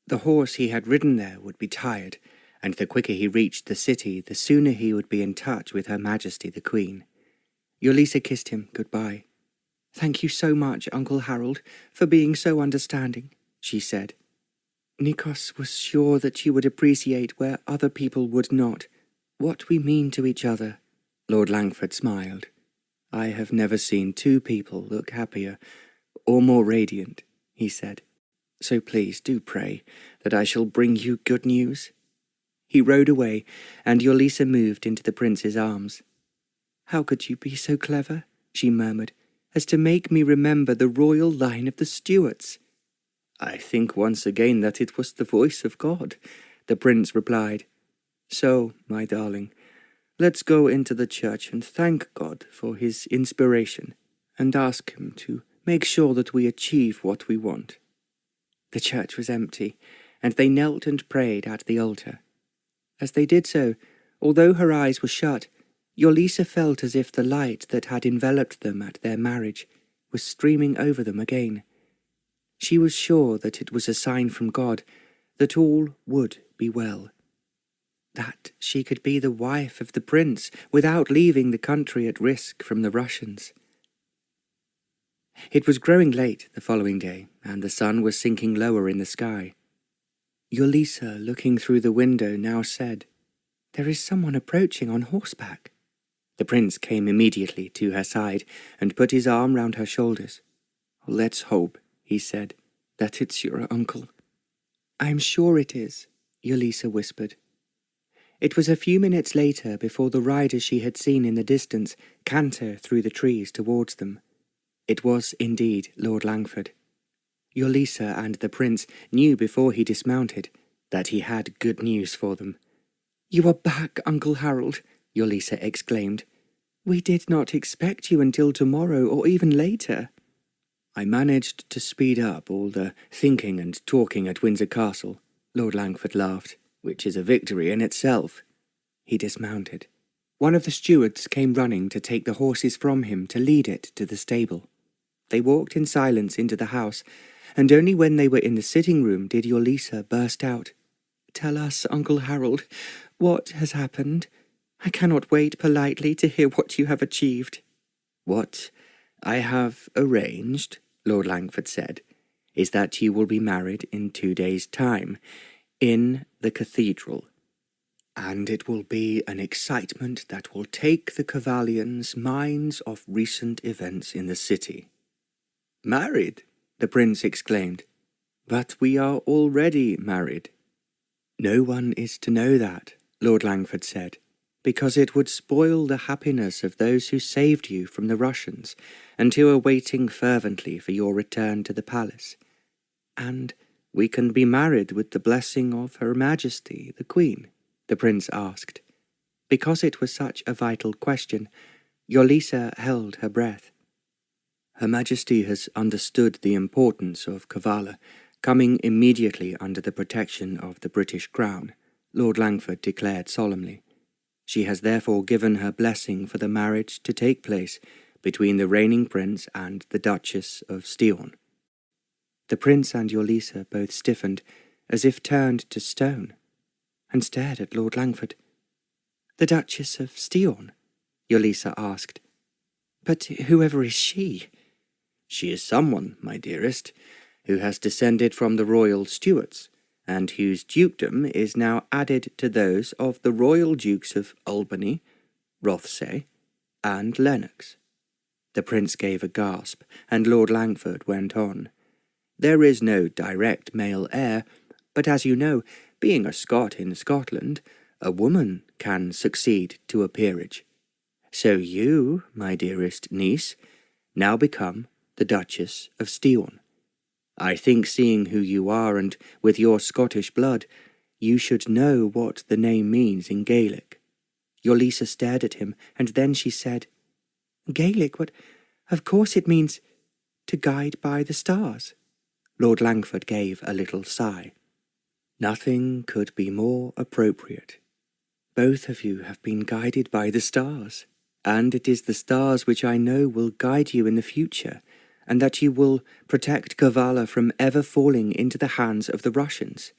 A: The horse he had ridden there would be tired, and the quicker he reached the city, the sooner he would be in touch with Her Majesty the Queen. Yolisa kissed him goodbye. "Thank you so much, Uncle Harold, for being so understanding," she said. "Nikos was sure that you would appreciate where other people would not, what we mean to each other." Lord Langford smiled. "I have never seen two people look happier or more radiant," he said. "So please do pray that I shall bring you good news." He rode away, and Yolisa moved into the prince's arms. "How could you be so clever," she murmured, "as to make me remember the royal line of the Stuarts?" "I think once again that it was the voice of God," the prince replied. "So, my darling, let's go into the church and thank God for his inspiration, and ask him to make sure that we achieve what we want." The church was empty, and they knelt and prayed at the altar. As they did so, although her eyes were shut, Yolisa felt as if the light that had enveloped them at their marriage was streaming over them again. She was sure that it was a sign from God that all would be well, that she could be the wife of the prince without leaving the country at risk from the Russians. It was growing late the following day, and the sun was sinking lower in the sky. Yolisa, looking through the window, now said, "There is someone approaching on horseback." The prince came immediately to her side and put his arm round her shoulders. "Let's hope," he said, "that it's your uncle." "I'm sure it is," Yolisa whispered. It was a few minutes later before the rider she had seen in the distance canter through the trees towards them. It was indeed Lord Langford. Yolisa and the prince knew before he dismounted that he had good news for them. "You are back, Uncle Harold," Yolisa exclaimed. "We did not expect you until tomorrow or even later." "I managed to speed up all the thinking and talking at Windsor Castle," Lord Langford laughed, "which is a victory in itself." He dismounted. One of the stewards came running to take the horses from him to lead it to the stable. They walked in silence into the house, and only when they were in the sitting-room did Yolisa burst out, "Tell us, Uncle Harold, what has happened? I cannot wait politely to hear what you have achieved." "What I have arranged," Lord Langford said, "is that you will be married in 2 days' time, in the cathedral. And it will be an excitement that will take the Kavallians' minds off recent events in the city." "Married?" the prince exclaimed. "But we are already married." "No one is to know that," Lord Langford said, "because it would spoil the happiness of those who saved you from the Russians, and who are waiting fervently for your return to the palace. And we can be married with the blessing of Her Majesty the Queen?" the prince asked. Because it was such a vital question, Yolisa held her breath. "Her Majesty has understood the importance of Kavalla, coming immediately under the protection of the British Crown," Lord Langford declared solemnly. "She has therefore given her blessing for the marriage to take place between the reigning prince and the Duchess of Sion." The prince and Yolisa both stiffened, as if turned to stone, and stared at Lord Langford. "The Duchess of Sion?" Yolisa asked. "But whoever is she?" "She is someone, my dearest, who has descended from the royal Stuarts, and whose dukedom is now added to those of the royal dukes of Albany, Rothesay, and Lennox." The prince gave a gasp, and Lord Langford went on. "There is no direct male heir, but as you know, being a Scot in Scotland, a woman can succeed to a peerage. So you, my dearest niece, now become the Duchess of Sion. I think, seeing who you are and with your Scottish blood, you should know what the name means in Gaelic." Yolisa stared at him, and then she said, "Gaelic? But of course it means to guide by the stars." Lord Langford gave a little sigh. "Nothing could be more appropriate. Both of you have been guided by the stars, and it is the stars which I know will guide you in the future, and that you will protect Kavalla from ever falling into the hands of the Russians."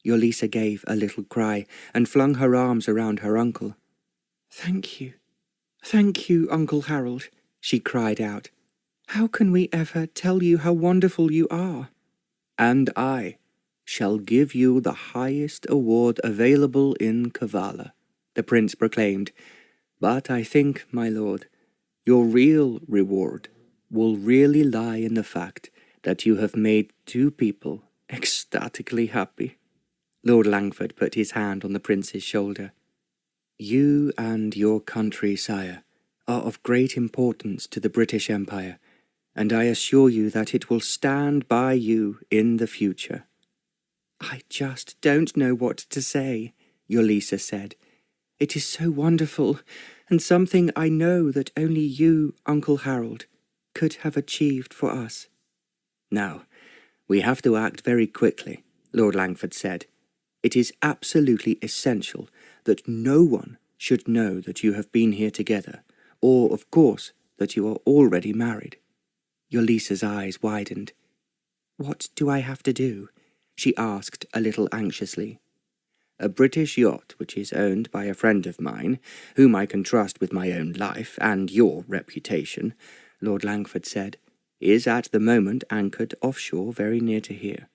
A: Yolisa gave a little cry and flung her arms around her uncle. Thank you, Uncle Harold," she cried out. "How can we ever tell you how wonderful you are?" "And I shall give you the highest award available in Kavalla," the prince proclaimed. "But I think, my lord, your real reward will really lie in the fact that you have made two people ecstatically happy." Lord Langford put his hand on the prince's shoulder. "You and your country, sire, are of great importance to the British Empire, and I assure you that it will stand by you in the future." "I just don't know what to say," Yolisa said. "It is so wonderful, and something I know that only you, Uncle Harold, could have achieved for us." "Now, we have to act very quickly," Lord Langford said. "It is absolutely essential that no one should know that you have been here together, or, of course, that you are already married." Yolisa's eyes widened. "What do I have to do?" she asked a little anxiously. "A British yacht which is owned by a friend of mine, whom I can trust with my own life and your reputation," Lord Langford said, "is at the moment anchored offshore very near to here."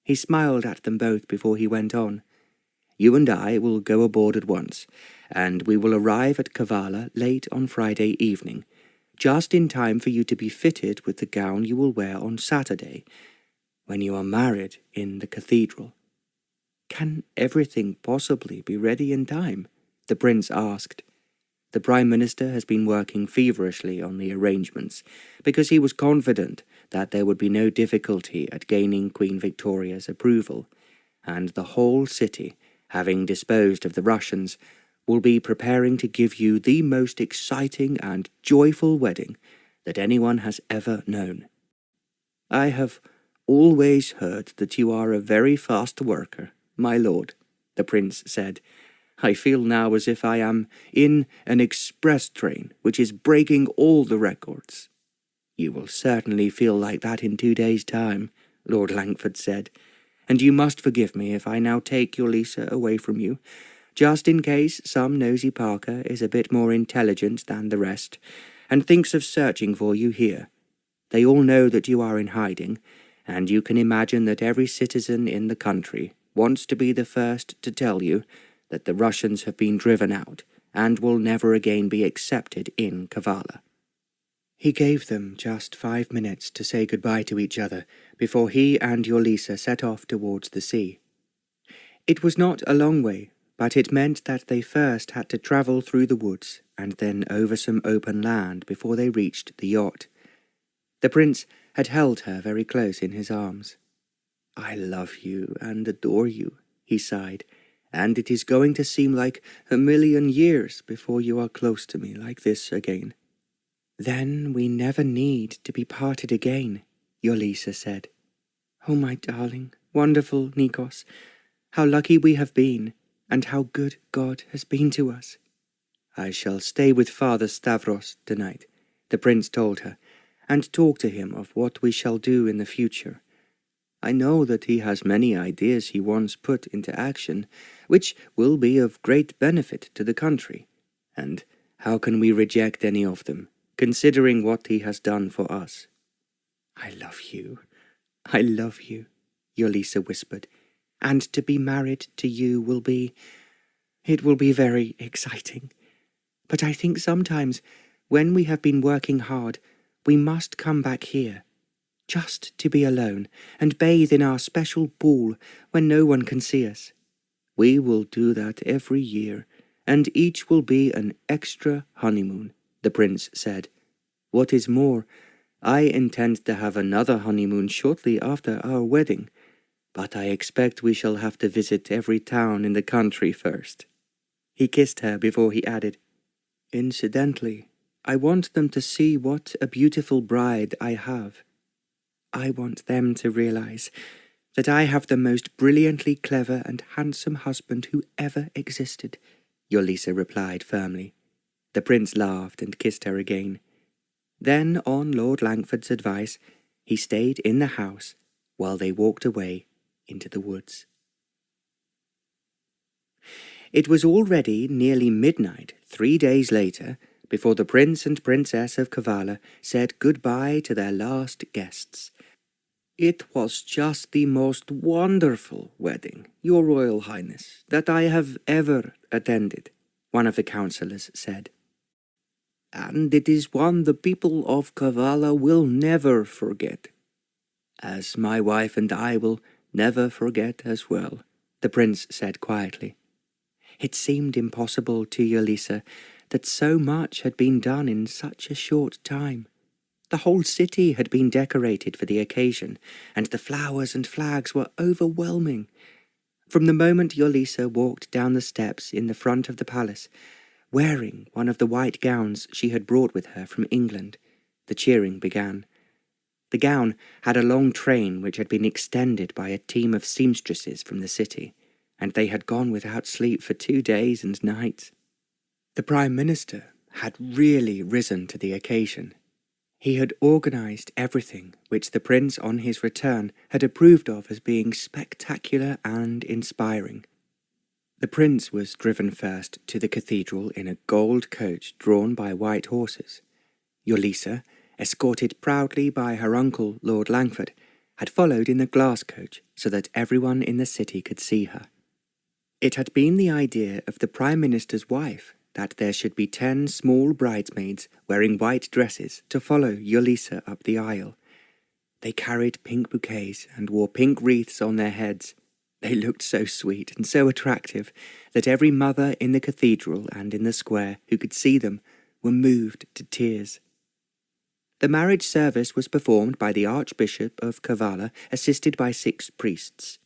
A: He smiled at them both before he went on. "You and I will go aboard at once, and we will arrive at Kavalla late on Friday evening, just in time for you to be fitted with the gown you will wear on Saturday, when you are married in the cathedral." "Can everything possibly be ready in time?" the prince asked. "The Prime Minister has been working feverishly on the arrangements, because he was confident that there would be no difficulty at gaining Queen Victoria's approval, and the whole city, having disposed of the Russians, will be preparing to give you the most exciting and joyful wedding that anyone has ever known. I have always heard that you are a very fast worker, my lord," the prince said. "I feel now as if I am in an express train which is breaking all the records." "You will certainly feel like that in 2 days' time," Lord Langford said. "And you must forgive me if I now take Yolisa away from you, just in case some nosy Parker is a bit more intelligent than the rest, and thinks of searching for you here. They all know that you are in hiding, and you can imagine that every citizen in the country wants to be the first to tell you that the Russians have been driven out and will never again be accepted in Kavalla." He gave them just 5 minutes to say goodbye to each other before he and Yolisa set off towards the sea. It was not a long way, but it meant that they first had to travel through the woods and then over some open land before they reached the yacht. The prince had held her very close in his arms. "I love you and adore you," he sighed, "and it is going to seem like 1,000,000 years before you are close to me like this again." "Then we never need to be parted again," Yolisa said. "Oh, my darling, wonderful Nikos, how lucky we have been, and how good God has been to us." "I shall stay with Father Stavros tonight," the prince told her, "and talk to him of what we shall do in the future. I know that he has many ideas he wants put into action, which will be of great benefit to the country, and how can we reject any of them, considering what he has done for us?" I love you, Yolisa whispered, "and to be married to you will be very exciting. But I think sometimes, when we have been working hard, we must come back here, just to be alone and bathe in our special pool when no one can see us. We will do that every year, and each will be an extra honeymoon," the prince said. "What is more, I intend to have another honeymoon shortly after our wedding, but I expect we shall have to visit every town in the country first." He kissed her before he added, "Incidentally, I want them to see what a beautiful bride I have. I want them to realize that I have the most brilliantly clever and handsome husband who ever existed, Yolisa replied firmly. The prince laughed and kissed her again. Then, on Lord Langford's advice, he stayed in the house while they walked away into the woods. It was already nearly midnight 3 days later before the Prince and Princess of Kavalla said goodbye to their last guests. "It was just the most wonderful wedding, Your Royal Highness, that I have ever attended," one of the councillors said. "And it is one the people of Kavalla will never forget, as my wife and I will never forget as well," the prince said quietly. It seemed impossible to Yolisa that so much had been done in such a short time. The whole city had been decorated for the occasion, and the flowers and flags were overwhelming. From the moment Yolisa walked down the steps in the front of the palace, wearing one of the white gowns she had brought with her from England, the cheering began. The gown had a long train which had been extended by a team of seamstresses from the city, and they had gone without sleep for 2 days and nights. The Prime Minister had really risen to the occasion. He had organised everything which the Prince on his return had approved of as being spectacular and inspiring. The Prince was driven first to the cathedral in a gold coach drawn by white horses. Yolisa, escorted proudly by her uncle Lord Langford, had followed in the glass coach so that everyone in the city could see her. It had been the idea of the Prime Minister's wife that there should be 10 small bridesmaids wearing white dresses to follow Yolisa up the aisle. They carried pink bouquets and wore pink wreaths on their heads. They looked so sweet and so attractive that every mother in the cathedral and in the square who could see them were moved to tears. The marriage service was performed by the Archbishop of Kavalla, assisted by 6 priests.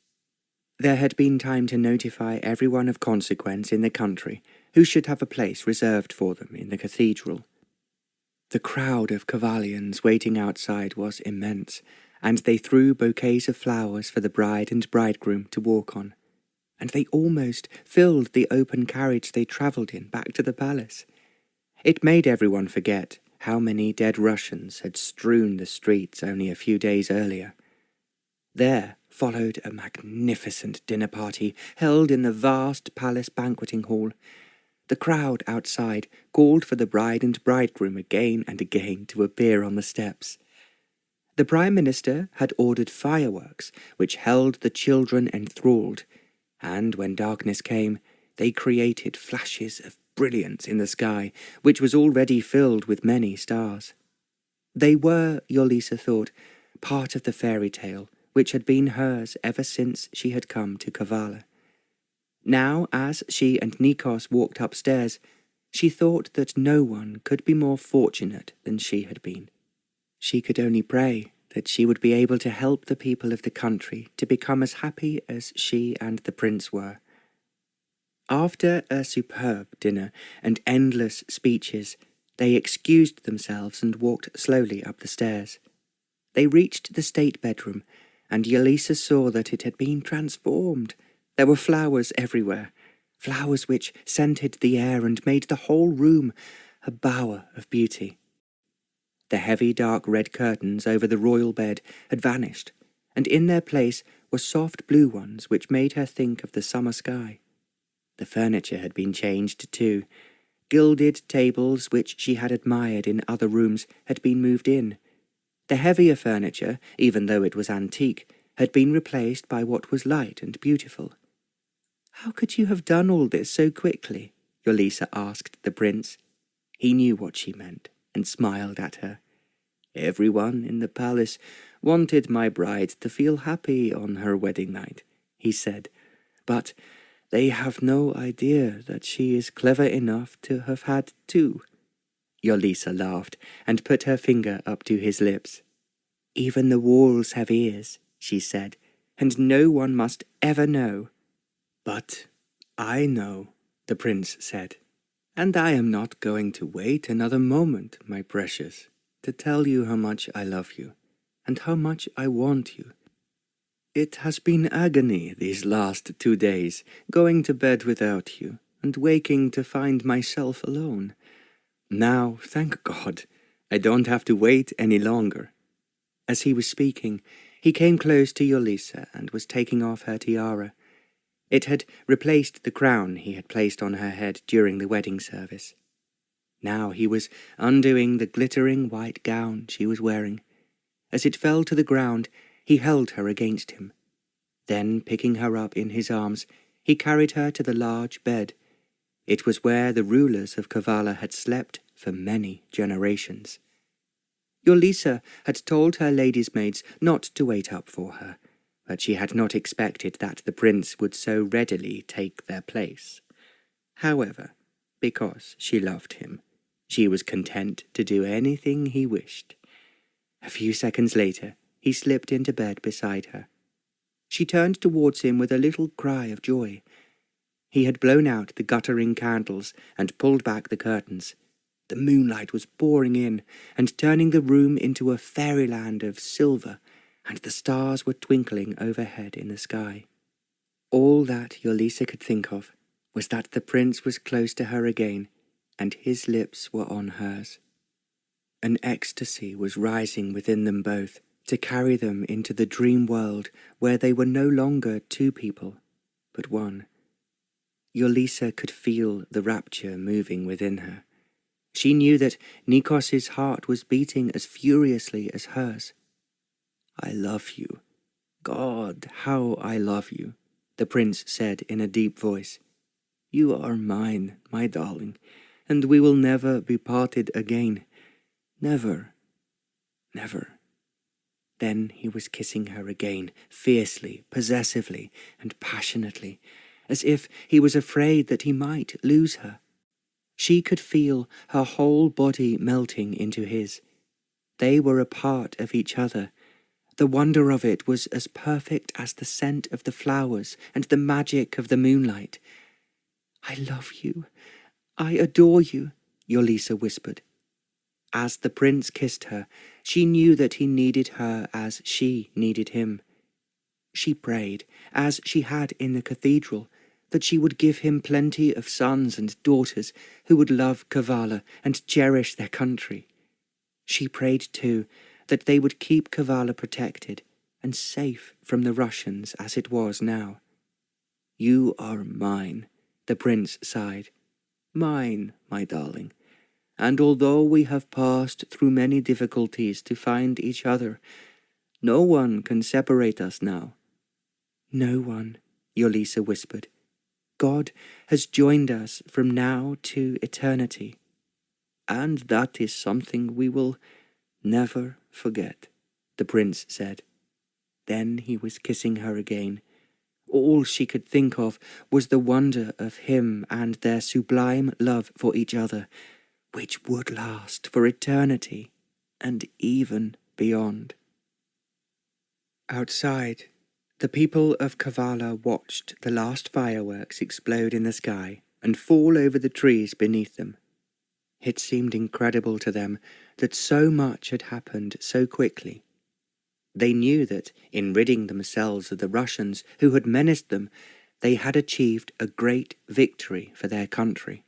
A: There had been time to notify everyone of consequence in the country who should have a place reserved for them in the cathedral. The crowd of Kavallians waiting outside was immense, and they threw bouquets of flowers for the bride and bridegroom to walk on, and they almost filled the open carriage they travelled in back to the palace. It made everyone forget how many dead Russians had strewn the streets only a few days earlier. There followed a magnificent dinner party held in the vast palace banqueting hall. The crowd outside called for the bride and bridegroom again and again to appear on the steps. The Prime Minister had ordered fireworks which held the children enthralled, and when darkness came, they created flashes of brilliance in the sky, which was already filled with many stars. They were, Yolisa thought, part of the fairy tale which had been hers ever since she had come to Kavalla. Now, as she and Nikos walked upstairs, she thought that no one could be more fortunate than she had been. She could only pray that she would be able to help the people of the country to become as happy as she and the prince were. After a superb dinner and endless speeches, they excused themselves and walked slowly up the stairs. They reached the state bedroom, and Yolisa saw that it had been transformed. There were flowers everywhere, flowers which scented the air and made the whole room a bower of beauty. The heavy dark red curtains over the royal bed had vanished, and in their place were soft blue ones which made her think of the summer sky. The furniture had been changed too. Gilded tables which she had admired in other rooms had been moved in. The heavier furniture, even though it was antique, had been replaced by what was light and beautiful. "How could you have done all this so quickly?" Yolisa asked the prince. He knew what she meant and smiled at her. "Everyone in the palace wanted my bride to feel happy on her wedding night," he said, "but they have no idea that she is clever enough to have had 2. Yolisa laughed and put her finger up to his lips. "Even the walls have ears," she said, "and no one must ever know." "But I know," the prince said, "and I am not going to wait another moment, my precious, to tell you how much I love you, and how much I want you. It has been agony these last 2 days, going to bed without you, and waking to find myself alone. Now, thank God, I don't have to wait any longer." As he was speaking, he came close to Yolisa and was taking off her tiara. It had replaced the crown he had placed on her head during the wedding service. Now he was undoing the glittering white gown she was wearing. As it fell to the ground, he held her against him. Then, picking her up in his arms, he carried her to the large bed. It was where the rulers of Kavalla had slept for many generations. Yolisa had told her lady's maids not to wait up for her, but she had not expected that the prince would so readily take their place. However, because she loved him, she was content to do anything he wished. A few seconds later, he slipped into bed beside her. She turned towards him with a little cry of joy. He had blown out the guttering candles and pulled back the curtains. The moonlight was pouring in and turning the room into a fairyland of silver, and the stars were twinkling overhead in the sky. All that Yolisa could think of was that the prince was close to her again, and his lips were on hers. An ecstasy was rising within them both to carry them into the dream world where they were no longer two people, but one. Yolisa could feel the rapture moving within her. She knew that Nikos's heart was beating as furiously as hers. "I love you. God, how I love you," the prince said in a deep voice. "You are mine, my darling, and we will never be parted again. Never, never." Then he was kissing her again, fiercely, possessively, and passionately, as if he was afraid that he might lose her. She could feel her whole body melting into his. They were a part of each other. The wonder of it was as perfect as the scent of the flowers and the magic of the moonlight. "I love you. I adore you," Yolisa whispered. As the prince kissed her, she knew that he needed her as she needed him. She prayed, as she had in the cathedral, that she would give him plenty of sons and daughters who would love Kavalla and cherish their country. She prayed, too, that they would keep Kavalla protected and safe from the Russians as it was now. "You are mine," the prince sighed. "Mine, my darling. And although we have passed through many difficulties to find each other, no one can separate us now." "No one," Yolisa whispered. "God has joined us from now to eternity. And that is something we will never forget," the prince said. Then he was kissing her again. All she could think of was the wonder of him and their sublime love for each other, which would last for eternity and even beyond. Outside, the people of Kavalla watched the last fireworks explode in the sky and fall over the trees beneath them. It seemed incredible to them that so much had happened so quickly. They knew that in ridding themselves of the Russians who had menaced them, they had achieved a great victory for their country.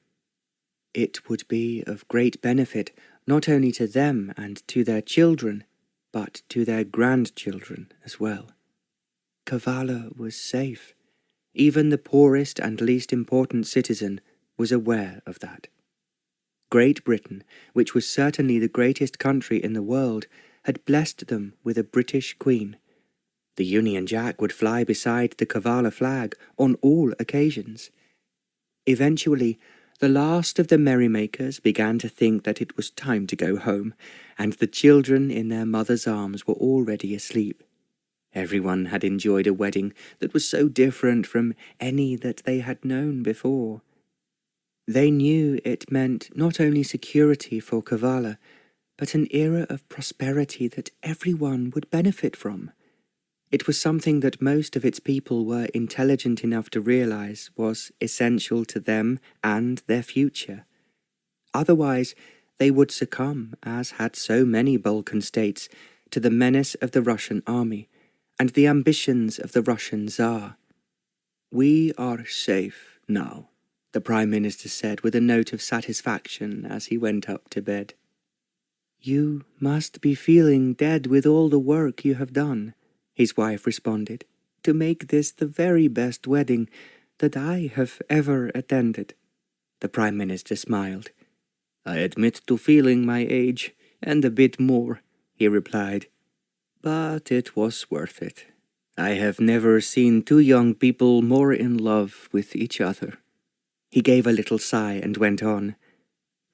A: It would be of great benefit not only to them and to their children, but to their grandchildren as well. Kavalla was safe. Even the poorest and least important citizen was aware of that. Great Britain, which was certainly the greatest country in the world, had blessed them with a British queen. The Union Jack would fly beside the Kavalla flag on all occasions. Eventually, the last of the merrymakers began to think that it was time to go home, and the children in their mother's arms were already asleep. Everyone had enjoyed a wedding that was so different from any that they had known before. They knew it meant not only security for Kavalla, but an era of prosperity that everyone would benefit from. It was something that most of its people were intelligent enough to realize was essential to them and their future. Otherwise, they would succumb, as had so many Balkan states, to the menace of the Russian army and the ambitions of the Russian Tsar. "We are safe now," the Prime Minister said with a note of satisfaction as he went up to bed. "You must be feeling dead with all the work you have done," his wife responded, "to make this the very best wedding that I have ever attended." The Prime Minister smiled. "I admit to feeling my age, and a bit more," he replied. "But it was worth it. I have never seen two young people more in love with each other." He gave a little sigh and went on.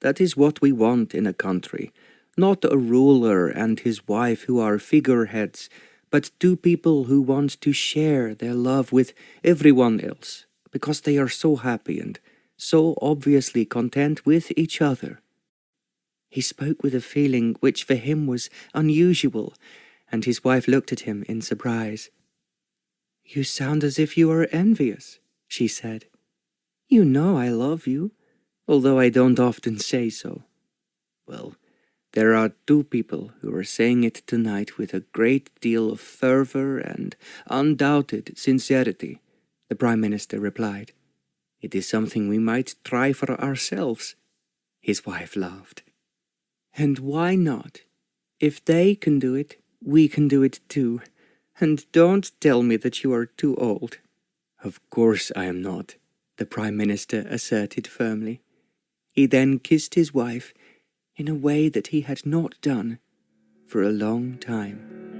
A: "That is what we want in a country. Not a ruler and his wife who are figureheads, but two people who want to share their love with everyone else, because they are so happy and so obviously content with each other." He spoke with a feeling which for him was unusual, and his wife looked at him in surprise. "You sound as if you are envious," she said. "You know I love you, although I don't often say so." "Well, there are two people who are saying it tonight with a great deal of fervour and undoubted sincerity," the Prime Minister replied. "It is something we might try for ourselves." His wife laughed. "And why not? If they can do it, we can do it too. And don't tell me that you are too old." "Of course I am not," the Prime Minister asserted firmly. He then kissed his wife in a way that he had not done for a long time.